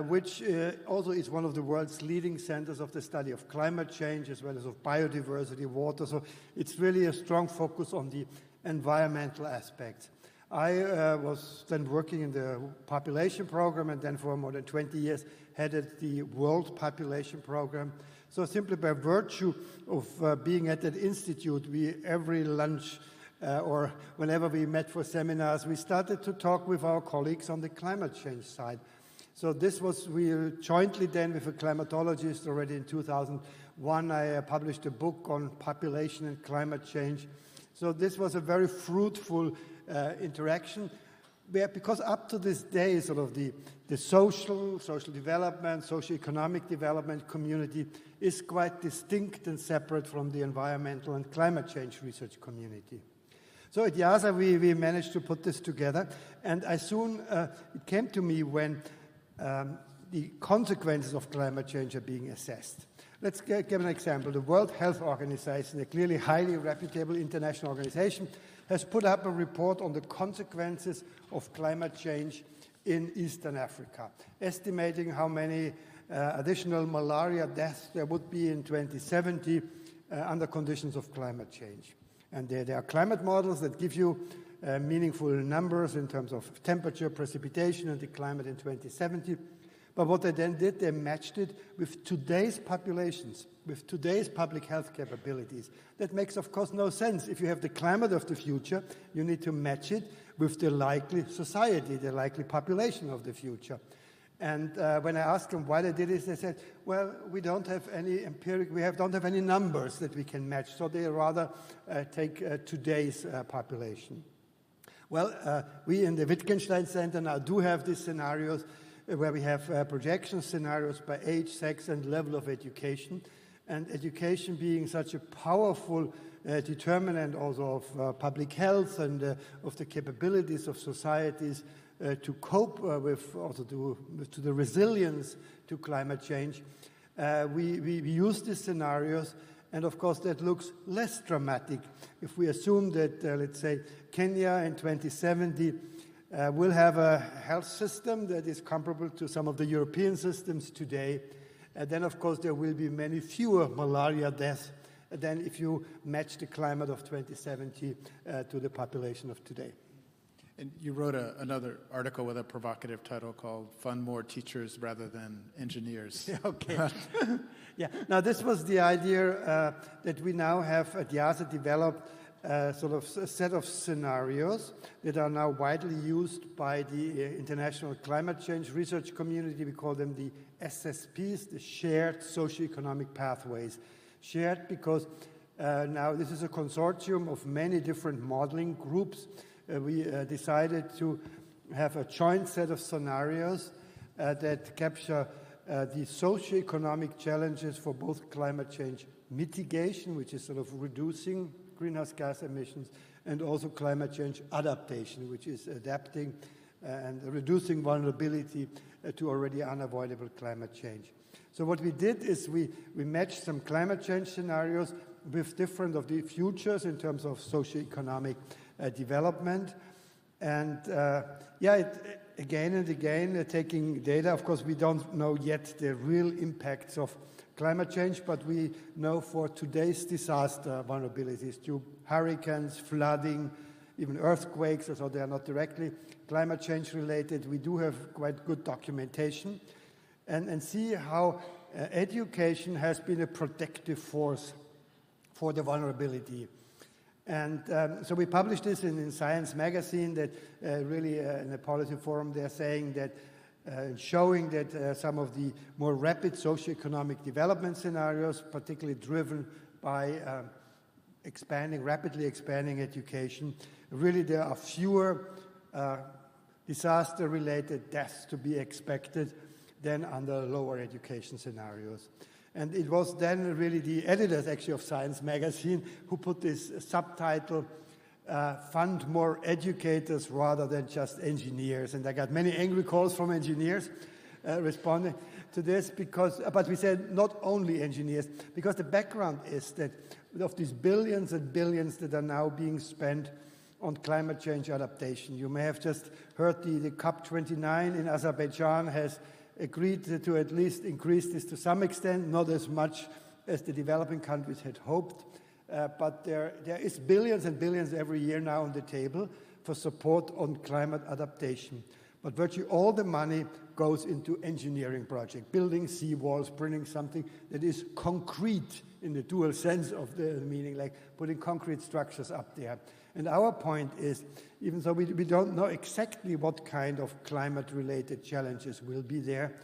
which also is one of the world's leading centers of the study of climate change as well as of biodiversity, water. So it's really a strong focus on the environmental aspects. I was then working in the population program, and then for more than 20 years headed the world population program. So simply by virtue of being at that institute, we every lunch or whenever we met for seminars, we started to talk with our colleagues on the climate change side. So this was, we jointly then with a climatologist already in 2001, I published a book on population and climate change. So this was a very fruitful interaction, where, because up to this day, sort of the social development, socio-economic development community is quite distinct and separate from the environmental and climate change research community. So at YASA, we managed to put this together, and I soon, it came to me when the consequences of climate change are being assessed. Let's give an example. The World Health Organization, a clearly highly reputable international organization, has put up a report on the consequences of climate change in Eastern Africa, estimating how many additional malaria deaths there would be in 2070 under conditions of climate change. And there are climate models that give you meaningful numbers in terms of temperature, precipitation, and the climate in 2070. But what they then did, they matched it with today's populations, with today's public health capabilities. That makes, of course, no sense. If you have the climate of the future, you need to match it with the likely society, the likely population of the future. And when I asked them why they did this, they said, well, we don't have any don't have any numbers that we can match, so they rather take today's population. Well, we in the Wittgenstein Center now do have these scenarios where we have projection scenarios by age, sex, and level of education. And education being such a powerful determinant also of public health and of the capabilities of societies to cope with, also to the resilience to climate change. We use these scenarios, and of course that looks less dramatic. If we assume that, let's say, Kenya in 2070 will have a health system that is comparable to some of the European systems today, then of course there will be many fewer malaria deaths than if you match the climate of 2070 to the population of today.
And you wrote another article with a provocative title called Fund More Teachers Rather Than Engineers.
Okay. Yeah. Now, this was the idea that we now have at YASA developed sort of a set of scenarios that are now widely used by the international climate change research community. We call them the SSPs, the Shared Socioeconomic Pathways. Shared because now this is a consortium of many different modeling groups. We decided to have a joint set of scenarios that capture the socioeconomic challenges for both climate change mitigation, which is sort of reducing greenhouse gas emissions, and also climate change adaptation, which is adapting and reducing vulnerability to already unavoidable climate change. So what we did is we matched some climate change scenarios with different of the futures in terms of socioeconomic development. And again and again, taking data. Of course, we don't know yet the real impacts of climate change, but we know for today's disaster vulnerabilities to hurricanes, flooding, even earthquakes, so they are not directly climate change related. We do have quite good documentation and see how education has been a protective force for the vulnerability. And so we published this in Science magazine that really in a policy forum they're saying that showing that some of the more rapid socioeconomic development scenarios, particularly driven by rapidly expanding education, really there are fewer disaster-related deaths to be expected than under lower education scenarios. And it was then really the editors, actually, of Science magazine who put this subtitle, Fund More Educators Rather Than Just Engineers. And I got many angry calls from engineers responding to this, but we said not only engineers, because the background is that of these billions and billions that are now being spent on climate change adaptation. You may have just heard the COP29 in Azerbaijan has agreed to at least increase this to some extent, not as much as the developing countries had hoped, but there is billions and billions every year now on the table for support on climate adaptation. But virtually all the money goes into engineering projects, building seawalls, bringing something that is concrete in the dual sense of the meaning, like putting concrete structures up there. And our point is, even though we don't know exactly what kind of climate-related challenges will be there,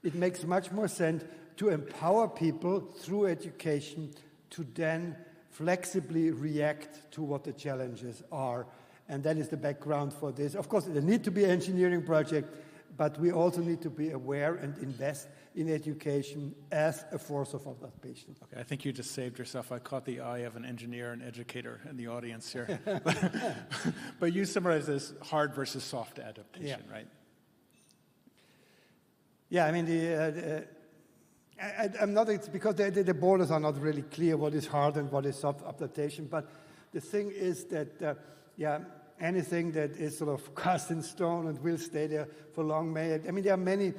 it makes much more sense to empower people through education to then flexibly react to what the challenges are. And that is the background for this. Of course, there need to be an engineering project, but we also need to be aware and invest in education as a force of adaptation.
Okay, I think you just saved yourself. I caught the eye of an engineer and educator in the audience here. But you summarize this hard versus soft adaptation, right?
Yeah, I mean, I'm not, it's because the borders are not really clear what is hard and what is soft adaptation. But the thing is that, anything that is sort of cast in stone and will stay there for long may. I mean, there are many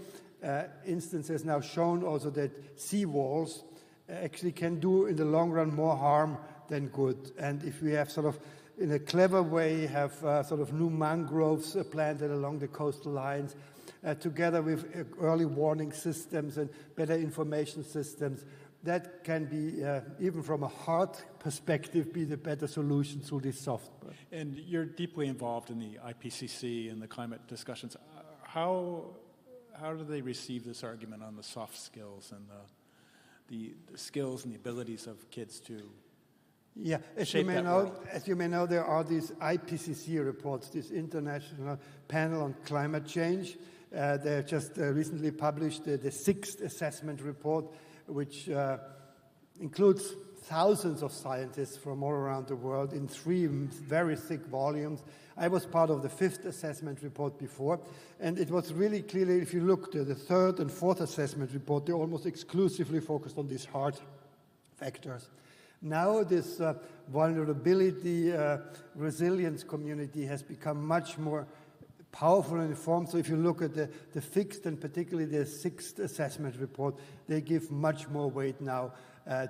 instances now shown also that seawalls actually can do in the long run more harm than good. And if we have sort of, in a clever way, have sort of new mangroves planted along the coastal lines, together with early warning systems and better information systems, that can be, even from a hard perspective, be the better solution through this software.
And you're deeply involved in the IPCC and the climate discussions. How do they receive this argument on the soft skills and the skills and the abilities of kids to
as you may know, there are these IPCC reports, this International Panel on Climate Change. They just recently published the sixth assessment report, which includes thousands of scientists from all around the world in 3 very thick volumes. I was part of the fifth assessment report before, and it was really clear, if you looked at the third and fourth assessment report, they almost exclusively focused on these hard factors. Now this vulnerability, resilience community has become much more powerful and informed. So if you look at the fixed and particularly the sixth assessment report, they give much more weight now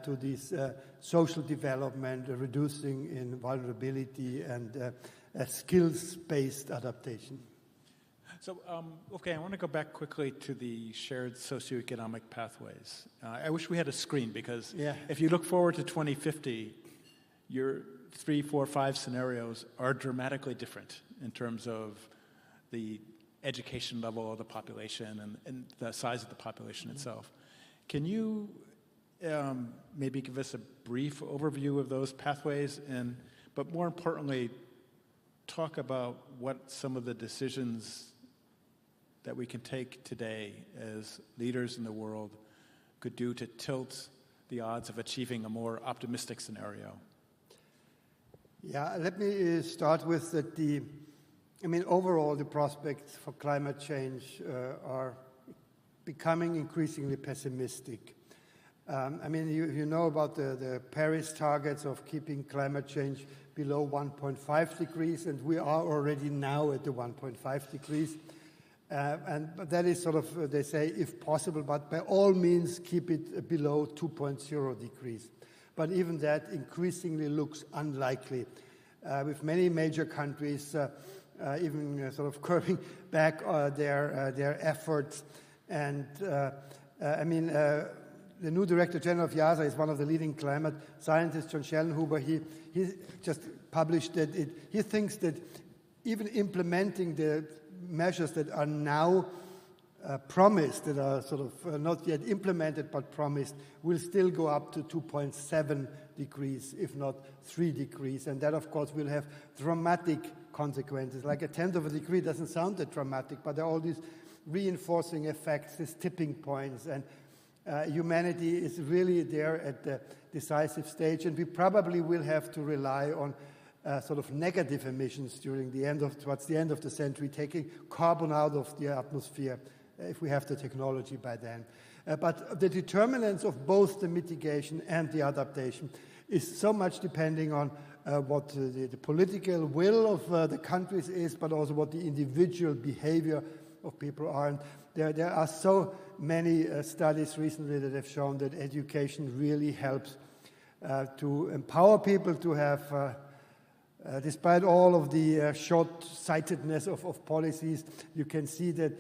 to this social development, reducing in vulnerability, and skills-based adaptation.
So, okay, I want to go back quickly to the shared socioeconomic pathways. I wish we had a screen, because if you look forward to 2050, your 3, 4, 5 scenarios are dramatically different in terms of the education level of the population and the size of the population itself. Can you maybe give us a brief overview of those pathways, but more importantly, talk about what some of the decisions that we can take today as leaders in the world could do to tilt the odds of achieving a more optimistic scenario?
Yeah, let me start with that overall the prospects for climate change are becoming increasingly pessimistic. You know about the Paris targets of keeping climate change below 1.5 degrees, and we are already now at the 1.5 degrees. But that is sort of, they say, if possible, but by all means keep it below 2.0 degrees. But even that increasingly looks unlikely, with many major countries even sort of curbing back their efforts. And the new Director General of EASA is one of the leading climate scientists, John Schellenhuber. He just published that he thinks that even implementing the measures that are now promised, that are sort of not yet implemented but promised, will still go up to 2.7 degrees, if not 3 degrees. And that, of course, will have dramatic consequences. Like a tenth of a degree doesn't sound that dramatic, but there are all these reinforcing effects, these tipping points, and humanity is really there at the decisive stage, and we probably will have to rely on sort of negative emissions towards the end of the century, taking carbon out of the atmosphere if we have the technology by then. But the determinants of both the mitigation and the adaptation is so much depending on what the political will of the countries is, but also what the individual behavior of people are. And there are so many studies recently that have shown that education really helps to empower people to have, despite all of the short-sightedness of policies, you can see that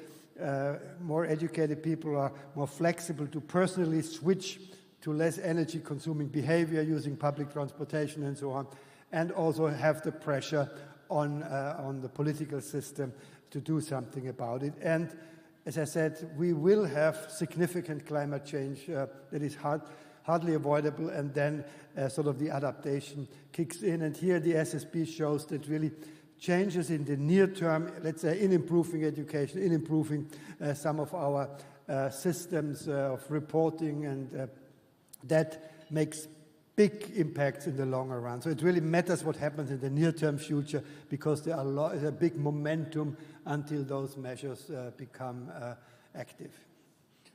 more educated people are more flexible to personally switch to less energy-consuming behavior using public transportation and so on, and also have the pressure on the political system to do something about it. And as I said, we will have significant climate change that is hardly avoidable, and then sort of the adaptation kicks in. And here the SSB shows that really changes in the near term, let's say in improving education, in improving some of our systems of reporting, and that makes big impacts in the longer run. So it really matters what happens in the near-term future, because there is a big momentum until those measures become active.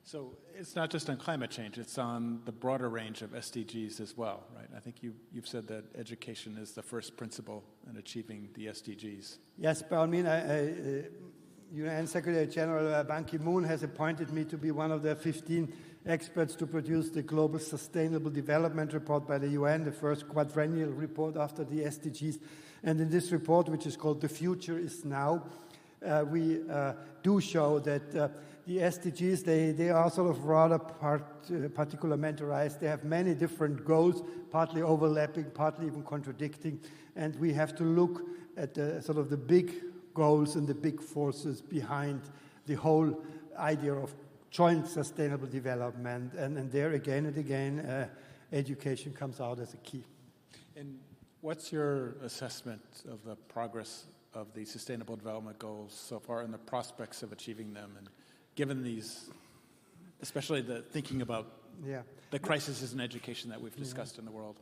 So it's not just on climate change, it's on the broader range of SDGs as well, right? I think you've said that education is the first principle in achieving the SDGs.
Yes, but I mean, UN Secretary General Ban Ki-moon has appointed me to be one of the 15 experts to produce the Global Sustainable Development Report by the UN, the first quadrennial report after the SDGs. And in this report, which is called The Future is Now, we do show that the SDGs, they are sort of rather particularized. They have many different goals, partly overlapping, partly even contradicting. And we have to look at the sort of the big goals and the big forces behind the whole idea of joint sustainable development. And there again and again, education comes out as a key.
And what's your assessment of the progress of the Sustainable Development Goals so far and the prospects of achieving them? And given these, especially the thinking about the crises in education that we've discussed in the world.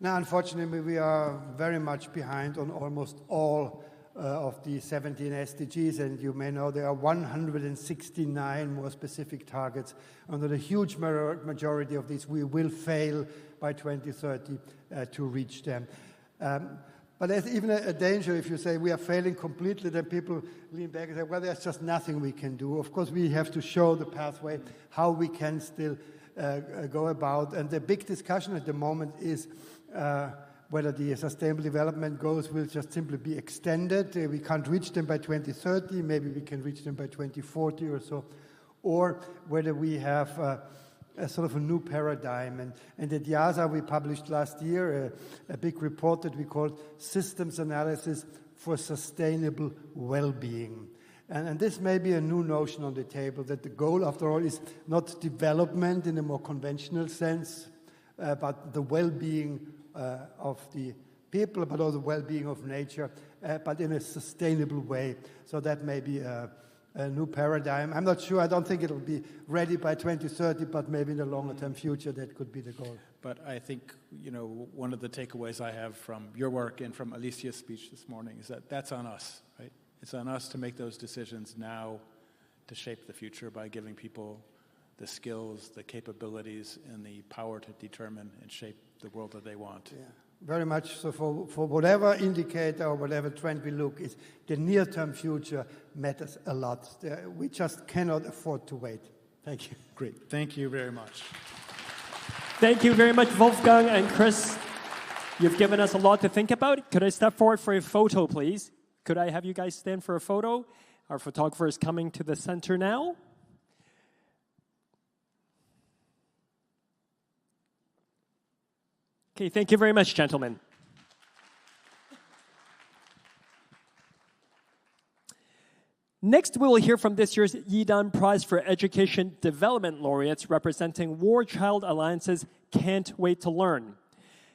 Now, unfortunately, we are very much behind on almost all of the 17 SDGs, and you may know there are 169 more specific targets. Under the huge majority of these, we will fail by 2030 to reach them. But there's even a danger if you say we are failing completely, then people lean back and say, well, there's just nothing we can do. Of course, we have to show the pathway, how we can still go about. And the big discussion at the moment is whether the Sustainable Development Goals will just simply be extended. We can't reach them by 2030, maybe we can reach them by 2040 or so, or whether we have a sort of a new paradigm. And at YASA we published last year a big report that we called Systems Analysis for Sustainable Well-Being. And this may be a new notion on the table, that the goal, after all, is not development in a more conventional sense, but the well-being of the people, but also well-being of nature, but in a sustainable way. So that may be a new paradigm. I'm not sure. I don't think it'll be ready by 2030, but maybe in the longer-term future that could be the goal.
But I think, you know, one of the takeaways I have from your work and from Alicia's speech this morning is that that's on us, right? It's on us to make those decisions now to shape the future by giving people the skills, the capabilities, and the power to determine and shape the world that they want.
Yeah. Very much so. For whatever indicator or whatever trend we look, the near-term future matters a lot. We just cannot afford to wait. Thank you.
Great. Thank you very much.
Thank you very much, Wolfgang and Chris. You've given us a lot to think about. Could I step forward for a photo, please? Could I have you guys stand for a photo? Our photographer is coming to the center now. Okay, thank you very much, gentlemen. Next, we will hear from this year's Yidan Prize for Education Development laureates representing War Child Alliance's Can't Wait to Learn.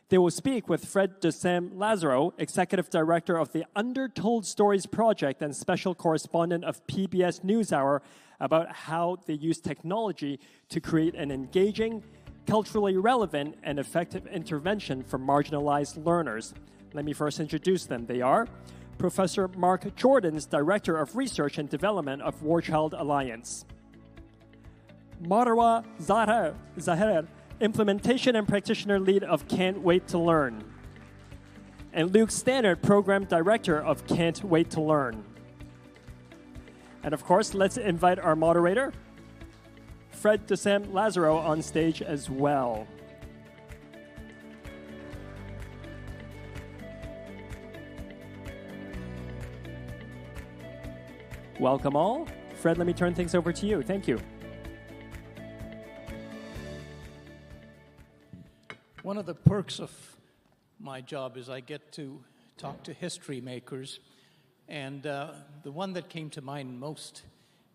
They will speak with Fred de Saint-Lazaro, Executive Director of the Undertold Stories Project and Special Correspondent of PBS NewsHour, about how they use technology to create an engaging, culturally relevant, and effective intervention for marginalized learners. Let me first introduce them. They are Professor Mark Jordan's Director of Research and Development of War Child Alliance, Marwa Zahir, Implementation and Practitioner Lead of Can't Wait to Learn, and Luke Stannard, Program Director of Can't Wait to Learn. And of course, let's invite our moderator, Fred de Saint-Lazaro, on stage as well. Welcome all. Fred, let me turn things over to you. Thank you.
One of the perks of my job is I get to talk to history makers, and the one that came to mind most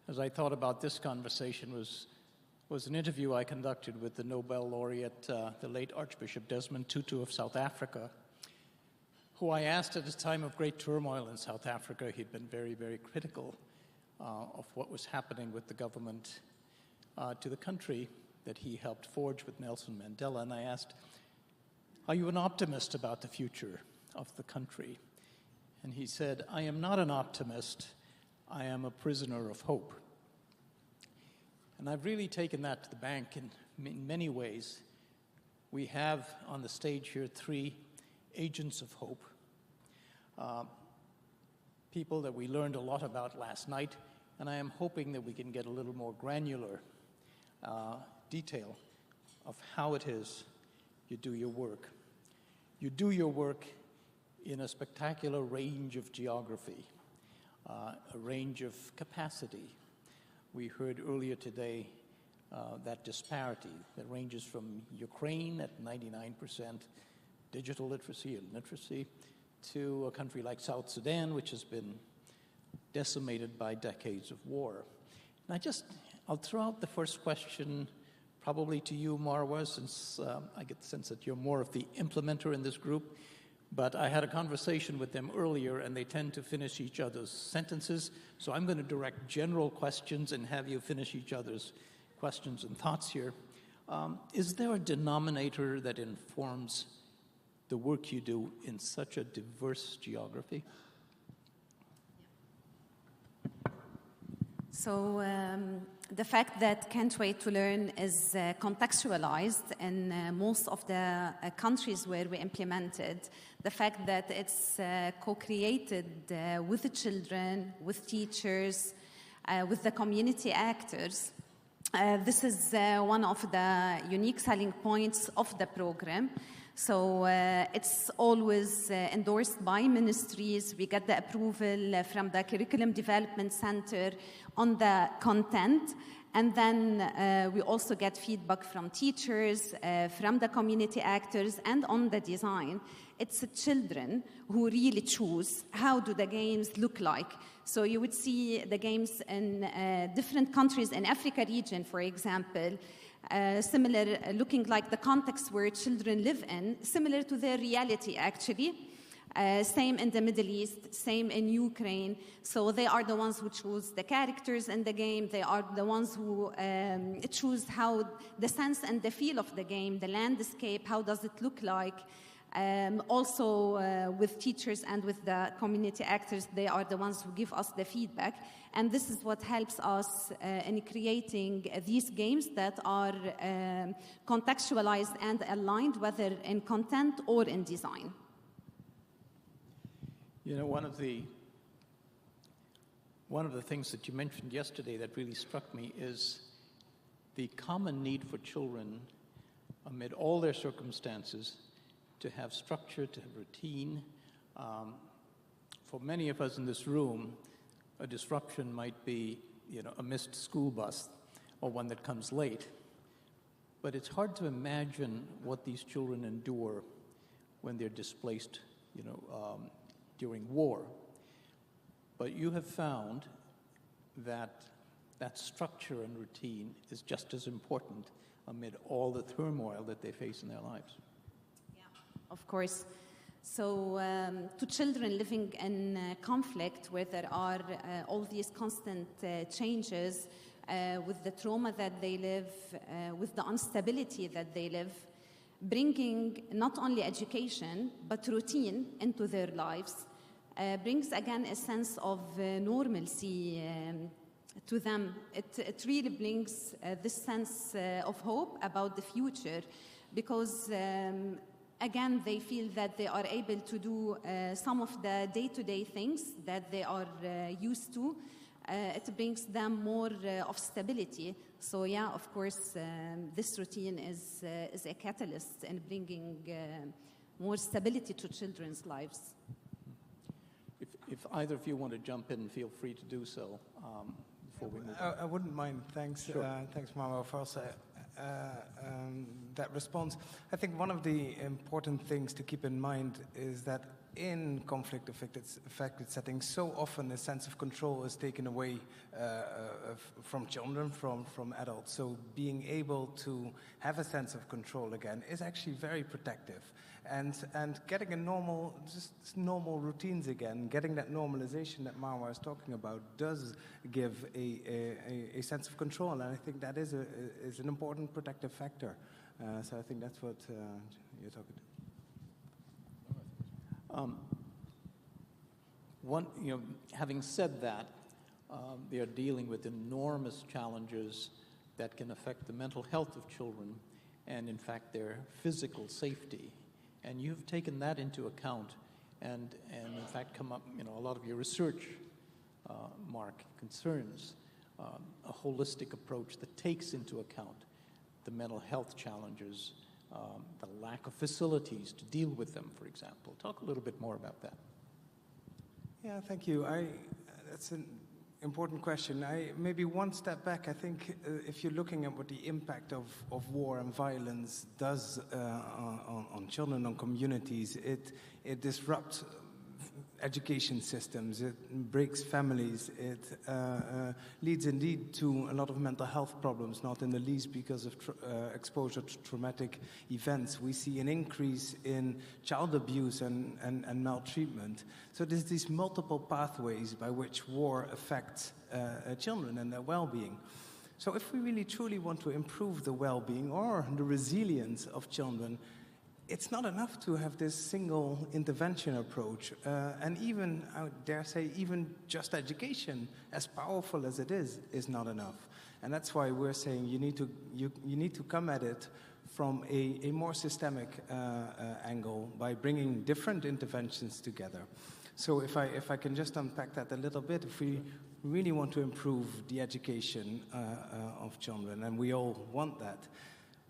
as I thought about this conversation was an interview I conducted with the Nobel laureate, the late Archbishop Desmond Tutu of South Africa, who I asked at a time of great turmoil in South Africa. He'd been very, very critical of what was happening with the government to the country that he helped forge with Nelson Mandela. And I asked, are you an optimist about the future of the country? And he said, I am not an optimist, I am a prisoner of hope. And I've really taken that to the bank in many ways. We have on the stage here 3 agents of hope, people that we learned a lot about last night, and I am hoping that we can get a little more granular detail of how it is you do your work. You do your work in a spectacular range of geography, a range of capacity. We heard earlier today that disparity that ranges from Ukraine at 99% digital literacy and literacy to a country like South Sudan, which has been decimated by decades of war. And I'll throw out the first question probably to you, Marwa, since I get the sense that you're more of the implementer in this group. But I had a conversation with them earlier, and they tend to finish each other's sentences. So I'm going to direct general questions and have you finish each other's questions and thoughts here. Is there a denominator that informs the work you do in such a diverse geography?
So the fact that Can't Wait to Learn is contextualized in most of the countries where we implemented, the fact that it's co-created with the children, with teachers, with the community actors, this is one of the unique selling points of the program. So it's always endorsed by ministries. We get the approval from the Curriculum Development Center on the content. And then we also get feedback from teachers, from the community actors, and on the design. It's the children who really choose how do the games look like. So you would see the games in different countries in Africa region, for example, similar, looking like the context where children live in, similar to their reality, actually. Same in the Middle East, same in Ukraine. So they are the ones who choose the characters in the game. They are the ones who choose how the sense and the feel of the game, the landscape, how does it look like. Also with teachers and with the community actors, they are the ones who give us the feedback. And this is what helps us in creating these games that are contextualized and aligned, whether in content or in design.
You know, one of the things that you mentioned yesterday that really struck me is the common need for children amid all their circumstances to have structure, to have routine. For many of us in this room, a disruption might be, a missed school bus or one that comes late. But it's hard to imagine what these children endure when they're displaced, during war. But you have found that structure and routine is just as important amid all the turmoil that they face in their lives.
Of course. So to children living in conflict where there are all these constant changes, with the trauma that they live, with the instability that they live, bringing not only education but routine into their lives brings again a sense of normalcy to them. It really brings this sense of hope about the future because again, they feel that they are able to do some of the day-to-day things that they are used to. It brings them more of stability. So yeah, of course, this routine is a catalyst in bringing more stability to children's lives.
If either of you want to jump in, feel free to do so before we move on.
I wouldn't mind. Thanks,
sure.
Thanks, Marwa, for also that response. I think one of the important things to keep in mind is that in conflict-affected settings, so often a sense of control is taken away from children, from adults. So being able to have a sense of control again is actually very protective. And getting just normal routines again, getting that normalization that Marwa is talking about does give a sense of control, and I think that is an important protective factor. So I think that's what you're talking to.
Having said that, they are dealing with enormous challenges that can affect the mental health of children and, in fact, their physical safety. And you've taken that into account and in fact, come up, a lot of your research, Mark, concerns a holistic approach that takes into account the mental health challenges, the lack of facilities to deal with them, for example. Talk a little bit more about that.
Yeah, thank you. That's an important question. Maybe one step back. I think if you're looking at what the impact of war and violence does on children, on communities, it disrupts education systems, it breaks families, it leads indeed to a lot of mental health problems, not in the least because of exposure to traumatic events. We see an increase in child abuse and maltreatment. So there's these multiple pathways by which war affects children and their well-being. So if we really truly want to improve the well-being or the resilience of children, it's not enough to have this single intervention approach. And even, I would dare say, even just education, as powerful as it is not enough. And that's why we're saying you need to come at it from a more systemic angle by bringing different interventions together. So if I can just unpack that a little bit, if we really want to improve the education of children, and we all want that,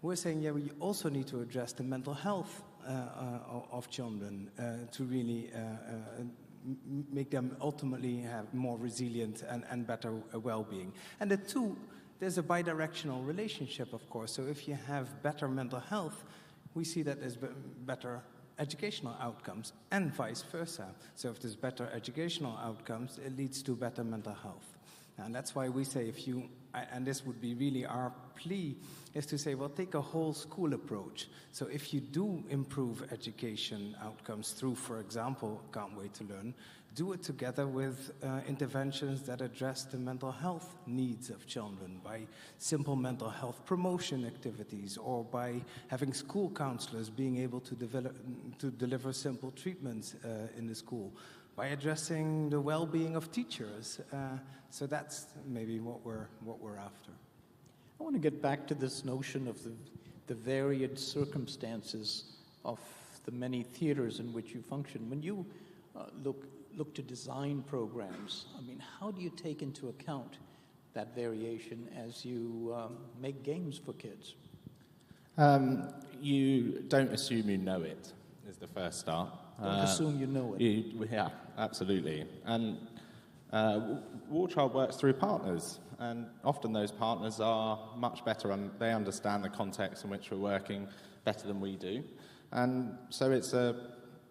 we're saying, yeah, we also need to address the mental health of children to really make them ultimately have more resilient and better well-being. And the two, there's a bidirectional relationship, of course. So if you have better mental health, we see that there's better educational outcomes, and vice versa. So if there's better educational outcomes, it leads to better mental health. And that's why we say and this would be really our plea, is to say, well, take a whole school approach. So if you do improve education outcomes through, for example, Can't Wait to Learn, do it together with interventions that address the mental health needs of children by simple mental health promotion activities, or by having school counselors being able to deliver simple treatments in the school, by addressing the well-being of teachers. So that's maybe what we're after.
I want to get back to this notion of the varied circumstances of the many theaters in which you function. When you look to design programs, I mean, how do you take into account that variation as you make games for kids?
You don't assume you know it, is the first start.
Don't assume you know it.
Yeah, absolutely. And War Child works through partners, and often those partners are much better, and they understand the context in which we're working better than we do. And so it's a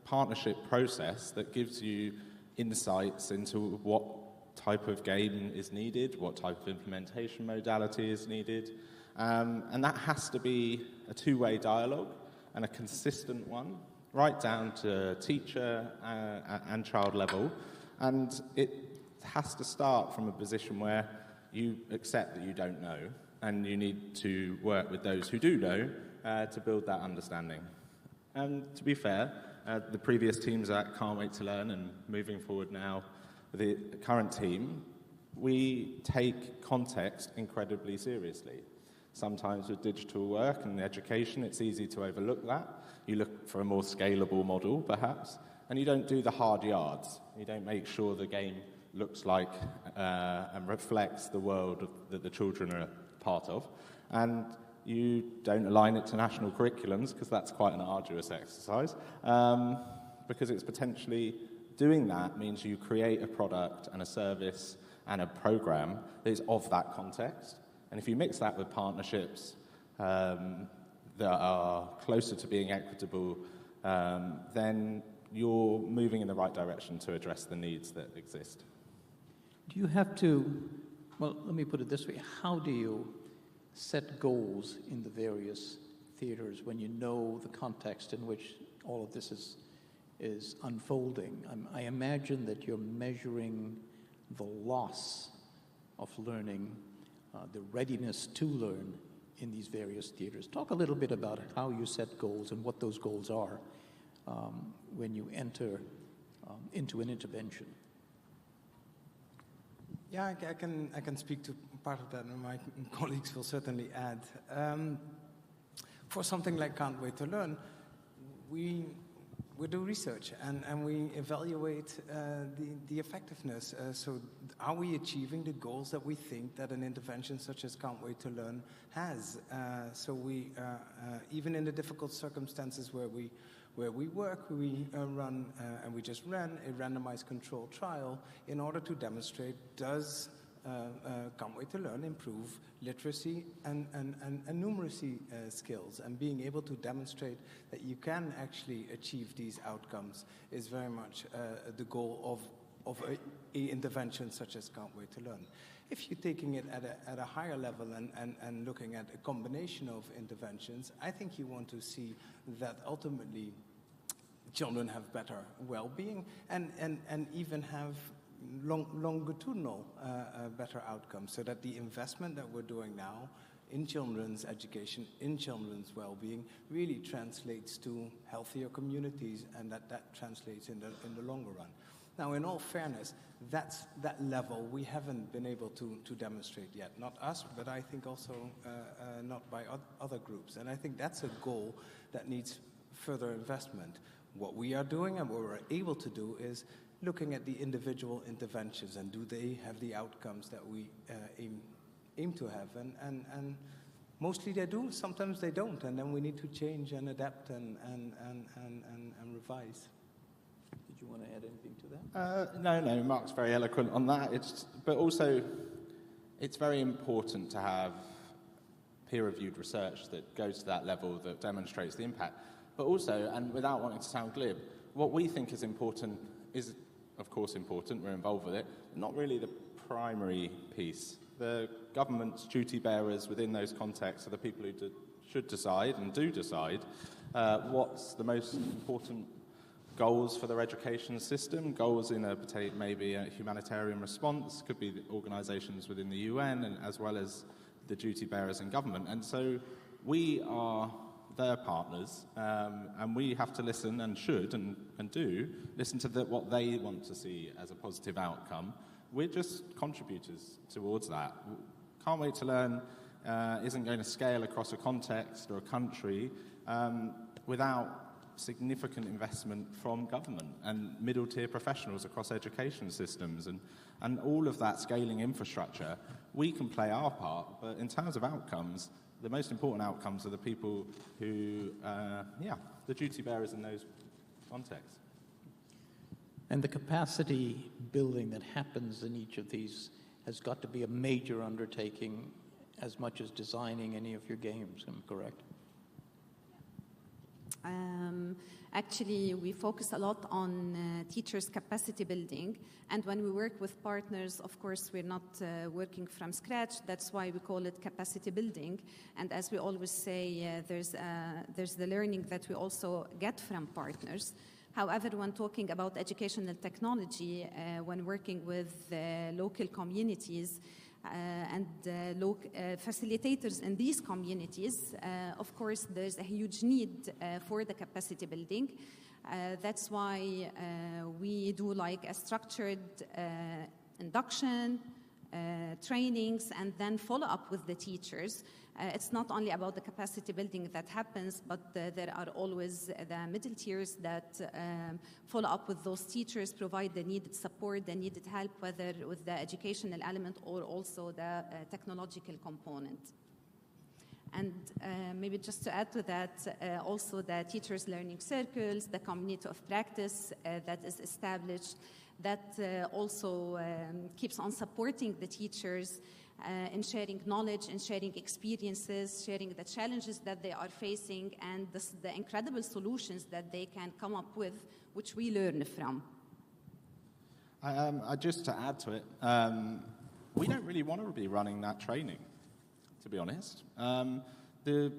partnership process that gives you insights into what type of game is needed, what type of implementation modality is needed. And that has to be a two-way dialogue and a consistent one, right down to teacher and child level. And it has to start from a position where you accept that you don't know, and you need to work with those who do know to build that understanding. And to be fair, the previous teams at Can't Wait to Learn, and moving forward now with the current team, we take context incredibly seriously. Sometimes with digital work and education, it's easy to overlook that. You look for a more scalable model, perhaps, and you don't do the hard yards. You don't make sure the game looks like and reflects the world that the children are part of. And you don't align it to national curriculums, because that's quite an arduous exercise, because it's potentially doing that means you create a product and a service and a program that is of that context. And if you mix that with partnerships that are closer to being equitable, then you're moving in the right direction to address the needs that exist.
Do you have to, well, let me put it this way, how do you set goals in the various theaters when you know the context in which all of this is unfolding? I imagine that you're measuring the loss of learning, the readiness to learn in these various theaters. Talk a little bit about how you set goals and what those goals are when you enter into an intervention.
Yeah, I can speak to part of that, and my colleagues will certainly add. For something like Can't Wait to Learn, we we do research and we evaluate the effectiveness. So are we achieving the goals that we think that an intervention such as Can't Wait to Learn has? So we, even in the difficult circumstances where we work, we run, and we just ran a randomized controlled trial in order to demonstrate, does Can't Wait to Learn improve literacy and numeracy skills, and being able to demonstrate that you can actually achieve these outcomes is very much the goal of a intervention such as Can't Wait to Learn. If you're taking it at a higher level and looking at a combination of interventions, I think you want to see that ultimately children have better well-being and even have longitudinal better outcomes, so that the investment that we're doing now in children's education, in children's well-being, really translates to healthier communities, and that translates in the longer run. Now, in all fairness, that level we haven't been able to demonstrate yet. Not us, but I think also not by other groups. And I think that's a goal that needs further investment. What we are doing and what we're able to do is looking at the individual interventions, and do they have the outcomes that we aim to have? And mostly they do, sometimes they don't, and then we need to change and adapt and revise.
Did you want to add anything to that?
No, Mark's very eloquent on that. But also, it's very important to have peer-reviewed research that goes to that level, that demonstrates the impact. But also, and without wanting to sound glib, what we think is important is, of course, important, we're involved with it, not really the primary piece. The government's duty bearers within those contexts are the people who should decide and do decide what's the most important goals for their education system, goals in maybe a humanitarian response, could be the organisations within the UN, and as well as the duty bearers in government. And so we are their partners, and we have to listen, and should and do listen to what they want to see as a positive outcome. We're just contributors towards that. Can't Wait to Learn isn't going to scale across a context or a country without significant investment from government and middle-tier professionals across education systems, and all of that scaling infrastructure. We can play our part, but in terms of outcomes, the most important outcomes are the people who, the duty bearers in those contexts.
And the capacity building that happens in each of these has got to be a major undertaking, as much as designing any of your games, am I correct?
Actually, we focus a lot on teachers' capacity building, and when we work with partners, of course, we're not working from scratch. That's why we call it capacity building. And as we always say, there's the learning that we also get from partners. However, when talking about educational technology, when working with local communities, and facilitators in these communities, of course, there's a huge need for the capacity building. That's why we do like a structured induction, trainings, and then follow up with the teachers. It's not only about the capacity building that happens, but there are always the middle tiers that follow up with those teachers, provide the needed support, the needed help, whether with the educational element or also the technological component. And maybe just to add to that, also the teachers' learning circles, the community of practice that is established, that also keeps on supporting the teachers in sharing knowledge and sharing experiences, sharing the challenges that they are facing, and the incredible solutions that they can come up with, which we learn from.
Just to add to it, we don't really want to be running that training, to be honest. The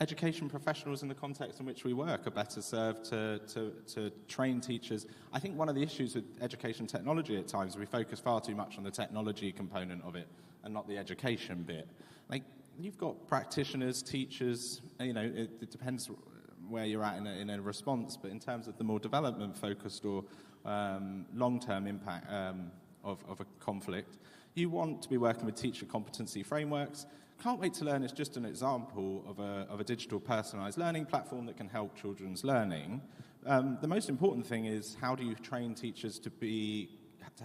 education professionals in the context in which we work are better served to train teachers. I think one of the issues with education technology at times is we focus far too much on the technology component of it and not the education bit. Like, you've got practitioners, teachers, it depends where you're at in a response, but in terms of the more development-focused or long-term impact of a conflict, you want to be working with teacher competency frameworks. Can't Wait to Learn is just an example of a digital personalised learning platform that can help children's learning, The most important thing is how do you train teachers to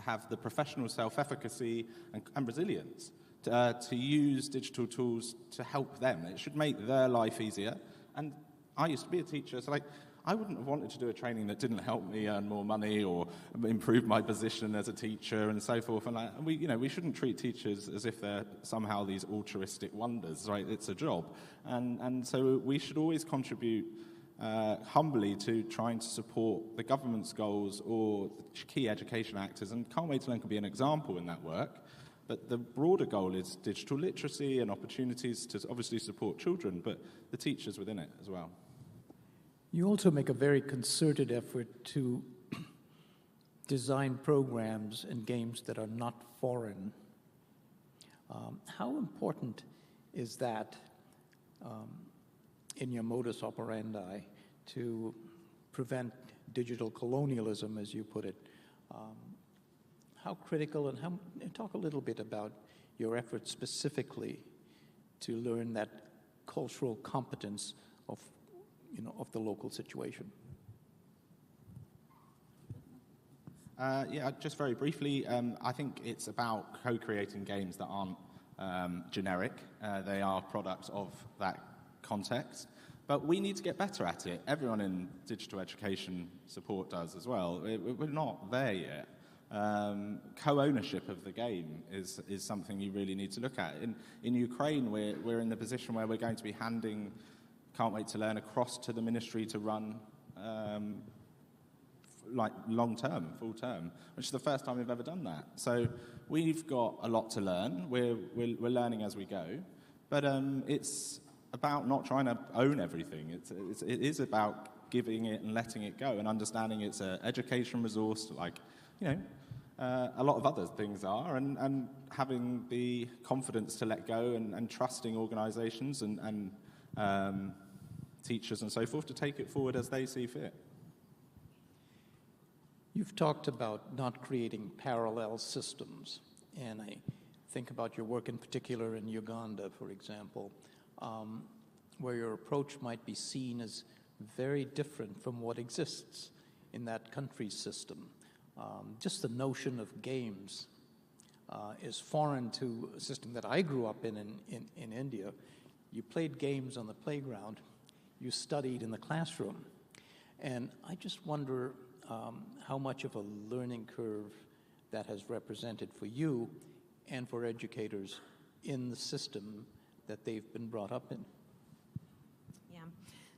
have the professional self-efficacy and resilience to use digital tools to help them. It should make their life easier. And I used to be a teacher, so I wouldn't have wanted to do a training that didn't help me earn more money or improve my position as a teacher and so forth. And we shouldn't treat teachers as if they're somehow these altruistic wonders, right? It's a job. And so we should always contribute humbly to trying to support the government's goals or the key education actors. And Can't Wait to Learn can be an example in that work. But the broader goal is digital literacy and opportunities to obviously support children, but the teachers within it as well.
You also make a very concerted effort to design programs and games that are not foreign. How important is that in your modus operandi to prevent digital colonialism, as you put it? How critical, and talk a little bit about your efforts specifically to learn that cultural competence of the local situation.
Just very briefly, I think it's about co-creating games that aren't generic. They are products of that context. But we need to get better at it. Everyone in digital education support does as well. We're not there yet. Co-ownership of the game is something you really need to look at. In Ukraine, we're in the position where we're going to be handing Can't Wait to Learn across to the ministry to run long-term, full-term, which is the first time we've ever done that. So we've got a lot to learn. We're learning as we go. But it's about not trying to own everything. It is about giving it and letting it go and understanding it's an education resource a lot of other things are, and having the confidence to let go and trusting organisations and teachers and so forth to take it forward as they see fit.
You've talked about not creating parallel systems, and I think about your work in particular in Uganda, for example, where your approach might be seen as very different from what exists in that country's system. Just the notion of games is foreign to a system that I grew up in India. You played games on the playground. You studied in the classroom. And I just wonder how much of a learning curve that has represented for you and for educators in the system that they've been brought up in.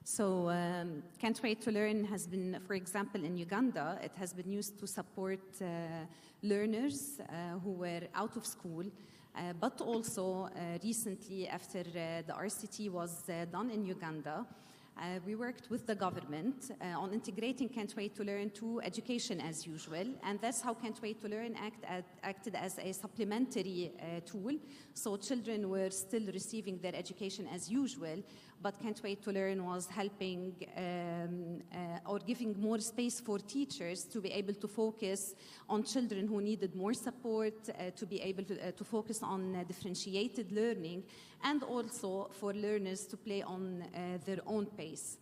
So Can't Wait to Learn has been, for example, in Uganda, it has been used to support learners who were out of school, but also recently after the RCT was done in Uganda, we worked with the government on integrating Can't Wait to Learn to education as usual, and that's how Can't Wait to Learn acted as a supplementary tool. So children were still receiving their education as usual, but Can't Wait to Learn was helping or giving more space for teachers to be able to focus on children who needed more support, to be able to focus on differentiated learning, and also for learners to play on their own pace.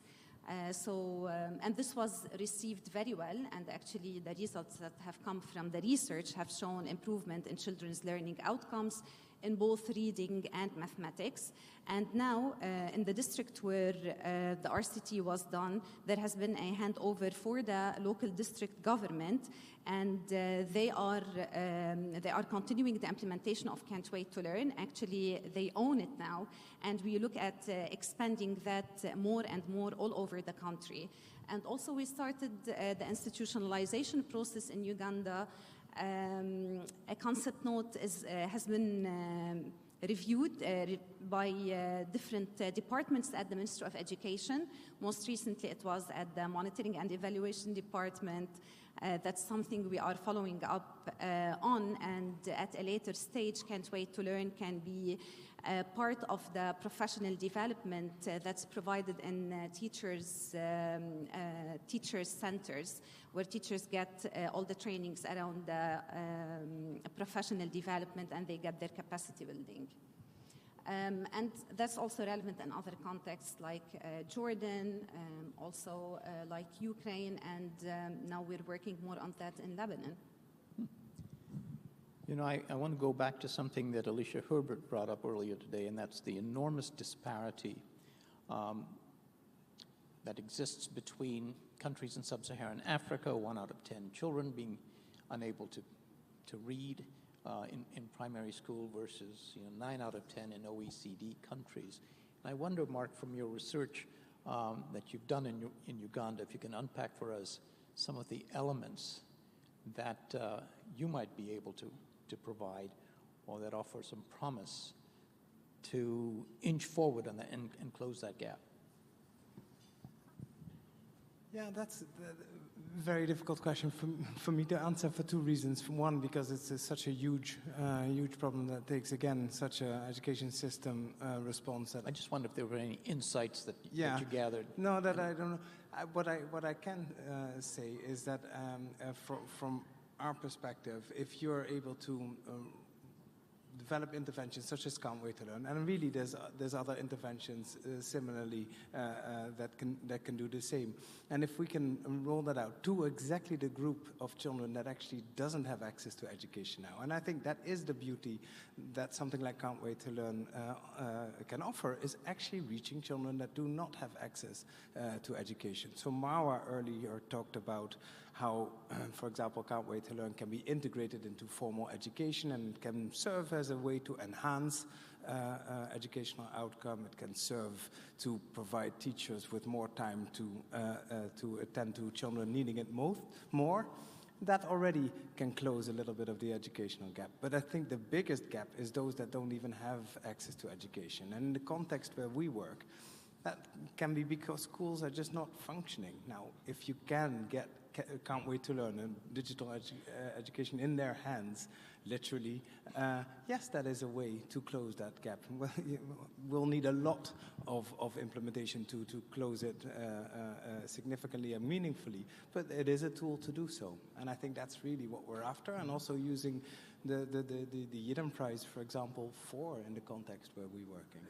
And this was received very well, and actually the results that have come from the research have shown improvement in children's learning outcomes in both reading and mathematics. And now, in the district where the RCT was done, there has been a handover for the local district government, and they are continuing the implementation of Can't Wait to Learn. Actually, they own it now, and we look at expanding that more and more all over the country. And also, we started the institutionalization process in Uganda. A concept note has been reviewed by different departments at the Ministry of Education. Most recently, it was at the Monitoring and Evaluation Department. That's something we are following up on, and at a later stage, Can't Wait to Learn can be part of the professional development that's provided in teachers' centers, where teachers get all the trainings around the professional development, and they get their capacity building. And that's also relevant in other contexts like Jordan, also like Ukraine, and now we're working more on that in Lebanon.
You know, I want to go back to something that Alicia Herbert brought up earlier today, and that's the enormous disparity that exists between countries in sub-Saharan Africa, 1 out of 10 children being unable to read in primary school versus 9 out of 10 in OECD countries. And I wonder, Mark, from your research that you've done in Uganda, if you can unpack for us some of the elements that you might be able to provide or that offer some promise to inch forward on that and close that gap.
Yeah, that's a very difficult question for me to answer for two reasons. One, because it's such a huge problem that takes, again, such an education system response. That
I just wonder if there were any insights that you gathered.
No, that I don't know. What I can say is that from our perspective, if you're able to develop interventions such as Can't Wait to Learn, and really there's other interventions similarly that can do the same. And if we can roll that out to exactly the group of children that actually doesn't have access to education now, and I think that is the beauty that something like Can't Wait to Learn can offer, is actually reaching children that do not have access to education. So Marwa earlier talked about how, for example, Can't Wait to Learn can be integrated into formal education and can serve as a way to enhance educational outcome. It can serve to provide teachers with more time to attend to children needing it more. That already can close a little bit of the educational gap. But I think the biggest gap is those that don't even have access to education. And in the context where we work, that can be because schools are just not functioning. Now, if you can get Can't Wait to Learn and digital education in their hands, literally, yes, that is a way to close that gap. We'll need a lot of implementation to close it significantly and meaningfully, but it is a tool to do so. And I think that's really what we're after, and also using the Yidan Prize, for example, in the context where we're working.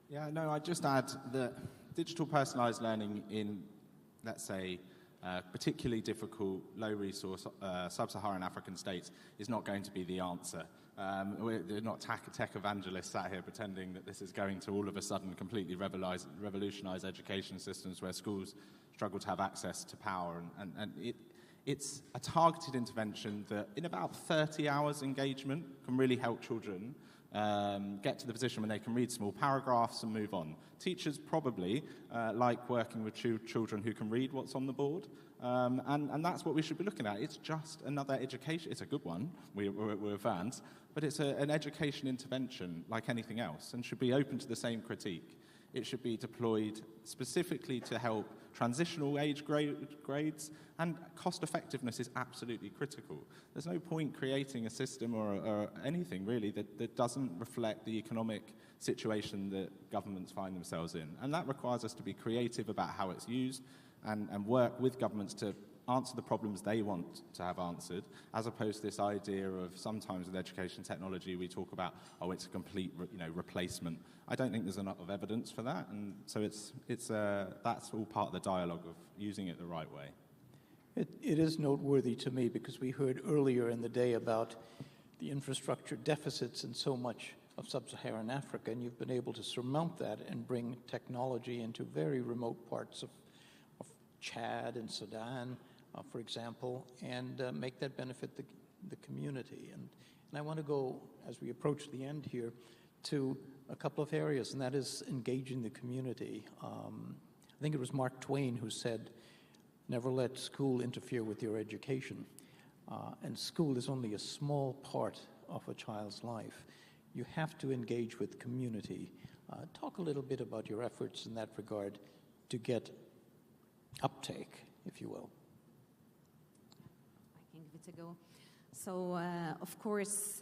Yeah, no, I'd just add that digital personalized learning in, let's say, particularly difficult, low-resource sub-Saharan African states is not going to be the answer. We're not tech evangelists sat here pretending that this is going to all of a sudden completely revolutionize education systems where schools struggle to have access to power. And it's a targeted intervention that in about 30 hours engagement can really help children get to the position when they can read small paragraphs and move on. Teachers probably like working with children who can read what's on the board, and that's what we should be looking at. It's just another education. It's a good one. We're fans, but it's an education intervention like anything else, and should be open to the same critique. It should be deployed specifically to help transitional age grades, and cost effectiveness is absolutely critical. There's no point creating a system or anything really that doesn't reflect the economic situation that governments find themselves in. And that requires us to be creative about how it's used and work with governments to answer the problems they want to have answered, as opposed to this idea of sometimes with education technology we talk about, it's a complete replacement. I don't think there's enough of evidence for that, and so that's all part of the dialogue of using it the right way.
It is noteworthy to me because we heard earlier in the day about the infrastructure deficits in so much of sub-Saharan Africa, and you've been able to surmount that and bring technology into very remote parts of Chad and Sudan, for example, and make that benefit the community. And I want to go, as we approach the end here, to a couple of areas, and that is engaging the community. I think it was Mark Twain who said, "Never let school interfere with your education." And school is only a small part of a child's life. You have to engage with community. Talk a little bit about your efforts in that regard to get uptake, if you will.
I can give it a go. So, of course,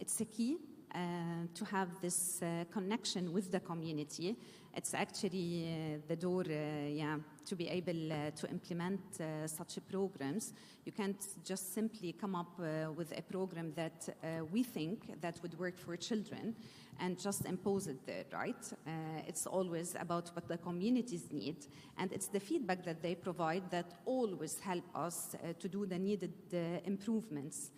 it's a key to have this connection with the community. It's actually the door to be able to implement such programs. You can't just simply come up with a program that we think that would work for children and just impose it there, right? It's always about what the communities need, and it's the feedback that they provide that always help us to do the needed improvements.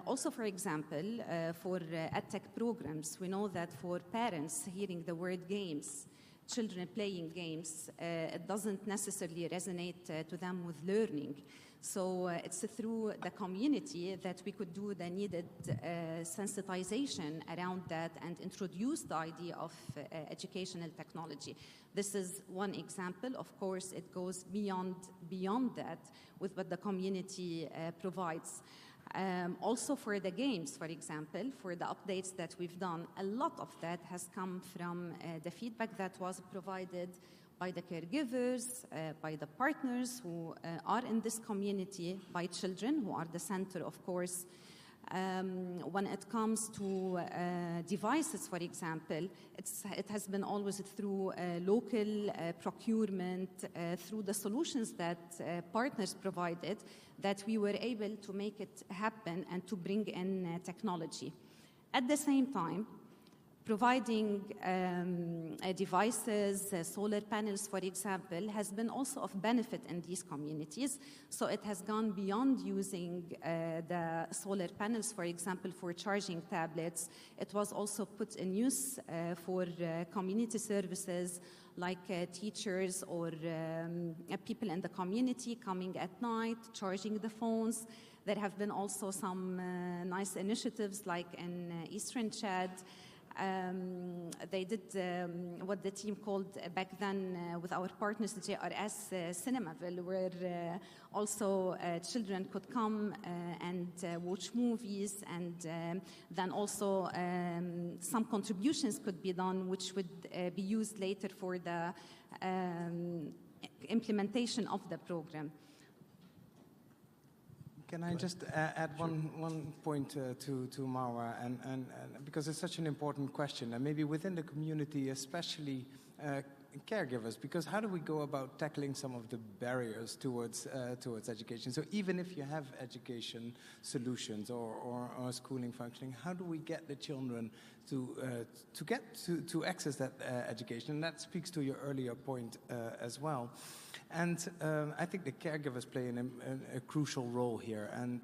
Also, for example, for EdTech programs, we know that for parents hearing the word games, children playing games, it doesn't necessarily resonate to them with learning. So it's through the community that we could do the needed sensitization around that and introduce the idea of educational technology. This is one example. Of course, it goes beyond that with what the community provides. Also for the games, for example, for the updates that we've done, a lot of that has come from the feedback that was provided by the caregivers, by the partners who are in this community, by children who are the center, of course. When it comes to devices, for example, it has been always through local procurement, through the solutions that partners provided, that we were able to make it happen and to bring in technology. At the same time, providing devices, solar panels, for example, has been also of benefit in these communities. So it has gone beyond using the solar panels, for example, for charging tablets. It was also put in use for community services like teachers or people in the community coming at night, charging the phones. There have been also some nice initiatives like in Eastern Chad. They did what the team called back then with our partners, the JRS Cinemaville, where also children could come and watch movies, and then also some contributions could be done, which would be used later for the implementation of the program.
Can I just add one point to Marwa, and because it's such an important question, and maybe within the community, especially caregivers, because how do we go about tackling some of the barriers towards education? So even if you have education solutions or schooling functioning, how do we get the children to access that education? And that speaks to your earlier point as well. And I think the caregivers play a crucial role here. And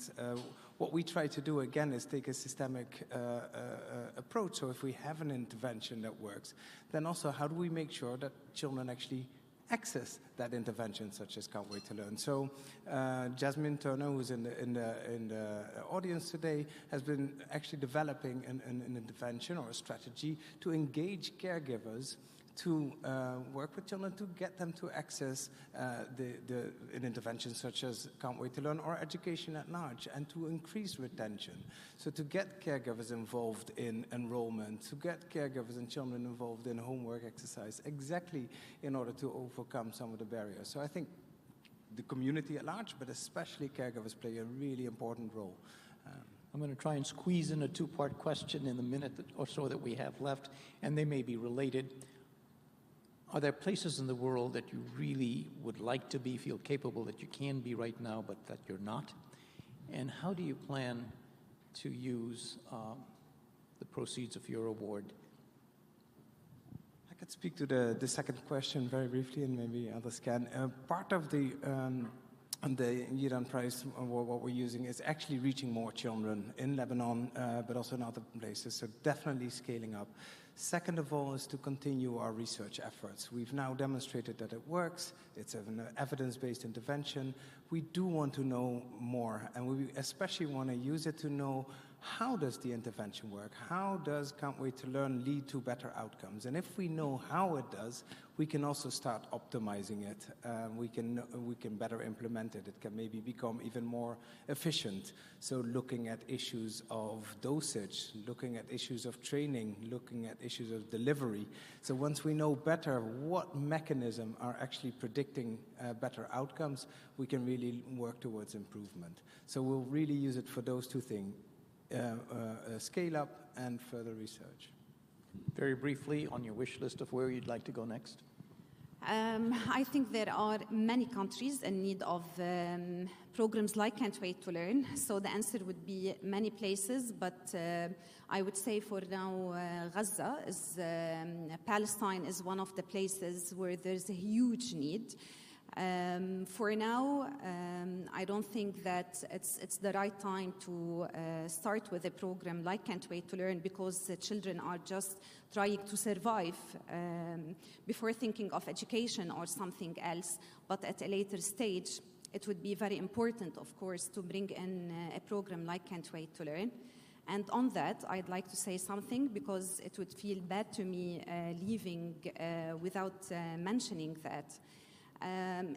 what we try to do, again, is take a systemic approach. So if we have an intervention that works, then also how do we make sure that children actually access that intervention, such as Can't Wait to Learn? So Jasmine Turner, who's in the audience today, has been actually developing an intervention or a strategy to engage caregivers to work with children to get them to access an intervention such as Can't Wait to Learn or education at large, and to increase retention. So to get caregivers involved in enrollment, to get caregivers and children involved in homework exercise, exactly in order to overcome some of the barriers. So I think the community at large, but especially caregivers, play a really important role.
I'm going to try and squeeze in a two-part question in the minute or so that we have left, and they may be related. Are there places in the world that you really would like to be, feel capable that you can be right now, but that you're not? And how do you plan to use the proceeds of your award?
I could speak to the second question very briefly, and maybe others can. Part of the Yidan Prize Award, what we're using, is actually reaching more children in Lebanon, but also in other places, so definitely scaling up. Second of all is to continue our research efforts. We've now demonstrated that it works. It's an evidence-based intervention. We do want to know more, and we especially want to use it to know how does the intervention work? How does Can't Wait to Learn lead to better outcomes? And if we know how it does, we can also start optimizing it. We can better implement it. It can maybe become even more efficient. So looking at issues of dosage, looking at issues of training, looking at issues of delivery. So once we know better what mechanism are actually predicting better outcomes, we can really work towards improvement. So we'll really use it for those two things. scale-up and further research.
Very briefly, on your wish list of where you'd like to go next?
I think there are many countries in need of programs like Can't Wait to Learn. So the answer would be many places, but I would say for now, Gaza is, Palestine is one of the places where there's a huge need. For now, I don't think that it's the right time to start with a program like Can't Wait to Learn, because the children are just trying to survive before thinking of education or something else. But at a later stage, it would be very important, of course, to bring in a program like Can't Wait to Learn. And on that, I'd like to say something, because it would feel bad to me leaving without mentioning that.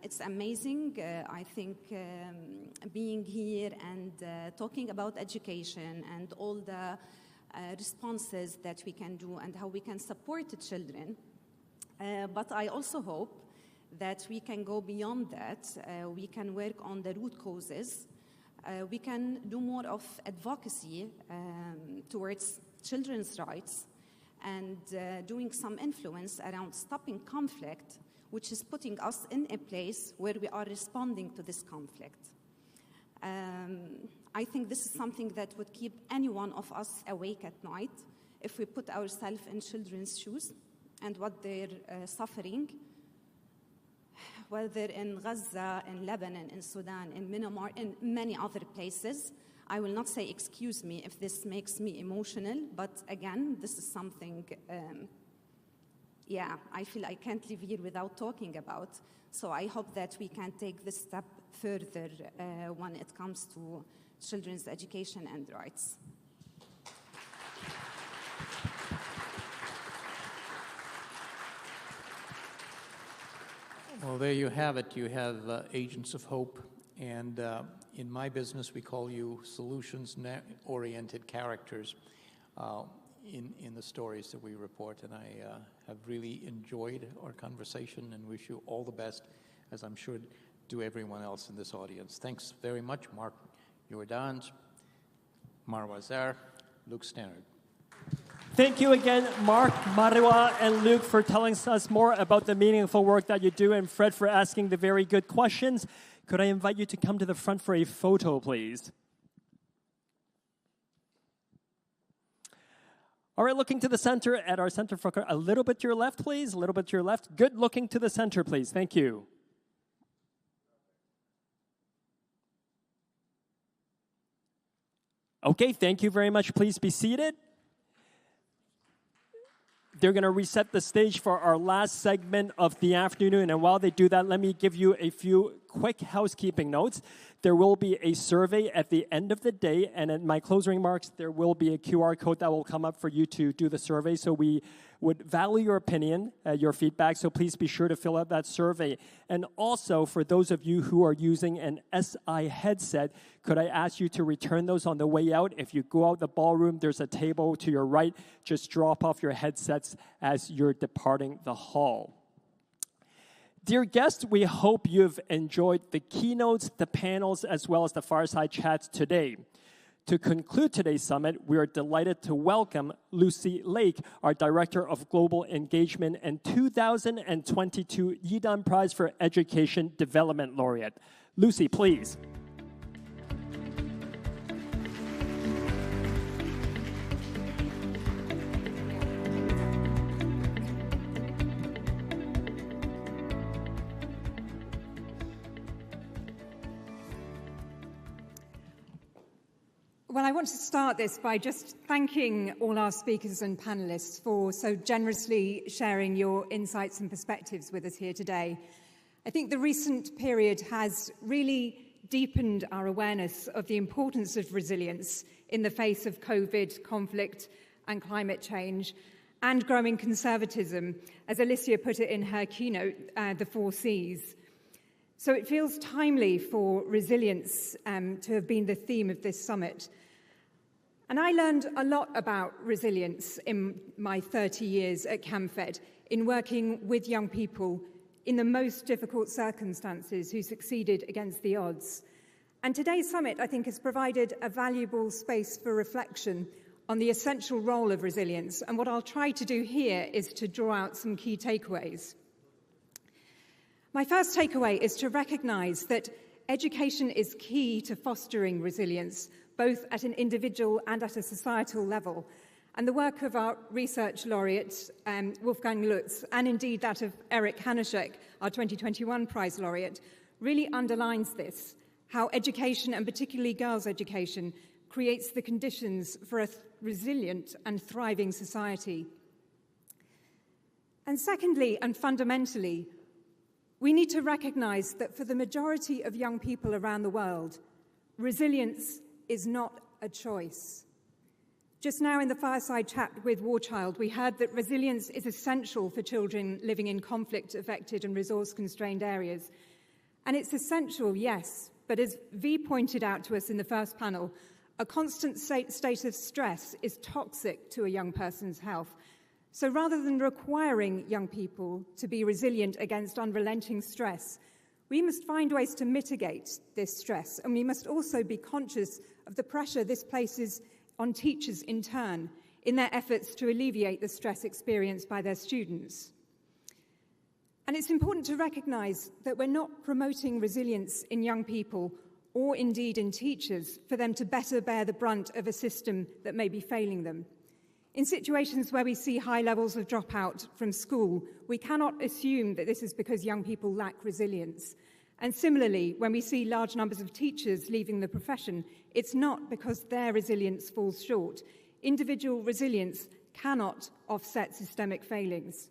It's amazing, I think, being here and talking about education and all the responses that we can do and how we can support the children. But I also hope that we can go beyond that. We can work on the root causes. We can do more of advocacy towards children's rights and doing some influence around stopping conflict, which is putting us in a place where we are responding to this conflict. I think this is something that would keep any one of us awake at night if we put ourselves in children's shoes and what they're suffering, whether in Gaza, in Lebanon, in Sudan, in Myanmar, in many other places. I will not say excuse me if this makes me emotional, but again, this is something I feel I can't live here without talking about. So I hope that we can take this step further when it comes to children's education and rights.
Well, there you have it. You have agents of hope. And in my business, we call you solutions-oriented characters in the stories that we report. And I have really enjoyed our conversation and wish you all the best, as I'm sure do everyone else in this audience. Thanks very much, Mark Yidan, Marwa Zar, Luke Stannard.
Thank you again, Mark, Marwa, and Luke, for telling us more about the meaningful work that you do, and Fred for asking the very good questions. Could I invite you to come to the front for a photo, please? All right, looking to the center at our center for a little bit to your left, please. A little bit to your left. Good, looking to the center, please. Thank you. Okay, thank you very much. Please be seated. They're going to reset the stage for our last segment of the afternoon. And while they do that, let me give you a few quick housekeeping notes. There will be a survey at the end of the day. And in my closing remarks, there will be a QR code that will come up for you to do the survey. So we would value your opinion, your feedback. So please be sure to fill out that survey. And also, for those of you who are using an SI headset, could I ask you to return those on the way out? If you go out the ballroom, there's a table to your right. Just drop off your headsets as you're departing the hall. Dear guests, we hope you've enjoyed the keynotes, the panels, as well as the fireside chats today. To conclude today's summit, we are delighted to welcome Lucy Lake, our Director of Global Engagement and 2022 Yidan Prize for Education Development Laureate. Lucy, please.
Well, I want to start this by just thanking all our speakers and panelists for so generously sharing your insights and perspectives with us here today. I think the recent period has really deepened our awareness of the importance of resilience in the face of COVID, conflict, and climate change, and growing conservatism, as Alicia put it in her keynote, the 4 Cs. So it feels timely for resilience to have been the theme of this summit. And I learned a lot about resilience in my 30 years at CAMFED, in working with young people in the most difficult circumstances who succeeded against the odds. And today's summit, I think, has provided a valuable space for reflection on the essential role of resilience. And what I'll try to do here is to draw out some key takeaways. My first takeaway is to recognize that education is key to fostering resilience, both at an individual and at a societal level. And the work of our research laureate, Wolfgang Lutz, and indeed that of Eric Hanushek, our 2021 prize laureate, really underlines this, how education, and particularly girls' education, creates the conditions for a resilient and thriving society. And secondly, and fundamentally, we need to recognize that for the majority of young people around the world, resilience is not a choice. Just now in the fireside chat with War Child, we heard that resilience is essential for children living in conflict-affected and resource-constrained areas. And it's essential, yes, but as Vi pointed out to us in the first panel, a constant state of stress is toxic to a young person's health. So rather than requiring young people to be resilient against unrelenting stress, we must find ways to mitigate this stress, and we must also be conscious of the pressure this places on teachers in turn in their efforts to alleviate the stress experienced by their students. And it's important to recognize that we're not promoting resilience in young people or indeed in teachers for them to better bear the brunt of a system that may be failing them. In situations where we see high levels of dropout from school, we cannot assume that this is because young people lack resilience. And similarly, when we see large numbers of teachers leaving the profession, it's not because their resilience falls short. Individual resilience cannot offset systemic failings.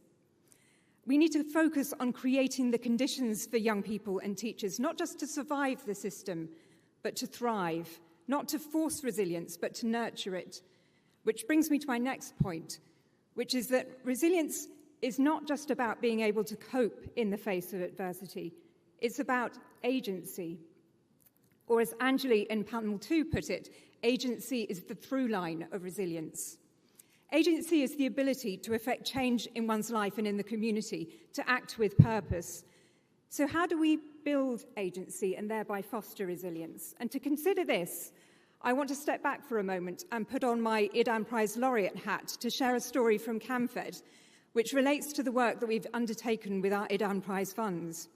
We need to focus on creating the conditions for young people and teachers, not just to survive the system, but to thrive, not to force resilience, but to nurture it. Which brings me to my next point, which is that resilience is not just about being able to cope in the face of adversity. It's about agency. Or as Anjali in panel 2 put it, agency is the through line of resilience. Agency is the ability to effect change in one's life and in the community, to act with purpose. So how do we build agency and thereby foster resilience? And to consider this, I want to step back for a moment and put on my Yidan Prize laureate hat to share a story from CAMFED, which relates to the work that we've undertaken with our Yidan Prize funds.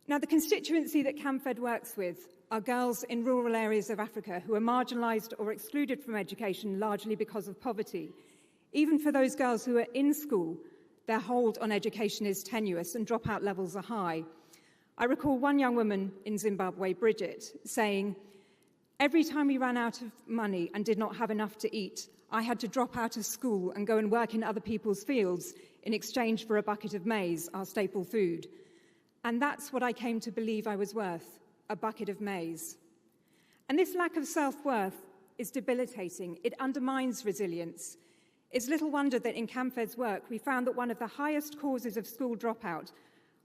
Now, the constituency that CAMFED works with are girls in rural areas of Africa who are marginalized or excluded from education largely because of poverty. Even for those girls who are in school, their hold on education is tenuous and dropout levels are high. I recall one young woman in Zimbabwe, Bridget, saying, "Every time we ran out of money and did not have enough to eat, I had to drop out of school and go and work in other people's fields in exchange for a bucket of maize, our staple food. And that's what I came to believe I was worth, a bucket of maize." And this lack of self-worth is debilitating. It undermines resilience. It's little wonder that in CAMFED's work, we found that one of the highest causes of school dropout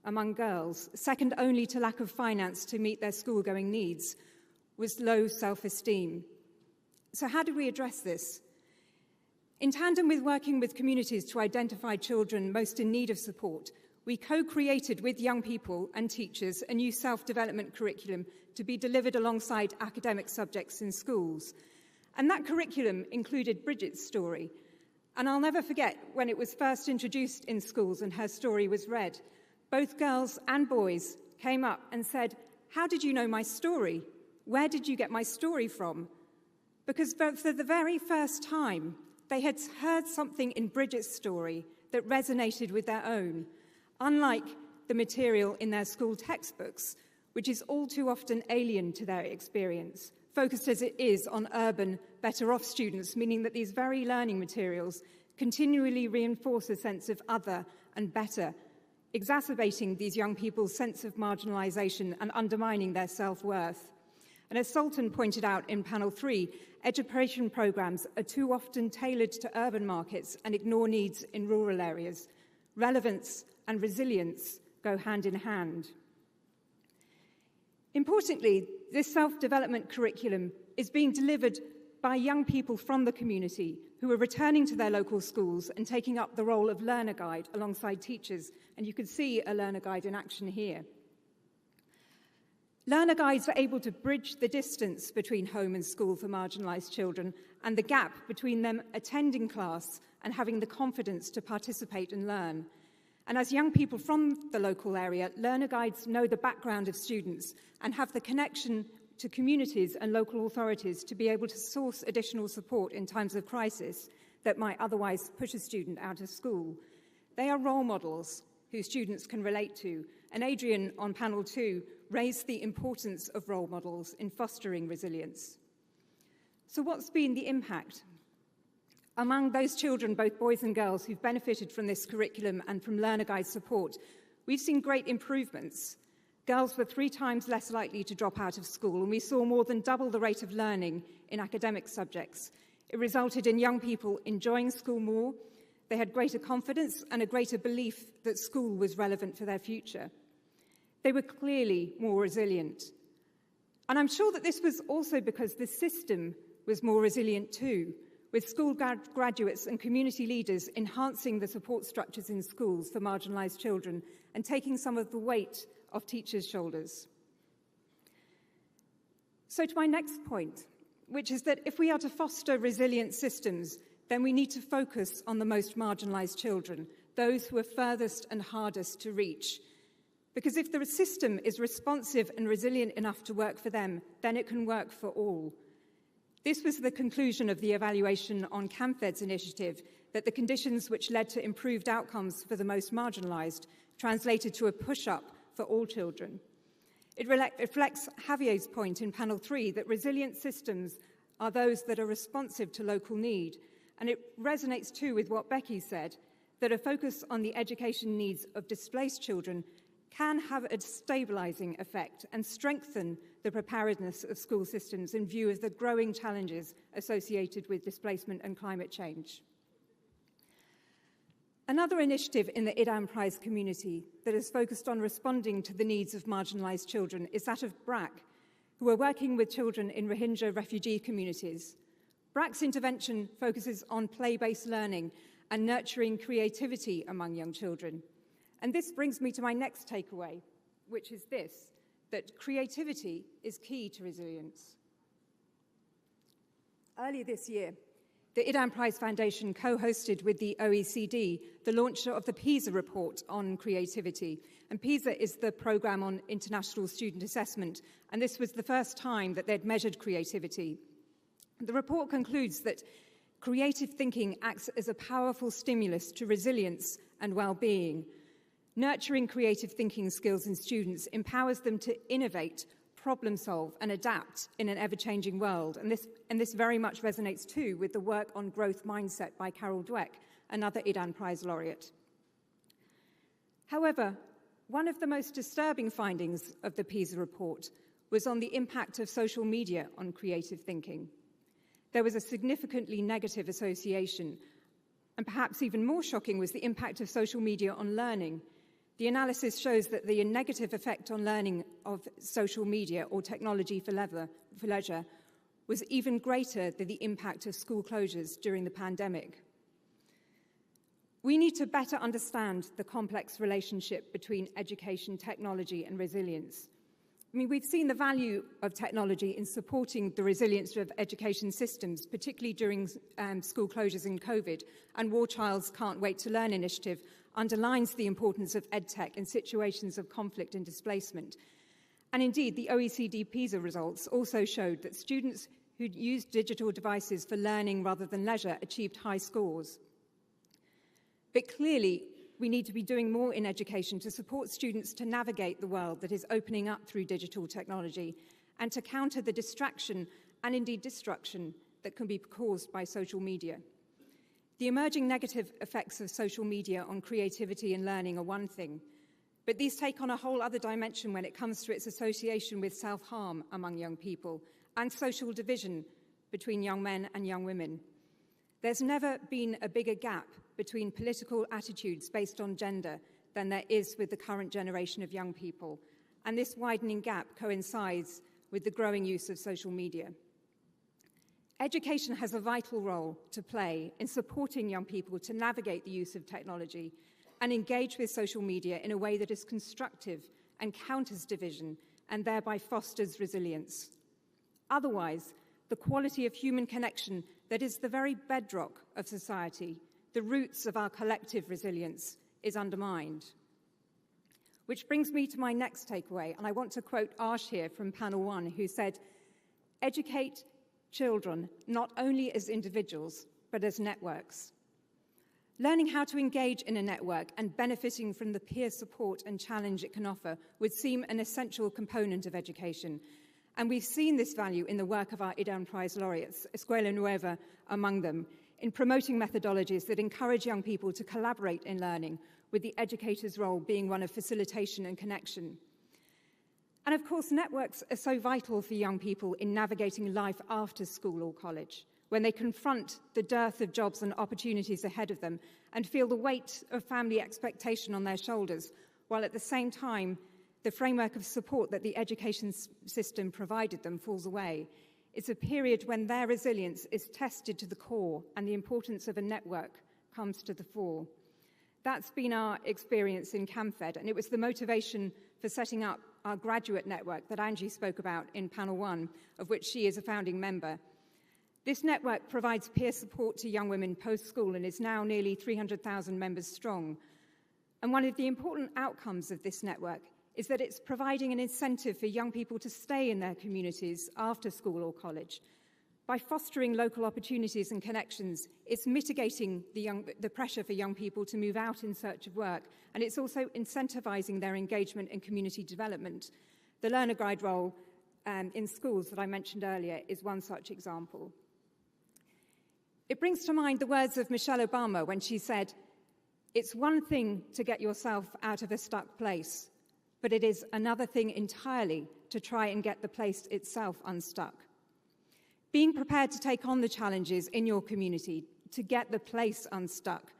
among girls, second only to lack of finance to meet their school-going needs, was low self-esteem. So how do we address this? In tandem with working with communities to identify children most in need of support, we co-created with young people and teachers a new self-development curriculum to be delivered alongside academic subjects in schools. And that curriculum included Bridget's story. And I'll never forget when it was first introduced in schools and her story was read. Both girls and boys came up and said, "How did you know my story? Where did you get my story from?" Because for the very first time, they had heard something in Bridget's story that resonated with their own, unlike the material in their school textbooks, which is all too often alien to their experience, focused as it is on urban, better-off students, meaning that these very learning materials continually reinforce a sense of other and better, exacerbating these young people's sense of marginalization and undermining their self-worth. And as Sultan pointed out in panel 3, education programs are too often tailored to urban markets and ignore needs in rural areas. Relevance and resilience go hand in hand. Importantly, this self-development curriculum is being delivered by young people from the community who are returning to their local schools and taking up the role of learner guide alongside teachers. And you can see a learner guide in action here. Learner guides are able to bridge the distance between home and school for marginalised children and the gap between them attending class and having the confidence to participate and learn. And as young people from the local area, learner guides know the background of students and have the connection to communities and local authorities to be able to source additional support in times of crisis that might otherwise push a student out of school. They are role models who students can relate to, and Adrian on panel 2 raised the importance of role models in fostering resilience. So what's been the impact? Among those children, both boys and girls, who've benefited from this curriculum and from learner guide support, we've seen great improvements. Girls were 3 times less likely to drop out of school, and we saw more than double the rate of learning in academic subjects. It resulted in young people enjoying school more. They had greater confidence and a greater belief that school was relevant for their future. They were clearly more resilient. And I'm sure that this was also because the system was more resilient too, with school graduates and community leaders enhancing the support structures in schools for marginalised children and taking some of the weight off teachers' shoulders. So to my next point, which is that if we are to foster resilient systems, then we need to focus on the most marginalised children, those who are furthest and hardest to reach. Because if the system is responsive and resilient enough to work for them, then it can work for all. This was the conclusion of the evaluation on CAMFED's initiative, that the conditions which led to improved outcomes for the most marginalised translated to a push-up for all children. It reflects Javier's point in panel 3 that resilient systems are those that are responsive to local need. And it resonates too with what Becky said, that a focus on the education needs of displaced children can have a stabilising effect and strengthen the preparedness of school systems in view of the growing challenges associated with displacement and climate change. Another initiative in the Yidan Prize community that is focused on responding to the needs of marginalised children is that of BRAC, who are working with children in Rohingya refugee communities. BRAC's intervention focuses on play-based learning and nurturing creativity among young children. And this brings me to my next takeaway, which is this, that creativity is key to resilience. Earlier this year, the Yidan Prize Foundation co-hosted with the OECD the launch of the PISA report on creativity. And PISA is the programme on international student assessment, and this was the first time that they'd measured creativity. The report concludes that creative thinking acts as a powerful stimulus to resilience and well-being. Nurturing creative thinking skills in students empowers them to innovate, problem solve, and adapt in an ever-changing world. And this very much resonates too with the work on growth mindset by Carol Dweck, another Yidan Prize laureate. However, one of the most disturbing findings of the PISA report was on the impact of social media on creative thinking. There was a significantly negative association, and perhaps even more shocking was the impact of social media on learning. The analysis shows that the negative effect on learning of social media or technology for leisure was even greater than the impact of school closures during the pandemic. We need to better understand the complex relationship between education, technology, and resilience. I mean, we've seen the value of technology in supporting the resilience of education systems, particularly during school closures in COVID, and War Child's Can't Wait to Learn initiative underlines the importance of EdTech in situations of conflict and displacement. And indeed, the OECD PISA results also showed that students who used digital devices for learning rather than leisure achieved high scores. But clearly, we need to be doing more in education to support students to navigate the world that is opening up through digital technology and to counter the distraction and indeed destruction that can be caused by social media. The emerging negative effects of social media on creativity and learning are one thing, but these take on a whole other dimension when it comes to its association with self-harm among young people and social division between young men and young women. There's never been a bigger gap between political attitudes based on gender than there is with the current generation of young people, and this widening gap coincides with the growing use of social media. Education has a vital role to play in supporting young people to navigate the use of technology and engage with social media in a way that is constructive and counters division and thereby fosters resilience. Otherwise, the quality of human connection that is the very bedrock of society, the roots of our collective resilience, is undermined. Which brings me to my next takeaway, and I want to quote Ash here from panel 1, who said, "Educate children not only as individuals, but as networks." Learning how to engage in a network and benefiting from the peer support and challenge it can offer would seem an essential component of education. And we've seen this value in the work of our Yidan Prize laureates, Escuela Nueva among them, in promoting methodologies that encourage young people to collaborate in learning, with the educator's role being one of facilitation and connection. And of course, networks are so vital for young people in navigating life after school or college, when they confront the dearth of jobs and opportunities ahead of them and feel the weight of family expectation on their shoulders, while at the same time, the framework of support that the education system provided them falls away. It's a period when their resilience is tested to the core and the importance of a network comes to the fore. That's been our experience in CAMFED, and it was the motivation for setting up our graduate network that Angie spoke about in panel 1, of which she is a founding member. This network provides peer support to young women post-school and is now nearly 300,000 members strong. And one of the important outcomes of this network is that it's providing an incentive for young people to stay in their communities after school or college. By fostering local opportunities and connections, it's mitigating the pressure for young people to move out in search of work, and it's also incentivizing their engagement in community development. The learner guide role in schools that I mentioned earlier is one such example. It brings to mind the words of Michelle Obama when she said, "It's one thing to get yourself out of a stuck place, but it is another thing entirely to try and get the place itself unstuck." Being prepared to take on the challenges in your community to get the place unstuck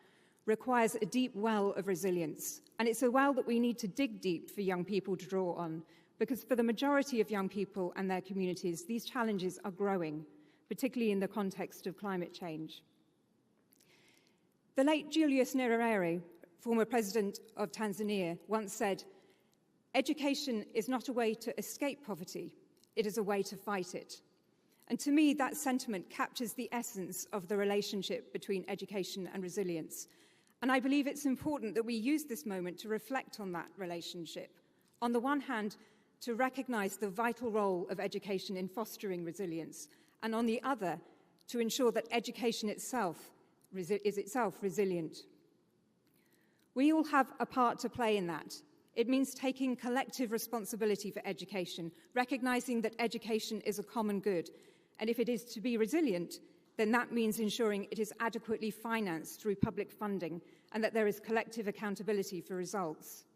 requires a deep well of resilience. And it's a well that we need to dig deep for young people to draw on, because for the majority of young people and their communities, these challenges are growing, particularly in the context of climate change. The late Julius Nyerere, former president of Tanzania, once said, "Education is not a way to escape poverty, it is a way to fight it." And to me, that sentiment captures the essence of the relationship between education and resilience. And I believe it's important that we use this moment to reflect on that relationship. On the one hand, to recognize the vital role of education in fostering resilience, and on the other, to ensure that education itself is itself resilient. We all have a part to play in that. It means taking collective responsibility for education, recognizing that education is a common good. And if it is to be resilient, then that means ensuring it is adequately financed through public funding and that there is collective accountability for results.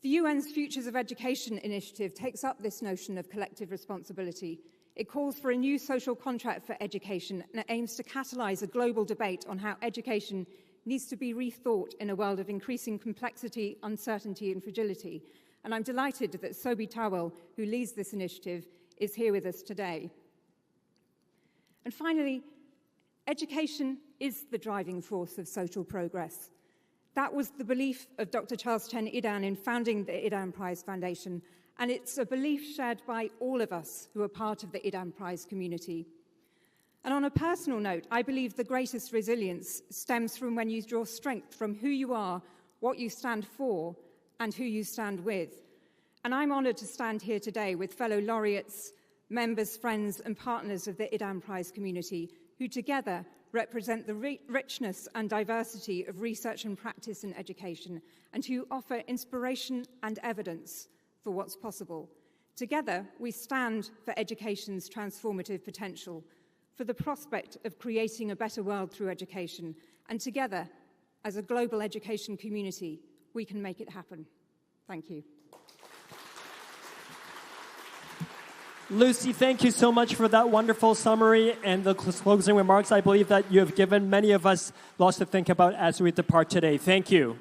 The UN's Futures of Education initiative takes up this notion of collective responsibility. It calls for a new social contract for education and it aims to catalyze a global debate on how education needs to be rethought in a world of increasing complexity, uncertainty, and fragility. And I'm delighted that Sobi Tawel, who leads this initiative, is here with us today. And finally, education is the driving force of social progress. That was the belief of Dr. Charles Chen Yidan in founding the Yidan Prize Foundation, and it's a belief shared by all of us who are part of the Yidan Prize community. And on a personal note, I believe the greatest resilience stems from when you draw strength from who you are, what you stand for, and who you stand with. And I'm honored to stand here today with fellow laureates, members, friends, and partners of the Yidan Prize community, who together represent the richness and diversity of research and practice in education, and who offer inspiration and evidence for what's possible. Together, we stand for education's transformative potential, for the prospect of creating a better world through education, and together, as a global education community, we can make it happen. Thank you.
Lucy, thank you so much for that wonderful summary and the closing remarks. I believe that you have given many of us lots to think about as we depart today. Thank you.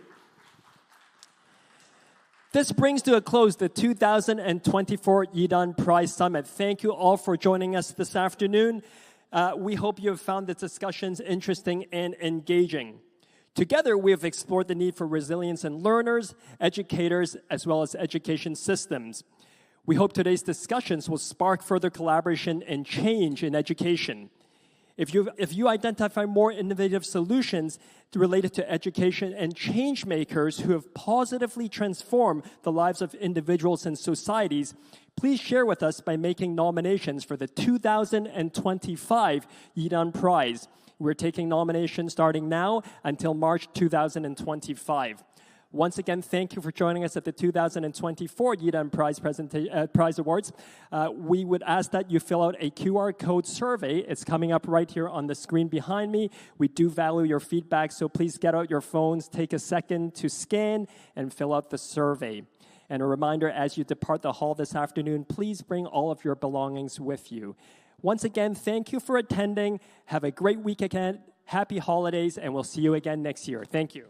This brings to a close the 2024 Yidan Prize Summit. Thank you all for joining us this afternoon. We hope you have found the discussions interesting and engaging. Together, we have explored the need for resilience in learners, educators, as well as education systems. We hope today's discussions will spark further collaboration and change in education. If you identify more innovative solutions related to education and change makers who have positively transformed the lives of individuals and societies, please share with us by making nominations for the 2025 Yidan Prize. We're taking nominations starting now until March 2025. Once again, thank you for joining us at the 2024 Yidan Prize Awards. We would ask that you fill out a QR code survey. It's coming up right here on the screen behind me. We do value your feedback, so please get out your phones, take a second to scan, and fill out the survey. And a reminder, as you depart the hall this afternoon, please bring all of your belongings with you. Once again, thank you for attending. Have a great week again. Happy holidays, and we'll see you again next year. Thank you.